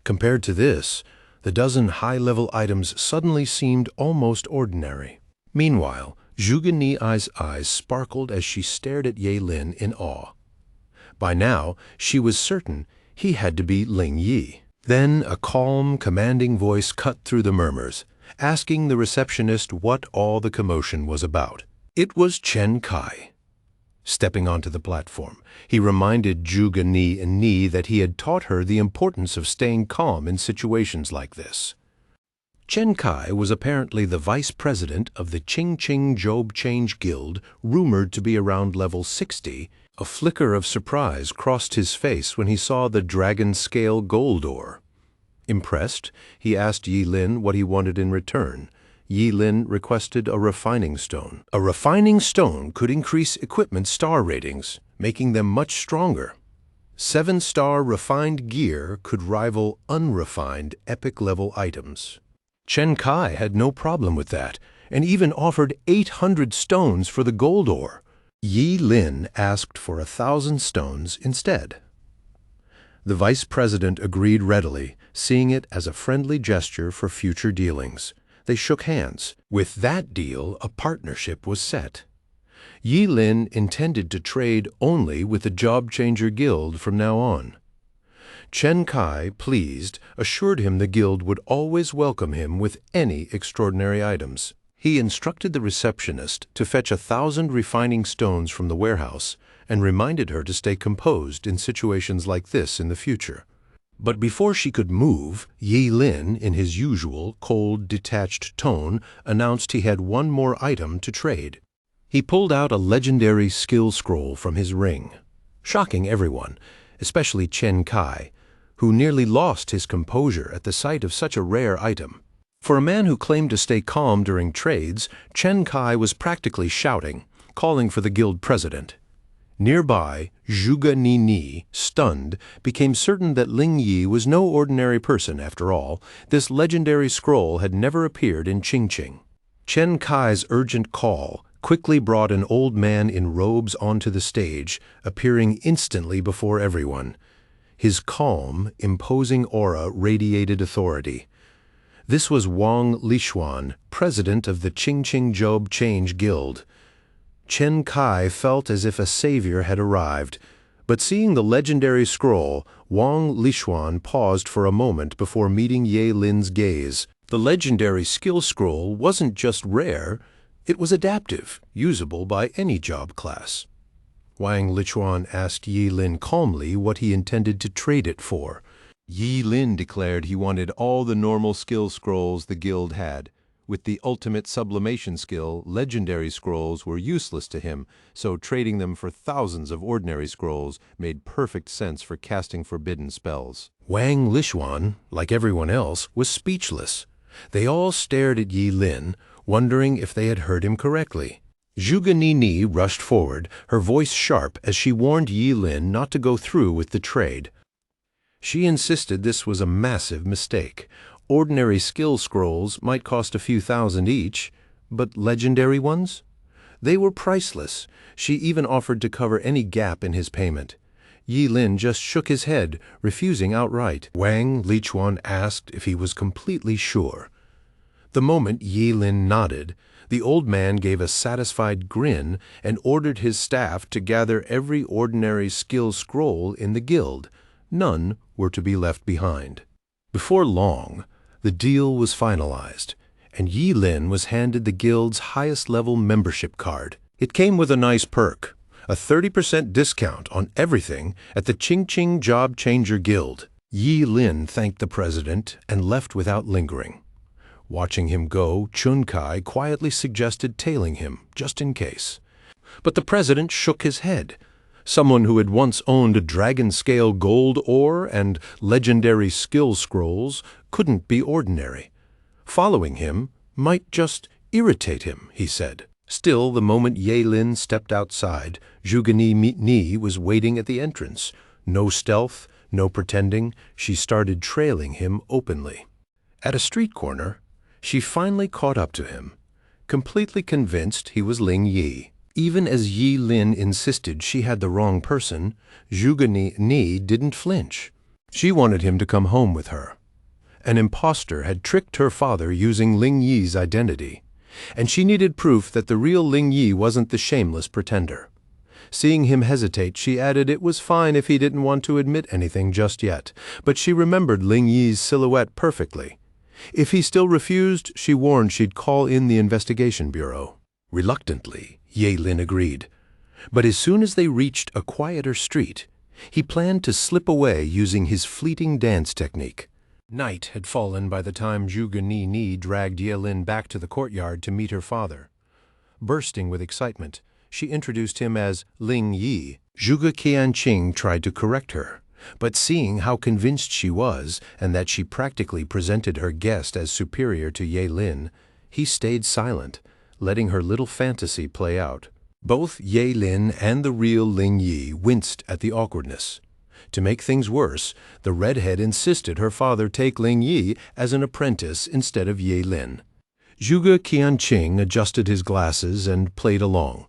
A: Compared to this, the dozen high-level items suddenly seemed almost ordinary. Meanwhile, Zhuge Ni's eyes sparkled as she stared at Yi Lin in awe. By now, she was certain he had to be Ling Yi. Then a calm, commanding voice cut through the murmurs, asking the receptionist what all the commotion was about. It was Chen Kai. Stepping onto the platform, he reminded Zhuge Ni that he had taught her the importance of staying calm in situations like this. Chen Kai was apparently the vice president of the Qing Job Change Guild, rumored to be around level 60. A flicker of surprise crossed his face when he saw the dragon-scale gold ore. Impressed, he asked Yi Lin what he wanted in return. Yi Lin requested a refining stone. A refining stone could increase equipment star ratings, making them much stronger. 7-star refined gear could rival unrefined epic-level items. Chen Kai had no problem with that, and even offered 800 stones for the gold ore. Yi Lin asked for 1,000 stones instead. The vice president agreed readily, seeing it as a friendly gesture for future dealings. They shook hands. With that deal, a partnership was set. Yi Lin intended to trade only with the Job Changer Guild from now on. Chen Kai, pleased, assured him the guild would always welcome him with any extraordinary items. He instructed the receptionist to fetch 1,000 refining stones from the warehouse and reminded her to stay composed in situations like this in the future. But before she could move, Yi Lin, in his usual cold, detached tone, announced he had one more item to trade. He pulled out a legendary skill scroll from his ring, shocking everyone, especially Chen Kai, who nearly lost his composure at the sight of such a rare item. For a man who claimed to stay calm during trades, Chen Kai was practically shouting, calling for the guild president. Nearby, Zhuge Ni, stunned, became certain that Ling Yi was no ordinary person after all. This legendary scroll had never appeared in Qingqing. Chen Kai's urgent call quickly brought an old man in robes onto the stage, appearing instantly before everyone. His calm, imposing aura radiated authority. This was Wang Lishuan, president of the Qing Job Change Guild. Chen Kai felt as if a savior had arrived, but seeing the legendary scroll, Wang Lishuan paused for a moment before meeting Yi Lin's gaze. The legendary skill scroll wasn't just rare, it was adaptive, usable by any job class. Wang Lishuan asked Yi Lin calmly what he intended to trade it for. Yi Lin declared he wanted all the normal skill scrolls the guild had. With the ultimate sublimation skill, legendary scrolls were useless to him, so trading them for thousands of ordinary scrolls made perfect sense for casting forbidden spells. Wang Lishuan, like everyone else, was speechless. They all stared at Yi Lin, wondering if they had heard him correctly. Zhuge Ni rushed forward, her voice sharp as she warned Yi Lin not to go through with the trade. She insisted this was a massive mistake. Ordinary skill scrolls might cost a few thousand each, but legendary ones? They were priceless. She even offered to cover any gap in his payment. Yi Lin just shook his head, refusing outright. Wang Lichuan asked if he was completely sure. The moment Yi Lin nodded, the old man gave a satisfied grin and ordered his staff to gather every ordinary skill scroll in the guild. None were to be left behind. Before long, the deal was finalized, and Yi Lin was handed the guild's highest-level membership card. It came with a nice perk, a 30% discount on everything at the Ching Ching Job Changer Guild. Yi Lin thanked the president and left without lingering. Watching him go, Chun Kai quietly suggested tailing him, just in case. But the president shook his head. Someone who had once owned dragon-scale gold ore and legendary skill scrolls couldn't be ordinary. Following him might just irritate him, he said. Still, the moment Yi Lin stepped outside, Zhuge Ni was waiting at the entrance. No stealth, no pretending, she started trailing him openly. At a street corner, she finally caught up to him, completely convinced he was Ling Yi. Even as Yi Lin insisted she had the wrong person, Zhuge Ni didn't flinch. She wanted him to come home with her. An impostor had tricked her father using Ling Yi's identity, and she needed proof that the real Ling Yi wasn't the shameless pretender. Seeing him hesitate, she added it was fine if he didn't want to admit anything just yet, but she remembered Ling Yi's silhouette perfectly. If he still refused, she warned she'd call in the investigation bureau. Reluctantly, Yi Lin agreed. But as soon as they reached a quieter street, he planned to slip away using his fleeting dance technique. Night had fallen by the time Zhuge Ni dragged Yi Lin back to the courtyard to meet her father. Bursting with excitement, she introduced him as Ling Yi. Zhuge Qianqing tried to correct her, but seeing how convinced she was and that she practically presented her guest as superior to Yi Lin, he stayed silent, letting her little fantasy play out. Both Yi Lin and the real Ling Yi winced at the awkwardness. To make things worse, the redhead insisted her father take Ling Yi as an apprentice instead of Yi Lin. Zhuge Qianqing adjusted his glasses and played along.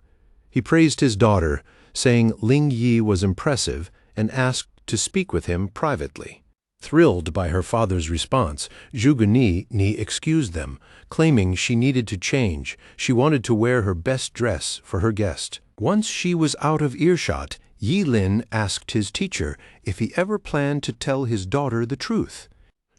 A: He praised his daughter, saying Ling Yi was impressive, and asked to speak with him privately. Thrilled by her father's response, Zhuge Ni excused them, claiming she needed to change. She wanted to wear her best dress for her guest. Once she was out of earshot, Yi Lin asked his teacher if he ever planned to tell his daughter the truth.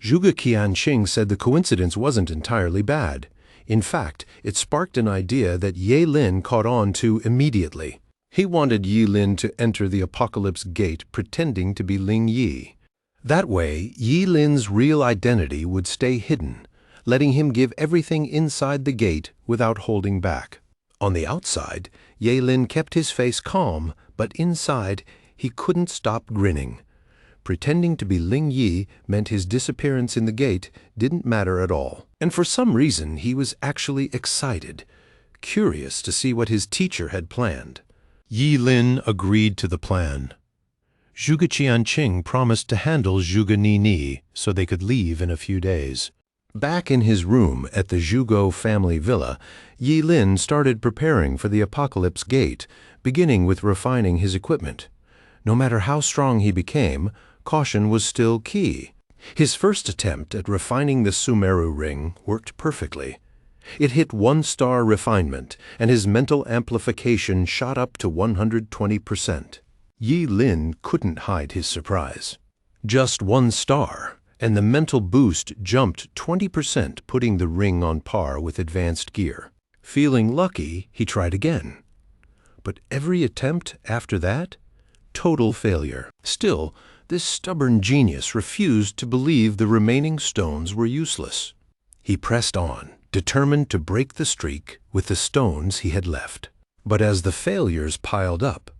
A: Zhuge Qianqing said the coincidence wasn't entirely bad. In fact, it sparked an idea that Yi Lin caught on to immediately. He wanted Yi Lin to enter the Apocalypse Gate pretending to be Ling Yi. That way, Yi Lin's real identity would stay hidden, letting him give everything inside the gate without holding back. On the outside, Yi Lin kept his face calm, but inside, he couldn't stop grinning. Pretending to be Ling Yi meant his disappearance in the gate didn't matter at all. And for some reason, he was actually excited, curious to see what his teacher had planned. Yi Lin agreed to the plan. Zhuge Qianqing promised to handle Zhuge Ni so they could leave in a few days. Back in his room at the Zhugo family villa, Yi Lin started preparing for the Apocalypse Gate, beginning with refining his equipment. No matter how strong he became, caution was still key. His first attempt at refining the Sumeru ring worked perfectly. It hit 1-star refinement, and his mental amplification shot up to 120%. Yi Lin couldn't hide his surprise. Just 1 star, and the mental boost jumped 20%, putting the ring on par with advanced gear. Feeling lucky, he tried again. But every attempt after that? Total failure. Still, this stubborn genius refused to believe the remaining stones were useless. He pressed on, determined to break the streak with the stones he had left. But as the failures piled up,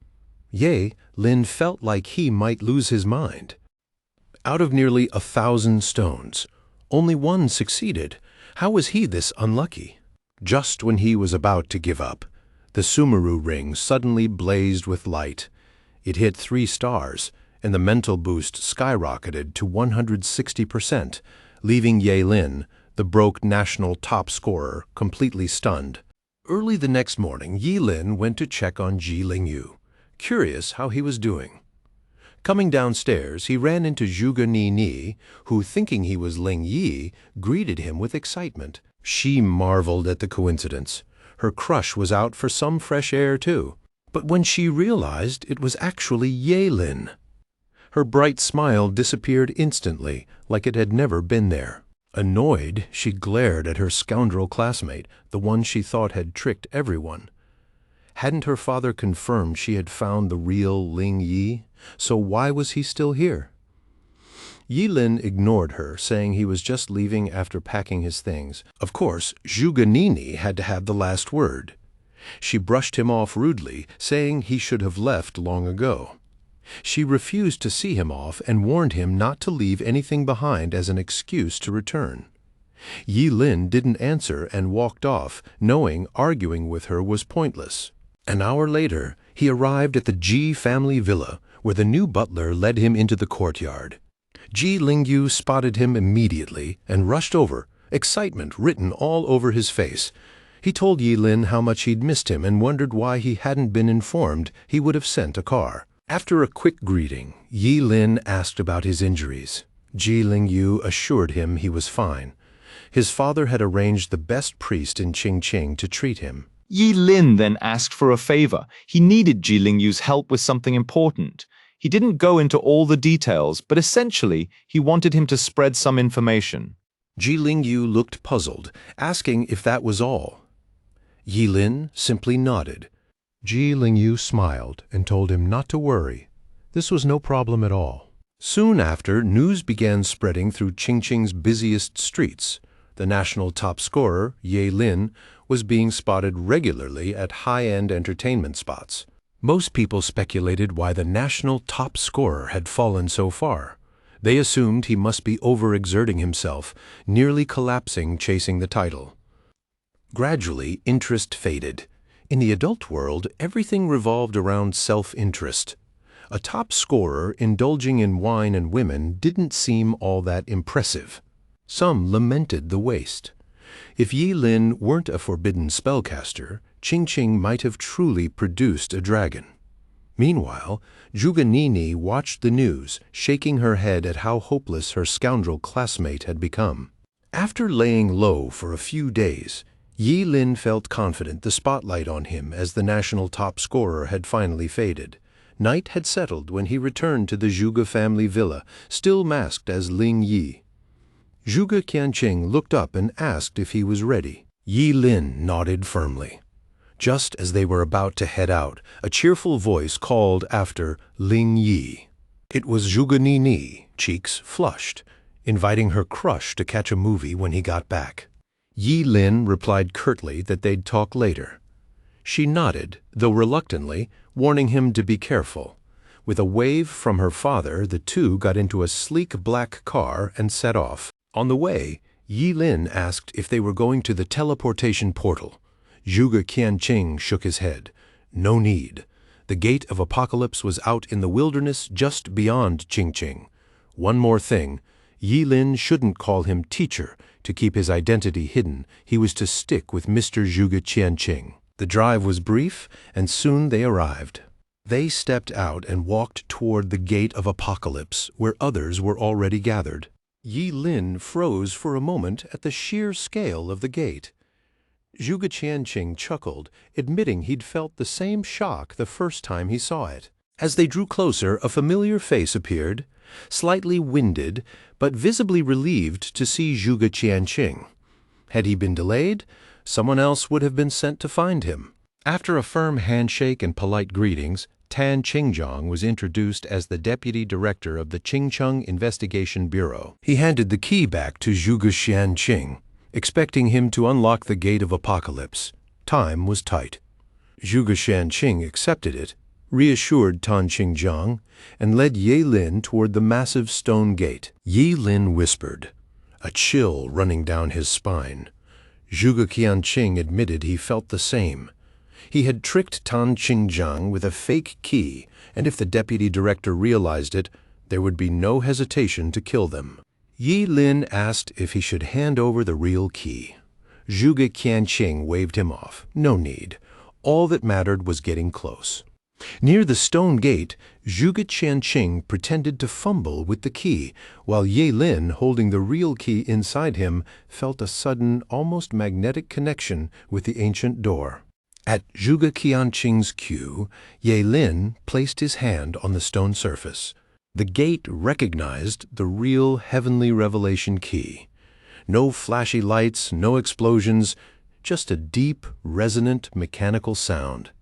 A: Yi Lin felt like he might lose his mind. Out of nearly 1,000 stones, only 1 succeeded. How was he this unlucky? Just when he was about to give up, the Sumeru ring suddenly blazed with light. It hit 3 stars, and the mental boost skyrocketed to 160%, leaving Ye Lin, the broke national top scorer, completely stunned. Early the next morning, Yi Lin went to check on Ji Lingyu, curious how he was doing. Coming downstairs, he ran into Zhuge Ni, who, thinking he was Ling Yi, greeted him with excitement. She marveled at the coincidence. Her crush was out for some fresh air, too. But when she realized it was actually Ye Lin, her bright smile disappeared instantly, like it had never been there. Annoyed, she glared at her scoundrel classmate, the one she thought had tricked everyone. Hadn't her father confirmed she had found the real Ling Yi? So why was he still here? Yi Lin ignored her, saying he was just leaving after packing his things. Of course, Zhuge Ni had to have the last word. She brushed him off rudely, saying he should have left long ago. She refused to see him off and warned him not to leave anything behind as an excuse to return. Yi Lin didn't answer and walked off, knowing arguing with her was pointless. An hour later, he arrived at the Ji family villa, where the new butler led him into the courtyard. Ji Lingyu spotted him immediately and rushed over, excitement written all over his face. He told Yi Lin how much he'd missed him and wondered why he hadn't been informed he would have sent a car. After a quick greeting, Yi Lin asked about his injuries. Ji Lingyu assured him he was fine. His father had arranged the best priest in Qingqing to treat him.
H: Yi Lin then asked for a favor. He needed Ji Lingyu's help with something important. He didn't go into all the details, but essentially, he wanted him to spread some information.
A: Ji Lingyu looked puzzled, asking if that was all. Yi Lin simply nodded. Ji Lingyu smiled and told him not to worry. This was no problem at all. Soon after, news began spreading through Qingqing's busiest streets. The national top scorer, Ye Lin, was being spotted regularly at high-end entertainment spots. Most people speculated why the national top scorer had fallen so far. They assumed he must be overexerting himself, nearly collapsing chasing the title. Gradually, interest faded. In the adult world, everything revolved around self-interest. A top scorer indulging in wine and women didn't seem all that impressive. Some lamented the waste. If Yi Lin weren't a forbidden spellcaster, Qingqing might have truly produced a dragon. Meanwhile, Zhuge Ni watched the news, shaking her head at how hopeless her scoundrel classmate had become. After laying low for a few days, Yi Lin felt confident the spotlight on him as the national top scorer had finally faded. Night had settled when he returned to the Zhuge family villa, still masked as Ling Yi. Zhuge Qianqing looked up and asked if he was ready. Yi Lin nodded firmly. Just as they were about to head out, a cheerful voice called after Ling Yi. It was Zhuge Ni, cheeks flushed, inviting her crush to catch a movie when he got back. Yi Lin replied curtly that they'd talk later. She nodded, though reluctantly, warning him to be careful. With a wave from her father, the two got into a sleek black car and set off. On the way, Yi Lin asked if they were going to the teleportation portal. Zhuge Qianqing shook his head. No need. The gate of apocalypse was out in the wilderness just beyond Qingqing. One more thing. Yi Lin shouldn't call him teacher. To keep his identity hidden, he was to stick with Mr. Zhuge Qianqing. The drive was brief, and soon they arrived. They stepped out and walked toward the gate of apocalypse, where others were already gathered. Yi Lin froze for a moment at the sheer scale of the gate. Zhuge Qianqing chuckled, admitting he'd felt the same shock the first time he saw it. As they drew closer, a familiar face appeared, slightly winded, but visibly relieved to see Zhuge Qianqing. Had he been delayed, someone else would have been sent to find him. After a firm handshake and polite greetings, Tan Qingjiang was introduced as the deputy director of the Qingcheng Investigation Bureau. He handed the key back to Zhuge Qianqing, expecting him to unlock the gate of apocalypse. Time was tight. Zhuge Qianqing accepted it, reassured Tan Qingjiang, and led Ye Lin toward the massive stone gate. Yi Lin whispered, a chill running down his spine. Zhuge Qianqing admitted he felt the same. He had tricked Tan Qingjiang with a fake key, and if the deputy director realized it, there would be no hesitation to kill them. Yi Lin asked if he should hand over the real key. Zhuge Qianqing waved him off. No need. All that mattered was getting close. Near the stone gate, Zhuge Qianqing pretended to fumble with the key, while Yi Lin, holding the real key inside him, felt a sudden, almost magnetic connection with the ancient door. At Zhuge Qianqing's cue, Yi Lin placed his hand on the stone surface. The gate recognized the real heavenly revelation key. No flashy lights, no explosions, just a deep, resonant, mechanical sound.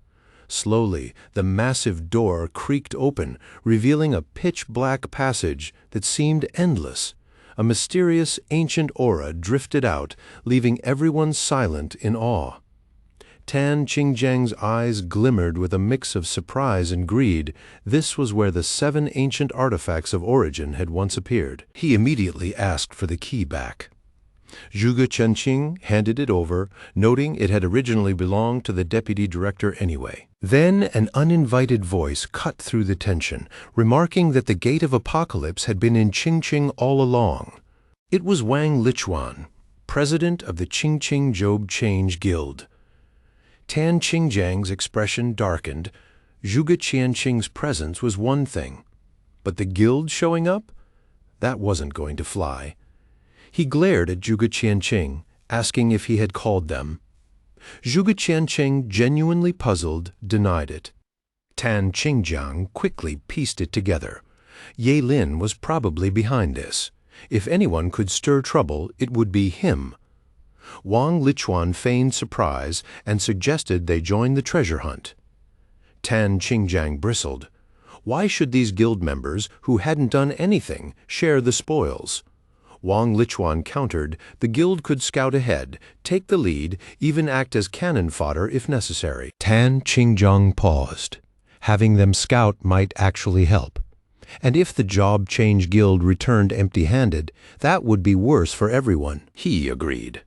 A: Slowly, the massive door creaked open, revealing a pitch-black passage that seemed endless. A mysterious, ancient aura drifted out, leaving everyone silent in awe. Tan Qingjiang's eyes glimmered with a mix of surprise and greed. This was where the 7 ancient artifacts of origin had once appeared. He immediately asked for the key back. Zhuge Qianqing handed it over, noting it had originally belonged to the deputy director anyway. Then an uninvited voice cut through the tension, remarking that the Gate of Apocalypse had been in Qingqing all along. It was Wang Lichuan, president of the Qingqing Job Change Guild. Tan Qingjiang's expression darkened. Zhuge Qianqing's presence was one thing, but the guild showing up? That wasn't going to fly. He glared at Zhuge Qianqing, asking if he had called them. Zhuge Qianqing, genuinely puzzled, denied it. Tan Qingjiang quickly pieced it together. Yi Lin was probably behind this. If anyone could stir trouble, it would be him. Wang Lichuan feigned surprise and suggested they join the treasure hunt. Tan Qingjiang bristled. Why should these guild members, who hadn't done anything, share the spoils? Wang Lichuan countered, the guild could scout ahead, take the lead, even act as cannon fodder if necessary. Tan Qingjiang paused. Having them scout might actually help. And if the Job Change Guild returned empty-handed, that would be worse for everyone. He agreed.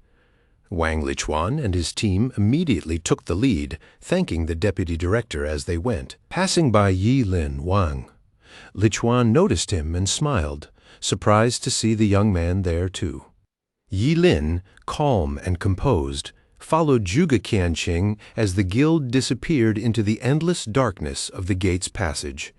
A: Wang Lichuan and his team immediately took the lead, thanking the deputy director as they went. Passing by Yi Lin Wang, Lichuan noticed him and smiled, surprised to see the young man there too. Yi Lin, calm and composed, followed Zhuge Qianqing as the guild disappeared into the endless darkness of the gate's passage.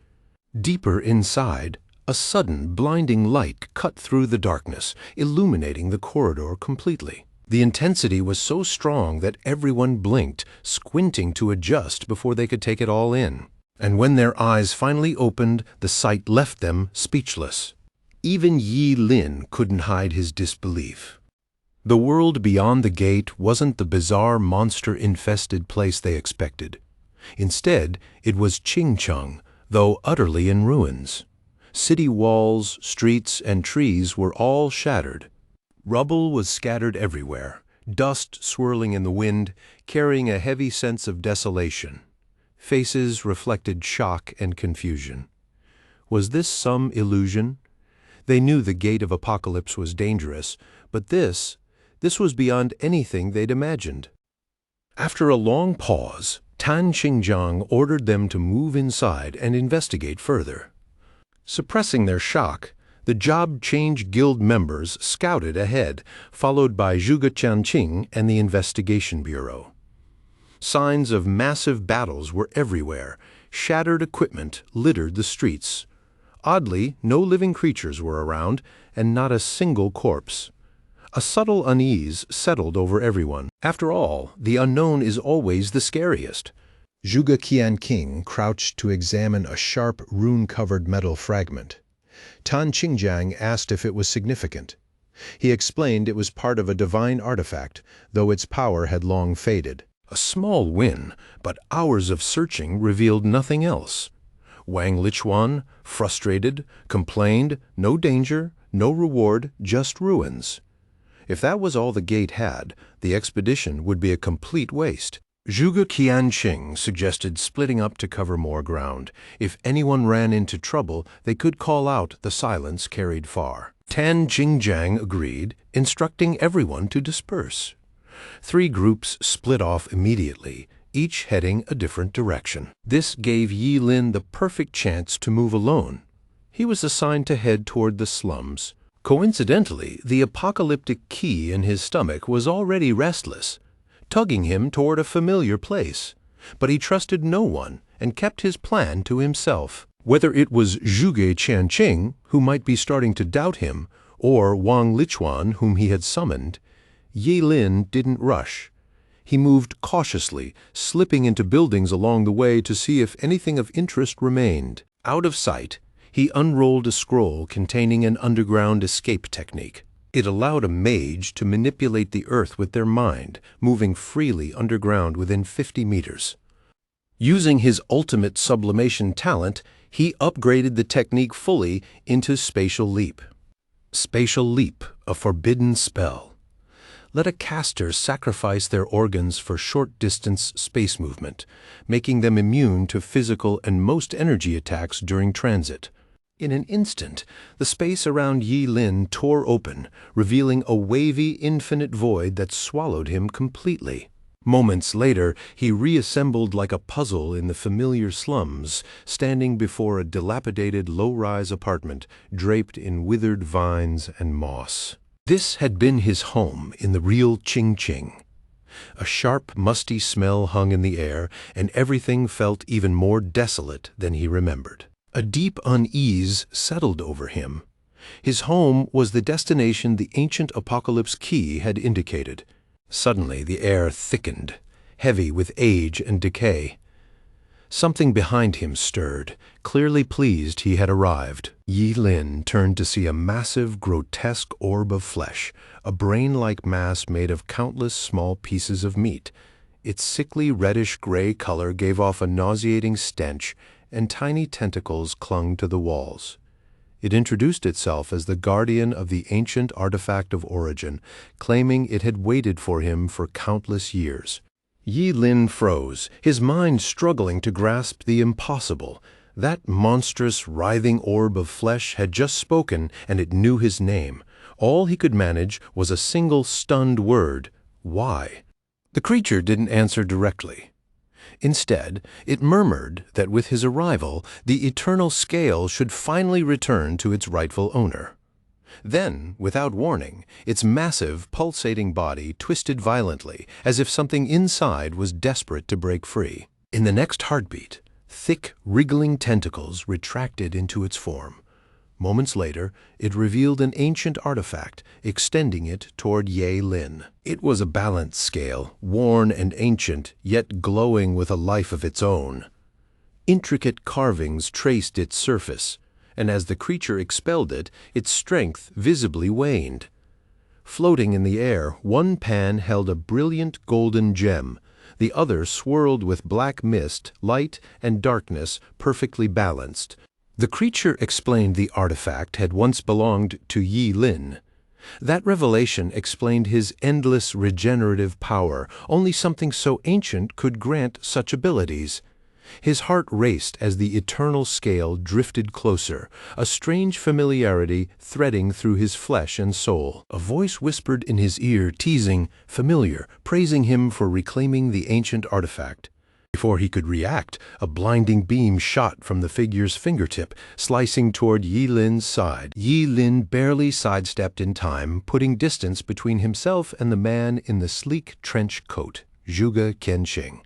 A: Deeper inside, a sudden blinding light cut through the darkness, illuminating the corridor completely. The intensity was so strong that everyone blinked, squinting to adjust before they could take it all in. And when their eyes finally opened, the sight left them speechless. Even Yi Lin couldn't hide his disbelief. The world beyond the gate wasn't the bizarre monster-infested place they expected. Instead, it was Qingcheng, though utterly in ruins. City walls, streets, and trees were all shattered. Rubble was scattered everywhere, dust swirling in the wind, carrying a heavy sense of desolation. Faces reflected shock and confusion. Was this some illusion? They knew the Gate of Apocalypse was dangerous, but this was beyond anything they'd imagined. After a long pause, Tan Qingjiang ordered them to move inside and investigate further. Suppressing their shock, the Job Change Guild members scouted ahead, followed by Zhuge Qianqing and the Investigation Bureau. Signs of massive battles were everywhere. Shattered equipment littered the streets. Oddly, no living creatures were around, and not a single corpse. A subtle unease settled over everyone. After all, the unknown is always the scariest. Zhuge Qianqing crouched to examine a sharp, rune-covered metal fragment. Tan Qingjiang asked if it was significant. He explained it was part of a divine artifact, though its power had long faded. A small win, but hours of searching revealed nothing else. Wang Lichuan, frustrated, complained, no danger, no reward, just ruins. If that was all the gate had, the expedition would be a complete waste. Zhuge Qianqing suggested splitting up to cover more ground. If anyone ran into trouble, they could call out. The silence carried far. Tan Qingjiang agreed, instructing everyone to disperse. 3 groups split off immediately, each heading a different direction. This gave Yi Lin the perfect chance to move alone. He was assigned to head toward the slums. Coincidentally, the apocalyptic key in his stomach was already restless, tugging him toward a familiar place. But he trusted no one and kept his plan to himself. Whether it was Zhuge Qianqing, who might be starting to doubt him, or Wang Lichuan, whom he had summoned, Yi Lin didn't rush. He moved cautiously, slipping into buildings along the way to see if anything of interest remained. Out of sight, he unrolled a scroll containing an underground escape technique. It allowed a mage to manipulate the earth with their mind, moving freely underground within 50 meters. Using his ultimate sublimation talent, he upgraded the technique fully into Spatial Leap. Spatial Leap, a forbidden spell. Let a caster sacrifice their organs for short-distance space movement, making them immune to physical and most energy attacks during transit. In an instant, the space around Yi Lin tore open, revealing a wavy, infinite void that swallowed him completely. Moments later, he reassembled like a puzzle in the familiar slums, standing before a dilapidated low-rise apartment draped in withered vines and moss. This had been his home in the real Qingqing. A sharp, musty smell hung in the air, and everything felt even more desolate than he remembered. A deep unease settled over him. His home was the destination the ancient apocalypse key had indicated. Suddenly the air thickened, heavy with age and decay. Something behind him stirred, clearly pleased he had arrived. Yi Lin turned to see a massive, grotesque orb of flesh, a brain-like mass made of countless small pieces of meat. Its sickly reddish-gray color gave off a nauseating stench, and tiny tentacles clung to the walls. It introduced itself as the guardian of the ancient artifact of origin, claiming it had waited for him for countless years. Yi Lin froze, his mind struggling to grasp the impossible. That monstrous, writhing orb of flesh had just spoken, and it knew his name. All he could manage was a single stunned word: why? The creature didn't answer directly. Instead, it murmured that with his arrival, the eternal scale should finally return to its rightful owner. Then, without warning, its massive, pulsating body twisted violently, as if something inside was desperate to break free. In the next heartbeat, thick, wriggling tentacles retracted into its form. Moments later, it revealed an ancient artifact, extending it toward Yi Lin. It was a balance scale, worn and ancient, yet glowing with a life of its own. Intricate carvings traced its surface, and as the creature expelled it, its strength visibly waned. Floating in the air, one pan held a brilliant golden gem. The other swirled with black mist, light and darkness perfectly balanced. The creature explained the artifact had once belonged to Yi Lin. That revelation explained his endless regenerative power. Only something so ancient could grant such abilities. His heart raced as the eternal scale drifted closer, a strange familiarity threading through his flesh and soul. A voice whispered in his ear, teasing, familiar, praising him for reclaiming the ancient artifact. Before he could react, a blinding beam shot from the figure's fingertip, slicing toward Yi Lin's side. Yi Lin barely sidestepped in time, putting distance between himself and the man in the sleek trench coat, Zhuge Qianqing.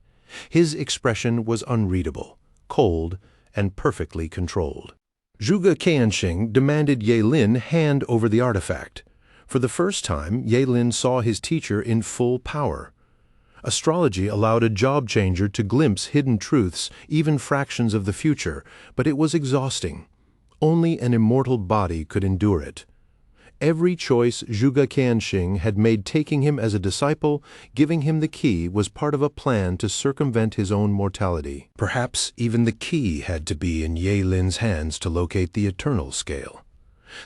A: His expression was unreadable, cold, and perfectly controlled. Zhuge Qianqing demanded Yi Lin hand over the artifact. For the first time, Yi Lin saw his teacher in full power. Astrology allowed a job changer to glimpse hidden truths, even fractions of the future, but it was exhausting. Only an immortal body could endure it. Every choice Zhuge Qianqing had made taking him as a disciple, giving him the key, was part of a plan to circumvent his own mortality. Perhaps even the key had to be in Yi Lin's hands to locate the eternal scale.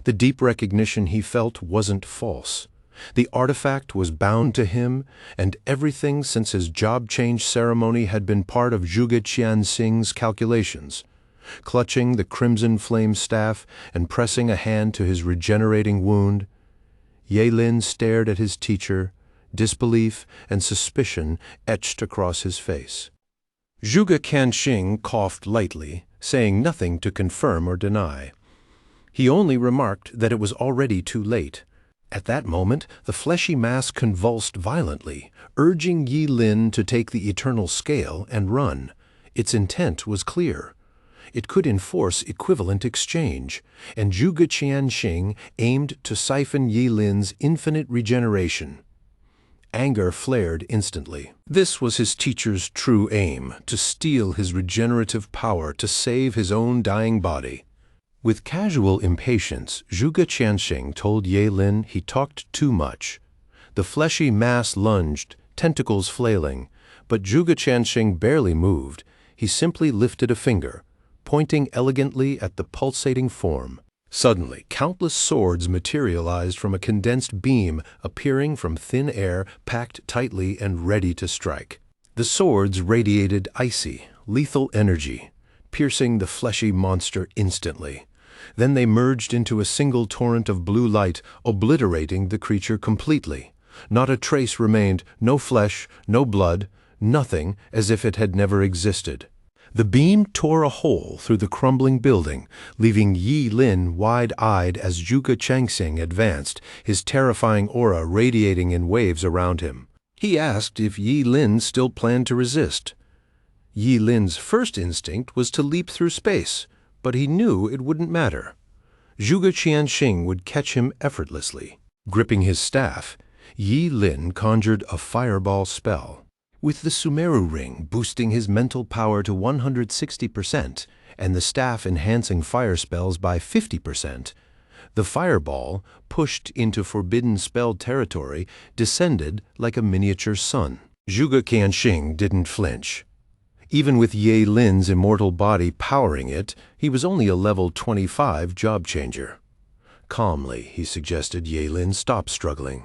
A: The deep recognition he felt wasn't false. The artifact was bound to him, and everything since his job change ceremony had been part of Zhuge Qianqing's calculations. Clutching the crimson flame staff and pressing a hand to his regenerating wound, Yi Lin stared at his teacher, disbelief and suspicion etched across his face. Zhuge Qianqing coughed lightly, saying nothing to confirm or deny. He only remarked that it was already too late. At that moment, the fleshy mass convulsed violently, urging Yi Lin to take the eternal scale and run. Its intent was clear. It could enforce equivalent exchange, and Zhuge Qianxing aimed to siphon Yi Lin's infinite regeneration. Anger flared instantly. This was his teacher's true aim, to steal his regenerative power to save his own dying body. With casual impatience, Zhuge Qianxing told Yi Lin he talked too much. The fleshy mass lunged, tentacles flailing, but Zhuge Qianxing barely moved. He simply lifted a finger, pointing elegantly at the pulsating form. Suddenly, countless swords materialized from a condensed beam, appearing from thin air, packed tightly and ready to strike. The swords radiated icy, lethal energy, piercing the fleshy monster instantly. Then they merged into a single torrent of blue light, obliterating the creature completely. Not a trace remained, no flesh, no blood, nothing, as if it had never existed. The beam tore a hole through the crumbling building, leaving Yi Lin wide-eyed as Zhuge Qianxing advanced, his terrifying aura radiating in waves around him. He asked if Yi Lin still planned to resist. Yi Lin's first instinct was to leap through space, but he knew it wouldn't matter. Zhuge Qianxing would catch him effortlessly. Gripping his staff, Yi Lin conjured a fireball spell. With the Sumeru ring boosting his mental power to 160% and the staff enhancing fire spells by 50%, the fireball, pushed into forbidden spell territory, descended like a miniature sun. Zhuge Qianxing didn't flinch. Even with Yi Lin's immortal body powering it, he was only a level 25 job changer. Calmly, he suggested Yi Lin stop struggling.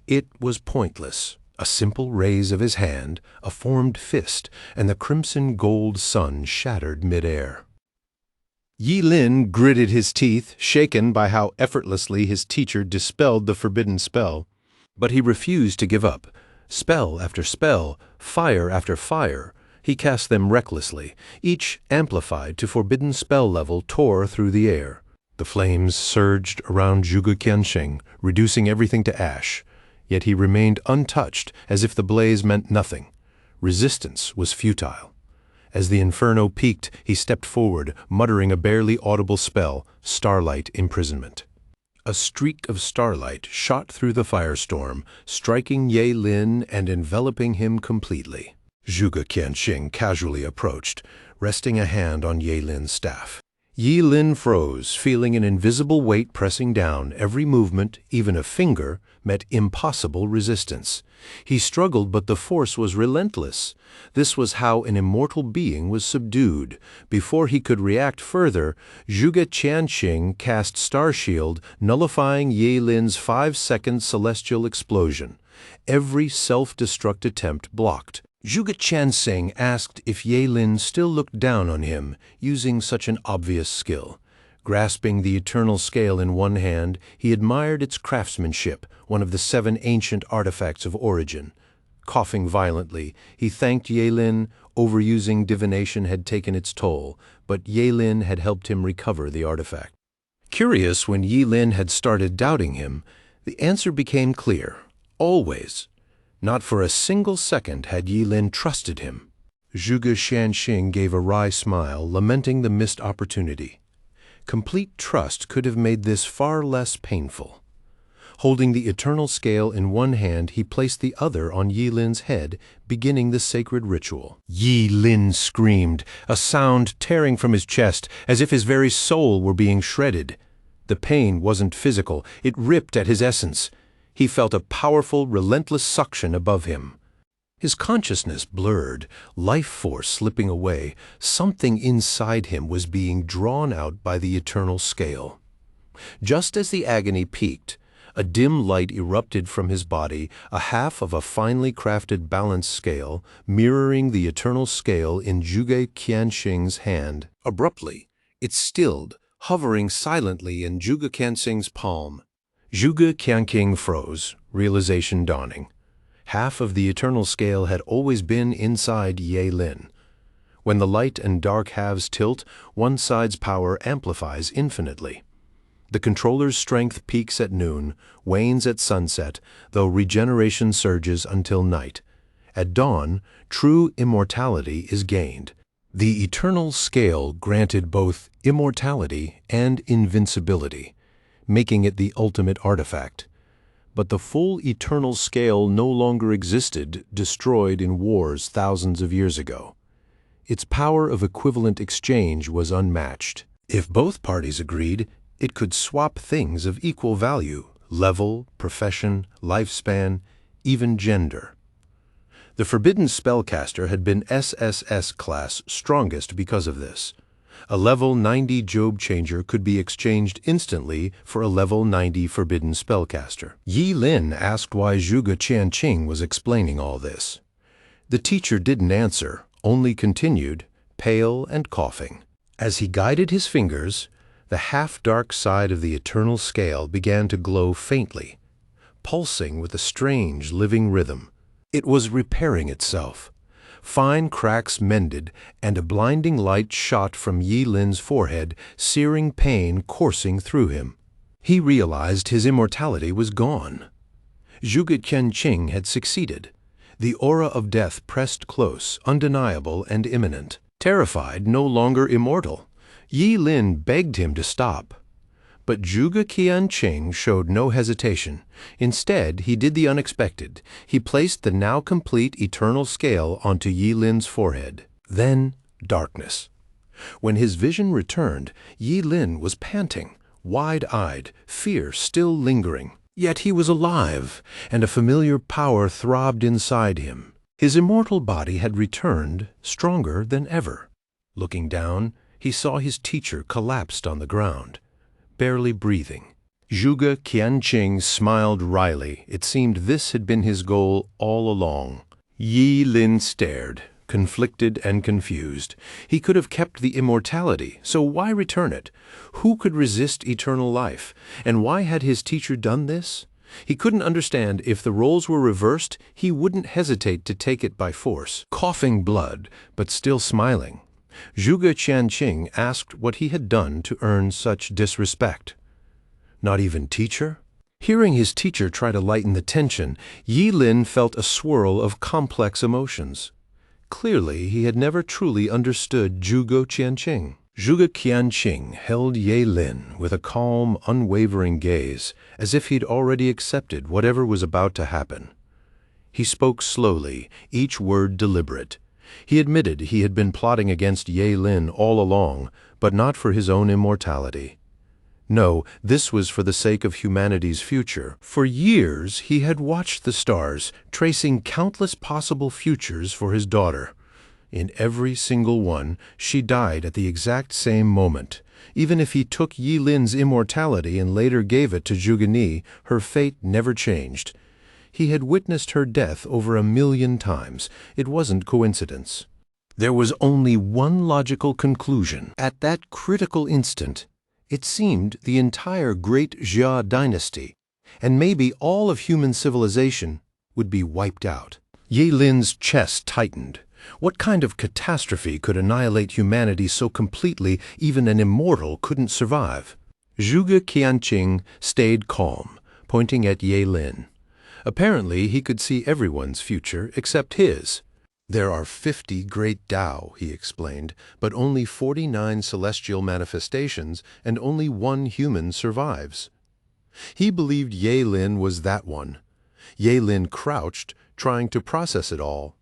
A: It was pointless. A simple raise of his hand, a formed fist, and the crimson gold sun shattered midair. Yi Lin gritted his teeth, shaken by how effortlessly his teacher dispelled the forbidden spell. But he refused to give up. Spell after spell, fire after fire, he cast them recklessly. Each amplified to forbidden spell level tore through the air. The flames surged around Zhuge Qianxing, reducing everything to ash. Yet he remained untouched, as if the blaze meant nothing. Resistance was futile. As the inferno peaked, he stepped forward, muttering a barely audible spell, Starlight Imprisonment. A streak of starlight shot through the firestorm, striking Yi Lin and enveloping him completely. Zhuge Qianxing casually approached, resting a hand on Yi Lin's staff. Yi Lin froze, feeling an invisible weight pressing down. Every movement, even a finger, met impossible resistance. He struggled, but the force was relentless. This was how an immortal being was subdued. Before he could react further, Zhuge Qianxing cast Star Shield, nullifying Yi Lin's 5-second celestial explosion. Every self-destruct attempt blocked. Zhuge Qianxing asked if Yi Lin still looked down on him, using such an obvious skill. Grasping the eternal scale in one hand, he admired its craftsmanship, one of the 7 ancient artifacts of origin. Coughing violently, he thanked Yi Lin. Overusing divination had taken its toll, but Yi Lin had helped him recover the artifact. Curious when Yi Lin had started doubting him, the answer became clear. Always. Not for a single second had Yi Lin trusted him. Zhuge Qianxing gave a wry smile, lamenting the missed opportunity. Complete trust could have made this far less painful. Holding the eternal scale in one hand, he placed the other on Yi Lin's head, beginning the sacred ritual. Yi Lin screamed, a sound tearing from his chest, as if his very soul were being shredded. The pain wasn't physical, it ripped at his essence. He felt a powerful, relentless suction above him. His consciousness blurred, life force slipping away. Something inside him was being drawn out by the eternal scale. Just as the agony peaked, a dim light erupted from his body, a half of a finely crafted balance scale, mirroring the eternal scale in Zhuge Qianxing's hand. Abruptly, it stilled, hovering silently in Zhuge Qianxing's palm. Zhuge Qianxing froze, realization dawning. Half of the eternal scale had always been inside Yi Lin. When the light and dark halves tilt, one side's power amplifies infinitely. The controller's strength peaks at noon, wanes at sunset, though regeneration surges until night. At dawn, true immortality is gained. The eternal scale granted both immortality and invincibility, making it the ultimate artifact. But the full eternal scale no longer existed, destroyed in wars thousands of years ago. Its power of equivalent exchange was unmatched. If both parties agreed, it could swap things of equal value: level, profession, lifespan, even gender. The forbidden spellcaster had been SSS class strongest because of this. A level 90 Job Changer could be exchanged instantly for a level 90 forbidden spellcaster. Yi Lin asked why Zhuge Qianqing was explaining all this. The teacher didn't answer, only continued, pale and coughing. As he guided his fingers, the half-dark side of the eternal scale began to glow faintly, pulsing with a strange living rhythm. It was repairing itself. Fine cracks mended, and a blinding light shot from Yi Lin's forehead, searing pain coursing through him. He realized his immortality was gone. Zhuge Qianqing had succeeded. The aura of death pressed close, undeniable and imminent. Terrified, no longer immortal, Yi Lin begged him to stop. But Zhuge Qianqing showed no hesitation. Instead, he did the unexpected. He placed the now complete eternal scale onto Yi Lin's forehead. Then, darkness. When his vision returned, Yi Lin was panting, wide-eyed, fear still lingering. Yet he was alive, and a familiar power throbbed inside him. His immortal body had returned, stronger than ever. Looking down, he saw his teacher collapsed on the ground, barely breathing. Zhuge Qianqing smiled wryly. It seemed this had been his goal all along. Yi Lin stared, conflicted and confused. He could have kept the immortality, so why return it? Who could resist eternal life? And why had his teacher done this? He couldn't understand. If the roles were reversed, he wouldn't hesitate to take it by force. Coughing blood, but still smiling, Zhuge Qianqing asked what he had done to earn such disrespect. Not even teacher? Hearing his teacher try to lighten the tension, Yi Lin felt a swirl of complex emotions. Clearly, he had never truly understood Zhuge Qianqing. Zhuge Qianqing held Yi Lin with a calm, unwavering gaze, as if he'd already accepted whatever was about to happen. He spoke slowly, each word deliberate. He admitted he had been plotting against Yi Lin all along, but not for his own immortality. No, this was for the sake of humanity's future. For years he had watched the stars, tracing countless possible futures for his daughter. In every single one, she died at the exact same moment. Even if he took Yi Lin's immortality and later gave it to Zhuge Ni, her fate never changed. He had witnessed her death over 1,000,000 times. It wasn't coincidence. There was only one logical conclusion. At that critical instant, it seemed the entire great Jia dynasty, and maybe all of human civilization, would be wiped out. Yi Lin's chest tightened. What kind of catastrophe could annihilate humanity so completely even an immortal couldn't survive? Zhuge Qianqing stayed calm, pointing at Yi Lin. Apparently, he could see everyone's future except his. There are 50 great Tao, he explained, but only 49 celestial manifestations, and only one human survives. He believed Yi Lin was that one. Yi Lin crouched, trying to process it all.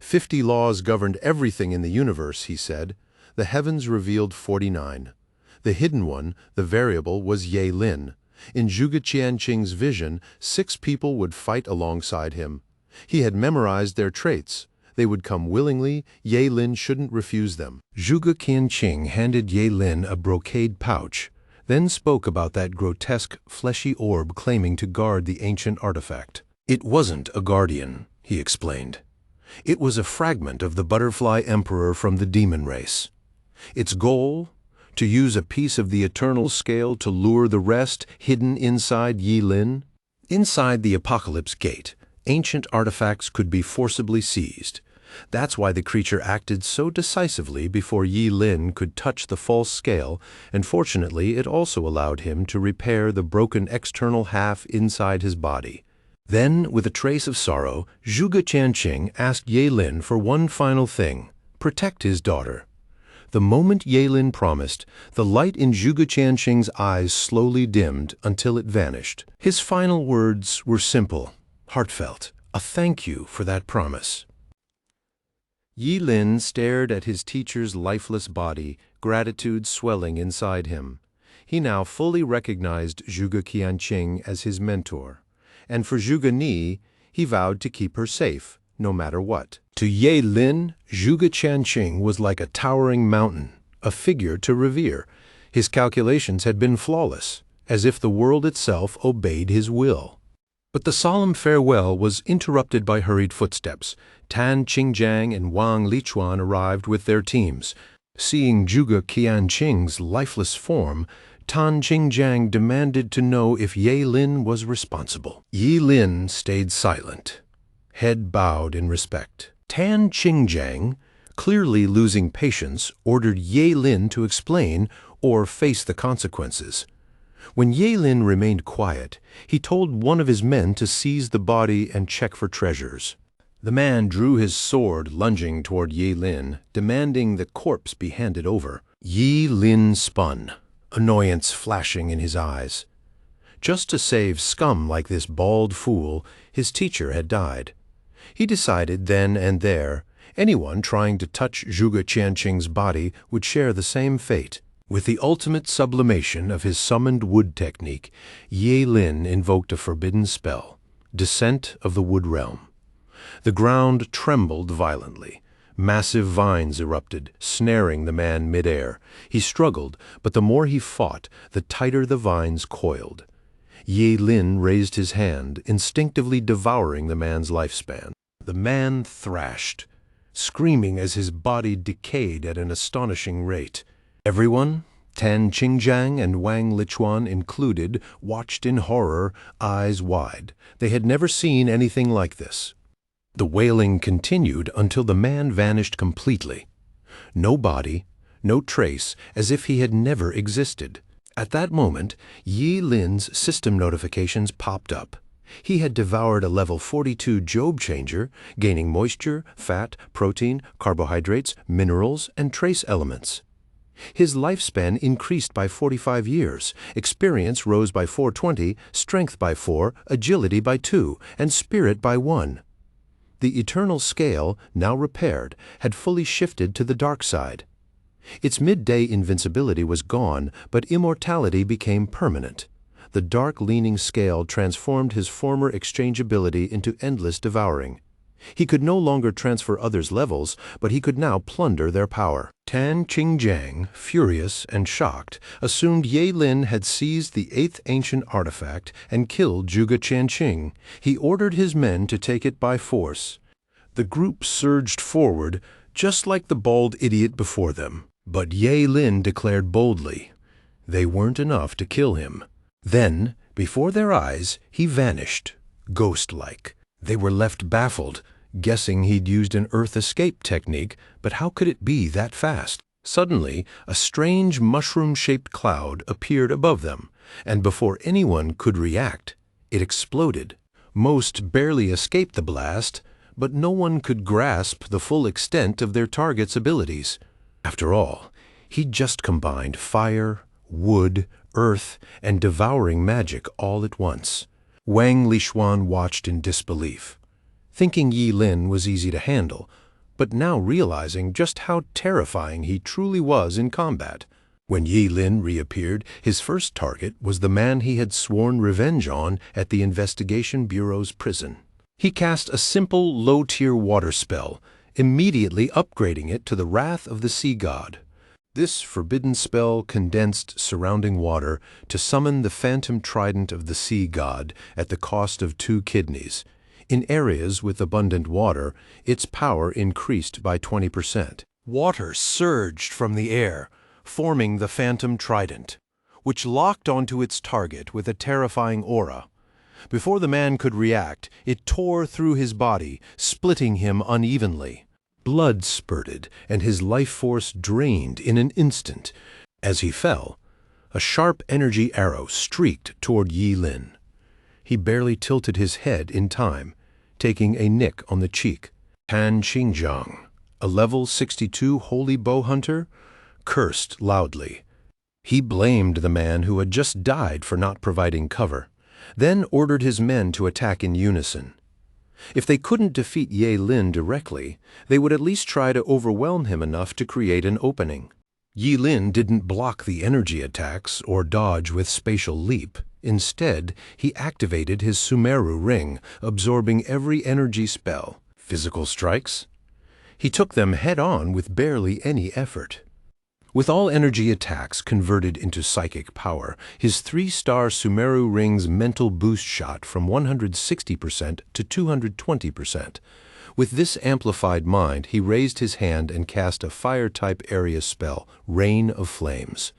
A: 50 laws governed everything in the universe, he said. The heavens revealed 49. The hidden one, the variable, was Yi Lin. In Zhuge Qianqing's vision, 6 people would fight alongside him. He had memorized their traits. They would come willingly. Yi Lin shouldn't refuse them. Zhuge Qianqing handed Yi Lin a brocade pouch, then spoke about that grotesque, fleshy orb claiming to guard the ancient artifact. It wasn't a guardian, he explained. It was a fragment of the butterfly emperor from the demon race. Its goal? To use a piece of the eternal scale to lure the rest hidden inside Yi Lin? Inside the Apocalypse Gate, ancient artifacts could be forcibly seized. That's why the creature acted so decisively before Yi Lin could touch the false scale, and fortunately it also allowed him to repair the broken external half inside his body. Then, with a trace of sorrow, Zhuge Qianqing asked Ye Lin for one final thing: protect his daughter. The moment Ye Lin promised, the light in Zhuge Qianqing's eyes slowly dimmed until it vanished. His final words were simple, heartfelt, a thank you for that promise. Yi Lin stared at his teacher's lifeless body, gratitude swelling inside him. He now fully recognized Zhuge Qianqing as his mentor, and for Zhuge Ni, he vowed to keep her safe, no matter what. To Ye Lin, Zhuge Qianqing was like a towering mountain, a figure to revere. His calculations had been flawless, as if the world itself obeyed his will. But the solemn farewell was interrupted by hurried footsteps. Tan Qingjiang and Wang Lichuan arrived with their teams. Seeing Zhuge Qianqing's lifeless form, Tan Qingjiang demanded to know if Ye Lin was responsible. Yi Lin stayed silent, head bowed in respect. Tan Qingjiang, clearly losing patience, ordered Ye Lin to explain or face the consequences. When Ye Lin remained quiet, he told one of his men to seize the body and check for treasures. The man drew his sword, lunging toward Ye Lin, demanding the corpse be handed over. Yi Lin spun, annoyance flashing in his eyes. Just to save scum like this bald fool, his teacher had died. He decided then and there, anyone trying to touch Zhuge Qianqing's body would share the same fate. With the ultimate sublimation of his summoned wood technique, Ye Lin invoked a forbidden spell, Descent of the Wood Realm. The ground trembled violently. Massive vines erupted, snaring the man midair. He struggled, but the more he fought, the tighter the vines coiled. Ye Lin raised his hand, instinctively devouring the man's lifespan. The man thrashed, screaming as his body decayed at an astonishing rate. Everyone, Tan Qingjiang and Wang Lichuan included, watched in horror, eyes wide. They had never seen anything like this. The wailing continued until the man vanished completely. No body, no trace, as if he had never existed. At that moment, Yi Lin's system notifications popped up. He had devoured a level 42 Job changer, gaining moisture, fat, protein, carbohydrates, minerals, and trace elements. His lifespan increased by 45 years, experience rose by 420, strength by 4, agility by 2, and spirit by 1. The eternal scale, now repaired, had fully shifted to the dark side. Its midday invincibility was gone, but immortality became permanent. The dark-leaning scale transformed his former exchangeability into endless devouring. He could no longer transfer others' levels, but he could now plunder their power. Tan Qingjiang, furious and shocked, assumed Ye Lin had seized the 8th ancient artifact and killed Zhuge Qianqing. He ordered his men to take it by force. The group surged forward, just like the bald idiot before them. But Ye Lin declared boldly, they weren't enough to kill him. Then, before their eyes, he vanished, ghost-like. They were left baffled, guessing he'd used an Earth escape technique, but how could it be that fast? Suddenly, a strange mushroom-shaped cloud appeared above them, and before anyone could react, it exploded. Most barely escaped the blast, but no one could grasp the full extent of their target's abilities. After all, he'd just combined fire, wood, earth, and devouring magic all at once. Wang Lichuan watched in disbelief, thinking Yi Lin was easy to handle, but now realizing just how terrifying he truly was in combat. When Yi Lin reappeared, his first target was the man he had sworn revenge on at the Investigation Bureau's prison. He cast a simple, low-tier water spell, immediately upgrading it to the wrath of the sea god. This forbidden spell condensed surrounding water to summon the phantom trident of the sea god at the cost of 2 kidneys. In areas with abundant water, its power increased by 20%. Water surged from the air, forming the phantom trident, which locked onto its target with a terrifying aura. Before the man could react, it tore through his body, splitting him unevenly. Blood spurted, and his life force drained in an instant. As he fell, a sharp energy arrow streaked toward Yi Lin. He barely tilted his head in time, taking a nick on the cheek. Tan Qingjiang, a level 62 holy bow hunter, cursed loudly. He blamed the man who had just died for not providing cover, then ordered his men to attack in unison. If they couldn't defeat Ye Lin directly, they would at least try to overwhelm him enough to create an opening. Yi Lin didn't block the energy attacks or dodge with spatial leap. Instead, he activated his Sumeru ring, absorbing every energy spell. Physical strikes? He took them head-on with barely any effort. With all energy attacks converted into psychic power, his 3-star Sumeru ring's mental boost shot from 160% to 220%. With this amplified mind, he raised his hand and cast a fire-type area spell, Rain of Flames.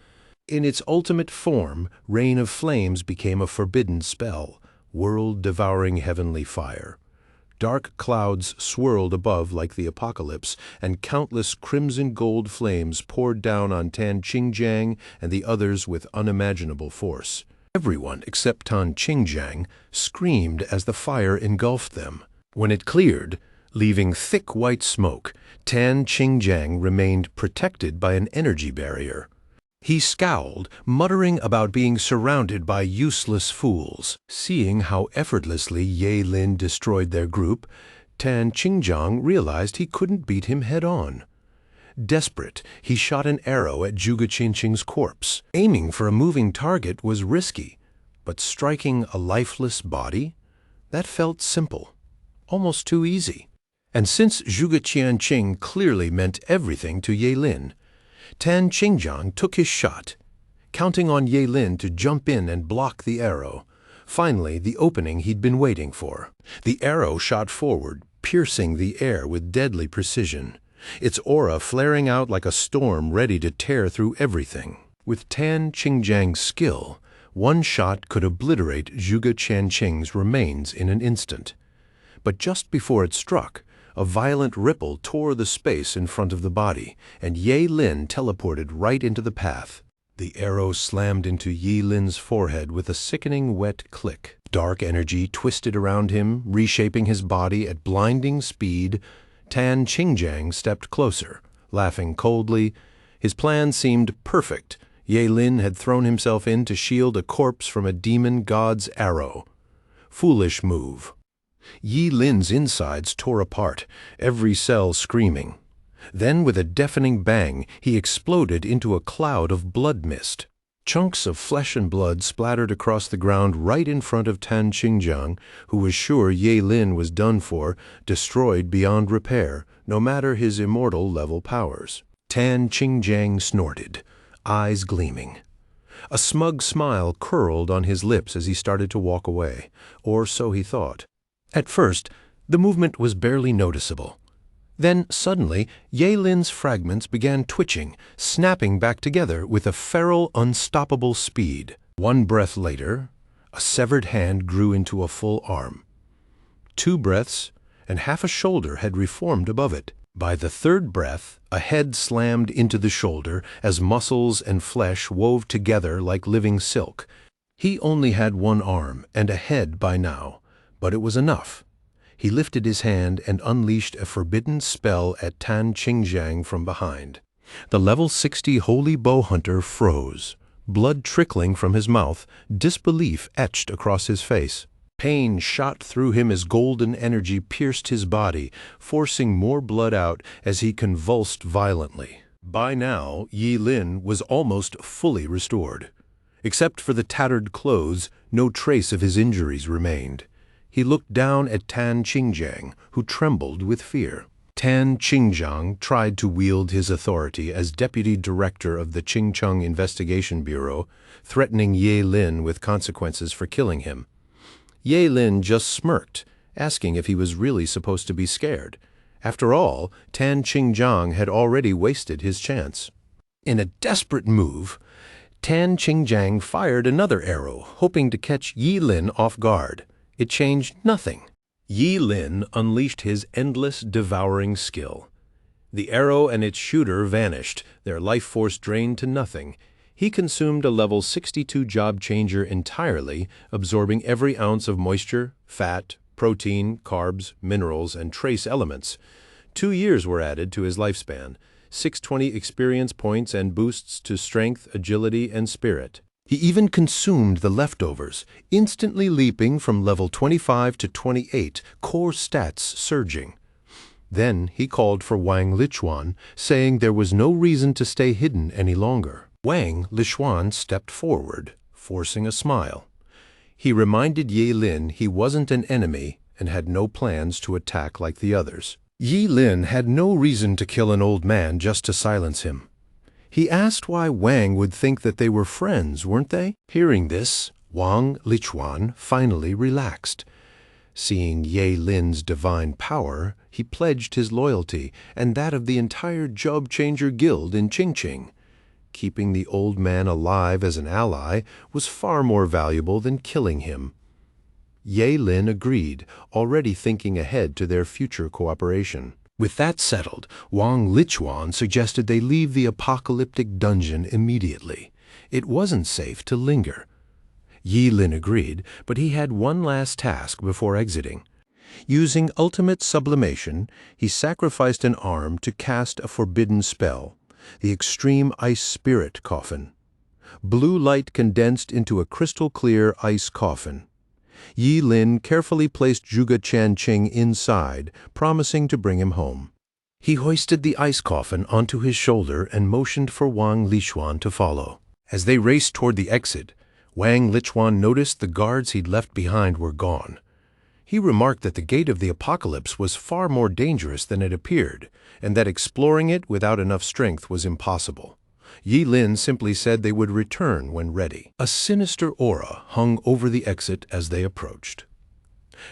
A: In its ultimate form, Rain of Flames became a forbidden spell, world-devouring heavenly fire. Dark clouds swirled above like the apocalypse, and countless crimson-gold flames poured down on Tan Qingjiang and the others with unimaginable force. Everyone except Tan Qingjiang screamed as the fire engulfed them. When it cleared, leaving thick white smoke, Tan Qingjiang remained protected by an energy barrier. He scowled, muttering about being surrounded by useless fools. Seeing how effortlessly Ye Lin destroyed their group, Tan Qingjiang realized he couldn't beat him head-on. Desperate, he shot an arrow at Zhuge Qinqing's corpse. Aiming for a moving target was risky, but striking a lifeless body? That felt simple, almost too easy. And since Zhuge Qianqing clearly meant everything to Ye Lin, Tan Qingjiang took his shot, counting on Ye Lin to jump in and block the arrow. Finally, the opening he'd been waiting for. The arrow shot forward, piercing the air with deadly precision, its aura flaring out like a storm ready to tear through everything. With Tan Qingjiang's skill, one shot could obliterate Zhuge Qianqing's remains in an instant. But just before it struck, a violent ripple tore the space in front of the body, and Ye Lin teleported right into the path. The arrow slammed into Yi Lin's forehead with a sickening wet click. Dark energy twisted around him, reshaping his body at blinding speed. Tan Qingjiang stepped closer, laughing coldly. His plan seemed perfect. Ye Lin had thrown himself in to shield a corpse from a demon god's arrow. Foolish move. Yi Lin's insides tore apart, every cell screaming. Then, with a deafening bang, he exploded into a cloud of blood mist. Chunks of flesh and blood splattered across the ground right in front of Tan Qingjiang, who was sure Ye Lin was done for, destroyed beyond repair, no matter his immortal level powers. Tan Qingjiang snorted, eyes gleaming. A smug smile curled on his lips as he started to walk away, or so he thought. At first, the movement was barely noticeable. Then, suddenly, Ye Lin's fragments began twitching, snapping back together with a feral, unstoppable speed. One breath later, a severed hand grew into a full arm. 2 breaths, and half a shoulder had reformed above it. By the 3rd breath, a head slammed into the shoulder as muscles and flesh wove together like living silk. He only had 1 arm and a head by now, but it was enough. He lifted his hand and unleashed a forbidden spell at Tan Qingjiang from behind. The level 60 holy bow hunter froze, blood trickling from his mouth, disbelief etched across his face. Pain shot through him as golden energy pierced his body, forcing more blood out as he convulsed violently. By now, Yi Lin was almost fully restored. Except for the tattered clothes, no trace of his injuries remained. He looked down at Tan Qingjiang, who trembled with fear. Tan Qingjiang tried to wield his authority as deputy director of the Qingcheng Investigation Bureau, threatening Ye Lin with consequences for killing him. Ye Lin just smirked, asking if he was really supposed to be scared. After all, Tan Qingjiang had already wasted his chance. In a desperate move, Tan Qingjiang fired another arrow, hoping to catch Yi Lin off guard. It changed nothing. Yi Lin unleashed his endless, devouring skill. The arrow and its shooter vanished, their life force drained to nothing. He consumed a level 62 job changer entirely, absorbing every ounce of moisture, fat, protein, carbs, minerals, and trace elements. 2 years were added to his lifespan, 620 experience points and boosts to strength, agility, and spirit. He even consumed the leftovers, instantly leaping from level 25 to 28, core stats surging. Then he called for Wang Lichuan, saying there was no reason to stay hidden any longer. Wang Lichuan stepped forward, forcing a smile. He reminded Yi Lin he wasn't an enemy and had no plans to attack like the others. Yi Lin had no reason to kill an old man just to silence him. He asked why Wang would think that they were friends, weren't they? Hearing this, Wang Lichuan finally relaxed. Seeing Yi Lin's divine power, he pledged his loyalty and that of the entire Job Changer Guild in Qingqing. Keeping the old man alive as an ally was far more valuable than killing him. Yi Lin agreed, already thinking ahead to their future cooperation. With that settled, Wang Lichuan suggested they leave the apocalyptic dungeon immediately. It wasn't safe to linger. Yi Lin agreed, but he had one last task before exiting. Using ultimate sublimation, he sacrificed an arm to cast a forbidden spell, the extreme ice spirit coffin. Blue light condensed into a crystal-clear ice coffin. Yi Lin carefully placed Zhuge Qianqing inside, promising to bring him home. He hoisted the ice coffin onto his shoulder and motioned for Wang Lichuan to follow. As they raced toward the exit, Wang Lichuan noticed the guards he'd left behind were gone. He remarked that the gate of the apocalypse was far more dangerous than it appeared, and that exploring it without enough strength was impossible. Yi Lin simply said they would return when ready. A sinister aura hung over the exit as they approached.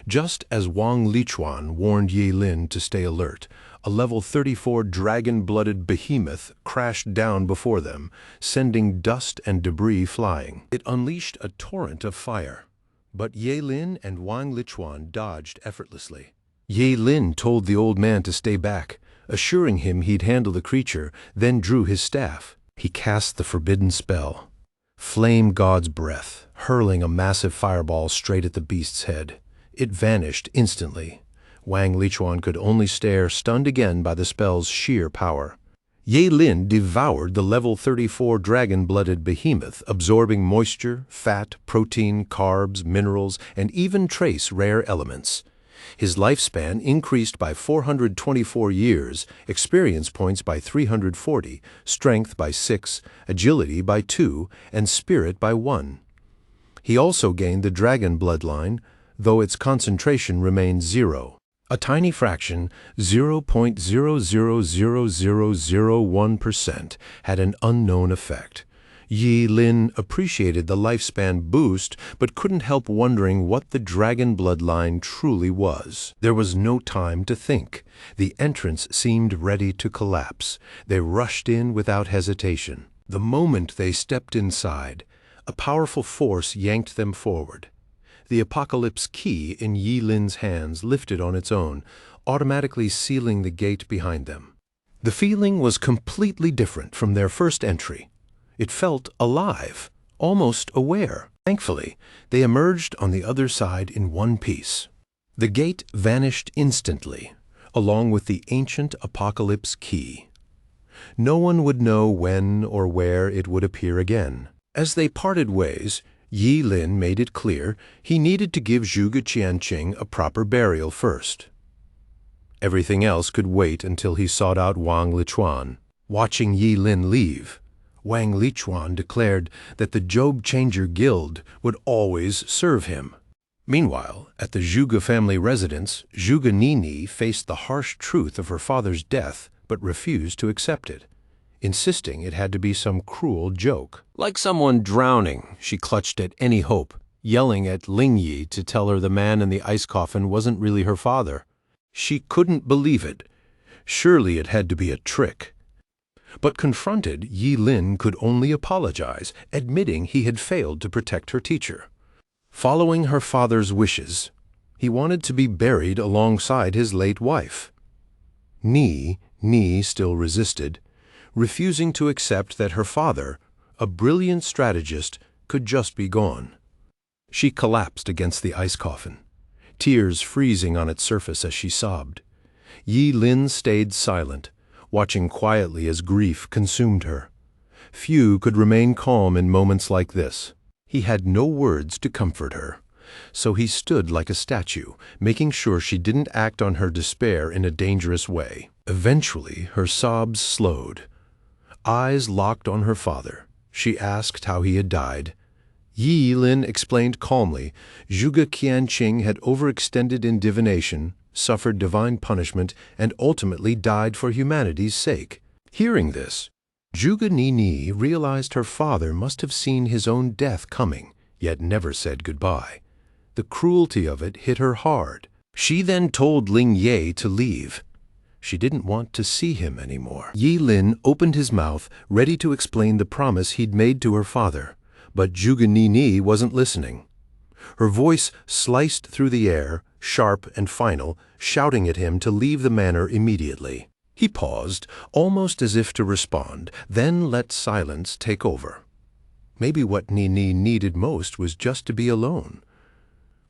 A: Just as Wang Lichuan warned Yi Lin to stay alert, a level 34 dragon-blooded behemoth crashed down before them, sending dust and debris flying. It unleashed a torrent of fire, but Yi Lin and Wang Lichuan dodged effortlessly. Yi Lin told the old man to stay back, assuring him he'd handle the creature, then drew his staff. He cast the forbidden spell, Flame God's Breath, hurling a massive fireball straight at the beast's head. It vanished instantly. Wang Lichuan could only stare, stunned again by the spell's sheer power. Yi Lin devoured the level 34 dragon-blooded behemoth, absorbing moisture, fat, protein, carbs, minerals, and even trace rare elements. His lifespan increased by 424 years, experience points by 340, strength by 6, agility by 2, and spirit by 1. He also gained the dragon bloodline, though its concentration remained 0. A tiny fraction, 0.000001%, had an unknown effect. Yi Lin appreciated the lifespan boost, but couldn't help wondering what the dragon bloodline truly was. There was no time to think. The entrance seemed ready to collapse. They rushed in without hesitation. The moment they stepped inside, a powerful force yanked them forward. The apocalypse key in Yi Lin's hands lifted on its own, automatically sealing the gate behind them. The feeling was completely different from their first entry. It felt alive, almost aware. Thankfully, they emerged on the other side in one piece. The gate vanished instantly, along with the ancient apocalypse key. No one would know when or where it would appear again. As they parted ways, Yi Lin made it clear he needed to give Zhuge Qianqing a proper burial first. Everything else could wait until he sought out Wang Lichuan. Watching Yi Lin leave, Wang Lichuan declared that the Job Changer Guild would always serve him. Meanwhile, at the Zhuge family residence, Zhuge Nini faced the harsh truth of her father's death but refused to accept it, insisting it had to be some cruel joke. Like someone drowning, she clutched at any hope, yelling at Ling Yi to tell her the man in the ice coffin wasn't really her father. She couldn't believe it. Surely it had to be a trick. But confronted, Yi Lin could only apologize, admitting he had failed to protect her teacher. Following her father's wishes, he wanted to be buried alongside his late wife. Ni Ni still resisted, refusing to accept that her father, a brilliant strategist, could just be gone. She collapsed against the ice coffin, tears freezing on its surface as she sobbed. Yi Lin stayed silent, watching quietly as grief consumed her. Few could remain calm in moments like this. He had no words to comfort her, so he stood like a statue, making sure she didn't act on her despair in a dangerous way. Eventually, her sobs slowed. Eyes locked on her father, she asked how he had died. Yi Lin explained calmly Zhuge Qianqing had overextended in divination, suffered divine punishment, and ultimately died for humanity's sake. Hearing this, Zhuge Ni realized her father must have seen his own death coming, yet never said goodbye. The cruelty of it hit her hard. She then told Ling Ye to leave. She didn't want to see him anymore. Yi Lin opened his mouth, ready to explain the promise he'd made to her father, but Zhuge Ni wasn't listening. Her voice sliced through the air, sharp and final, shouting at him to leave the manor immediately. He paused, almost as if to respond, then let silence take over. Maybe what Ni needed most was just to be alone.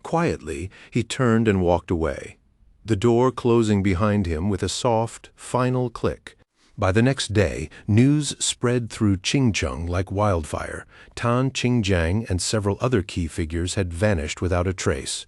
A: Quietly, he turned and walked away, the door closing behind him with a soft, final click. By the next day, news spread through Qingcheng like wildfire. Tan Qingjiang and several other key figures had vanished without a trace.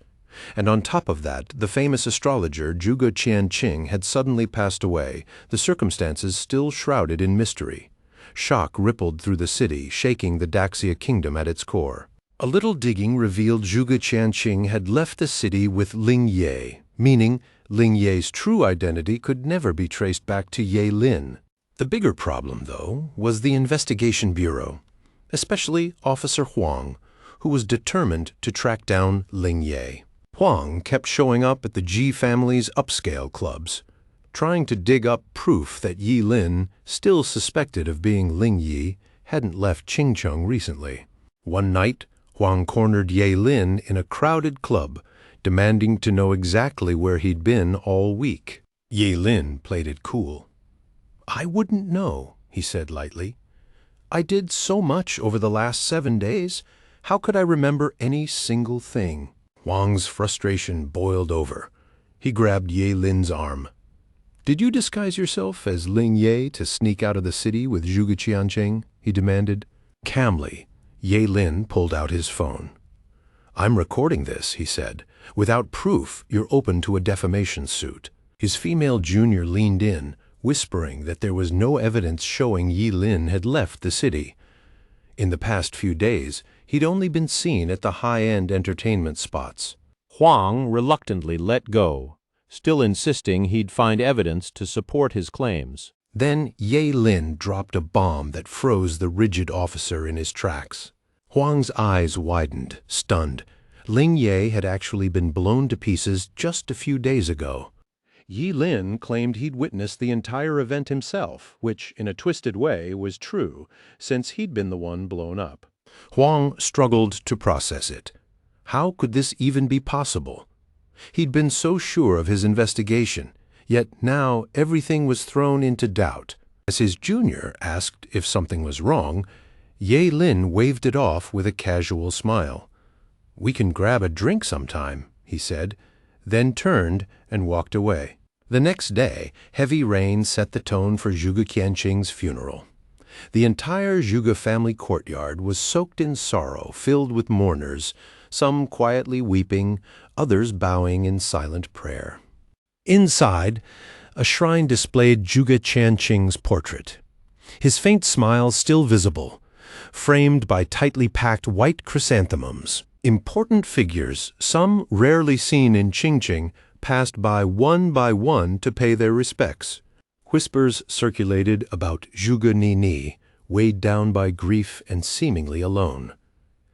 A: And on top of that, the famous astrologer Zhuge Qianqing had suddenly passed away, the circumstances still shrouded in mystery. Shock rippled through the city, shaking the Daxia kingdom at its core. A little digging revealed Zhuge Qianqing had left the city with Ling Ye, meaning Ling Ye's true identity could never be traced back to Ye Lin. The bigger problem, though, was the investigation bureau, especially Officer Huang, who was determined to track down Ling Ye. Huang kept showing up at the Ji family's upscale clubs, trying to dig up proof that Yi Lin, still suspected of being Ling Yi, hadn't left Qingcheng recently. One night, Huang cornered Ye Lin in a crowded club, demanding to know exactly where he'd been all week. Ye Lin played it cool. "I wouldn't know," he said lightly. "I did so much over the last 7 days. How could I remember any single thing?" Huang's frustration boiled over. He grabbed Ye Lin's arm. "Did you disguise yourself as Ling Ye to sneak out of the city with Zhuge Qianqing?" he demanded. Calmly, Ye Lin pulled out his phone. "I'm recording this," he said. "Without proof, you're open to a defamation suit." His female junior leaned in, whispering that there was no evidence showing Yi Lin had left the city. In the past few days, he'd only been seen at the high-end entertainment spots.
E: Huang reluctantly let go, still insisting he'd find evidence to support his claims.
A: Then Ye Lin dropped a bomb that froze the rigid officer in his tracks. Huang's eyes widened, stunned. Ling Ye had actually been blown to pieces just a few days ago. Yi Lin claimed he'd witnessed the entire event himself, which, in a twisted way, was true, since he'd been the one blown up. Huang struggled to process it. How could this even be possible? He'd been so sure of his investigation, yet now everything was thrown into doubt. As his junior asked if something was wrong, Ye Lin waved it off with a casual smile. "We can grab a drink sometime," he said, then turned and walked away. The next day, heavy rain set the tone for Zhuge Qianqing's funeral. The entire Zhuge family courtyard was soaked in sorrow, filled with mourners, some quietly weeping, others bowing in silent prayer. Inside, a shrine displayed Zhuge Qianqing's portrait, his faint smile still visible, framed by tightly packed white chrysanthemums. Important figures, some rarely seen in Qingqing, passed by one to pay their respects. Whispers circulated about Zhuge Ni, weighed down by grief and seemingly alone.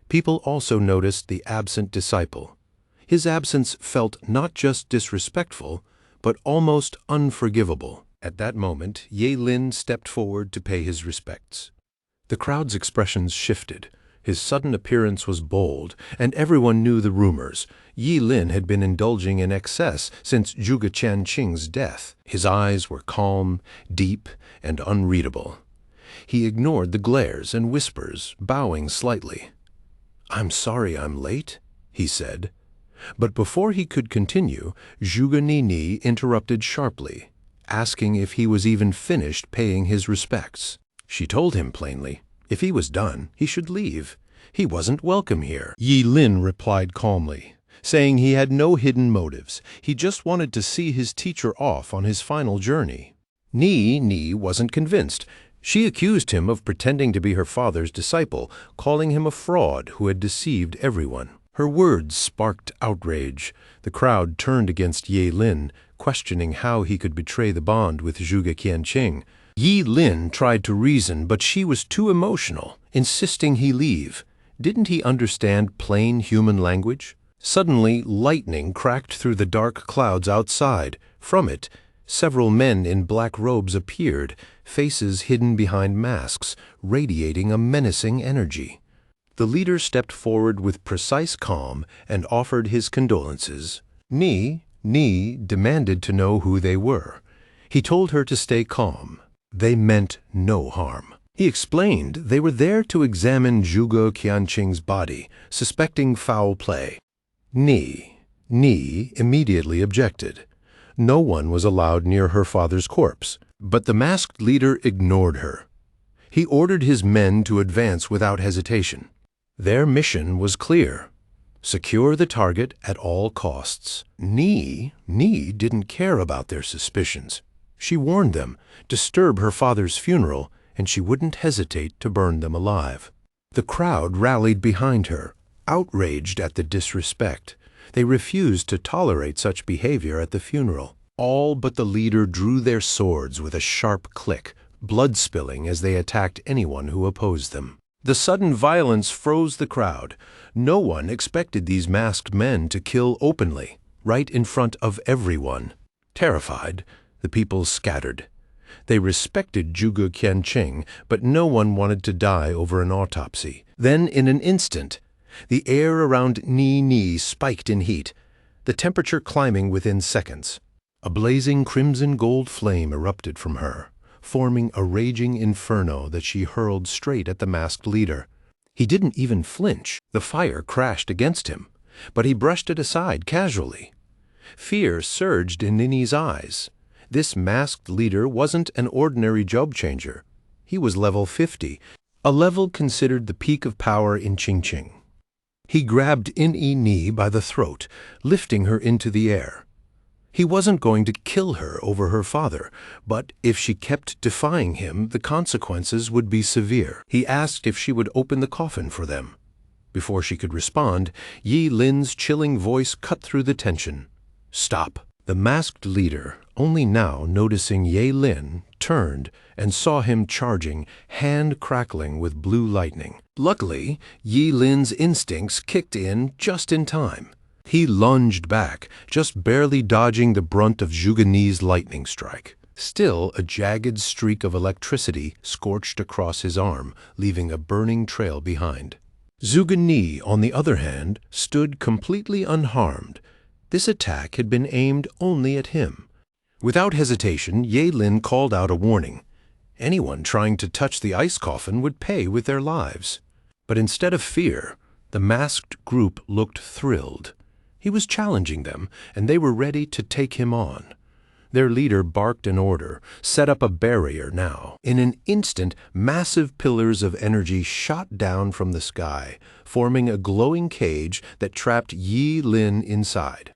A: People also noticed the absent disciple. His absence felt not just disrespectful, but almost unforgivable. At that moment, Ye Lin stepped forward to pay his respects. The crowd's expressions shifted. His sudden appearance was bold, and everyone knew the rumors. Yi Lin had been indulging in excess since Zhuge Qianqing's death. His eyes were calm, deep, and unreadable. He ignored the glares and whispers, bowing slightly. "I'm sorry I'm late," he said. But before he could continue, Zhuge Ni interrupted sharply, asking if he was even finished paying his respects. She told him plainly, if he was done, he should leave. He wasn't welcome here. Yi Lin replied calmly, saying he had no hidden motives. He just wanted to see his teacher off on his final journey. Ni wasn't convinced. She accused him of pretending to be her father's disciple, calling him a fraud who had deceived everyone. Her words sparked outrage. The crowd turned against Yi Lin, questioning how he could betray the bond with Zhuge Qianqing. Yi Lin tried to reason, but she was too emotional, insisting he leave. Didn't he understand plain human language? Suddenly, lightning cracked through the dark clouds outside. From it, several men in black robes appeared, faces hidden behind masks, radiating a menacing energy. The leader stepped forward with precise calm and offered his condolences. Ni demanded to know who they were. He told her to stay calm. They meant no harm. He explained they were there to examine Zhuge Qianqing's body, suspecting foul play. Ni immediately objected. No one was allowed near her father's corpse, but the masked leader ignored her. He ordered his men to advance without hesitation. Their mission was clear: secure the target at all costs. Ni didn't care about their suspicions. She warned them, disturb her father's funeral, and she wouldn't hesitate to burn them alive. The crowd rallied behind her, outraged at the disrespect. They refused to tolerate such behavior at the funeral. All but the leader drew their swords with a sharp click, blood spilling as they attacked anyone who opposed them. The sudden violence froze the crowd. No one expected these masked men to kill openly, right in front of everyone. Terrified, the people scattered. They respected Zhuge Qianqing, but no one wanted to die over an autopsy. Then, in an instant, the air around Ni spiked in heat, the temperature climbing within seconds. A blazing crimson-gold flame erupted from her, forming a raging inferno that she hurled straight at the masked leader. He didn't even flinch. The fire crashed against him, but he brushed it aside casually. Fear surged in Nini's eyes. This masked leader wasn't an ordinary job changer. He was level 50, a level considered the peak of power in Qingqing. He grabbed Ni by the throat, lifting her into the air. He wasn't going to kill her over her father, but if she kept defying him, the consequences would be severe. He asked if she would open the coffin for them. Before she could respond, Yi Lin's chilling voice cut through the tension. "Stop." The masked leader, only now noticing Yi Lin, turned and saw him charging, hand crackling with blue lightning. Luckily, Yi Lin's instincts kicked in just in time. He lunged back, just barely dodging the brunt of Zhuge Ni's lightning strike. Still, a jagged streak of electricity scorched across his arm, leaving a burning trail behind. Zhuge Ni, on the other hand, stood completely unharmed. This attack had been aimed only at him. Without hesitation, Yi Lin called out a warning. Anyone trying to touch the ice coffin would pay with their lives. But instead of fear, the masked group looked thrilled. He was challenging them, and they were ready to take him on. Their leader barked an order, set up a barrier now. In an instant, massive pillars of energy shot down from the sky, forming a glowing cage that trapped Yi Lin inside.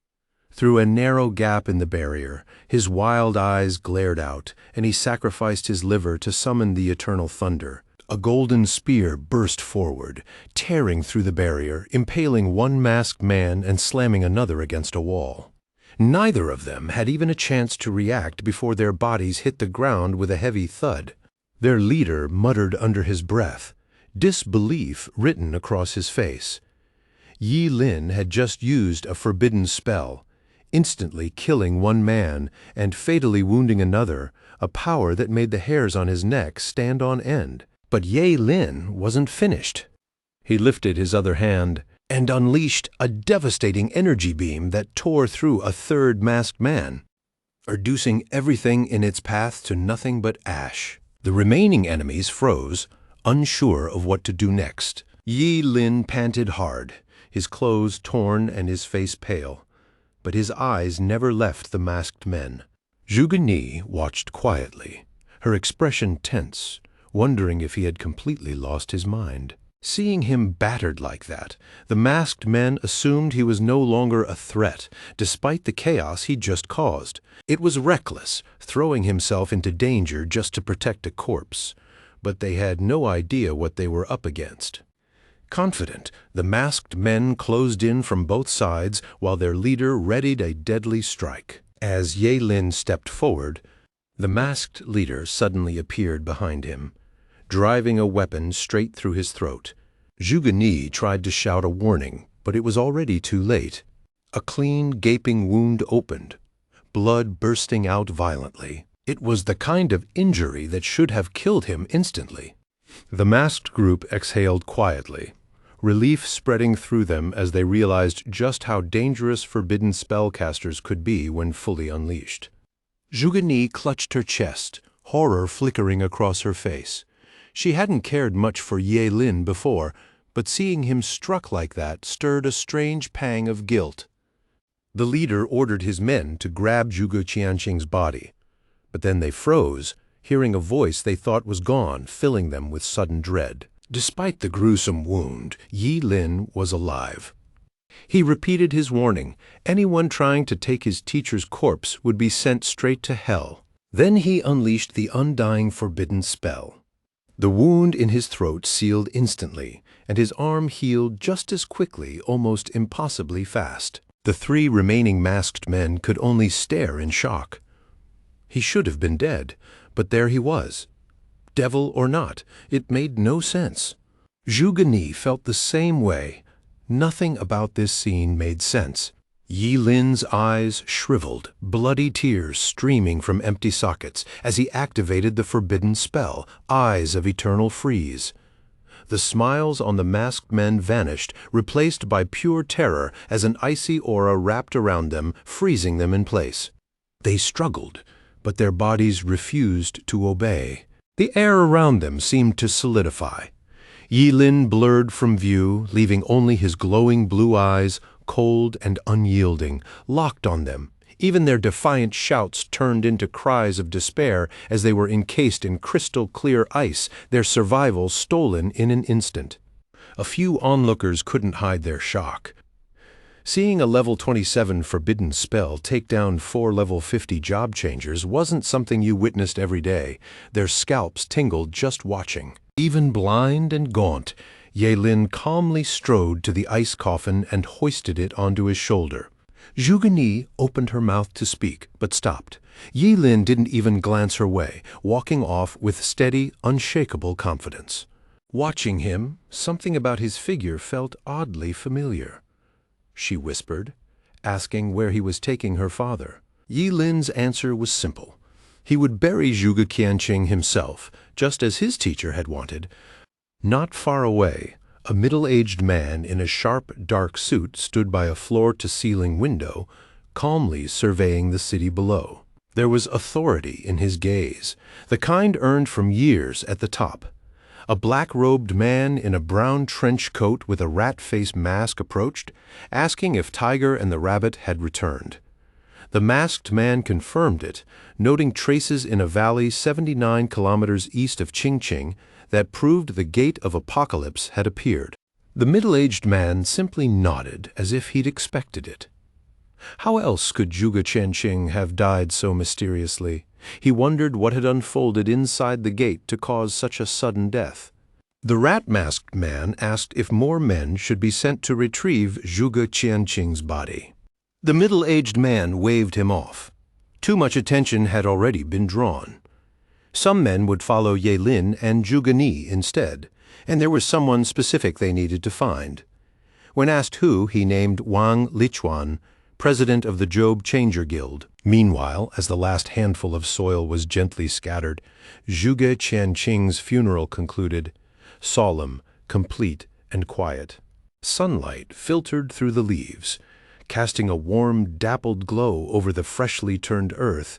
A: Through a narrow gap in the barrier, his wild eyes glared out, and he sacrificed his liver to summon the eternal thunder. A golden spear burst forward, tearing through the barrier, impaling one masked man and slamming another against a wall. Neither of them had even a chance to react before their bodies hit the ground with a heavy thud. Their leader muttered under his breath, disbelief written across his face. Yi Lin had just used a forbidden spell, instantly killing one man and fatally wounding another, a power that made the hairs on his neck stand on end. But Yi Lin wasn't finished. He lifted his other hand and unleashed a devastating energy beam that tore through a third masked man, reducing everything in its path to nothing but ash. The remaining enemies froze, unsure of what to do next. Yi Lin panted hard, his clothes torn and his face pale, but his eyes never left the masked men. Zhuge Ni watched quietly, her expression tense, wondering if he had completely lost his mind. Seeing him battered like that, the masked men assumed he was no longer a threat, despite the chaos he'd just caused. It was reckless, throwing himself into danger just to protect a corpse, but they had no idea what they were up against. Confident, the masked men closed in from both sides while their leader readied a deadly strike. As Ye Lin stepped forward, the masked leader suddenly appeared behind him, driving a weapon straight through his throat. Zhuge Ni tried to shout a warning, but it was already too late. A clean, gaping wound opened, blood bursting out violently. It was the kind of injury that should have killed him instantly. The masked group exhaled quietly, relief spreading through them as they realized just how dangerous forbidden spellcasters could be when fully unleashed. Zhuge Ni clutched her chest, horror flickering across her face. She hadn't cared much for Ye Lin before, but seeing him struck like that stirred a strange pang of guilt. The leader ordered his men to grab Zhuge Qianqing's body, but then they froze, hearing a voice they thought was gone, filling them with sudden dread. Despite the gruesome wound, Yi Lin was alive. He repeated his warning: anyone trying to take his teacher's corpse would be sent straight to hell. Then he unleashed the undying forbidden spell. The wound in his throat sealed instantly, and his arm healed just as quickly, almost impossibly fast. The three remaining masked men could only stare in shock. He should have been dead, but there he was. Devil or not, it made no sense. Zhuge Ni felt the same way. Nothing about this scene made sense. Yi Lin's eyes shriveled, bloody tears streaming from empty sockets as he activated the forbidden spell, Eyes of Eternal Freeze. The smiles on the masked men vanished, replaced by pure terror as an icy aura wrapped around them, freezing them in place. They struggled, but their bodies refused to obey. The air around them seemed to solidify. Yi Lin blurred from view, leaving only his glowing blue eyes, cold and unyielding, locked on them. Even their defiant shouts turned into cries of despair as they were encased in crystal-clear ice, their survival stolen in an instant. A few onlookers couldn't hide their shock. Seeing a level 27 forbidden spell take down 4 level 50 job changers wasn't something you witnessed every day. Their scalps tingled just watching. Even blind and gaunt, Ye Lin calmly strode to the ice coffin and hoisted it onto his shoulder. Zhuge Ni opened her mouth to speak, but stopped. Yi Lin didn't even glance her way, walking off with steady, unshakable confidence. Watching him, something about his figure felt oddly familiar. She whispered, asking where he was taking her father. Yi Lin's answer was simple. He would bury Zhuge Qianqing himself, just as his teacher had wanted. Not far away, a middle-aged man in a sharp, dark suit stood by a floor-to-ceiling window, calmly surveying the city below. There was authority in his gaze, the kind earned from years at the top. A black-robed man in a brown trench coat with a rat-face mask approached, asking if Tiger and the rabbit had returned. The masked man confirmed it, noting traces in a valley 79 kilometers east of Qingqing that proved the Gate of Apocalypse had appeared. The middle-aged man simply nodded as if he'd expected it. How else could Zhuge Qianqing have died so mysteriously? He wondered what had unfolded inside the gate to cause such a sudden death. The rat-masked man asked if more men should be sent to retrieve Zhuge Qianqing's body. The middle-aged man waved him off. Too much attention had already been drawn. Some men would follow Ye Lin and Zhuge Ni instead, and there was someone specific they needed to find. When asked who, he named Wang Lichuan, president of the Job Changer Guild. Meanwhile, as the last handful of soil was gently scattered, Zhuge Qianqing's funeral concluded, solemn, complete, and quiet. Sunlight filtered through the leaves, casting a warm, dappled glow over the freshly turned earth,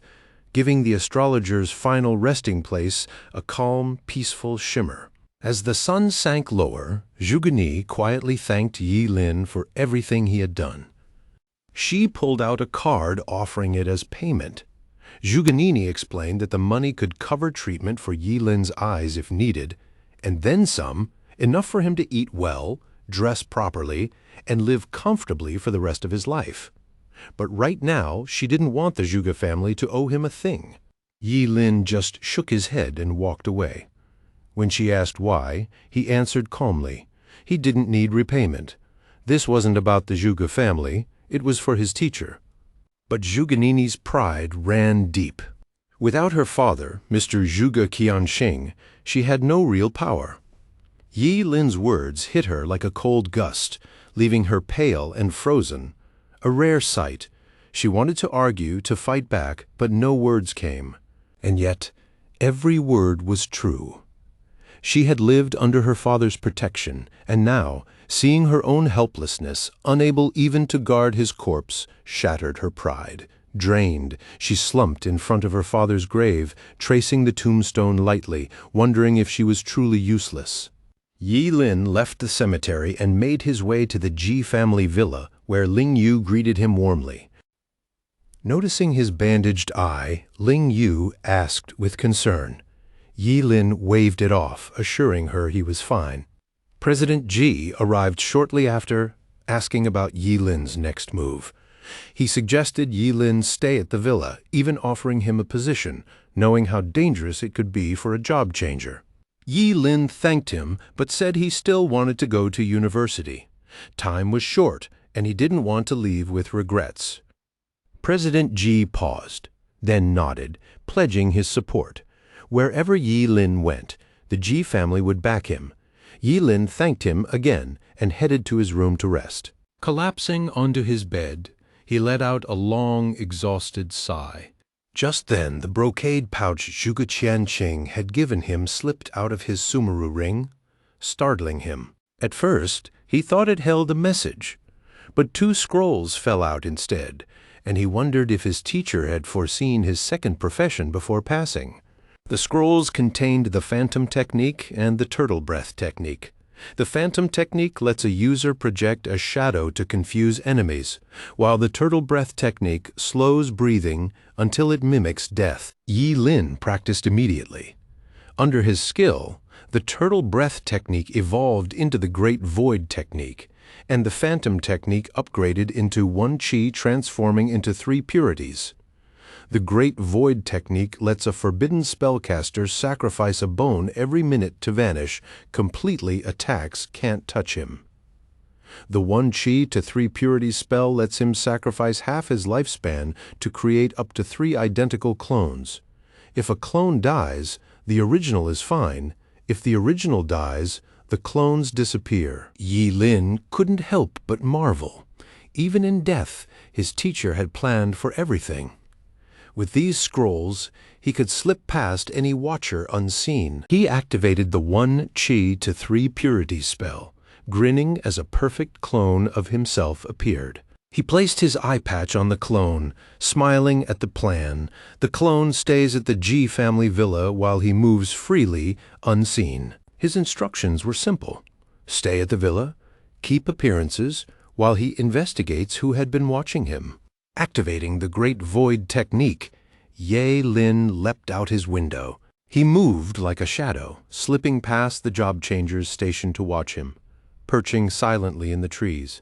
A: giving the astrologer's final resting place a calm, peaceful shimmer. As the sun sank lower, Zhuge quietly thanked Yi Lin for everything he had done. She pulled out a card offering it as payment. Zhuge explained that the money could cover treatment for Yi Lin's eyes if needed, and then some, enough for him to eat well, dress properly, and live comfortably for the rest of his life. But right now, she didn't want the Zhuge family to owe him a thing. Yi Lin just shook his head and walked away. When she asked why, he answered calmly. He didn't need repayment. This wasn't about the Zhuge family, it was for his teacher. But Zhuge pride ran deep. Without her father, Mr. Zhuge Qianxing, she had no real power. Yi Lin's words hit her like a cold gust, leaving her pale and frozen. A rare sight. She wanted to argue, to fight back, but no words came. And yet, every word was true. She had lived under her father's protection, and now, seeing her own helplessness, unable even to guard his corpse, shattered her pride. Drained, she slumped in front of her father's grave, tracing the tombstone lightly, wondering if she was truly useless. Yi Lin left the cemetery and made his way to the Ji family villa, where Ling Yu greeted him warmly. Noticing his bandaged eye, Ling Yu asked with concern. Yi Lin waved it off, assuring her he was fine. President Ji arrived shortly after, asking about Yi Lin's next move. He suggested Yi Lin stay at the villa, even offering him a position, knowing how dangerous it could be for a job changer. Yi Lin thanked him, but said he still wanted to go to university. Time was short, and he didn't want to leave with regrets. President Ji paused, then nodded, pledging his support. Wherever Yi Lin went, the Ji family would back him. Yi Lin thanked him again and headed to his room to rest. Collapsing onto his bed, he let out a long, exhausted sigh. Just then, the brocade pouch Zhuge Qianqing had given him slipped out of his sumaru ring, startling him. At first, he thought it held a message, but 2 scrolls fell out instead, and he wondered if his teacher had foreseen his second profession before passing. The scrolls contained the Phantom Technique and the Turtle Breath Technique. The Phantom Technique lets a user project a shadow to confuse enemies, while the Turtle Breath Technique slows breathing until it mimics death. Yi Lin practiced immediately. Under his skill, the Turtle Breath Technique evolved into the Great Void Technique, and the Phantom Technique upgraded into 1 Qi transforming into 3 purities. The Great Void Technique lets a forbidden spellcaster sacrifice a bone every minute to vanish. Completely attacks can't touch him. The 1 Qi to 3 purities spell lets him sacrifice half his lifespan to create up to 3 identical clones. If a clone dies, the original is fine. If the original dies, the clones disappear. Yi Lin couldn't help but marvel. Even in death, his teacher had planned for everything. With these scrolls, he could slip past any watcher unseen. He activated the 1 Qi to 3 purities spell, grinning as a perfect clone of himself appeared. He placed his eye patch on the clone, smiling at the plan. The clone stays at the Ji family villa while he moves freely, unseen. His instructions were simple. Stay at the villa, keep appearances, while he investigates who had been watching him. Activating the Great Void Technique, Yi Lin leapt out his window. He moved like a shadow, slipping past the job changers stationed to watch him, perching silently in the trees.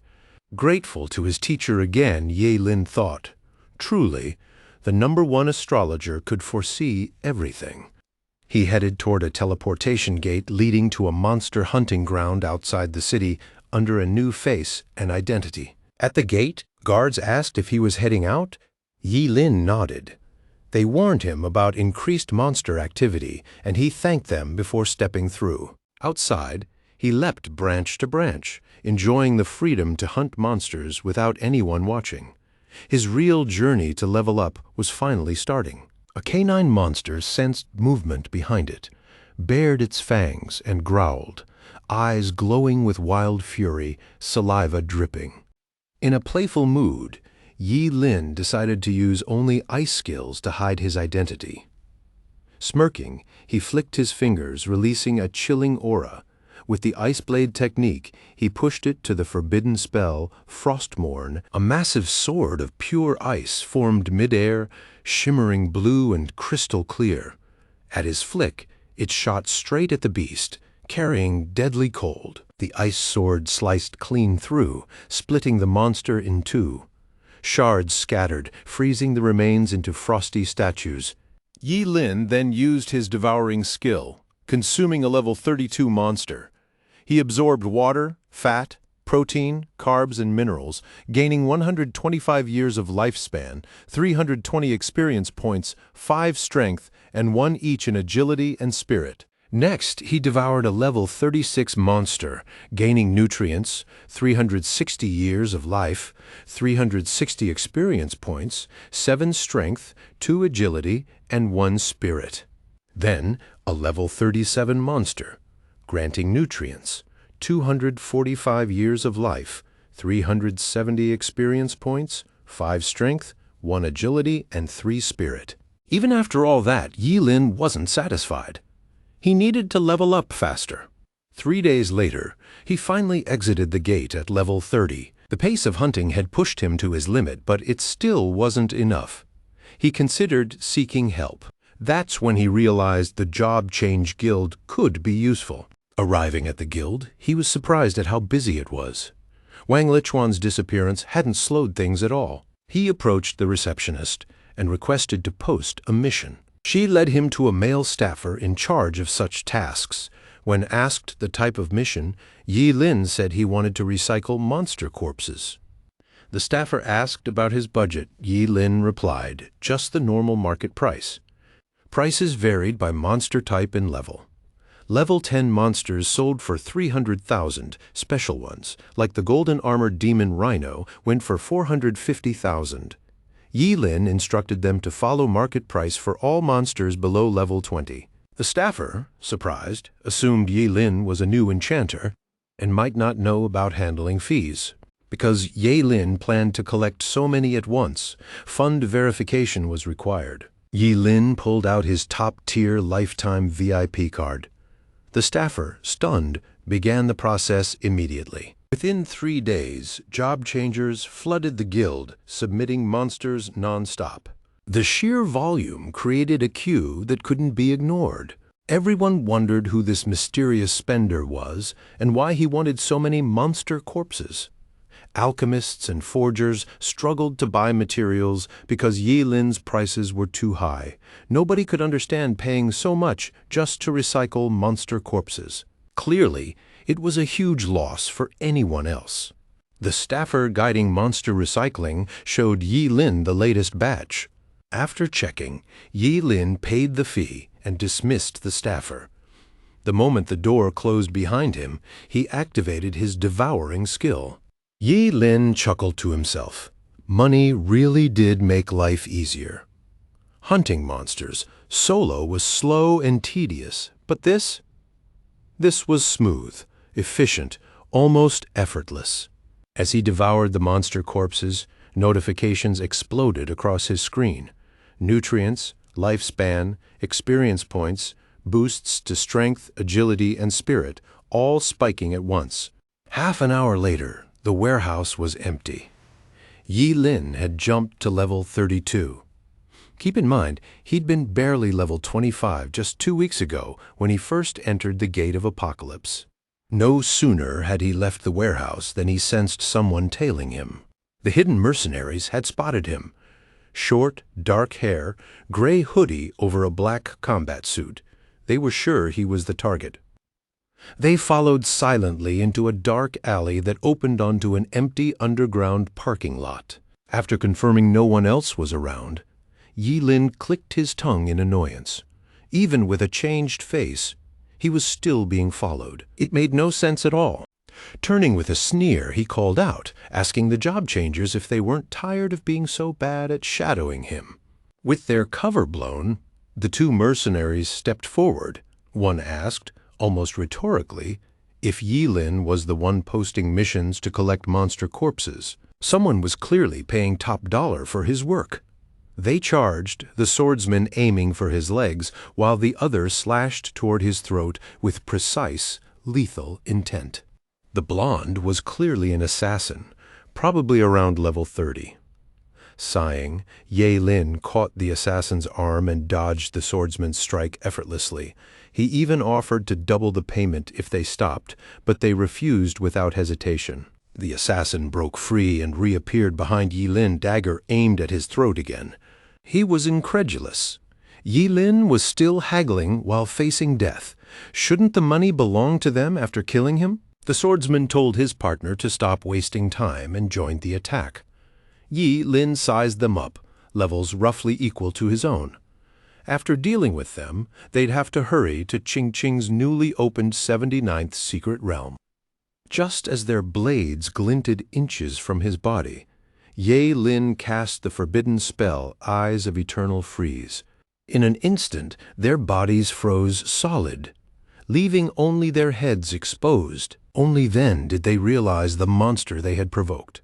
A: Grateful to his teacher again, Yi Lin thought. Truly, the #1 astrologer could foresee everything. He headed toward a teleportation gate leading to a monster hunting ground outside the city under a new face and identity. At the gate, guards asked if he was heading out. Yi Lin nodded. They warned him about increased monster activity, and he thanked them before stepping through. Outside, he leapt branch to branch, enjoying the freedom to hunt monsters without anyone watching. His real journey to level up was finally starting. A canine monster sensed movement behind it, bared its fangs, and growled. eyes glowing with wild fury, saliva dripping. In a playful mood, Yi Lin decided to use only ice skills to hide his identity. Smirking, he flicked his fingers, releasing a chilling aura. With the ice blade technique, he pushed it to the forbidden spell, Frostmourne. A massive sword of pure ice formed midair, shimmering blue and crystal clear. At his flick, it shot straight at the beast, carrying deadly cold. The ice sword sliced clean through, splitting the monster in two. Shards scattered, freezing the remains into frosty statues. Yi Lin then used his devouring skill, consuming a level 32 monster. He absorbed water, fat, protein, carbs, and minerals, gaining 125 years of lifespan, 320 experience points, 5 strength, and 1 each in agility and spirit. Next, he devoured a level 36 monster, gaining nutrients, 360 years of life, 360 experience points, 7 strength, 2 agility, and 1 spirit. Then, a level 37 monster, granting nutrients, 245 years of life, 370 experience points, 5 strength, 1 agility, and 3 spirit. Even after all that, Yi Lin wasn't satisfied. He needed to level up faster. 3 days later, he finally exited the gate at level 30. The pace of hunting had pushed him to his limit, but it still wasn't enough. He considered seeking help. That's when he realized the Job Change Guild could be useful. Arriving at the guild, he was surprised at how busy it was. Wang Lichuan's disappearance hadn't slowed things at all. He approached the receptionist and requested to post a mission. She led him to a male staffer in charge of such tasks. When asked the type of mission, Yi Lin said he wanted to recycle monster corpses. The staffer asked about his budget. Yi Lin replied, just the normal market price. Prices varied by monster type and level. Level 10 monsters sold for 300,000, special ones, like the golden armored demon Rhino, went for 450,000. Yi Lin instructed them to follow market price for all monsters below level 20. The staffer, surprised, assumed Yi Lin was a new enchanter and might not know about handling fees. Because Yi Lin planned to collect so many at once, fund verification was required. Yi Lin pulled out his top-tier lifetime VIP card. The staffer, stunned, began the process immediately. Within 3 days, job changers flooded the guild, submitting monsters non-stop. The sheer volume created a queue that couldn't be ignored. Everyone wondered who this mysterious spender was and why he wanted so many monster corpses. Alchemists and forgers struggled to buy materials because Yi Lin's prices were too high. Nobody could understand paying so much just to recycle monster corpses. Clearly, it was a huge loss for anyone else. The staffer guiding monster recycling showed Yi Lin the latest batch. After checking, Yi Lin paid the fee and dismissed the staffer. The moment the door closed behind him, he activated his devouring skill. Yi Lin chuckled to himself. Money really did make life easier. Hunting monsters, solo was slow and tedious, but this was smooth, efficient, almost effortless. As he devoured the monster corpses, notifications exploded across his screen. Nutrients, lifespan, experience points, boosts to strength, agility, and spirit, all spiking at once. Half an hour later, the warehouse was empty. Yi Lin had jumped to level 32. Keep in mind, he'd been barely level 25 just 2 weeks ago when he first entered the Gate of Apocalypse. No sooner had he left the warehouse than he sensed someone tailing him. The hidden mercenaries had spotted him. Short, dark hair, gray hoodie over a black combat suit. They were sure he was the target. They followed silently into a dark alley that opened onto an empty underground parking lot. After confirming no one else was around, Yi Lin clicked his tongue in annoyance. Even with a changed face, he was still being followed. It made no sense at all. Turning with a sneer, he called out, asking the job changers if they weren't tired of being so bad at shadowing him. With their cover blown, the 2 mercenaries stepped forward. One asked, almost rhetorically, If Yi Lin was the one posting missions to collect monster corpses, someone was clearly paying top dollar for his work. They charged, the swordsman aiming for his legs, while the other slashed toward his throat with precise, lethal intent. The blonde was clearly an assassin, probably around level 30. Sighing, Ye Lin caught the assassin's arm and dodged the swordsman's strike effortlessly. He even offered to double the payment if they stopped, but they refused without hesitation. The assassin broke free and reappeared behind Yi Lin, dagger aimed at his throat again. He was incredulous. Yi Lin was still haggling while facing death. Shouldn't the money belong to them after killing him? The swordsman told his partner to stop wasting time and joined the attack. Yi Lin sized them up, levels roughly equal to his own. After dealing with them, they'd have to hurry to Ching Ching's newly opened 79th secret realm. Just as their blades glinted inches from his body, Ye Lin cast the forbidden spell, Eyes of Eternal Freeze. In an instant, their bodies froze solid, leaving only their heads exposed. Only then did they realize the monster they had provoked.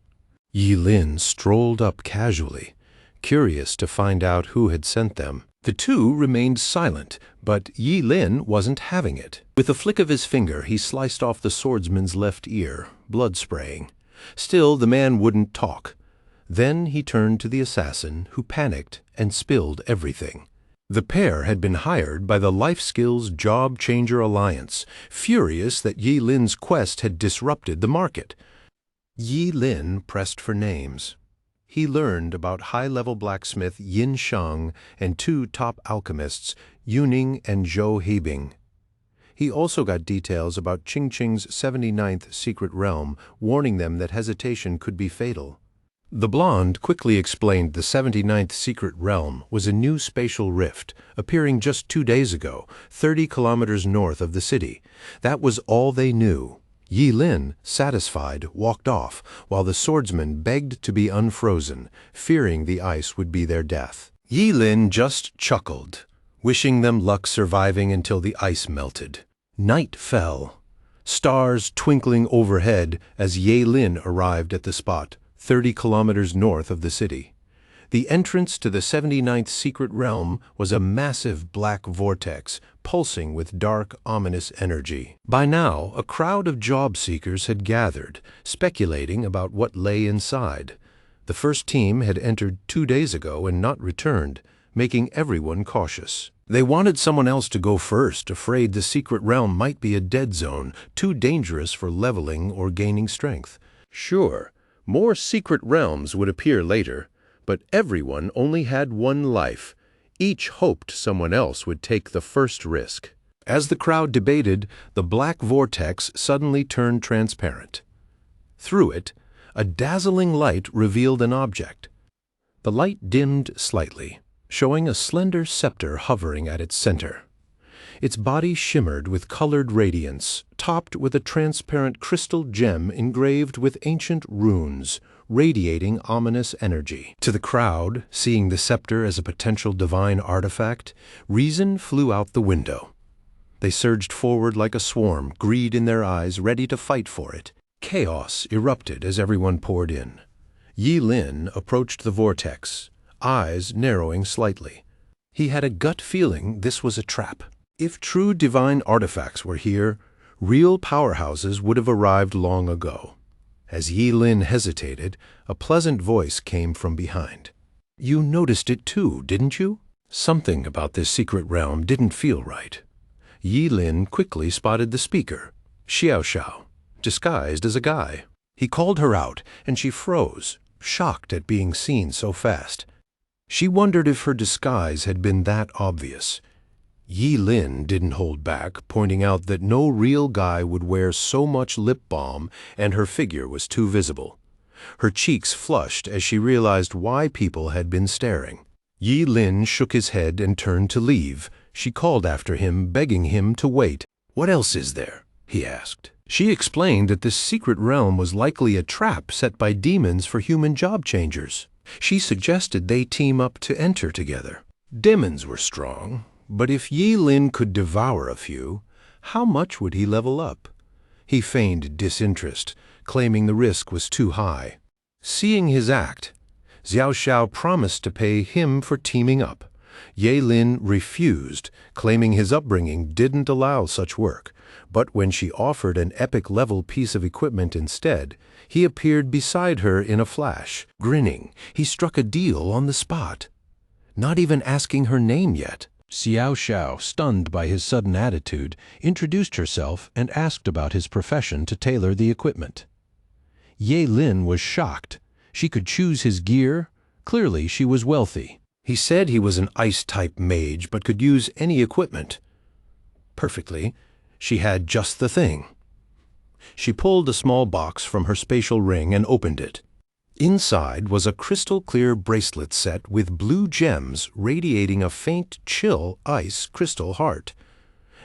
A: Yi Lin strolled up casually, curious to find out who had sent them. The two remained silent, but Yi Lin wasn't having it. With a flick of his finger, he sliced off the swordsman's left ear, blood spraying. Still, the man wouldn't talk. Then he turned to the assassin, who panicked and spilled everything. The pair had been hired by the Life Skills Job Changer Alliance, furious that Yi Lin's quest had disrupted the market. Yi Lin pressed for names. He learned about high-level blacksmith Yin Shang and two top alchemists, Yuning and Zhou Hebing. He also got details about Ching Ching's 79th secret realm, warning them that hesitation could be fatal. The blonde quickly explained the 79th secret realm was a new spatial rift, appearing just 2 days ago, 30 kilometers north of the city. That was all they knew. Yi Lin, satisfied, walked off, while the swordsman begged to be unfrozen, fearing the ice would be their death. Yi Lin just chuckled, wishing them luck surviving until the ice melted. Night fell, stars twinkling overhead as Ye Lin arrived at the spot, 30 kilometers north of the city. The entrance to the 79th secret realm was a massive black vortex, pulsing with dark, ominous energy. By now, a crowd of job seekers had gathered, speculating about what lay inside. The first team had entered 2 days ago and not returned, making everyone cautious. They wanted someone else to go first, afraid the secret realm might be a dead zone, too dangerous for leveling or gaining strength. Sure, more secret realms would appear later, but everyone only had one life. Each hoped someone else would take the first risk. As the crowd debated, the black vortex suddenly turned transparent. Through it, a dazzling light revealed an object. The light dimmed slightly, showing a slender scepter hovering at its center. Its body shimmered with colored radiance, topped with a transparent crystal gem engraved with ancient runes, radiating ominous energy. To the crowd, seeing the scepter as a potential divine artifact, reason flew out the window. They surged forward like a swarm, greed in their eyes, ready to fight for it. Chaos erupted as everyone poured in. Yi Lin approached the vortex, eyes narrowing slightly. He had a gut feeling this was a trap. If true divine artifacts were here, real powerhouses would have arrived long ago. As Yi Lin hesitated, a pleasant voice came from behind. "You noticed it too, didn't you?" Something about this secret realm didn't feel right. Yi Lin quickly spotted the speaker, Xiao Xiao, disguised as a guy. He called her out, and she froze, shocked at being seen so fast. She wondered if her disguise had been that obvious. Yi Lin didn't hold back, pointing out that no real guy would wear so much lip balm and her figure was too visible. Her cheeks flushed as she realized why people had been staring. Yi Lin shook his head and turned to leave. She called after him, begging him to wait. "What else is there?" he asked. She explained that this secret realm was likely a trap set by demons for human job changers. She suggested they team up to enter together. Demons were strong, but if Yi Lin could devour a few, how much would he level up? He feigned disinterest, claiming the risk was too high. Seeing his act, Xiao Xiao promised to pay him for teaming up. Ye Lin refused, claiming his upbringing didn't allow such work. But when she offered an epic-level piece of equipment instead, he appeared beside her in a flash. Grinning, he struck a deal on the spot. Not even asking her name yet. Xiao Xiao, stunned by his sudden attitude, introduced herself and asked about his profession to tailor the equipment. Ye Lin was shocked. She could choose his gear. Clearly, she was wealthy. He said he was an ice-type mage but could use any equipment. Perfectly. She had just the thing. She pulled a small box from her spatial ring and opened it. Inside was a crystal-clear bracelet set with blue gems radiating a faint, chill ice crystal heart.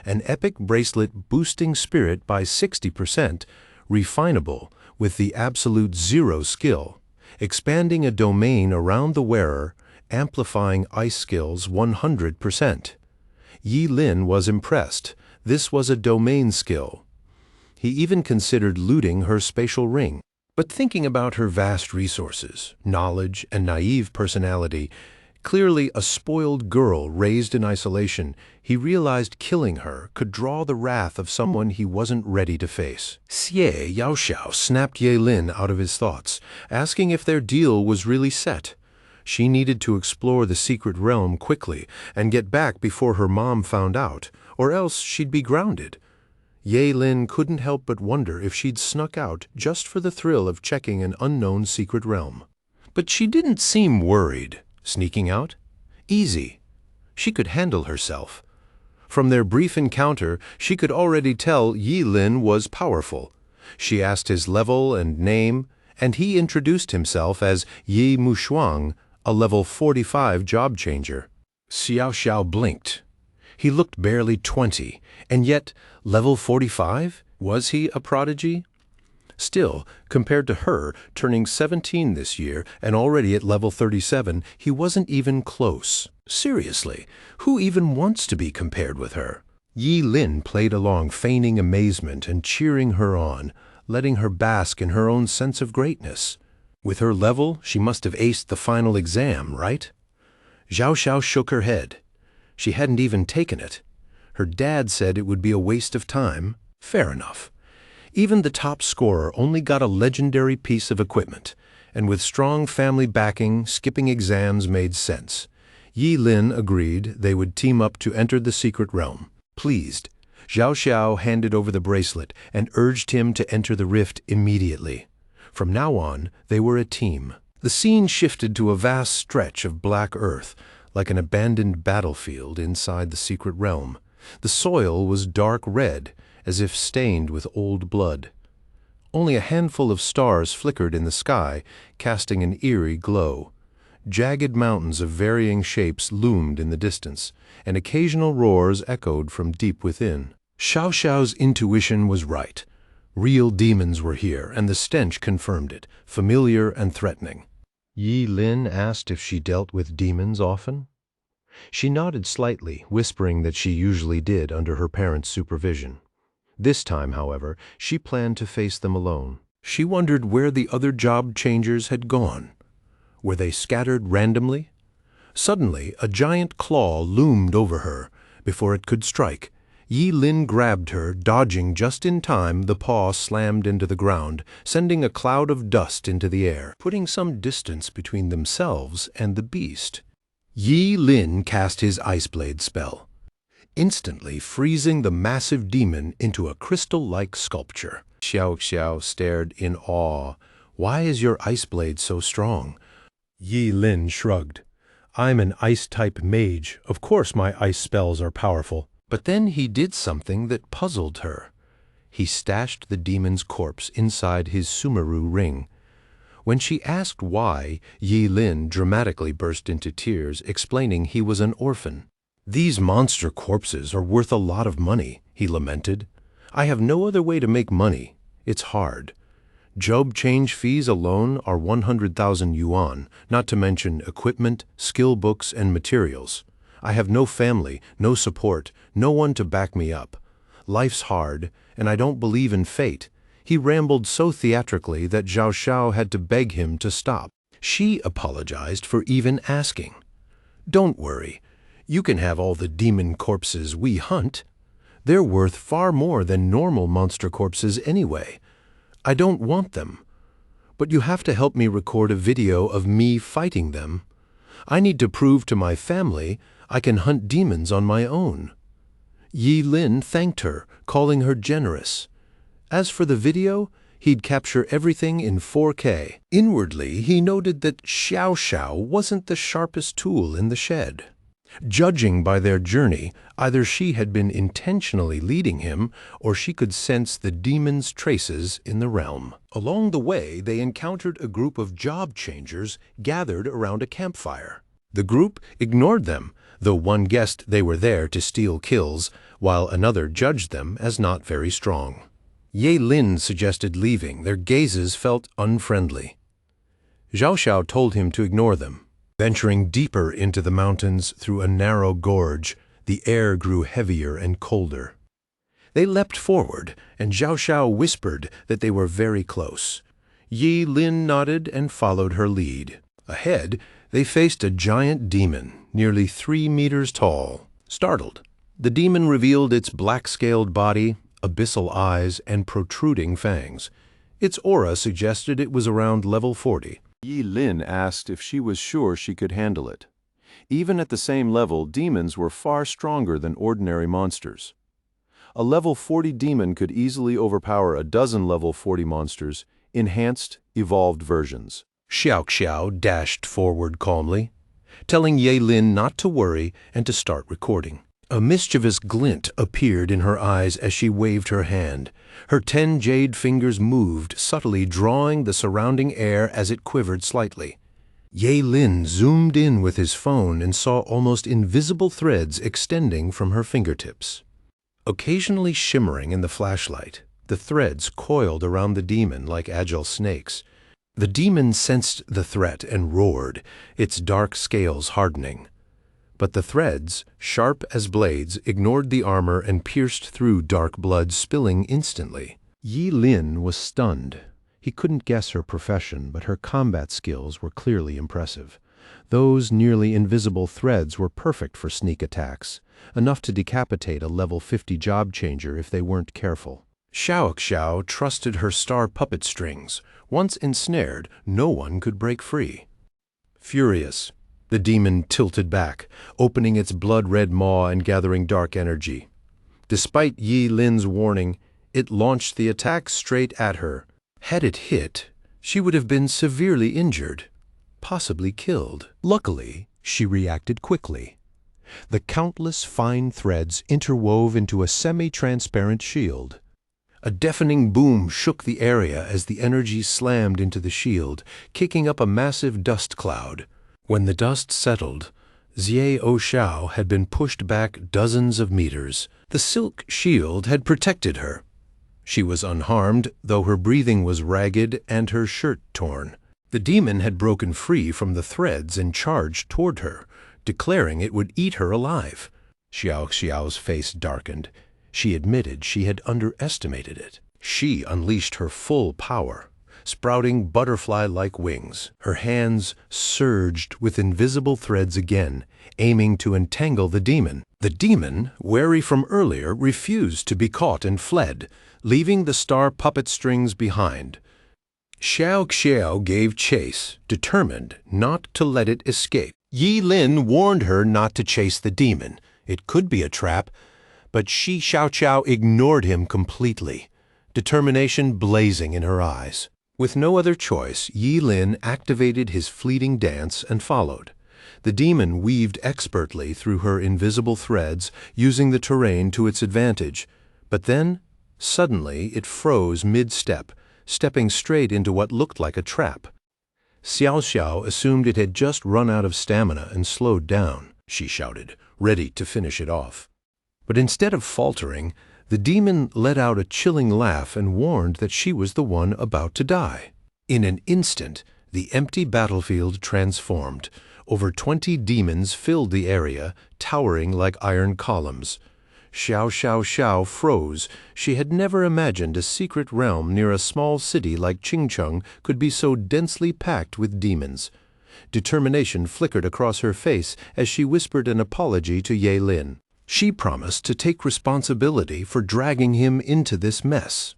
A: An epic bracelet boosting spirit by 60%, refinable with the absolute zero skill, expanding a domain around the wearer, amplifying ice skills 100%. Ye Lin was impressed. This was a domain skill. He even considered looting her spatial ring. But thinking about her vast resources, knowledge, and naive personality, clearly a spoiled girl raised in isolation, he realized killing her could draw the wrath of someone he wasn't ready to face. Xie Yaoxiao snapped Ye Lin out of his thoughts, asking if their deal was really set. She needed to explore the secret realm quickly and get back before her mom found out, or else she'd be grounded. Ye Lin couldn't help but wonder if she'd snuck out just for the thrill of checking an unknown secret realm. But she didn't seem worried. Sneaking out? Easy. She could handle herself. From their brief encounter, she could already tell Ye Lin was powerful. She asked his level and name, and he introduced himself as Yi Mushuang, a level 45 job changer. Xiao Xiao blinked. He looked barely 20, and yet level 45? Was he a prodigy? Still, compared to her, turning 17 this year and already at level 37, he wasn't even close. Seriously, who even wants to be compared with her? Yi Lin played along, feigning amazement and cheering her on, letting her bask in her own sense of greatness. With her level, she must have aced the final exam, right? Xiao Xiao shook her head. She hadn't even taken it. Her dad said it would be a waste of time. Fair enough. Even the top scorer only got a legendary piece of equipment, and with strong family backing, skipping exams made sense. Yi Lin agreed they would team up to enter the secret realm. Pleased, Xiao Xiao handed over the bracelet and urged him to enter the rift immediately. From now on, they were a team. The scene shifted to a vast stretch of black earth, like an abandoned battlefield inside the secret realm. The soil was dark red, as if stained with old blood. Only a handful of stars flickered in the sky, casting an eerie glow. Jagged mountains of varying shapes loomed in the distance, and occasional roars echoed from deep within. Xiao Xiao's intuition was right. Real demons were here, and the stench confirmed it, familiar and threatening. Yi Lin asked if she dealt with demons often. She nodded slightly, whispering that she usually did under her parents' supervision. This time, however, she planned to face them alone. She wondered where the other job changers had gone. Were they scattered randomly? Suddenly, a giant claw loomed over her. Before it could strike, Yi Lin grabbed her, dodging just in time. The paw slammed into the ground, sending a cloud of dust into the air, putting some distance between themselves and the beast. Yi Lin cast his Ice Blade spell, instantly freezing the massive demon into a crystal-like sculpture. Xiao Xiao stared in awe. "Why is your Ice Blade so strong?" Yi Lin shrugged. "I'm an ice-type mage. Of course my ice spells are powerful." But then he did something that puzzled her. He stashed the demon's corpse inside his Sumaru ring. When she asked why, Yi Lin dramatically burst into tears, explaining he was an orphan. "These monster corpses are worth a lot of money," he lamented. "I have no other way to make money. It's hard. Job change fees alone are 100,000 yuan, not to mention equipment, skill books, and materials. I have no family, no support, no one to back me up. Life's hard, and I don't believe in fate." He rambled so theatrically that Zhao Xiao had to beg him to stop. She apologized for even asking. "Don't worry. You can have all the demon corpses we hunt. They're worth far more than normal monster corpses anyway. I don't want them. But you have to help me record a video of me fighting them. I need to prove to my family I can hunt demons on my own." Yi Lin thanked her, calling her generous. As for the video, he'd capture everything in 4K. Inwardly, he noted that Xiao Xiao wasn't the sharpest tool in the shed. Judging by their journey, either she had been intentionally leading him, or she could sense the demon's traces in the realm. Along the way, they encountered a group of job changers gathered around a campfire. The group ignored them, though one guessed they were there to steal kills, while another judged them as not very strong. Ye Lin suggested leaving. Their gazes felt unfriendly. Zhao Xiao told him to ignore them. Venturing deeper into the mountains through a narrow gorge, the air grew heavier and colder. They leapt forward, and Zhao Xiao whispered that they were very close. Yi Lin nodded and followed her lead. Ahead, they faced a giant demon, nearly 3 meters tall. Startled, the demon revealed its black-scaled body, abyssal eyes, and protruding fangs. Its aura suggested it was around level 40.
C: Yi Lin asked if she was sure she could handle it. Even at the same level, demons were far stronger than ordinary monsters. A level 40 demon could easily overpower a dozen level 40 monsters, enhanced, evolved versions.
A: Xiao Xiao dashed forward calmly, telling Ye Lin not to worry and to start recording. A mischievous glint appeared in her eyes as she waved her hand. Her 10 jade fingers moved, subtly drawing the surrounding air as it quivered slightly. Ye Lin zoomed in with his phone and saw almost invisible threads extending from her fingertips. Occasionally shimmering in the flashlight, the threads coiled around the demon like agile snakes. The demon sensed the threat and roared, its dark scales hardening. But the threads, sharp as blades, ignored the armor and pierced through dark blood, spilling instantly. Yi Lin was stunned. He couldn't guess her profession, but her combat skills were clearly impressive. Those nearly invisible threads were perfect for sneak attacks, enough to decapitate a level 50 job changer if they weren't careful. Xiao Xiao trusted her star puppet strings. Once ensnared, no one could break free. Furious, the demon tilted back, opening its blood-red maw and gathering dark energy. Despite Yi Lin's warning, it launched the attack straight at her. Had it hit, she would have been severely injured, possibly killed. Luckily, she reacted quickly. The countless fine threads interwove into a semi-transparent shield. A deafening boom shook the area as the energy slammed into the shield, kicking up a massive dust cloud. When the dust settled, Xie Xiao had been pushed back dozens of meters. The silk shield had protected her. She was unharmed, though her breathing was ragged and her shirt torn. The demon had broken free from the threads and charged toward her, declaring it would eat her alive. Xiao Xiao's face darkened. She admitted she had underestimated it. She unleashed her full power, sprouting butterfly-like wings. Her hands surged with invisible threads again, aiming to entangle the demon. The demon, wary from earlier, refused to be caught and fled, leaving the star puppet strings behind. Xiao Xiao gave chase, determined not to let it escape. Yi Lin warned her not to chase the demon. It could be a trap, but Xiao Xiao ignored him completely, determination blazing in her eyes. With no other choice, Yi Lin activated his fleeting dance and followed. The demon weaved expertly through her invisible threads, using the terrain to its advantage. But then, suddenly, it froze mid-step, stepping straight into what looked like a trap. Xiao Xiao assumed it had just run out of stamina and slowed down. She shouted, ready to finish it off. But instead of faltering, the demon let out a chilling laugh and warned that she was the one about to die. In an instant, the empty battlefield transformed. Over 20 demons filled the area, towering like iron columns. Xiao froze. She had never imagined a secret realm near a small city like Qingcheng could be so densely packed with demons. Determination flickered across her face as she whispered an apology to Ye Lin. She promised to take responsibility for dragging him into this mess.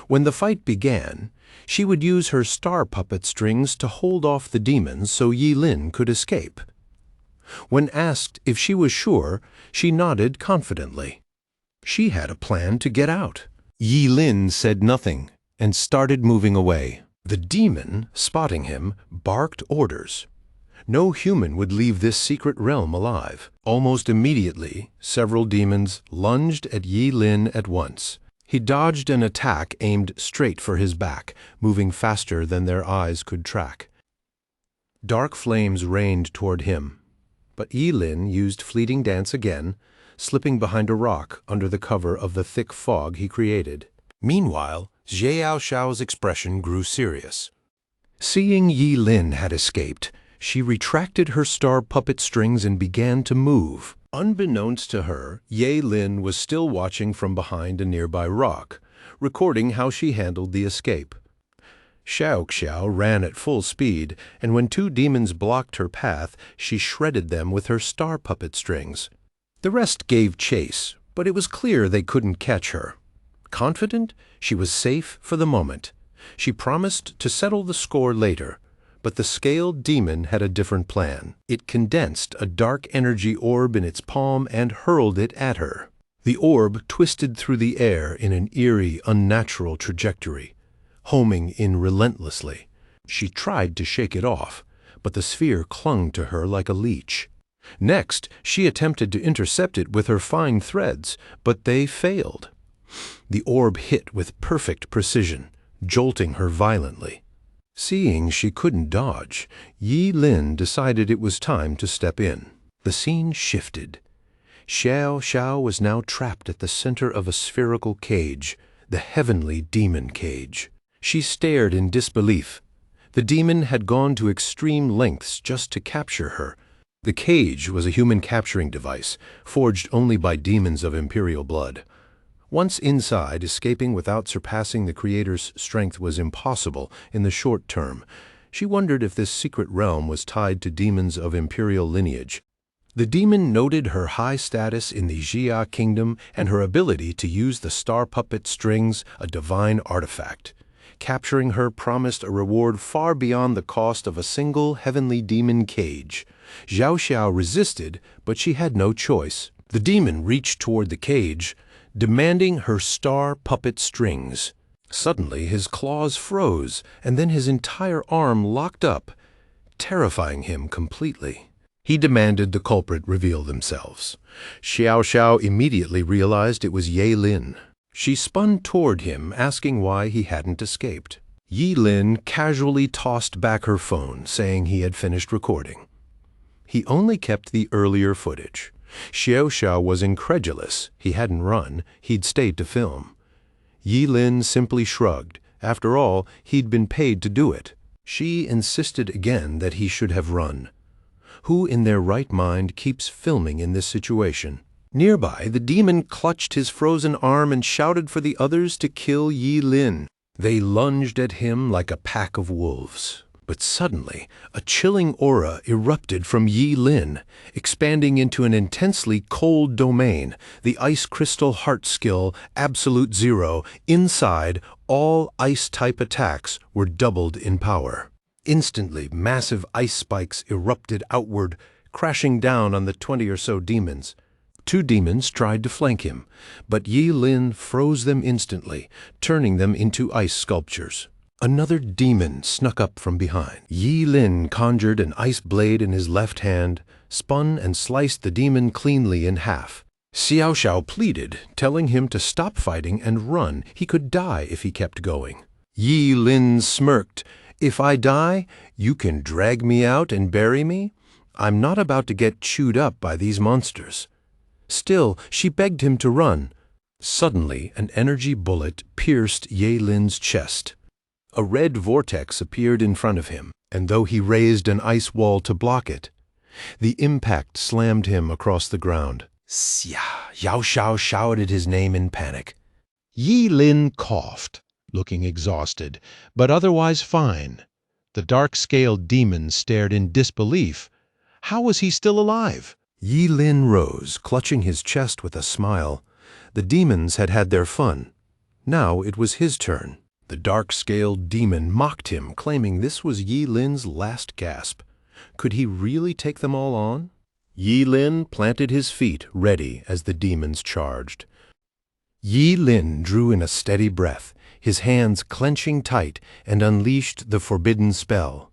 A: When the fight began, she would use her star puppet strings to hold off the demons so Yi Lin could escape. When asked if she was sure, she nodded confidently. She had a plan to get out. Yi Lin said nothing and started moving away. The demon, spotting him, barked orders. No human would leave this secret realm alive. Almost immediately, several demons lunged at Yi Lin at once. He dodged an attack aimed straight for his back, moving faster than their eyes could track. Dark flames rained toward him, but Yi Lin used fleeting dance again, slipping behind a rock under the cover of the thick fog he created. Meanwhile, Xiao's expression grew serious. Seeing Yi Lin had escaped, she retracted her star puppet strings and began to move. Unbeknownst to her, Ye Lin was still watching from behind a nearby rock, recording how she handled the escape. Xiao ran at full speed, and when two demons blocked her path, she shredded them with her star puppet strings. The rest gave chase, but it was clear they couldn't catch her. Confident, she was safe for the moment. She promised to settle the score later, but the scaled demon had a different plan. It condensed a dark energy orb in its palm and hurled it at her. The orb twisted through the air in an eerie, unnatural trajectory, homing in relentlessly. She tried to shake it off, but the sphere clung to her like a leech. Next, she attempted to intercept it with her fine threads, but they failed. The orb hit with perfect precision, jolting her violently. Seeing she couldn't dodge, Yi Lin decided it was time to step in. The scene shifted. Xiao was now trapped at the center of a spherical cage, the heavenly demon cage. She stared in disbelief. The demon had gone to extreme lengths just to capture her. The cage was a human capturing device, forged only by demons of imperial blood. Once inside, escaping without surpassing the creator's strength was impossible in the short term. She wondered if this secret realm was tied to demons of imperial lineage. The demon noted her high status in the Jia kingdom and her ability to use the star puppet strings, a divine artifact. Capturing her promised a reward far beyond the cost of a single heavenly demon cage. Xiao resisted, but she had no choice. The demon reached toward the cage, demanding her star puppet strings. Suddenly, his claws froze, and then his entire arm locked up, terrifying him completely. He demanded the culprit reveal themselves. Xiao immediately realized it was Ye Lin. She spun toward him, asking why he hadn't escaped. Yi Lin casually tossed back her phone, saying he had finished recording. He only kept the earlier footage. Xiao was incredulous. He hadn't run. He'd stayed to film. Yi Lin simply shrugged. After all, he'd been paid to do it. She insisted again that he should have run. Who in their right mind keeps filming in this situation? Nearby, the demon clutched his frozen arm and shouted for the others to kill Yi Lin. They lunged at him like a pack of wolves. But suddenly, a chilling aura erupted from Yi Lin, expanding into an intensely cold domain, the ice crystal heart skill Absolute Zero. Inside, all ice-type attacks were doubled in power. Instantly, massive ice spikes erupted outward, crashing down on the 20 or so demons. Two demons tried to flank him, but Yi Lin froze them instantly, turning them into ice sculptures. Another demon snuck up from behind. Yi Lin conjured an ice blade in his left hand, spun and sliced the demon cleanly in half. Xiao pleaded, telling him to stop fighting and run. He could die if he kept going. Yi Lin smirked. "If I die, you can drag me out and bury me? I'm not about to get chewed up by these monsters." Still, she begged him to run. Suddenly, an energy bullet pierced Ye Lin's chest. A red vortex appeared in front of him, and though he raised an ice wall to block it, the impact slammed him across the ground. Yao Shao shouted his name in panic.
I: Yi Lin coughed, looking exhausted, but otherwise fine. The dark-scaled demon stared in disbelief. How was he still alive?
A: Yi Lin rose, clutching his chest with a smile. The demons had had their fun. Now it was his turn. The dark-scaled demon mocked him, claiming this was Yi Lin's last gasp. Could he really take them all on? Yi Lin planted his feet, ready as the demons charged. Yi Lin drew in a steady breath, his hands clenching tight, and unleashed the forbidden spell.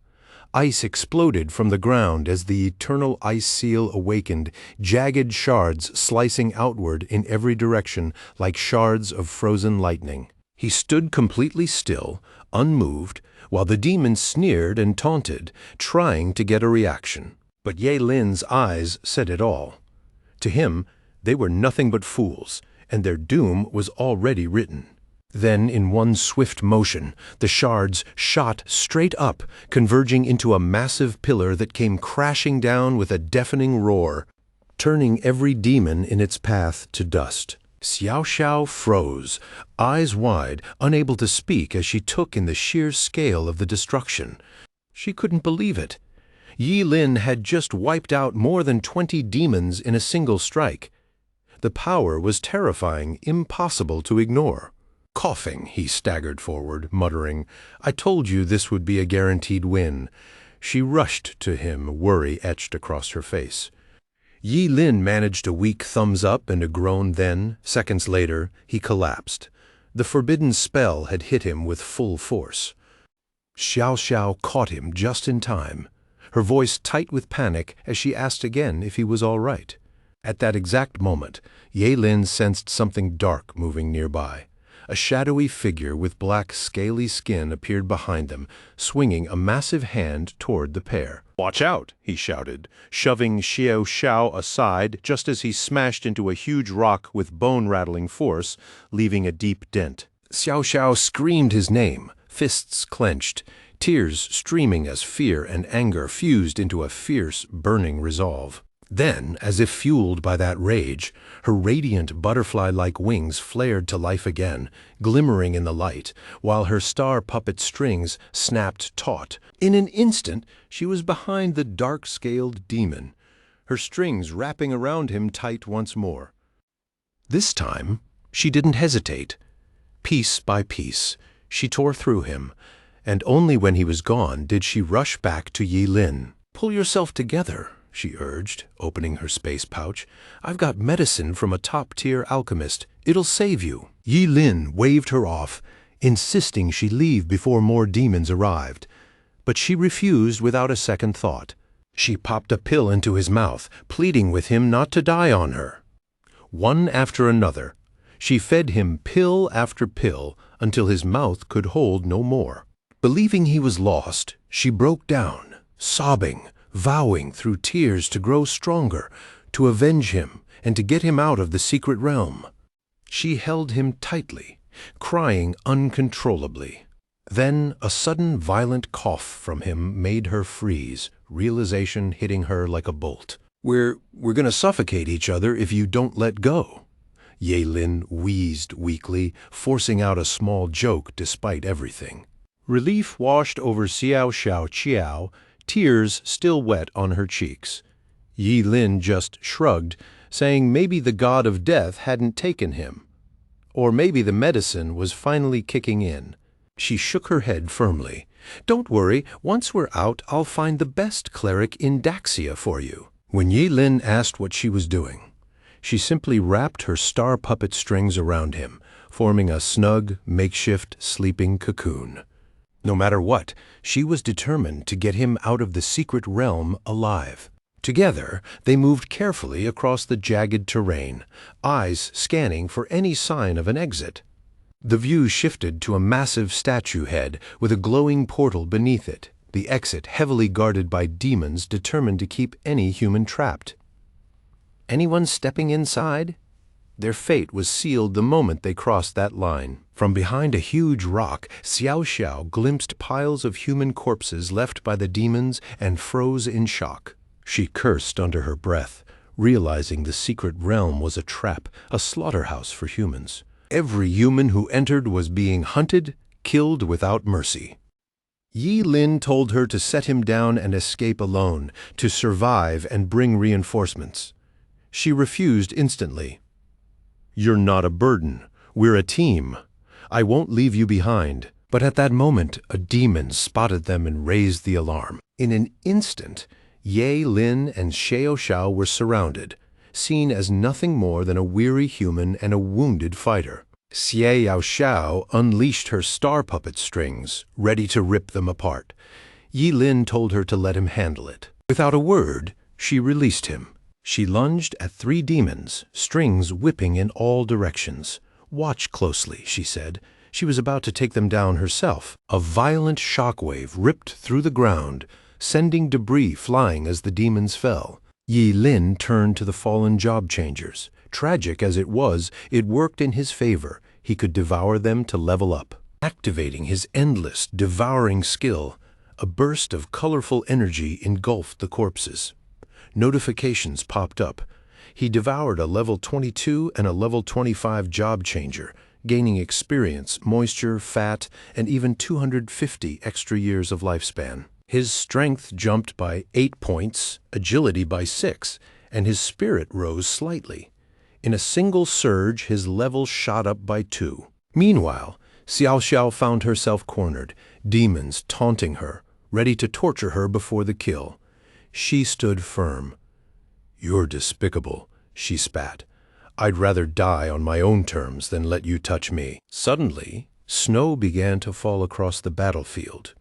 A: Ice exploded from the ground as the eternal ice seal awakened, jagged shards slicing outward in every direction like shards of frozen lightning. He stood completely still, unmoved, while the demon sneered and taunted, trying to get a reaction. But Yi Lin's eyes said it all. To him, they were nothing but fools, and their doom was already written. Then, in one swift motion, the shards shot straight up, converging into a massive pillar that came crashing down with a deafening roar, turning every demon in its path to dust. Xiao Xiao froze, eyes wide, unable to speak as she took in the sheer scale of the destruction. She couldn't believe it. Yi Lin had just wiped out more than 20 demons in a single strike. The power was terrifying, impossible to ignore. Coughing, he staggered forward, muttering, "I told you this would be a guaranteed win." She rushed to him, worry etched across her face. Yi Lin managed a weak thumbs up and a groan then, seconds later, he collapsed. The forbidden spell had hit him with full force. Xiao Xiao caught him just in time, her voice tight with panic as she asked again if he was all right. At that exact moment, Yi Lin sensed something dark moving nearby. A shadowy figure with black, scaly skin appeared behind them, swinging a massive hand toward the pair. "Watch out!" he shouted, shoving Xiao Xiao aside just as he smashed into a huge rock with bone-rattling force, leaving a deep dent. Xiao Xiao screamed his name, fists clenched, tears streaming as fear and anger fused into a fierce, burning resolve. Then, as if fueled by that rage, her radiant butterfly-like wings flared to life again, glimmering in the light, while her star puppet strings snapped taut. In an instant, she was behind the dark-scaled demon, her strings wrapping around him tight once more. This time, she didn't hesitate. Piece by piece, she tore through him, and only when he was gone did she rush back to Yi Lin. "Pull yourself together," she urged, opening her space pouch. "I've got medicine from a top-tier alchemist. It'll save you." Yi Lin waved her off, insisting she leave before more demons arrived. But she refused without a second thought. She popped a pill into his mouth, pleading with him not to die on her. One after another, she fed him pill after pill until his mouth could hold no more. Believing he was lost, she broke down, sobbing, vowing through tears to grow stronger, to avenge him, and to get him out of the secret realm. She held him tightly, crying uncontrollably. Then a sudden violent cough from him made her freeze, realization hitting her like a bolt. We're gonna suffocate each other if you don't let go." Yi Lin wheezed weakly, forcing out a small joke despite everything. Relief washed over Xiao Xiao Qiao, tears still wet on her cheeks. Yi Lin just shrugged, saying maybe the god of death hadn't taken him. Or maybe the medicine was finally kicking in. She shook her head firmly. "Don't worry, once we're out, I'll find the best cleric in Daxia for you." When Yi Lin asked what she was doing, she simply wrapped her star puppet strings around him, forming a snug, makeshift sleeping cocoon. No matter what, she was determined to get him out of the secret realm alive. Together, they moved carefully across the jagged terrain, eyes scanning for any sign of an exit. The view shifted to a massive statue head with a glowing portal beneath it, the exit heavily guarded by demons determined to keep any human trapped. Anyone stepping inside? Their fate was sealed the moment they crossed that line. From behind a huge rock, Xiao Xiao glimpsed piles of human corpses left by the demons and froze in shock. She cursed under her breath, realizing the secret realm was a trap, a slaughterhouse for humans. Every human who entered was being hunted, killed without mercy. Yi Lin told her to set him down and escape alone, to survive and bring reinforcements. She refused instantly. "You're not a burden. We're a team. I won't leave you behind." But at that moment, a demon spotted them and raised the alarm. In an instant, Yi Lin and Xiao Xiao were surrounded, seen as nothing more than a weary human and a wounded fighter. Xiao Xiao unleashed her star puppet strings, ready to rip them apart. Yi Lin told her to let him handle it. Without a word, she released him. She lunged at 3 demons, strings whipping in all directions. "Watch closely," she said. She was about to take them down herself. A violent shockwave ripped through the ground, sending debris flying as the demons fell. Yi Lin turned to the fallen job changers. Tragic as it was, it worked in his favor. He could devour them to level up. Activating his endless, devouring skill, a burst of colorful energy engulfed the corpses. Notifications popped up. He devoured a level 22 and a level 25 job changer, gaining experience, moisture, fat, and even 250 extra years of lifespan. His strength jumped by 8 points, agility by 6, and his spirit rose slightly. In a single surge, his level shot up by 2. Meanwhile, Xiao Xiao found herself cornered, demons taunting her, ready to torture her before the kill. She stood firm. "You're despicable," she spat. "I'd rather die on my own terms than let you touch me." Suddenly, snow began to fall across the battlefield.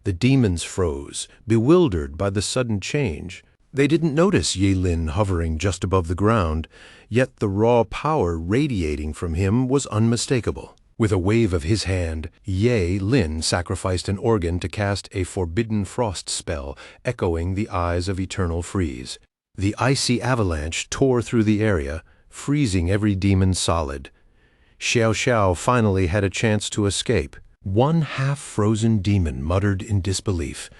A: The demons froze, bewildered by the sudden change. They didn't notice Yi Lin hovering just above the ground, yet the raw power radiating from him was unmistakable. With a wave of his hand, Yi Lin sacrificed an organ to cast a forbidden frost spell, echoing the eyes of eternal freeze. The icy avalanche tore through the area, freezing every demon solid. Xiao Xiao finally had a chance to escape. One half-frozen demon muttered in disbelief,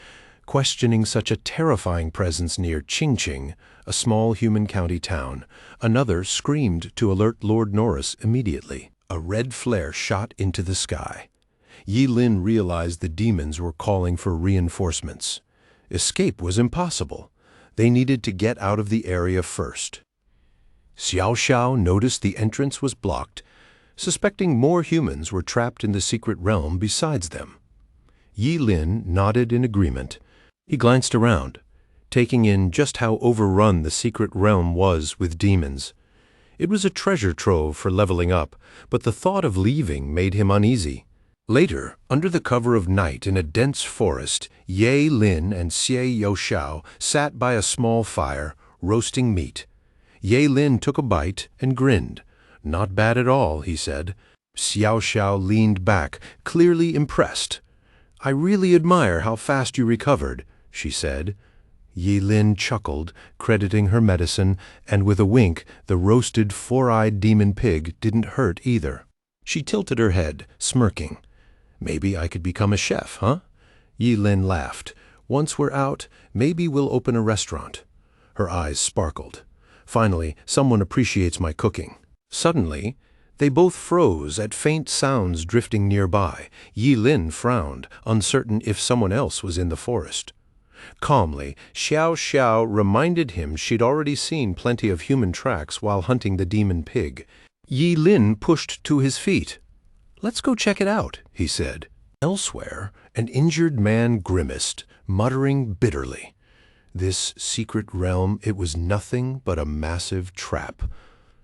A: questioning such a terrifying presence near Qingqing, a small human county town. Another screamed to alert Lord Norris immediately. A red flare shot into the sky. Yi Lin realized the demons were calling for reinforcements. Escape was impossible. They needed to get out of the area first. Xiao Xiao noticed the entrance was blocked, suspecting more humans were trapped in the secret realm besides them. Yi Lin nodded in agreement. He glanced around, taking in just how overrun the secret realm was with demons. It was a treasure trove for leveling up, but the thought of leaving made him uneasy. Later, under the cover of night in a dense forest, Yi Lin and Xiao Xiao sat by a small fire, roasting meat. Yi Lin took a bite and grinned. "Not bad at all," he said. Xiao Xiao leaned back, clearly impressed. "I really admire how fast you recovered," she said. Yi Lin chuckled, crediting her medicine, and with a wink, the roasted, four-eyed demon pig didn't hurt either. She tilted her head, smirking. "Maybe I could become a chef, huh?" Yi Lin laughed. "Once we're out, maybe we'll open a restaurant." Her eyes sparkled. "Finally, someone appreciates my cooking." Suddenly, they both froze at faint sounds drifting nearby. Yi Lin frowned, uncertain if someone else was in the forest. Calmly, Xiao Xiao reminded him she'd already seen plenty of human tracks while hunting the demon pig. Yi Lin pushed to his feet. "Let's go check it out," he said. Elsewhere, an injured man grimaced, muttering bitterly. This secret realm, it was nothing but a massive trap.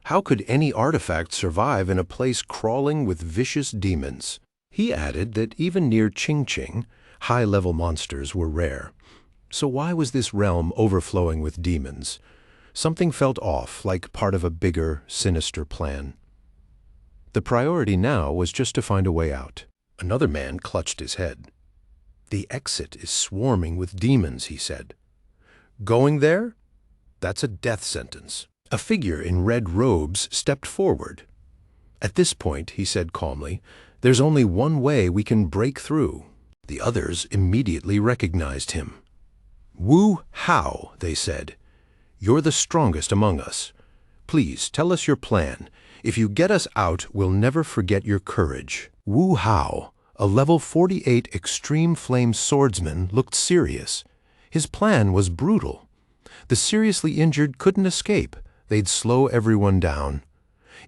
A: How could any artifact survive in a place crawling with vicious demons? He added that even near Qingqing, high-level monsters were rare. So why was this realm overflowing with demons? Something felt off, like part of a bigger, sinister plan. The priority now was just to find a way out. Another man clutched his head. "The exit is swarming with demons," he said. "Going there? That's a death sentence." A figure in red robes stepped forward. "At this point," he said calmly, "there's only one way we can break through." The others immediately recognized him. "Wu Hao," they said. You're the strongest among us. Please, tell us your plan. If you get us out, we'll never forget your courage." Wu Hao, a level 48 extreme flame swordsman, looked serious. His plan was brutal. The seriously injured couldn't escape. They'd slow everyone down.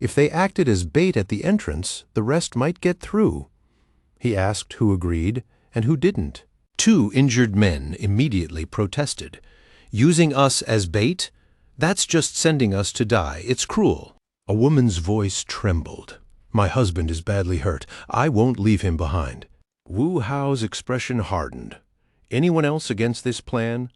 A: If they acted as bait at the entrance, the rest might get through. He asked who agreed and who didn't. 2 injured men immediately protested. "Using us as bait? That's just sending us to die. It's cruel." A woman's voice trembled. "My husband is badly hurt. I won't leave him behind." Wu Hao's expression hardened. "Anyone else against this plan?"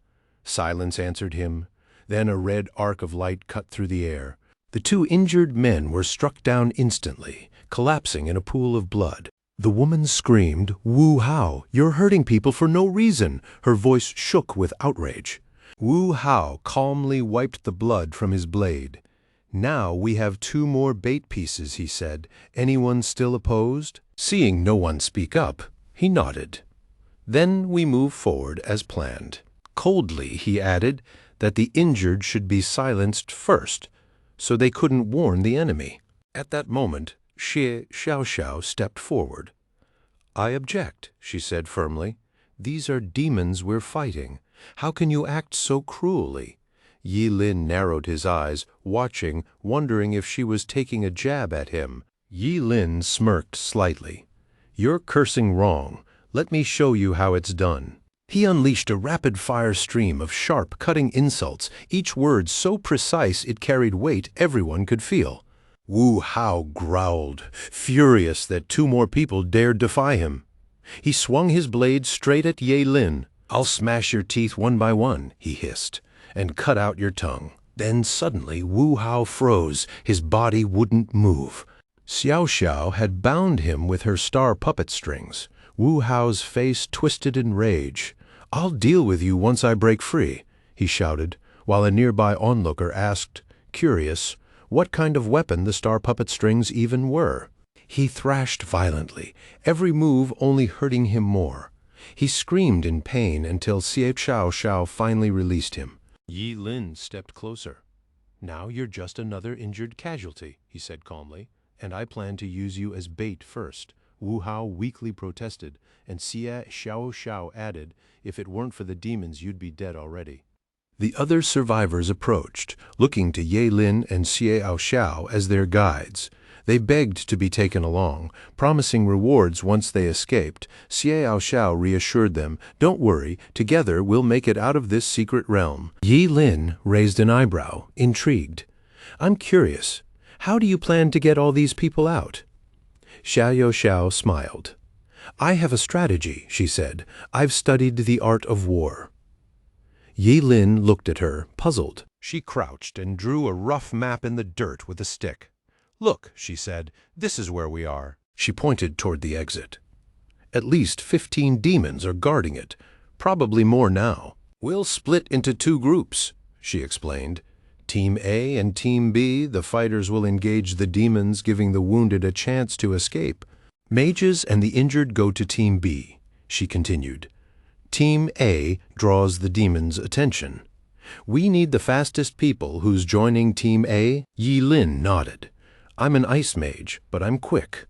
A: Silence answered him. Then a red arc of light cut through the air. The 2 injured men were struck down instantly, collapsing in a pool of blood. The woman screamed, "Wu Hao, you're hurting people for no reason!" Her voice shook with outrage. Wu Hao calmly wiped the blood from his blade. "Now we have 2 more bait pieces," he said. "Anyone still opposed?" Seeing no one speak up, he nodded. "Then we move forward as planned." Coldly, he added that the injured should be silenced first, so they couldn't warn the enemy. At that moment, Xie Xiaoxiao stepped forward. "I object," she said firmly. "These are demons we're fighting. How can you act so cruelly?" Yi Lin narrowed his eyes, watching, wondering if she was taking a jab at him. Yi Lin smirked slightly. "You're cursing wrong. Let me show you how it's done." He unleashed a rapid-fire stream of sharp, cutting insults, each word so precise it carried weight everyone could feel. Wu Hao growled, furious that 2 more people dared defy him. He swung his blade straight at Yi Lin. "I'll smash your teeth one by one," he hissed, "and cut out your tongue." Then suddenly Wu Hao froze. His body wouldn't move. Xiao Xiao had bound him with her star puppet strings. Wu Hao's face twisted in rage. "I'll deal with you once I break free," he shouted, while a nearby onlooker asked, curious, what kind of weapon the star puppet strings even were. He thrashed violently, every move only hurting him more. He screamed in pain until Xie Xiao finally released him. Yi Lin stepped closer. "Now you're just another injured casualty," he said calmly, "and I plan to use you as bait first." Wu Hao weakly protested, and Xie Xiao added, "If it weren't for the demons, you'd be dead already." The other survivors approached, looking to Yi Lin and Xie Xiao as their guides. They begged to be taken along, promising rewards once they escaped. Xie Xiao reassured them, "Don't worry, together we'll make it out of this secret realm." Yi Lin raised an eyebrow, intrigued. "I'm curious, how do you plan to get all these people out?" Xiao smiled. "I have a strategy," she said. "I've studied the art of war." Yi Lin looked at her, puzzled. She crouched and drew a rough map in the dirt with a stick. "Look," she said, "this is where we are." She pointed toward the exit. "At least 15 demons are guarding it, probably more now. We'll split into 2 groups," she explained. "Team A and Team B, the fighters will engage the demons, giving the wounded a chance to escape. Mages and the injured go to Team B," she continued. "Team A draws the demons' attention. We need the fastest people. Who's joining Team A?" Yi Lin nodded. "I'm an ice mage, but I'm quick.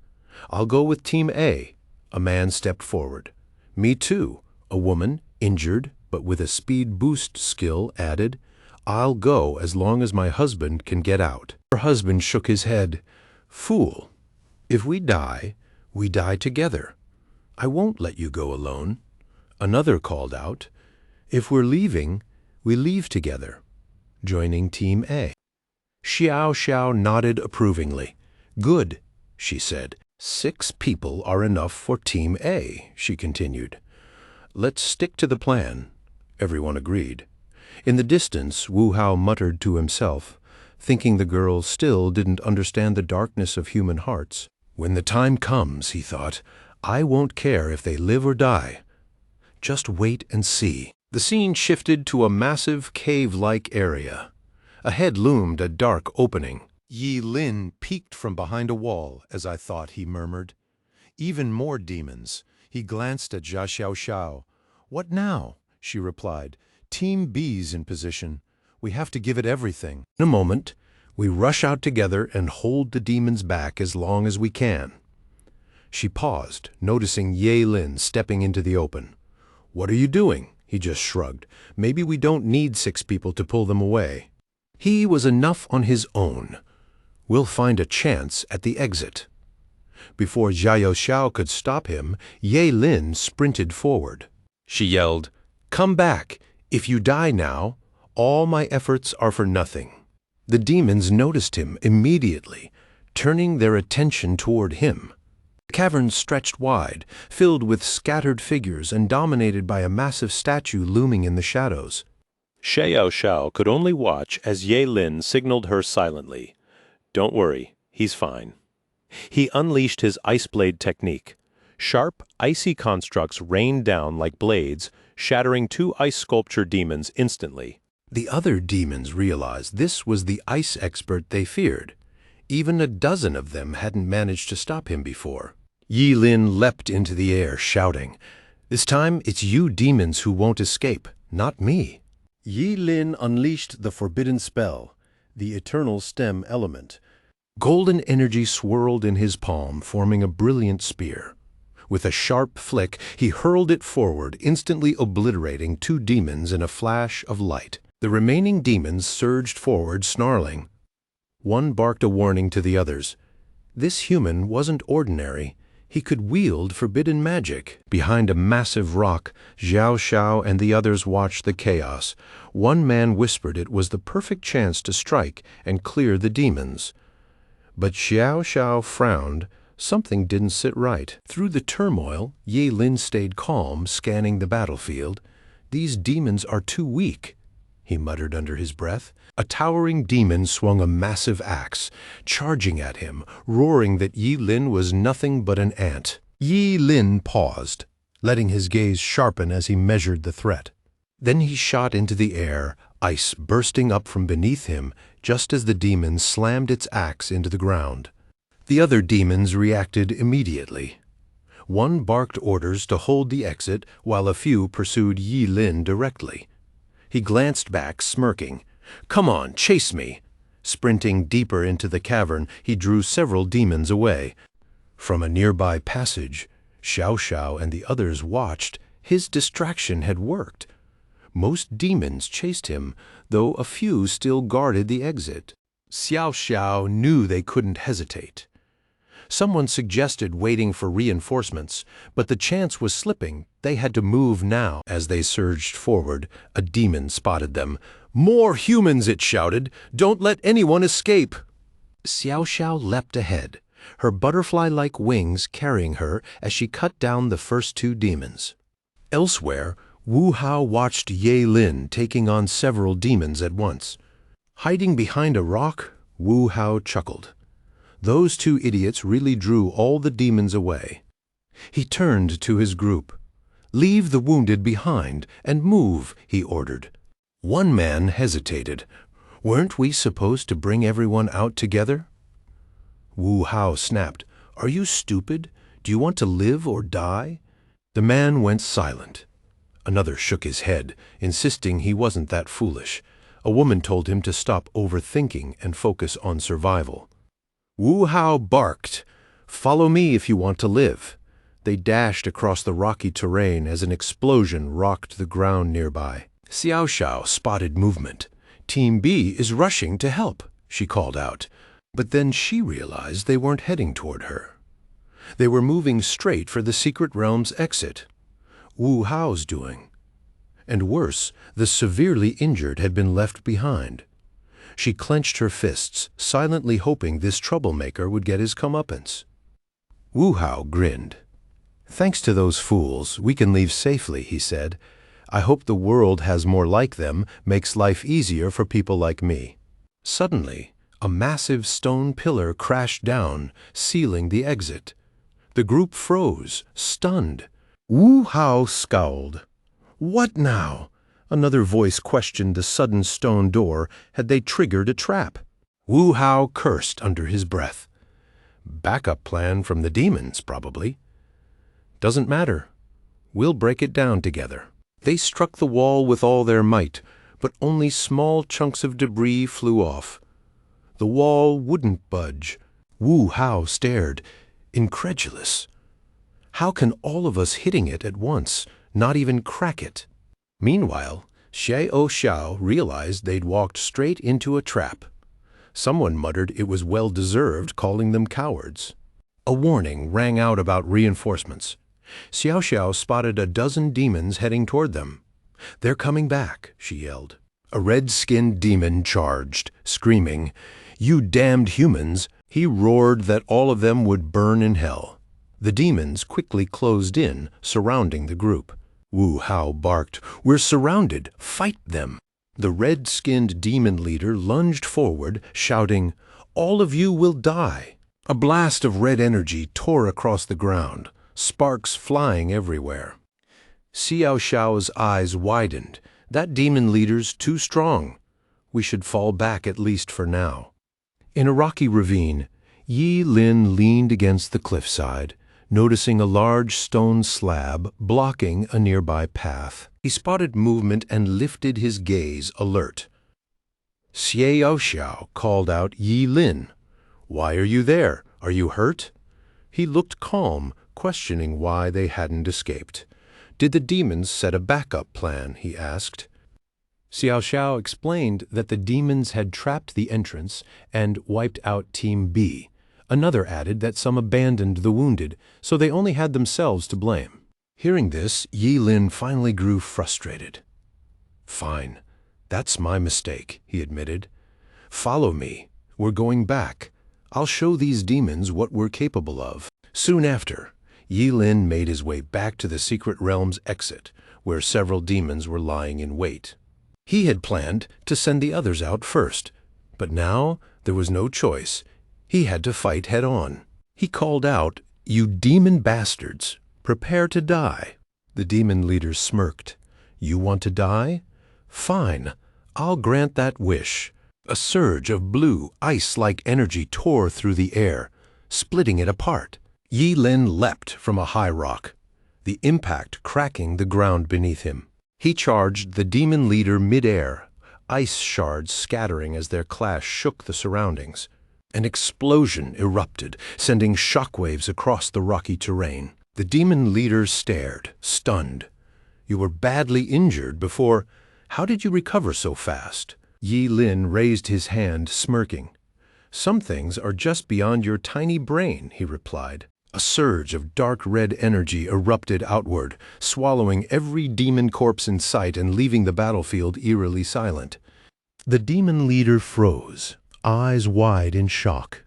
A: I'll go with Team A." A man stepped forward. "Me too," a woman, injured but with a speed boost skill, added. "I'll go as long as my husband can get out." Her husband shook his head. "Fool, if we die together. I won't let you go alone." Another called out, "If we're leaving, we leave together," joining Team A. Xiao nodded approvingly. "Good," she said. "6 people are enough for Team A," she continued. "Let's stick to the plan." Everyone agreed. In the distance, Wu Hao muttered to himself, thinking the girl still didn't understand the darkness of human hearts. "When the time comes," he thought, "I won't care if they live or die. Just wait and see." The scene shifted to a massive cave-like area. Ahead loomed a dark opening. "Yi Lin peeked from behind a wall, as I thought," he murmured. "Even more demons." He glanced at Xia Xiao. "What now?" she replied. "Team B's in position. We have to give it everything. In a moment, we rush out together and hold the demons back as long as we can. She paused, noticing Ye Lin stepping into the open. What are you doing? He just shrugged. Maybe we don't need 6 people to pull them away. He was enough on his own. We'll find a chance at the exit. Before Xiao Xiao could stop him, Ye Lin sprinted forward. She yelled, "Come back! If you die now, all my efforts are for nothing." The demons noticed him immediately, turning their attention toward him. The cavern stretched wide, filled with scattered figures and dominated by a massive statue looming in the shadows.
E: Xiao Xiao could only watch as Ye Lin signaled her silently. "Don't worry, he's fine." He unleashed his ice blade technique. Sharp, icy constructs rained down like blades, shattering 2 ice sculpture demons instantly.
A: The other demons realized this was the ice expert they feared. Even a dozen of them hadn't managed to stop him before. Ye Lin leapt into the air, shouting, "This time it's you demons who won't escape, not me." Ye Lin unleashed the forbidden spell, the eternal stem element. Golden energy swirled in his palm, forming a brilliant spear. With a sharp flick, he hurled it forward, instantly obliterating 2 demons in a flash of light. The remaining demons surged forward, snarling. One barked a warning to the others. This human wasn't ordinary. He could wield forbidden magic. Behind a massive rock, Xiao Xiao and the others watched the chaos. One man whispered it was the perfect chance to strike and clear the demons. But Xiao Xiao frowned. Something didn't sit right. Through the turmoil, Ye Lin stayed calm, scanning the battlefield. "These demons are too weak," he muttered under his breath. A towering demon swung a massive axe, charging at him, roaring that Ye Lin was nothing but an ant. Ye Lin paused, letting his gaze sharpen as he measured the threat. Then he shot into the air, ice bursting up from beneath him just as the demon slammed its axe into the ground. The other demons reacted immediately. One barked orders to hold the exit, while a few pursued Ye Lin directly. He glanced back, smirking. "Come on, chase me!" Sprinting deeper into the cavern, he drew several demons away. From a nearby passage, Xiao Xiao and the others watched. His distraction had worked. Most demons chased him, though a few still guarded the exit. Xiao Xiao knew they couldn't hesitate. Someone suggested waiting for reinforcements, but the chance was slipping. They had to move now. As they surged forward, a demon spotted them. "More humans!" it shouted. "Don't let anyone escape!" Xiao Xiao leapt ahead, her butterfly-like wings carrying her as she cut down the first 2 demons. Elsewhere, Wu Hao watched Ye Lin taking on several demons at once. Hiding behind a rock, Wu Hao chuckled. Those 2 idiots really drew all the demons away. He turned to his group. "Leave the wounded behind and move," he ordered. One man hesitated. "Weren't we supposed to bring everyone out together?" Wu Hao snapped. "Are you stupid? Do you want to live or die?" The man went silent. Another shook his head, insisting he wasn't that foolish. A woman told him to stop overthinking and focus on survival. Wu Hao barked, "Follow me if you want to live." They dashed across the rocky terrain as an explosion rocked the ground nearby. Xiao Xiao spotted movement. "Team B is rushing to help," she called out. But then she realized they weren't heading toward her. They were moving straight for the secret realm's exit. Wu Hao's doing. And worse, the severely injured had been left behind. She clenched her fists, silently hoping this troublemaker would get his comeuppance. Wu Hao grinned. "Thanks to those fools, we can leave safely," he said. "I hope the world has more like them, makes life easier for people like me." Suddenly, a massive stone pillar crashed down, sealing the exit. The group froze, stunned. Wu Hao scowled. "What now?" Another voice questioned the sudden stone door. Had they triggered a trap? Wu Hao cursed under his breath. Backup plan from the demons, probably. "Doesn't matter. We'll break it down together." They struck the wall with all their might, but only small chunks of debris flew off. The wall wouldn't budge. Wu Hao stared, incredulous. How can all of us hitting it at once not even crack it? Meanwhile, Xiao Xiao realized they'd walked straight into a trap. Someone muttered it was well-deserved, calling them cowards. A warning rang out about reinforcements. Xiao Xiao spotted a dozen demons heading toward them. "They're coming back," she yelled. A red-skinned demon charged, screaming, "You damned humans!" He roared that all of them would burn in hell. The demons quickly closed in, surrounding the group. Wu Hao barked, "We're surrounded! Fight them!" The red-skinned demon leader lunged forward, shouting, "All of you will die!" A blast of red energy tore across the ground, sparks flying everywhere. Xiao Xiao's eyes widened. That demon leader's too strong. We should fall back at least for now. In a rocky ravine, Yi Lin leaned against the cliffside, noticing a large stone slab blocking a nearby path. He spotted movement and lifted his gaze, alert. Xiao Xiao called out Yi Lin. "Why are you there? Are you hurt?" He looked calm, questioning why they hadn't escaped. "Did the demons set a backup plan?" he asked. Xiao Xiao explained that the demons had trapped the entrance and wiped out Team B. Another added that some abandoned the wounded, so they only had themselves to blame. Hearing this, Yi Lin finally grew frustrated. "Fine, that's my mistake," he admitted. "Follow me. We're going back. I'll show these demons what we're capable of." Soon after, Yi Lin made his way back to the secret realm's exit, where several demons were lying in wait. He had planned to send the others out first, but now there was no choice. He had to fight head-on. He called out, "You demon bastards, prepare to die." The demon leaders smirked. "You want to die? Fine, I'll grant that wish." A surge of blue, ice-like energy tore through the air, splitting it apart. Yi Lin leapt from a high rock, the impact cracking the ground beneath him. He charged the demon leader mid-air, ice shards scattering as their clash shook the surroundings. An explosion erupted, sending shockwaves across the rocky terrain. The demon leader stared, stunned. "You were badly injured before. How did you recover so fast?" Yi Lin raised his hand, smirking. "Some things are just beyond your tiny brain," he replied. A surge of dark red energy erupted outward, swallowing every demon corpse in sight and leaving the battlefield eerily silent. The demon leader froze, eyes wide in shock.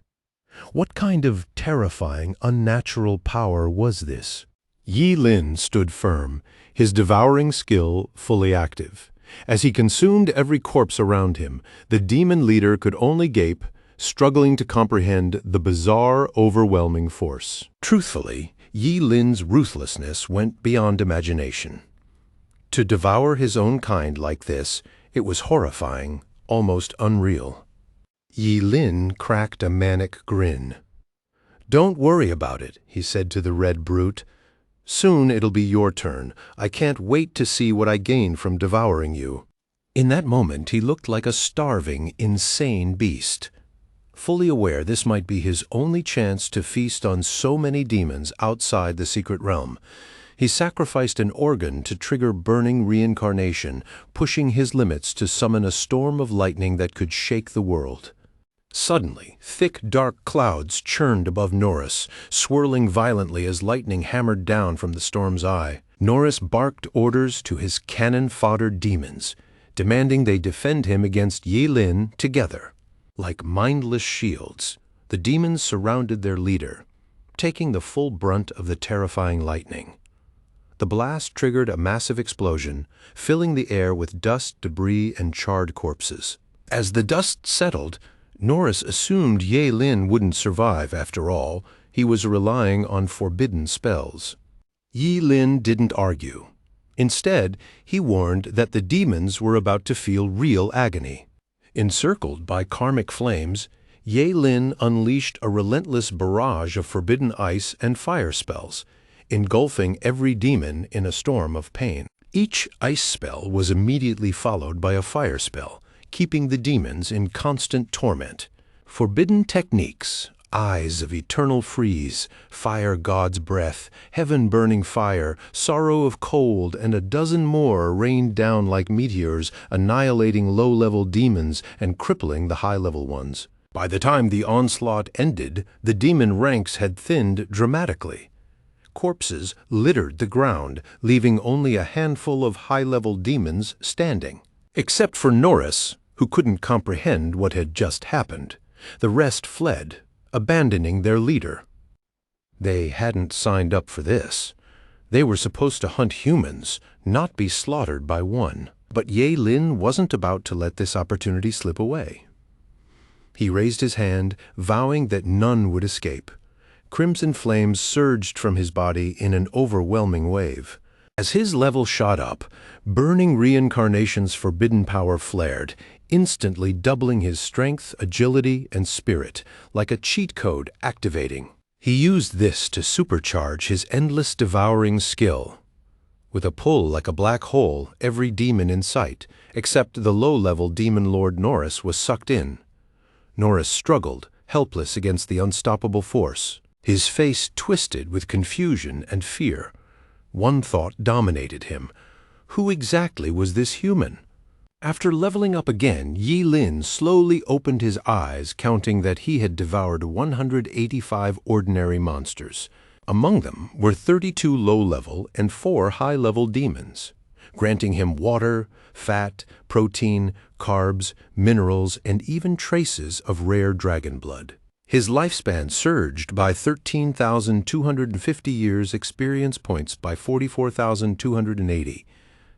A: What kind of terrifying, unnatural power was this? Yi Lin stood firm, his devouring skill fully active. As he consumed every corpse around him, the demon leader could only gape, struggling to comprehend the bizarre, overwhelming force. Truthfully, Yi Lin's ruthlessness went beyond imagination. To devour his own kind like this, it was horrifying, almost unreal. Yi Lin cracked a manic grin. "Don't worry about it," he said to the red brute. "Soon it'll be your turn. I can't wait to see what I gain from devouring you." In that moment, he looked like a starving, insane beast. Fully aware this might be his only chance to feast on so many demons outside the secret realm, he sacrificed an organ to trigger burning reincarnation, pushing his limits to summon a storm of lightning that could shake the world. Suddenly, thick, dark clouds churned above Norris, swirling violently as lightning hammered down from the storm's eye. Norris barked orders to his cannon-fodder demons, demanding they defend him against Yi Lin together. Like mindless shields, the demons surrounded their leader, taking the full brunt of the terrifying lightning. The blast triggered a massive explosion, filling the air with dust, debris, and charred corpses. As the dust settled, Norris assumed Yi Lin wouldn't survive after all. He was relying on forbidden spells. Yi Lin didn't argue. Instead, he warned that the demons were about to feel real agony. Encircled by karmic flames, Yi Lin unleashed a relentless barrage of forbidden ice and fire spells, engulfing every demon in a storm of pain. Each ice spell was immediately followed by a fire spell, keeping the demons in constant torment. Forbidden techniques, eyes of eternal freeze, fire god's breath, heaven-burning fire, sorrow of cold, and a dozen more rained down like meteors, annihilating low-level demons and crippling the high-level ones. By the time the onslaught ended, the demon ranks had thinned dramatically. Corpses littered the ground, leaving only a handful of high-level demons standing. Except for Norris, who couldn't comprehend what had just happened. The rest fled, abandoning their leader. They hadn't signed up for this. They were supposed to hunt humans, not be slaughtered by one. But Ye Lin wasn't about to let this opportunity slip away. He raised his hand, vowing that none would escape. Crimson flames surged from his body in an overwhelming wave. As his level shot up, burning reincarnation's forbidden power flared, instantly doubling his strength, agility, and spirit, like a cheat code activating. He used this to supercharge his endless devouring skill. With a pull like a black hole, every demon in sight, except the low-level demon lord Norris, was sucked in. Norris struggled, helpless against the unstoppable force. His face twisted with confusion and fear. One thought dominated him. Who exactly was this human? After leveling up again, Ye Lin slowly opened his eyes, counting that he had devoured 185 ordinary monsters. Among them were 32 low-level and 4 high-level demons, granting him water, fat, protein, carbs, minerals, and even traces of rare dragon blood. His lifespan surged by 13,250 years, experience points by 44,280,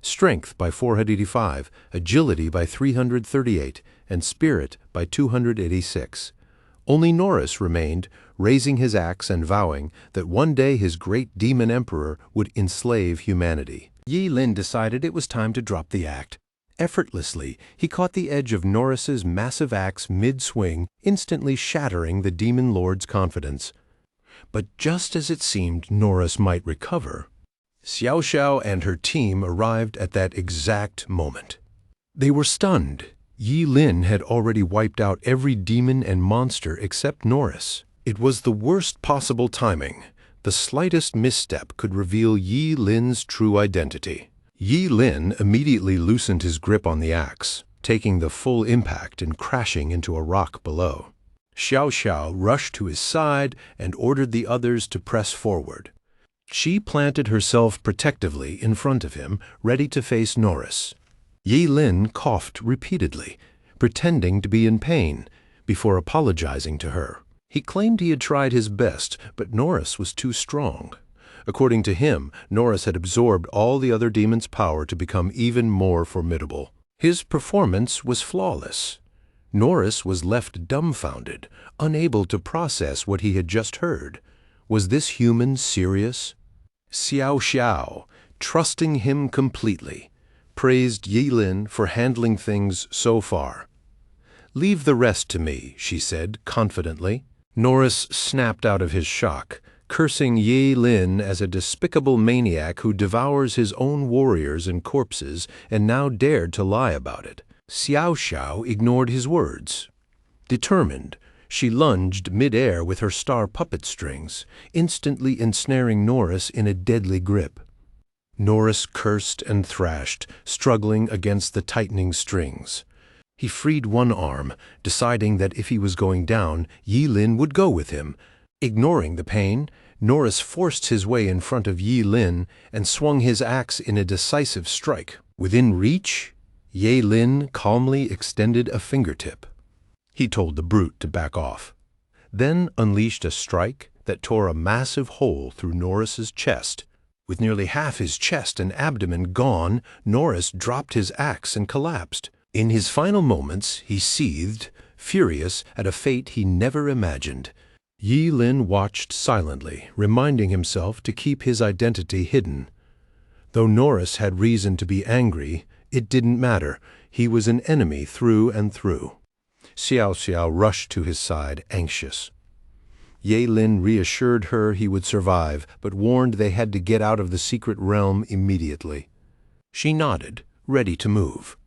A: strength by 485, agility by 338, and spirit by 286. Only Norris remained, raising his axe and vowing that one day his great demon emperor would enslave humanity. Ye Lin decided it was time to drop the act. Effortlessly, he caught the edge of Norris's massive axe mid-swing, instantly shattering the demon lord's confidence. But just as it seemed Norris might recover, Xiao Xiao and her team arrived at that exact moment. They were stunned. Ye Lin had already wiped out every demon and monster except Norris. It was the worst possible timing. The slightest misstep could reveal Ye Lin's true identity. Ye Lin immediately loosened his grip on the axe, taking the full impact and crashing into a rock below. Xiao Xiao rushed to his side and ordered the others to press forward. She planted herself protectively in front of him, ready to face Norris. Ye Lin coughed repeatedly, pretending to be in pain, before apologizing to her. He claimed he had tried his best, but Norris was too strong. According to him, Norris had absorbed all the other demons' power to become even more formidable. His performance was flawless. Norris was left dumbfounded, unable to process what he had just heard. Was this human serious? Xiao Xiao, trusting him completely, praised Ye Lin for handling things so far. "Leave the rest to me," she said confidently. Norris snapped out of his shock, cursing Ye Lin as a despicable maniac who devours his own warriors and corpses, and now dared to lie about it. Xiao Xiao ignored his words. Determined, she lunged mid-air with her star puppet strings, instantly ensnaring Norris in a deadly grip. Norris cursed and thrashed, struggling against the tightening strings. He freed one arm, deciding that if he was going down, Ye Lin would go with him. Ignoring the pain, Norris forced his way in front of Ye Lin and swung his axe in a decisive strike. Within reach, Ye Lin calmly extended a fingertip. He told the brute to back off, then unleashed a strike that tore a massive hole through Norris's chest. With nearly half his chest and abdomen gone, Norris dropped his axe and collapsed. In his final moments, he seethed, furious at a fate he never imagined. Ye Lin watched silently, reminding himself to keep his identity hidden. Though Norris had reason to be angry, it didn't matter. He was an enemy through and through. Xiao Xiao rushed to his side, anxious. Ye Lin reassured her he would survive, but warned they had to get out of the secret realm immediately. She nodded, ready to move.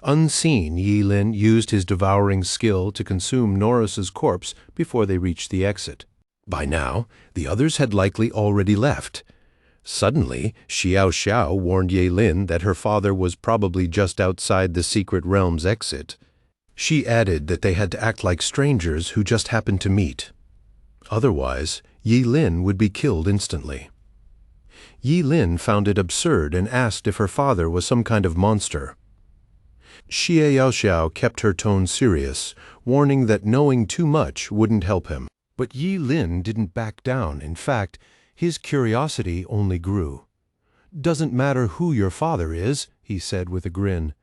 A: Unseen, Yi Lin used his devouring skill to consume Norris's corpse before they reached the exit. By now, the others had likely already left. Suddenly, Xiao Xiao warned Ye Lin that her father was probably just outside the secret realm's exit. She added that they had to act like strangers who just happened to meet. Otherwise, Yi Lin would be killed instantly. Yi Lin found it absurd and asked if her father was some kind of monster. Xie Yaoxiao kept her tone serious, warning that knowing too much wouldn't help him. But Yi Lin didn't back down. In fact, his curiosity only grew. "Doesn't matter who your father is," he said with a grin.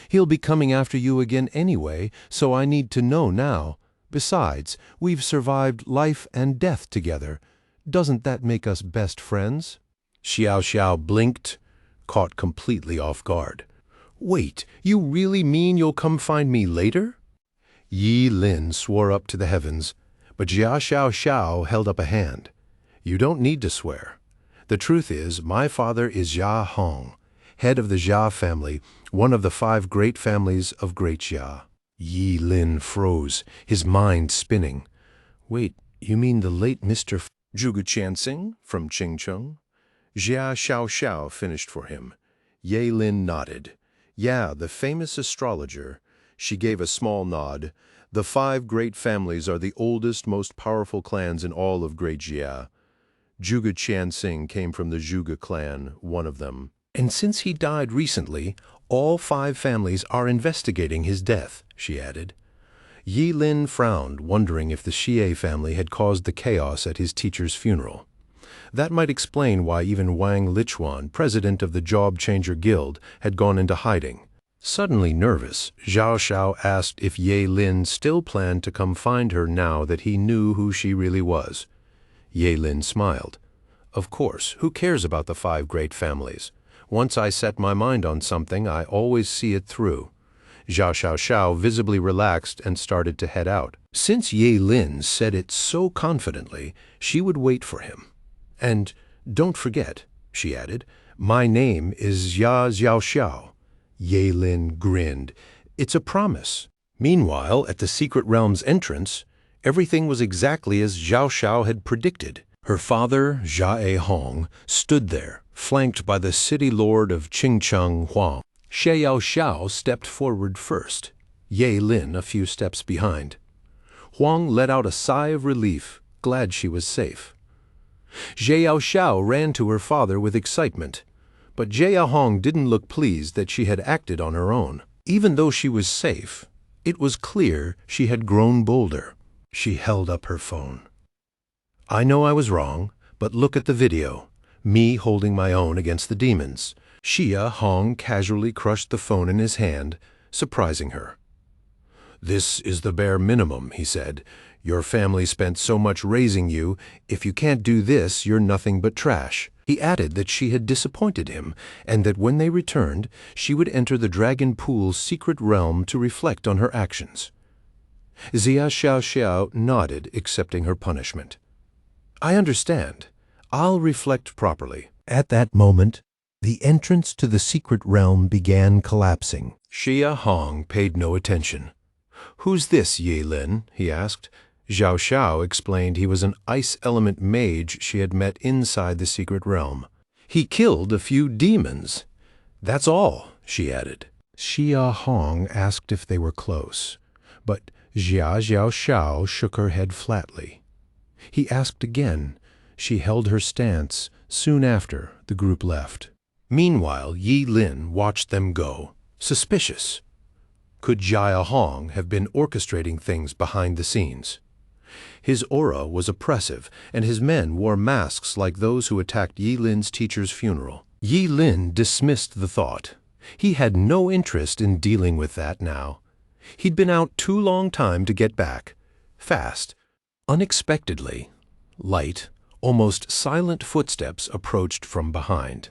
A: "He'll be coming after you again anyway, so I need to know now. Besides, we've survived life and death together. Doesn't that make us best friends?" Xiao Xiao blinked, caught completely off guard. "Wait, you really mean you'll come find me later?" Yi Lin swore up to the heavens, but Jia Xiao Xiao held up a hand. "You don't need to swear. The truth is, my father is Jia Hong, head of the Jia family, one of the 5 great families of Great Jia." Yi Lin froze, his mind spinning. "Wait, you mean the late Mr. Zhuge Qianxing from Qingcheng?" Jia Xiao Xiao finished for him. Ye Lin nodded. "Yeah, the famous astrologer." She gave a small nod. "The 5 great families are the oldest, most powerful clans in all of Great Jia. Zhuge Qianxing came from the Zhuge clan, one of them. And since he died recently, all 5 families are investigating his death," she added. Yi Lin frowned, wondering if the Xie family had caused the chaos at his teacher's funeral. That might explain why even Wang Lichuan, president of the Job Changer Guild, had gone into hiding. Suddenly nervous, Zhao Xiao asked if Ye Lin still planned to come find her now that he knew who she really was. Ye Lin smiled. "Of course, who cares about the 5 great families? Once I set my mind on something, I always see it through." Zhao Xiao visibly relaxed and started to head out. Since Ye Lin said it so confidently, she would wait for him. "And don't forget," she added, "my name is Ya Xiao Xiao." Ye Lin grinned. "It's a promise." Meanwhile, at the secret realm's entrance, everything was exactly as Zhao Xiao had predicted. Her father, Jia Hong, stood there, flanked by the city lord of Qingcheng Huang. Xiao Xiao stepped forward first, Ye Lin a few steps behind. Huang let out a sigh of relief, glad she was safe. Xiao Xiao ran to her father with excitement, but Jia Hong didn't look pleased that she had acted on her own. Even though she was safe, it was clear she had grown bolder. She held up her phone. "I know I was wrong, but look at the video. Me holding my own against the demons." Xia Hong casually crushed the phone in his hand, surprising her. "This is the bare minimum," he said. "Your family spent so much raising you. If you can't do this, you're nothing but trash." He added that she had disappointed him, and that when they returned, she would enter the Dragon Pool's secret realm to reflect on her actions. Xia Xiao nodded, accepting her punishment. "I understand. I'll reflect properly." At that moment, the entrance to the secret realm began collapsing. Xia Hong paid no attention. "Who's this, Ye Lin?" he asked. Zhao Xiao explained he was an ice element mage she had met inside the secret realm. "He killed a few demons. That's all," she added. Xia Hong asked if they were close, but Zhao Xiao shook her head flatly. He asked again. She held her stance. Soon after, the group left. Meanwhile, Yi Lin watched them go, suspicious. Could Jia Hong have been orchestrating things behind the scenes? His aura was oppressive, and his men wore masks like those who attacked Yi Lin's teacher's funeral. Yi Lin dismissed the thought. He had no interest in dealing with that now. He'd been out too long time to get back. Fast. Unexpectedly, light, almost silent footsteps approached from behind.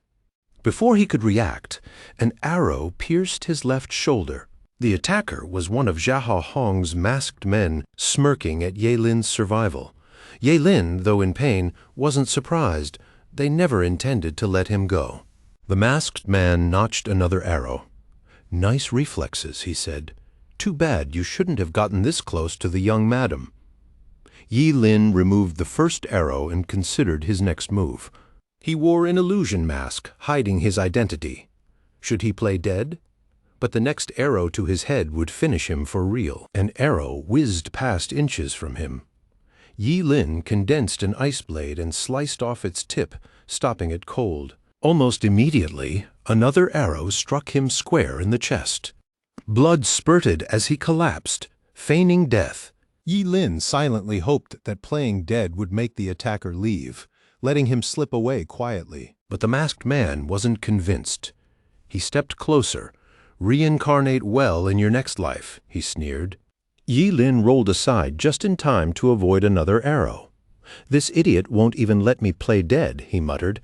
A: Before he could react, an arrow pierced his left shoulder. The attacker was one of Jia Hong's masked men, smirking at Ye Lin's survival. Ye Lin, though in pain, wasn't surprised. They never intended to let him go. The masked man notched another arrow. "Nice reflexes," he said. "Too bad you shouldn't have gotten this close to the young madam." Yi Lin removed the first arrow and considered his next move. He wore an illusion mask, hiding his identity. Should he play dead? But the next arrow to his head would finish him for real. An arrow whizzed past inches from him. Yi Lin condensed an ice blade and sliced off its tip, stopping it cold. Almost immediately, another arrow struck him square in the chest. Blood spurted as he collapsed, feigning death. Yi Lin silently hoped that playing dead would make the attacker leave, letting him slip away quietly. But the masked man wasn't convinced. He stepped closer. "Reincarnate well in your next life," he sneered. Yi Lin rolled aside just in time to avoid another arrow. "This idiot won't even let me play dead," he muttered.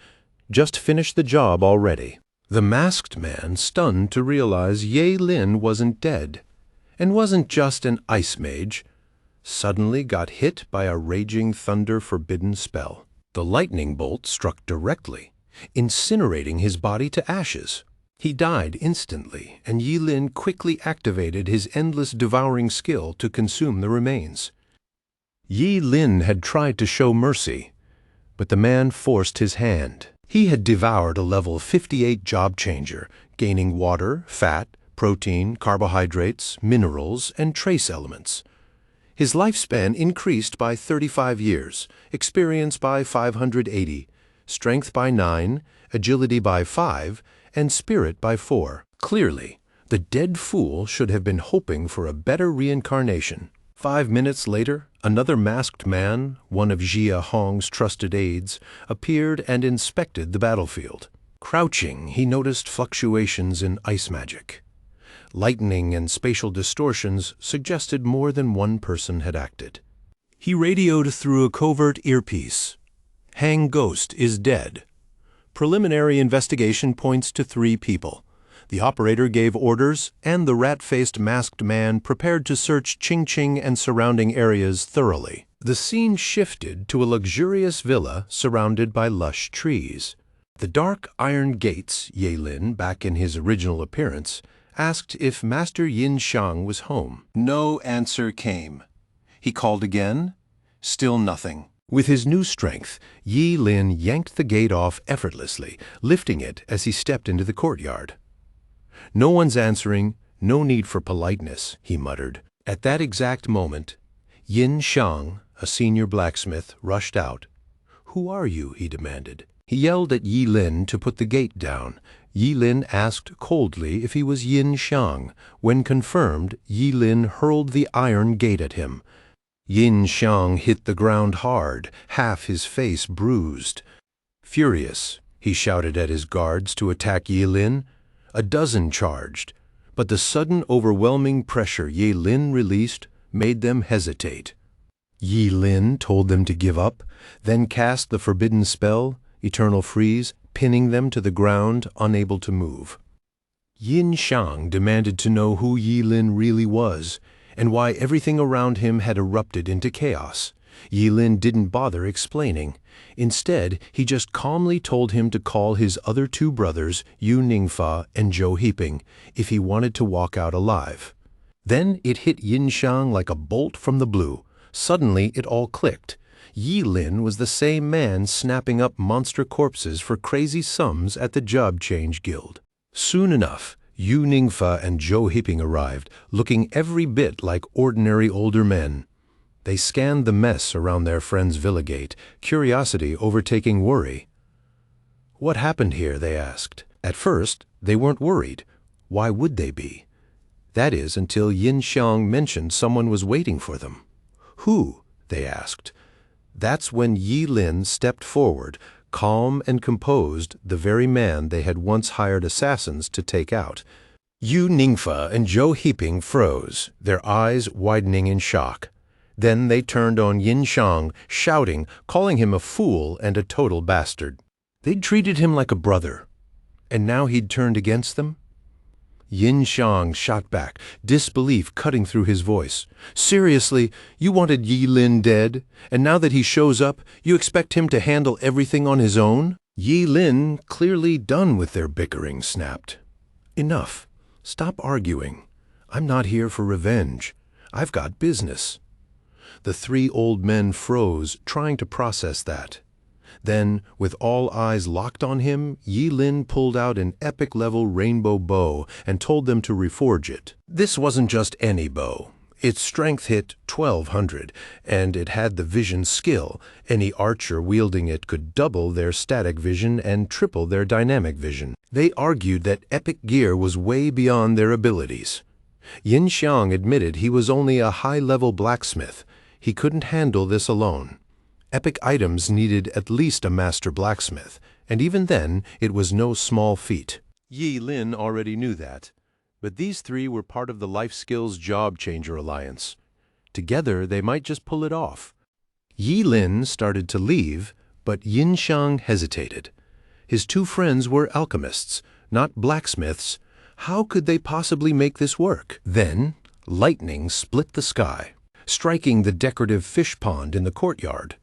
A: "Just finished the job already." The masked man, stunned to realize Yi Lin wasn't dead, and wasn't just an ice mage, suddenly got hit by a raging thunder-forbidden spell. The lightning bolt struck directly, incinerating his body to ashes. He died instantly, and Yi Lin quickly activated his endless devouring skill to consume the remains. Yi Lin had tried to show mercy, but the man forced his hand. He had devoured a level 58 job changer, gaining water, fat, protein, carbohydrates, minerals, and trace elements. His lifespan increased by 35 years, experience by 580, strength by 9, agility by 5, and spirit by 4. Clearly, the dead fool should have been hoping for a better reincarnation. 5 minutes later, another masked man, one of Jia Hong's trusted aides, appeared and inspected the battlefield. Crouching, he noticed fluctuations in ice magic. Lightning and spatial distortions suggested more than one person had acted. He radioed through a covert earpiece. "Hang Ghost is dead. Preliminary investigation points to 3 people. The operator gave orders, and the rat-faced masked man prepared to search Qingqing and surrounding areas thoroughly." The scene shifted to a luxurious villa surrounded by lush trees. The dark iron gates, Yi Lin, back in his original appearance, asked if Master Yin Xiang was home. No answer came. He called again. Still nothing. With his new strength, Yi Lin yanked the gate off effortlessly, lifting it as he stepped into the courtyard. "No one's answering, no need for politeness," he muttered. At that exact moment, Yin Xiang, a senior blacksmith, rushed out. "Who are you?" he demanded. He yelled at Yi Lin to put the gate down. Yi Lin asked coldly if he was Yin Xiang. When confirmed, Yi Lin hurled the iron gate at him. Yin Xiang hit the ground hard, half his face bruised. Furious, he shouted at his guards to attack Yi Lin. A dozen charged, but the sudden overwhelming pressure Yi Lin released made them hesitate. Yi Lin told them to give up, then cast the forbidden spell, Eternal Freeze, pinning them to the ground, unable to move. Yin Xiang demanded to know who Yi Lin really was, and why everything around him had erupted into chaos. Yi Lin didn't bother explaining. Instead, he just calmly told him to call his other 2 brothers, Yu Ningfa and Zhou Heaping, if he wanted to walk out alive. Then it hit Yin Xiang like a bolt from the blue. Suddenly it all clicked. Yi Lin was the same man snapping up monster corpses for crazy sums at the Job Change Guild. Soon enough, Yu Ningfa and Zhou Heaping arrived, looking every bit like ordinary older men. They scanned the mess around their friend's villa gate, curiosity overtaking worry. "What happened here?" they asked. At first, they weren't worried. Why would they be? That is, until Yin Xiang mentioned someone was waiting for them. "Who?" they asked. That's when Yi Lin stepped forward, calm and composed, the very man they had once hired assassins to take out. Yu Ningfa and Zhou Heaping froze, their eyes widening in shock. Then they turned on Yin Xiang, shouting, calling him a fool and a total bastard. They'd treated him like a brother, and now he'd turned against them? Yin Xiang shot back, disbelief cutting through his voice. "Seriously, you wanted Yi Lin dead, and now that he shows up, you expect him to handle everything on his own?" Yi Lin, clearly done with their bickering, snapped. Enough. Stop arguing. I'm not here for revenge. I've got business. The three old men froze, trying to process that. Then, with all eyes locked on him, Yi Lin pulled out an epic-level rainbow bow and told them to reforge it. This wasn't just any bow. Its strength hit 1200, and it had the vision skill. Any archer wielding it could double their static vision and triple their dynamic vision. They argued that epic gear was way beyond their abilities. Yin Xiang admitted he was only a high-level blacksmith. He couldn't handle this alone. Epic items needed at least a master blacksmith, and even then it was no small feat. Yi Lin already knew that. But these three were part of the Life Skills Job Changer Alliance. Together, they might just pull it off. Yi Lin started to leave, but Yin Xiang hesitated. His two friends were alchemists, not blacksmiths. How could they possibly make this work? Then, lightning split the sky, striking the decorative fish pond in the courtyard.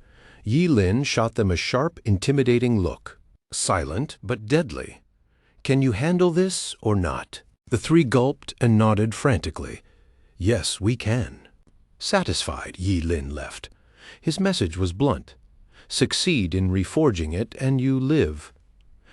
A: Yi Lin shot them a sharp, intimidating look. Silent, but deadly. Can you handle this or not? The three gulped and nodded frantically. Yes, we can. Satisfied, Yi Lin left. His message was blunt. Succeed in reforging it and you live.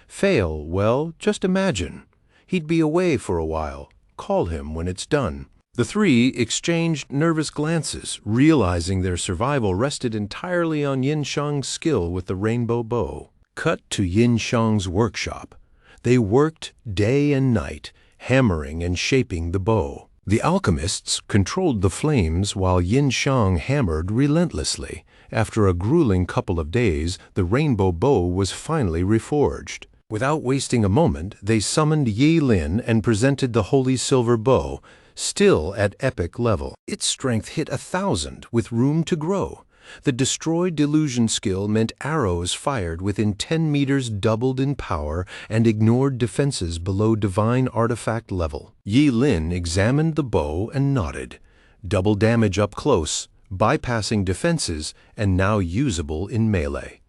A: Fail, well, just imagine. He'd be away for a while. Call him when it's done. The three exchanged nervous glances, realizing their survival rested entirely on Yin Xiang's skill with the rainbow bow. Cut to Yin Xiang's workshop. They worked day and night, hammering and shaping the bow. The alchemists controlled the flames while Yin Xiang hammered relentlessly. After a grueling couple of days, the rainbow bow was finally reforged. Without wasting a moment, they summoned Yi Lin and presented the holy silver bow, still at epic level. Its strength hit 1,000, with room to grow. The destroyed delusion skill meant arrows fired within 10 meters doubled in power and ignored defenses below divine artifact level. Yi Lin examined the bow and nodded. Double damage up close, bypassing defenses, and now usable in melee.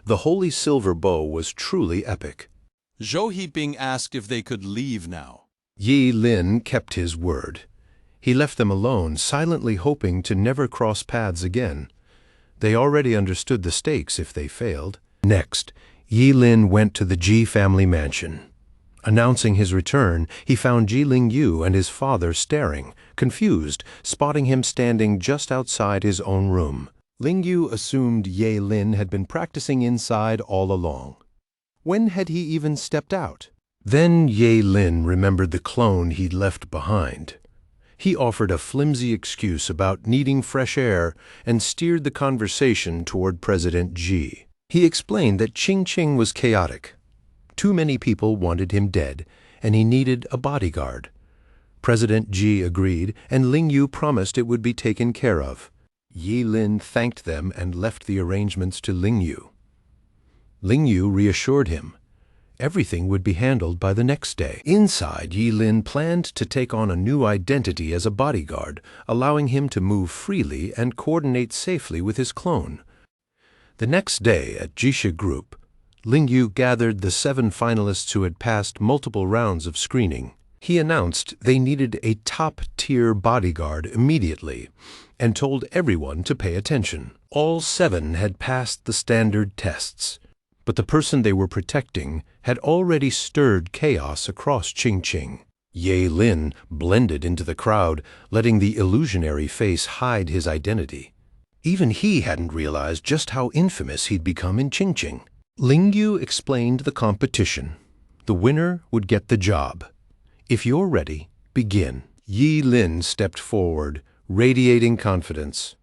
A: The holy silver bow was truly epic.
J: Zhou Yiping asked if they could leave now.
A: Yi Lin kept his word. He left them alone, silently hoping to never cross paths again. They already understood the stakes if they failed. Next, Yi Lin went to the Ji family mansion. Announcing his return, he found Ji Lingyu and his father staring, confused, spotting him standing just outside his own room. Lingyu assumed Yi Lin had been practicing inside all along. When had he even stepped out? Then Yi Lin remembered the clone he'd left behind. He offered a flimsy excuse about needing fresh air and steered the conversation toward President Ji. He explained that Qingqing was chaotic. Too many people wanted him dead, and he needed a bodyguard. President Ji agreed, and Lingyu promised it would be taken care of. Yi Lin thanked them and left the arrangements to Lingyu. Lingyu reassured him. Everything would be handled by the next day. Inside, Yi Lin planned to take on a new identity as a bodyguard, allowing him to move freely and coordinate safely with his clone. The next day at Jisha Group, Lingyu gathered the 7 finalists who had passed multiple rounds of screening. He announced they needed a top-tier bodyguard immediately and told everyone to pay attention. All 7 had passed the standard tests. But the person they were protecting had already stirred chaos across Qingqing. Yi Lin blended into the crowd, letting the illusionary face hide his identity. Even he hadn't realized just how infamous he'd become in Qingqing. Lingyu explained the competition. The winner would get the job. If you're ready, begin. Yi Lin stepped forward, radiating confidence.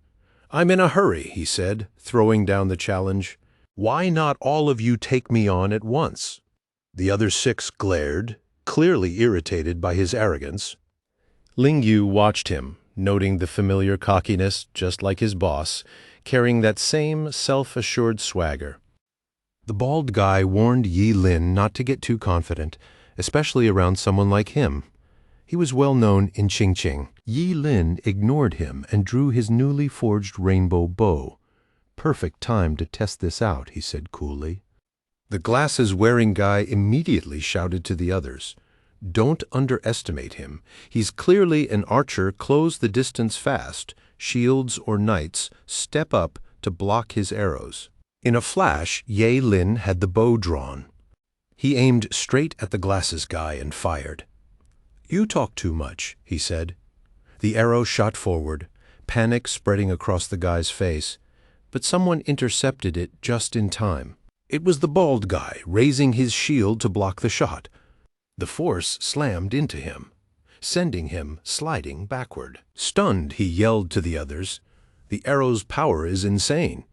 A: I'm in a hurry, he said, throwing down the challenge. Why not all of you take me on at once? The other 6 glared, clearly irritated by his arrogance. Lingyu watched him, noting the familiar cockiness, just like his boss, carrying that same self-assured swagger. The bald guy warned Yi Lin not to get too confident, especially around someone like him. He was well known in Qingqing. Yi Lin ignored him and drew his newly forged rainbow bow. Perfect time to test this out, he said coolly. The glasses-wearing guy immediately shouted to the others, "Don't underestimate him. He's clearly an archer. Close the distance fast. Shields or knights step up to block his arrows." In a flash, Ye Lin had the bow drawn. He aimed straight at the glasses guy and fired. "You talk too much," he said. The arrow shot forward, panic spreading across the guy's face, but someone intercepted it just in time. It was the bald guy, raising his shield to block the shot. The force slammed into him, sending him sliding backward. Stunned, he yelled to the others, "The arrow's power is insane."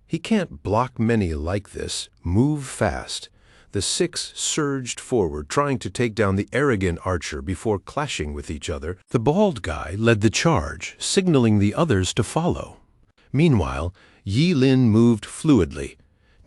A: "He can't block many like this. Move fast." The six surged forward, trying to take down the arrogant archer before clashing with each other. The bald guy led the charge, signaling the others to follow. Meanwhile, Yi Lin moved fluidly,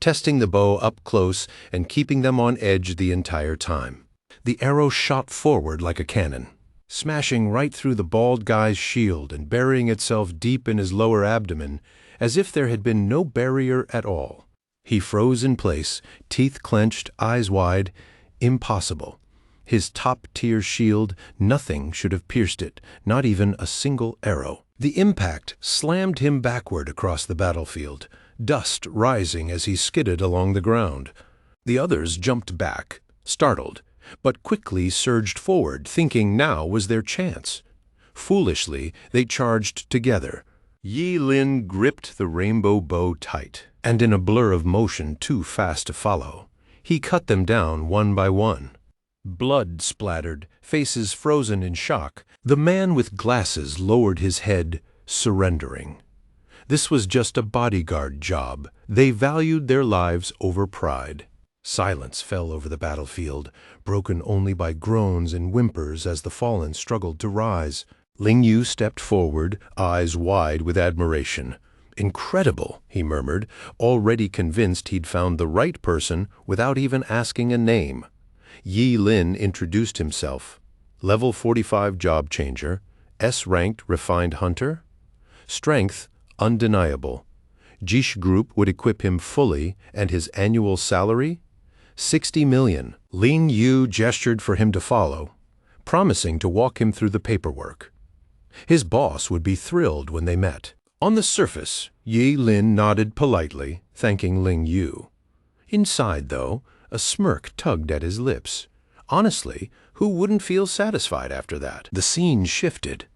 A: testing the bow up close and keeping them on edge the entire time. The arrow shot forward like a cannon, smashing right through the bald guy's shield and burying itself deep in his lower abdomen, as if there had been no barrier at all. He froze in place, teeth clenched, eyes wide. Impossible. His top-tier shield, nothing should have pierced it, not even a single arrow. The impact slammed him backward across the battlefield, dust rising as he skidded along the ground. The others jumped back, startled, but quickly surged forward, thinking now was their chance. Foolishly, they charged together. Yi Lin gripped the rainbow bow tight, and in a blur of motion too fast to follow, he cut them down one by one. Blood splattered, faces frozen in shock. The man with glasses lowered his head, surrendering. This was just a bodyguard job. They valued their lives over pride. Silence fell over the battlefield, broken only by groans and whimpers as the fallen struggled to rise. Ling Yu stepped forward, eyes wide with admiration. "Incredible," he murmured, already convinced he'd found the right person without even asking a name. Yi Lin introduced himself. Level 45 job changer, S-ranked refined hunter. Strength, undeniable. Jish Group would equip him fully, and his annual salary? 60 million. Ling Yu gestured for him to follow, promising to walk him through the paperwork. His boss would be thrilled when they met. On the surface, Yi Lin nodded politely, thanking Ling Yu. Inside, though, a smirk tugged at his lips. Honestly, who wouldn't feel satisfied after that? The scene shifted.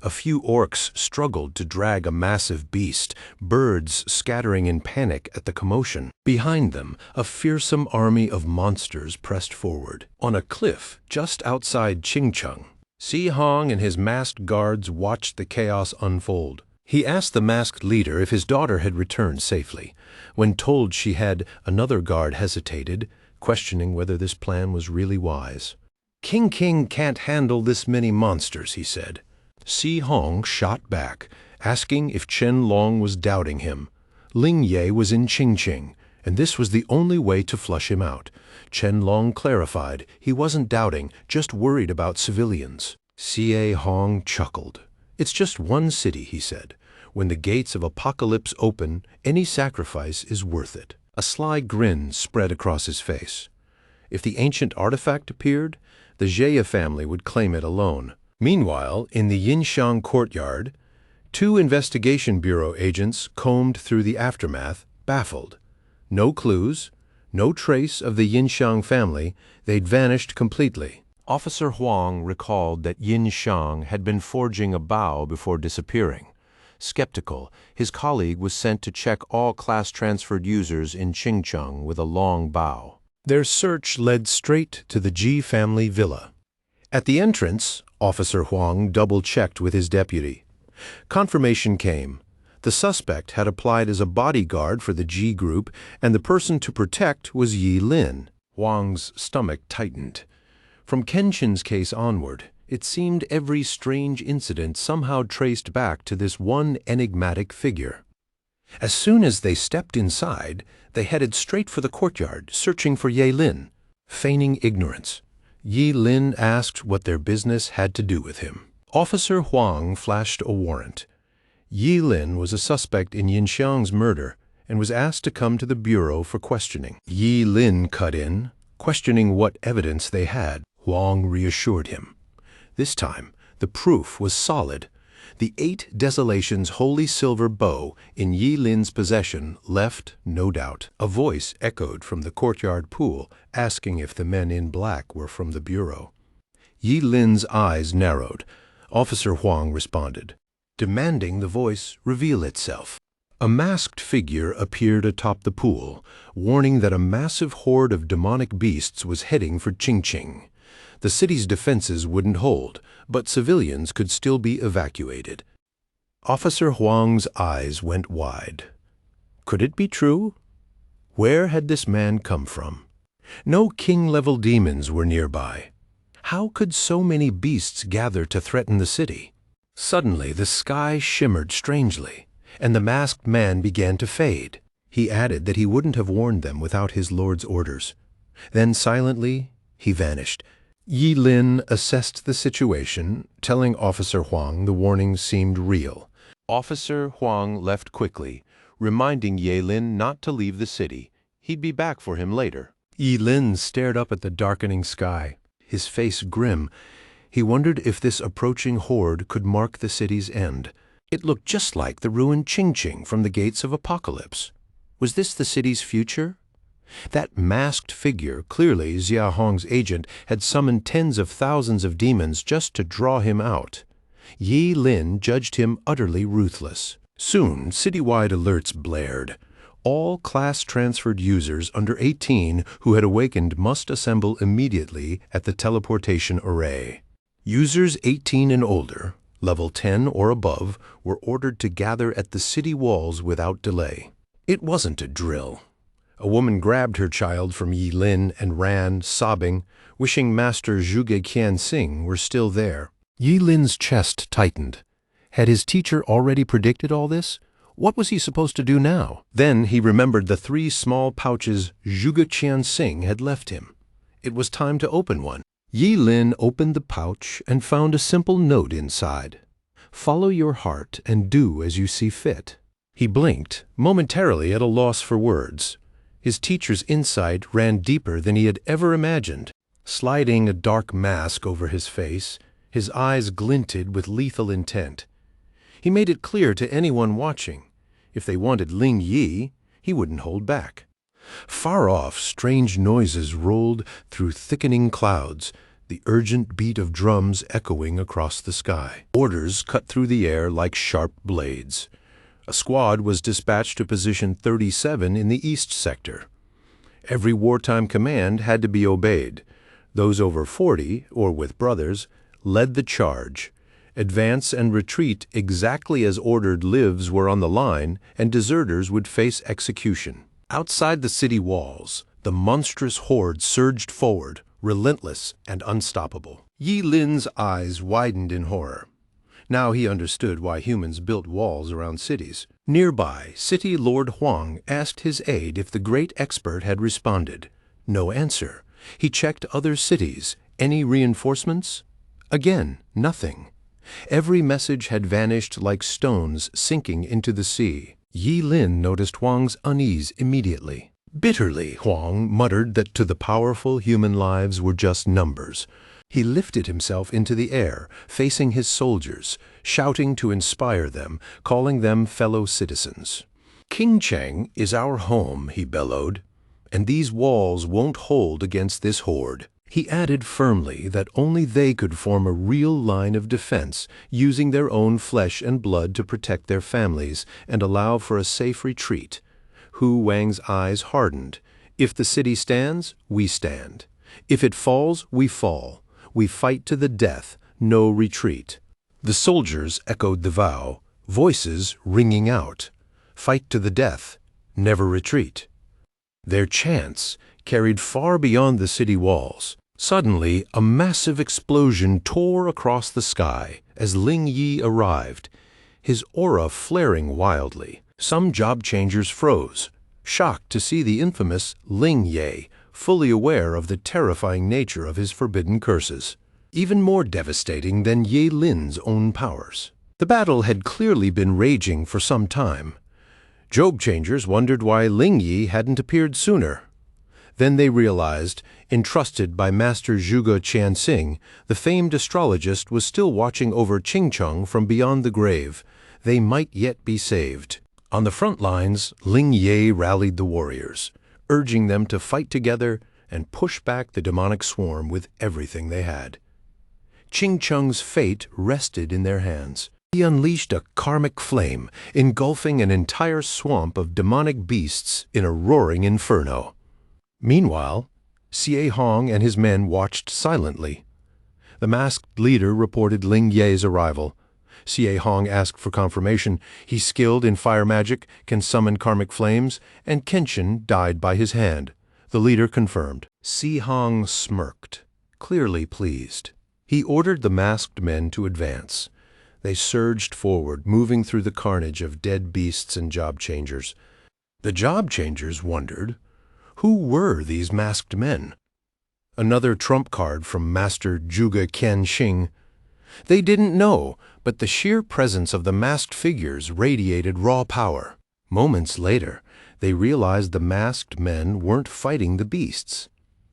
A: A few orcs struggled to drag a massive beast, birds scattering in panic at the commotion. Behind them, a fearsome army of monsters pressed forward. On a cliff just outside Qingcheng, Si Hong and his masked guards watched the chaos unfold. He asked the masked leader if his daughter had returned safely. When told she had, another guard hesitated, questioning whether this plan was really wise. "King can't handle this many monsters," he said. Si Hong shot back, asking if Chen Long was doubting him. Ling Ye was in Qingqing, and this was the only way to flush him out. Chen Long clarified he wasn't doubting, just worried about civilians. Si Hong chuckled. "It's just one city," he said. "When the gates of apocalypse open, any sacrifice is worth it." A sly grin spread across his face. If the ancient artifact appeared, the Jia family would claim it alone. Meanwhile, in the Yinxiang courtyard, 2 investigation bureau agents combed through the aftermath, baffled. No clues, no trace of the Yinxiang family. They'd vanished completely. Officer Huang recalled that Yinxiang had been forging a bow before disappearing. Skeptical, his colleague was sent to check all class-transferred users in Qingcheng with a long bow. Their search led straight to the Ji family villa. At the entrance, Officer Huang double-checked with his deputy. Confirmation came. The suspect had applied as a bodyguard for the Ji group, and the person to protect was Yi Lin. Huang's stomach tightened. From Kenshin's case onward, it seemed every strange incident somehow traced back to this one enigmatic figure. As soon as they stepped inside, they headed straight for the courtyard, searching for Yi Lin. Feigning ignorance, Yi Lin asked what their business had to do with him. Officer Huang flashed a warrant. Yi Lin was a suspect in Yinxiang's murder, and was asked to come to the bureau for questioning. Yi Lin cut in, questioning what evidence they had. Huang reassured him. This time, the proof was solid. The 8 Desolations holy silver bow in Yi Lin's possession left no doubt. A voice echoed from the courtyard pool, asking if the men in black were from the bureau. Yi Lin's eyes narrowed. Officer Huang responded, demanding the voice reveal itself. A masked figure appeared atop the pool, warning that a massive horde of demonic beasts was heading for Qingqing. The city's defenses wouldn't hold, but civilians could still be evacuated. Officer Huang's eyes went wide. Could it be true? Where had this man come from? No king-level demons were nearby. How could so many beasts gather to threaten the city? Suddenly, the sky shimmered strangely, and the masked man began to fade. He added that he wouldn't have warned them without his lord's orders. Then silently, he vanished. Yi Lin assessed the situation, telling Officer Huang the warning seemed real. Officer Huang left quickly, reminding Yi Lin not to leave the city. He'd be back for him later. Yi Lin stared up at the darkening sky, his face grim. He wondered if this approaching horde could mark the city's end. It looked just like the ruined Qingqing from the Gates of Apocalypse. Was this the city's future? That masked figure, clearly Xia Hong's agent, had summoned tens of thousands of demons just to draw him out. Yi Lin judged him utterly ruthless. Soon, citywide alerts blared. All class-transferred users under 18 who had awakened must assemble immediately at the teleportation array. Users 18 and older, level 10 or above, were ordered to gather at the city walls without delay. It wasn't a drill. A woman grabbed her child from Yi Lin and ran, sobbing, wishing Master Zhuge Qianxing were still there. Yi Lin's chest tightened. Had his teacher already predicted all this? What was he supposed to do now? Then he remembered the 3 small pouches Zhuge Qianxing had left him. It was time to open one. Yi Lin opened the pouch and found a simple note inside. Follow your heart and do as you see fit. He blinked, momentarily at a loss for words. His teacher's insight ran deeper than he had ever imagined. Sliding a dark mask over his face, his eyes glinted with lethal intent. He made it clear to anyone watching. If they wanted Ling Yi, he wouldn't hold back. Far off, strange noises rolled through thickening clouds, the urgent beat of drums echoing across the sky. Orders cut through the air like sharp blades. A squad was dispatched to position 37 in the east sector. Every wartime command had to be obeyed. Those over 40, or with brothers, led the charge. Advance and retreat exactly as ordered lives were on the line, and deserters would face execution. Outside the city walls, the monstrous horde surged forward, relentless and unstoppable. Yi Lin's eyes widened in horror. Now he understood why humans built walls around cities. Nearby, City Lord Huang asked his aide if the great expert had responded. No answer. He checked other cities. Any reinforcements? Again, nothing. Every message had vanished like stones sinking into the sea. Yi Lin noticed Huang's unease immediately. Bitterly, Huang muttered that to the powerful human lives were just numbers. He lifted himself into the air, facing his soldiers, shouting to inspire them, calling them fellow citizens. Qingcheng is our home, he bellowed, and these walls won't hold against this horde. He added firmly that only they could form a real line of defense, using their own flesh and blood to protect their families and allow for a safe retreat. Hu Wang's eyes hardened. If the city stands, we stand. If it falls, we fall. We fight to the death, no retreat. The soldiers echoed the vow, voices ringing out. Fight to the death, never retreat. Their chants carried far beyond the city walls. Suddenly, a massive explosion tore across the sky as Ling Yi arrived, his aura flaring wildly. Some job changers froze, shocked to see the infamous Ling Ye, fully aware of the terrifying nature of his forbidden curses, even more devastating than Yi Lin's own powers. The battle had clearly been raging for some time. Job changers wondered why Ling Yi hadn't appeared sooner. Then they realized, entrusted by Master Zhuge Qianxing, the famed astrologist was still watching over Qingcheng from beyond the grave. They might yet be saved. On the front lines, Ling Ye rallied the warriors, urging them to fight together and push back the demonic swarm with everything they had. Qingcheng's fate rested in their hands. He unleashed a karmic flame, engulfing an entire swamp of demonic beasts in a roaring inferno. Meanwhile, Xie Hong and his men watched silently. The masked leader reported Ling Ye's arrival. Xie Hong asked for confirmation. He's skilled in fire magic, can summon karmic flames, and Kenshin died by his hand. The leader confirmed. Xie Hong smirked, clearly pleased. He ordered the masked men to advance. They surged forward, moving through the carnage of dead beasts and job changers. The job changers wondered, who were these masked men? Another trump card from Master Zhuge Qianxing. They didn't know, but the sheer presence of the masked figures radiated raw power. Moments later, they realized the masked men weren't fighting the beasts.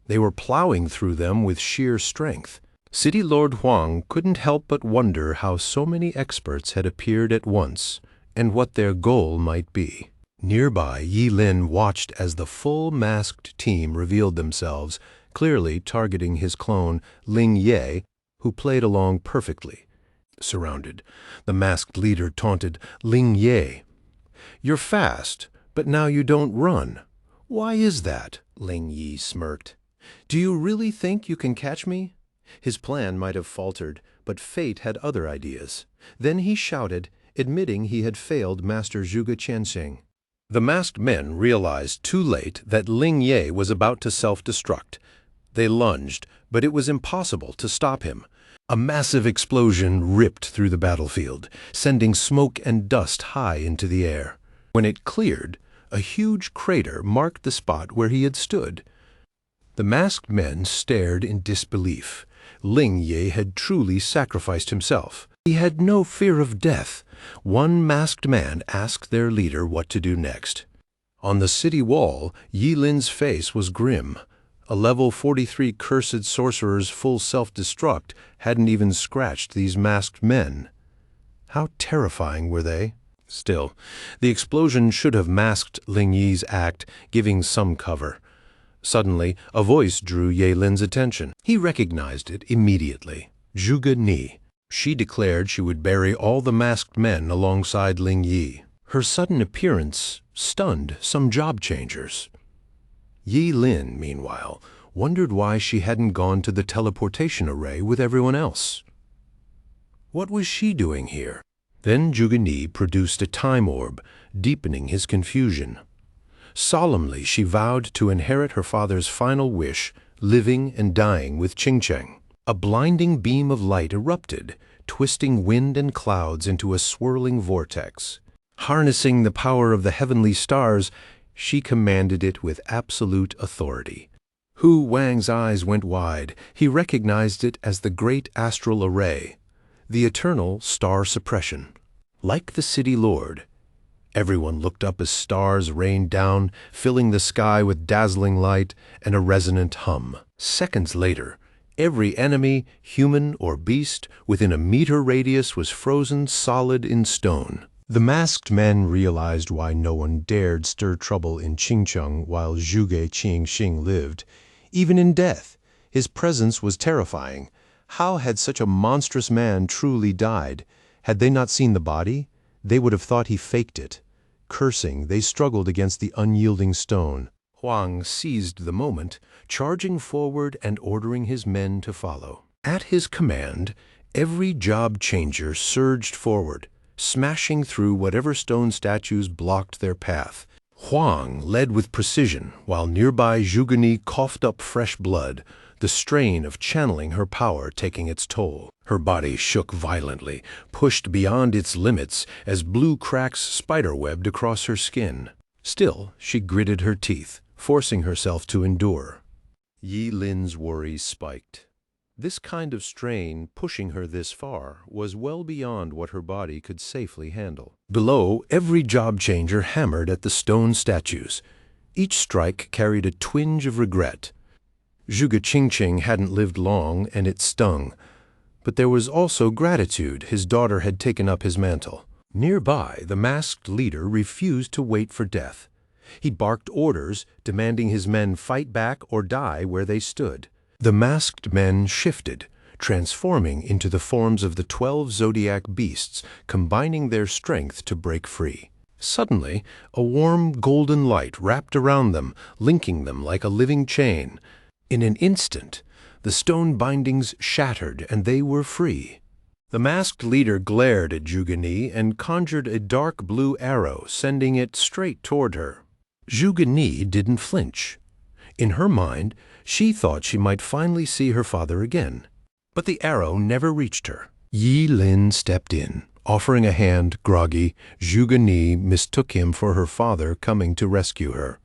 A: They were plowing through them with sheer strength. City Lord Huang couldn't help but wonder how so many experts had appeared at once, and what their goal might be. Nearby, Yi Lin watched as the full masked team revealed themselves, clearly targeting his clone, Ling Ye, who played along perfectly. Surrounded, the masked leader taunted Ling Ye. "You're fast, but now you don't run. Why is that?" Ling Yi smirked. "Do you really think you can catch me?" His plan might have faltered, but fate had other ideas. Then he shouted, admitting he had failed Master Zhuge Qianxing. The masked men realized too late that Ling Ye was about to self-destruct. They lunged, but it was impossible to stop him. A massive explosion ripped through the battlefield, sending smoke and dust high into the air. When it cleared, a huge crater marked the spot where he had stood. The masked men stared in disbelief. Ling Ye had truly sacrificed himself. He had no fear of death. One masked man asked their leader what to do next. On the city wall, Yi Lin's face was grim. A level 43 cursed sorcerer's full self-destruct hadn't even scratched these masked men. How terrifying were they? Still, the explosion should have masked Ling Yi's act, giving some cover. Suddenly, a voice drew Ye Lin's attention. He recognized it immediately. Zhuge Ni. She declared she would bury all the masked men alongside Ling Yi. Her sudden appearance stunned some job changers. Yi Lin, meanwhile, wondered why she hadn't gone to the teleportation array with everyone else. What was she doing here? Then Zhuge Ni produced a time orb, deepening his confusion. Solemnly, she vowed to inherit her father's final wish, living and dying with Qingcheng. A blinding beam of light erupted, twisting wind and clouds into a swirling vortex. Harnessing the power of the heavenly stars, she commanded it with absolute authority. Hu Wang's eyes went wide. He recognized it as the great astral array, the eternal star suppression. Like the city lord, everyone looked up as stars rained down, filling the sky with dazzling light and a resonant hum. Seconds later, every enemy, human or beast, within a meter radius was frozen solid in stone. The masked men realized why no one dared stir trouble in Qingcheng while Zhuge Qianxing lived. Even in death, his presence was terrifying. How had such a monstrous man truly died? Had they not seen the body, they would have thought he faked it. Cursing, they struggled against the unyielding stone. Huang seized the moment, charging forward and ordering his men to follow. At his command, every job changer surged forward, smashing through whatever stone statues blocked their path. Huang led with precision, while nearby Zhuge Ni coughed up fresh blood, the strain of channeling her power taking its toll. Her body shook violently, pushed beyond its limits as blue cracks spiderwebbed across her skin. Still, she gritted her teeth, forcing herself to endure. Yi Lin's worries spiked. This kind of strain, pushing her this far, was well beyond what her body could safely handle. Below, every job changer hammered at the stone statues. Each strike carried a twinge of regret. Zhuge Qingqing hadn't lived long, and it stung. But there was also gratitude his daughter had taken up his mantle. Nearby, the masked leader refused to wait for death. He barked orders, demanding his men fight back or die where they stood. The masked men shifted, transforming into the forms of the 12 zodiac beasts, combining their strength to break free. Suddenly, a warm golden light wrapped around them, linking them like a living chain. In an instant, the stone bindings shattered and they were free. The masked leader glared at Zhuge Ni and conjured a dark blue arrow, sending it straight toward her. Zhuge Ni didn't flinch. In her mind, she thought she might finally see her father again. But the arrow never reached her. Yi Lin stepped in. Offering a hand, groggy, Zhuge Ni mistook him for her father coming to rescue her.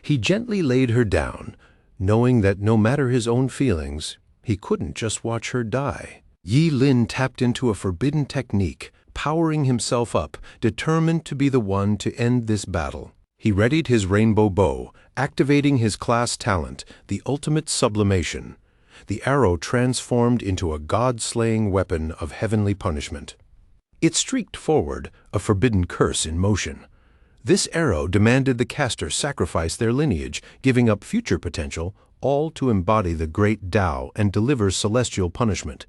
A: He gently laid her down, knowing that no matter his own feelings, he couldn't just watch her die. Yi Lin tapped into a forbidden technique, powering himself up, determined to be the one to end this battle. He readied his rainbow bow, activating his class talent, the ultimate sublimation. The arrow transformed into a god-slaying weapon of heavenly punishment. It streaked forward, a forbidden curse in motion. This arrow demanded the caster sacrifice their lineage, giving up future potential, all to embody the great Tao and deliver celestial punishment.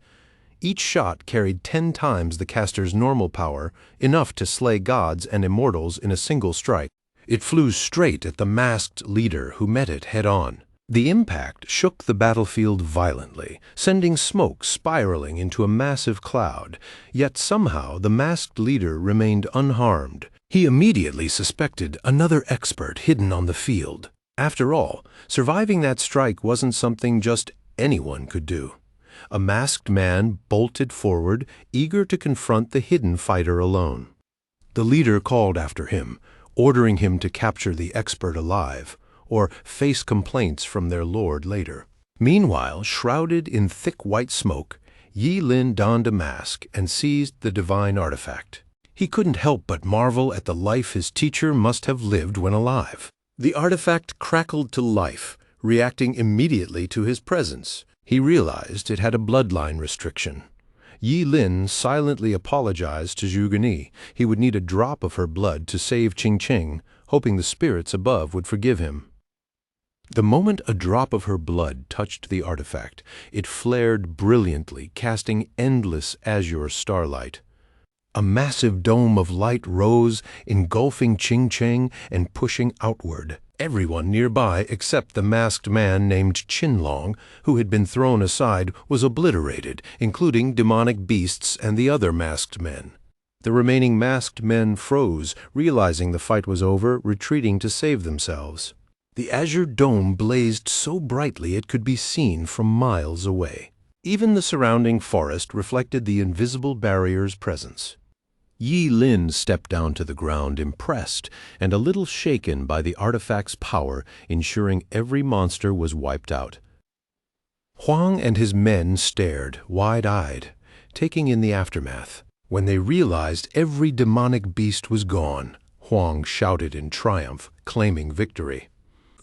A: Each shot carried 10 times the caster's normal power, enough to slay gods and immortals in a single strike. It flew straight at the masked leader, who met it head-on. The impact shook the battlefield violently, sending smoke spiraling into a massive cloud, yet somehow the masked leader remained unharmed. He immediately suspected another expert hidden on the field. After all, surviving that strike wasn't something just anyone could do. A masked man bolted forward, eager to confront the hidden fighter alone. The leader called after him, ordering him to capture the expert alive, or face complaints from their lord later. Meanwhile, shrouded in thick white smoke, Yi Lin donned a mask and seized the divine artifact. He couldn't help but marvel at the life his teacher must have lived when alive. The artifact crackled to life, reacting immediately to his presence. He realized it had a bloodline restriction. Yi Lin silently apologized to Zhuge Ni. He would need a drop of her blood to save Qingqing, hoping the spirits above would forgive him. The moment a drop of her blood touched the artifact, it flared brilliantly, casting endless azure starlight. A massive dome of light rose, engulfing Qingqing and pushing outward. Everyone nearby, except the masked man named Qinlong, who had been thrown aside, was obliterated, including demonic beasts and the other masked men. The remaining masked men froze, realizing the fight was over, retreating to save themselves. The azure dome blazed so brightly it could be seen from miles away. Even the surrounding forest reflected the invisible barrier's presence. Yi Lin stepped down to the ground, impressed and a little shaken by the artifact's power, ensuring every monster was wiped out. Huang and his men stared, wide-eyed, taking in the aftermath. When they realized every demonic beast was gone, Huang shouted in triumph, claiming victory.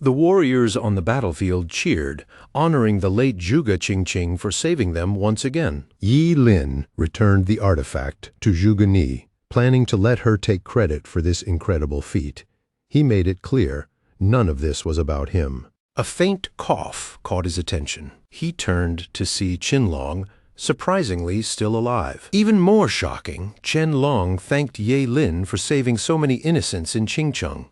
A: The warriors on the battlefield cheered, honoring the late Zhuge Qingqing for saving them once again. Yi Lin returned the artifact to Zhuge Ni, planning to let her take credit for this incredible feat. He made it clear none of this was about him. A faint cough caught his attention. He turned to see Qinlong, surprisingly still alive. Even more shocking, Qinlong thanked Ye Lin for saving so many innocents in Qingcheng.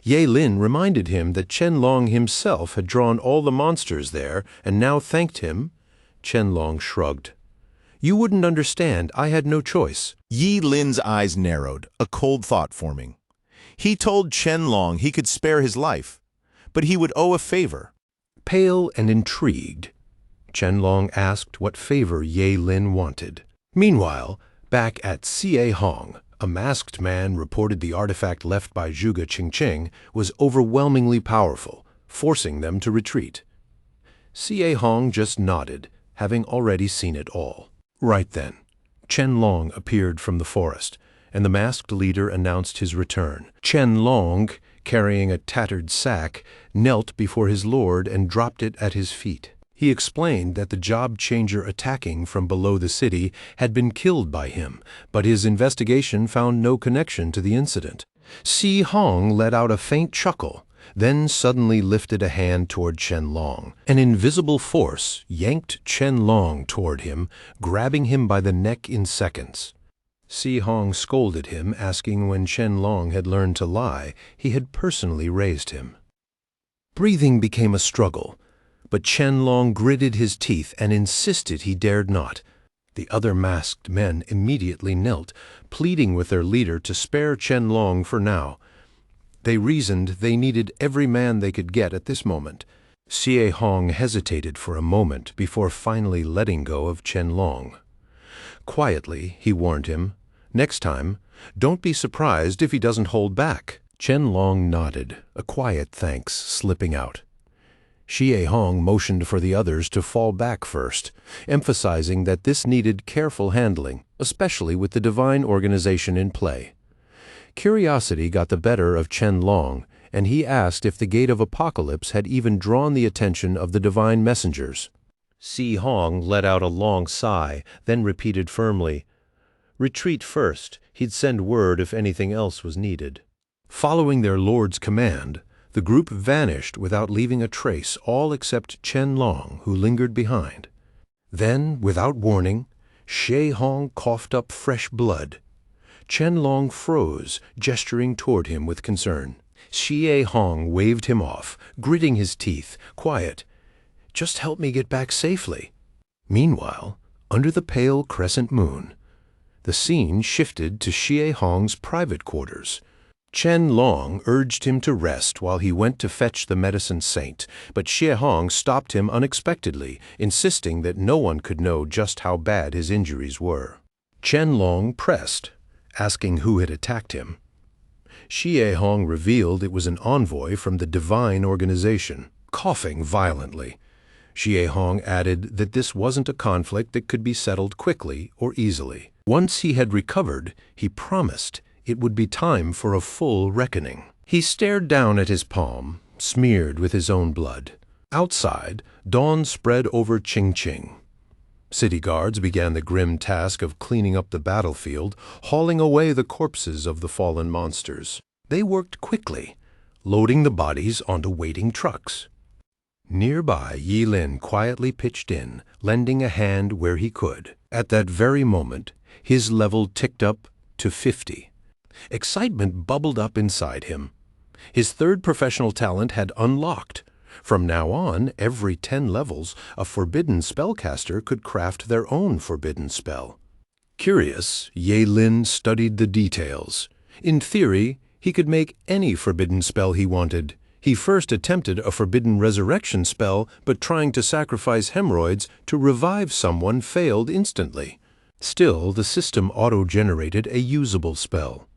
A: Ye Lin reminded him that Qinlong himself had drawn all the monsters there and now thanked him. Qinlong shrugged. You wouldn't understand. I had no choice.
K: Yi Lin's eyes narrowed, a cold thought forming. He told Qinlong he could spare his life, but he would owe a favor.
A: Pale and intrigued, Qinlong asked what favor Ye Lin wanted. Meanwhile, back at Xie Hong, a masked man reported the artifact left by Zhuge Qingqing was overwhelmingly powerful, forcing them to retreat. Xie Hong just nodded, having already seen it all. Right then, Chen Long appeared from the forest, and the masked leader announced his return. Chen Long, carrying a tattered sack, knelt before his lord and dropped it at his feet. He explained that the job changer attacking from below the city had been killed by him, but his investigation found no connection to the incident. Si Hong let out a faint chuckle, then suddenly lifted a hand toward Chen Long. An invisible force yanked Chen Long toward him, grabbing him by the neck in seconds. Si Hong scolded him, asking when Chen Long had learned to lie, he had personally raised him. Breathing became a struggle, but Chen Long gritted his teeth and insisted he dared not. The other masked men immediately knelt, pleading with their leader to spare Chen Long for now. They reasoned they needed every man they could get at this moment. Si Hong hesitated for a moment before finally letting go of Chen Long. Quietly, he warned him, "Next time, don't be surprised if he doesn't hold back." Chen Long nodded, a quiet thanks slipping out. Xie Hong motioned for the others to fall back first, emphasizing that this needed careful handling, especially with the divine organization in play. Curiosity got the better of Chen Long, and he asked if the Gate of Apocalypse had even drawn the attention of the divine messengers. Si Hong let out a long sigh, then repeated firmly, "Retreat first. He'd send word if anything else was needed." Following their lord's command, the group vanished without leaving a trace, all except Chen Long, who lingered behind. Then, without warning, Xie Hong coughed up fresh blood. Chen Long froze, gesturing toward him with concern. Xie Hong waved him off, gritting his teeth, quiet. "Just help me get back safely." Meanwhile, under the pale crescent moon, the scene shifted to Xie Hong's private quarters. Chen Long urged him to rest while he went to fetch the medicine saint, but Xie Hong stopped him unexpectedly, insisting that no one could know just how bad his injuries were. Chen Long pressed, asking who had attacked him. Xie Hong revealed it was an envoy from the divine organization, coughing violently. Xie Hong added that this wasn't a conflict that could be settled quickly or easily. Once he had recovered, he promised it would be time for a full reckoning. He stared down at his palm, smeared with his own blood. Outside, dawn spread over Qingqing. City guards began the grim task of cleaning up the battlefield, hauling away the corpses of the fallen monsters. They worked quickly, loading the bodies onto waiting trucks. Nearby, Yi Lin quietly pitched in, lending a hand where he could. At that very moment, his level ticked up to 50. Excitement bubbled up inside him. His third professional talent had unlocked. From now on, every 10 levels, a forbidden spellcaster could craft their own forbidden spell. Curious, Ye Lin studied the details. In theory, he could make any forbidden spell he wanted. He first attempted a forbidden resurrection spell, but trying to sacrifice hemorrhoids to revive someone failed instantly. Still, the system auto-generated a usable spell.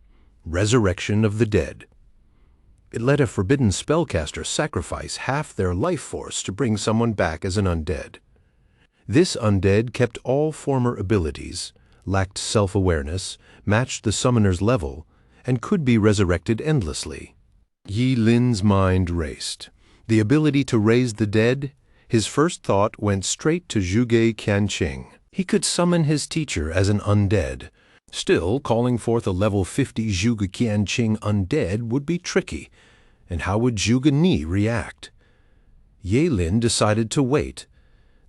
A: Resurrection of the Dead. It let a forbidden spellcaster sacrifice half their life force to bring someone back as an undead. This undead kept all former abilities, lacked self-awareness, matched the summoner's level, and could be resurrected endlessly. Yi Lin's mind raced. The ability to raise the dead? His first thought went straight to Zhuge Qianqing. He could summon his teacher as an undead. Still, calling forth a level 50 Zhuge Qianqing undead would be tricky. And how would Zhuge Ni react? Ye Lin decided to wait.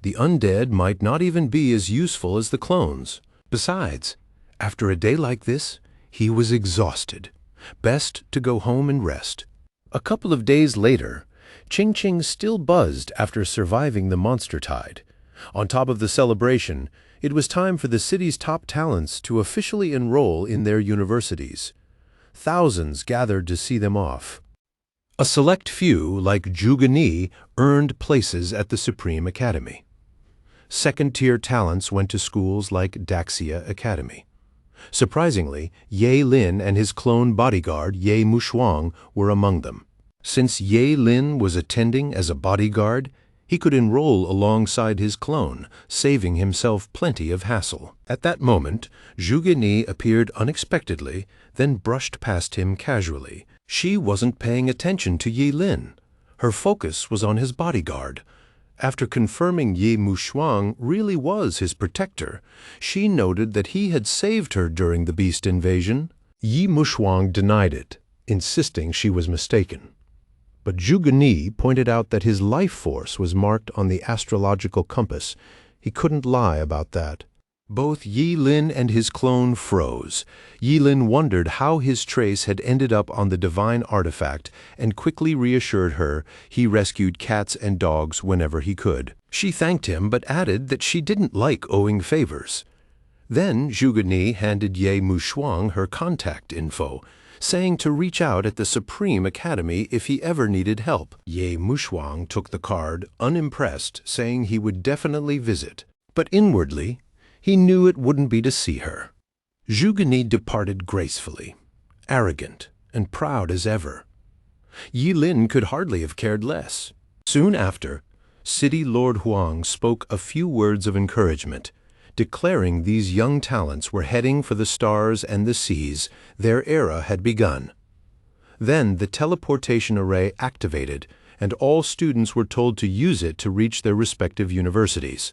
A: The undead might not even be as useful as the clones. Besides, after a day like this, he was exhausted. Best to go home and rest. A couple of days later, Qingqing still buzzed after surviving the monster tide. On top of the celebration, it was time for the city's top talents to officially enroll in their universities. Thousands gathered to see them off. A select few, like Zhuge Ni, earned places at the Supreme Academy. Second-tier talents went to schools like Daxia Academy. Surprisingly, Ye Lin and his clone bodyguard, Ye Mushuang, were among them. Since Ye Lin was attending as a bodyguard, He could enroll alongside his clone, saving himself plenty of hassle. At that moment, Zhuge Ni appeared unexpectedly, then brushed past him casually. She wasn't paying attention to Yi Lin. Her focus was on his bodyguard. After confirming Yi Mushuang really was his protector, she noted that he had saved her during the beast invasion. Yi Mushuang denied it, insisting she was mistaken. But Zhuge Ni pointed out that his life force was marked on the astrological compass. He couldn't lie about that. Both Yi Lin and his clone froze. Yi Lin wondered how his trace had ended up on the divine artifact and quickly reassured her he rescued cats and dogs whenever he could. She thanked him but added that she didn't like owing favors. Then Zhuge Ni handed Ye Mushuang her contact info, saying to reach out at the Supreme Academy if he ever needed help. Ye Mushuang took the card, unimpressed, saying he would definitely visit. But inwardly, he knew it wouldn't be to see her. Zhuge Ni departed gracefully, arrogant and proud as ever. Yi Lin could hardly have cared less. Soon after, City Lord Huang spoke a few words of encouragement, declaring these young talents were heading for the stars and the seas. Their era had begun. Then the teleportation array activated, and all students were told to use it to reach their respective universities.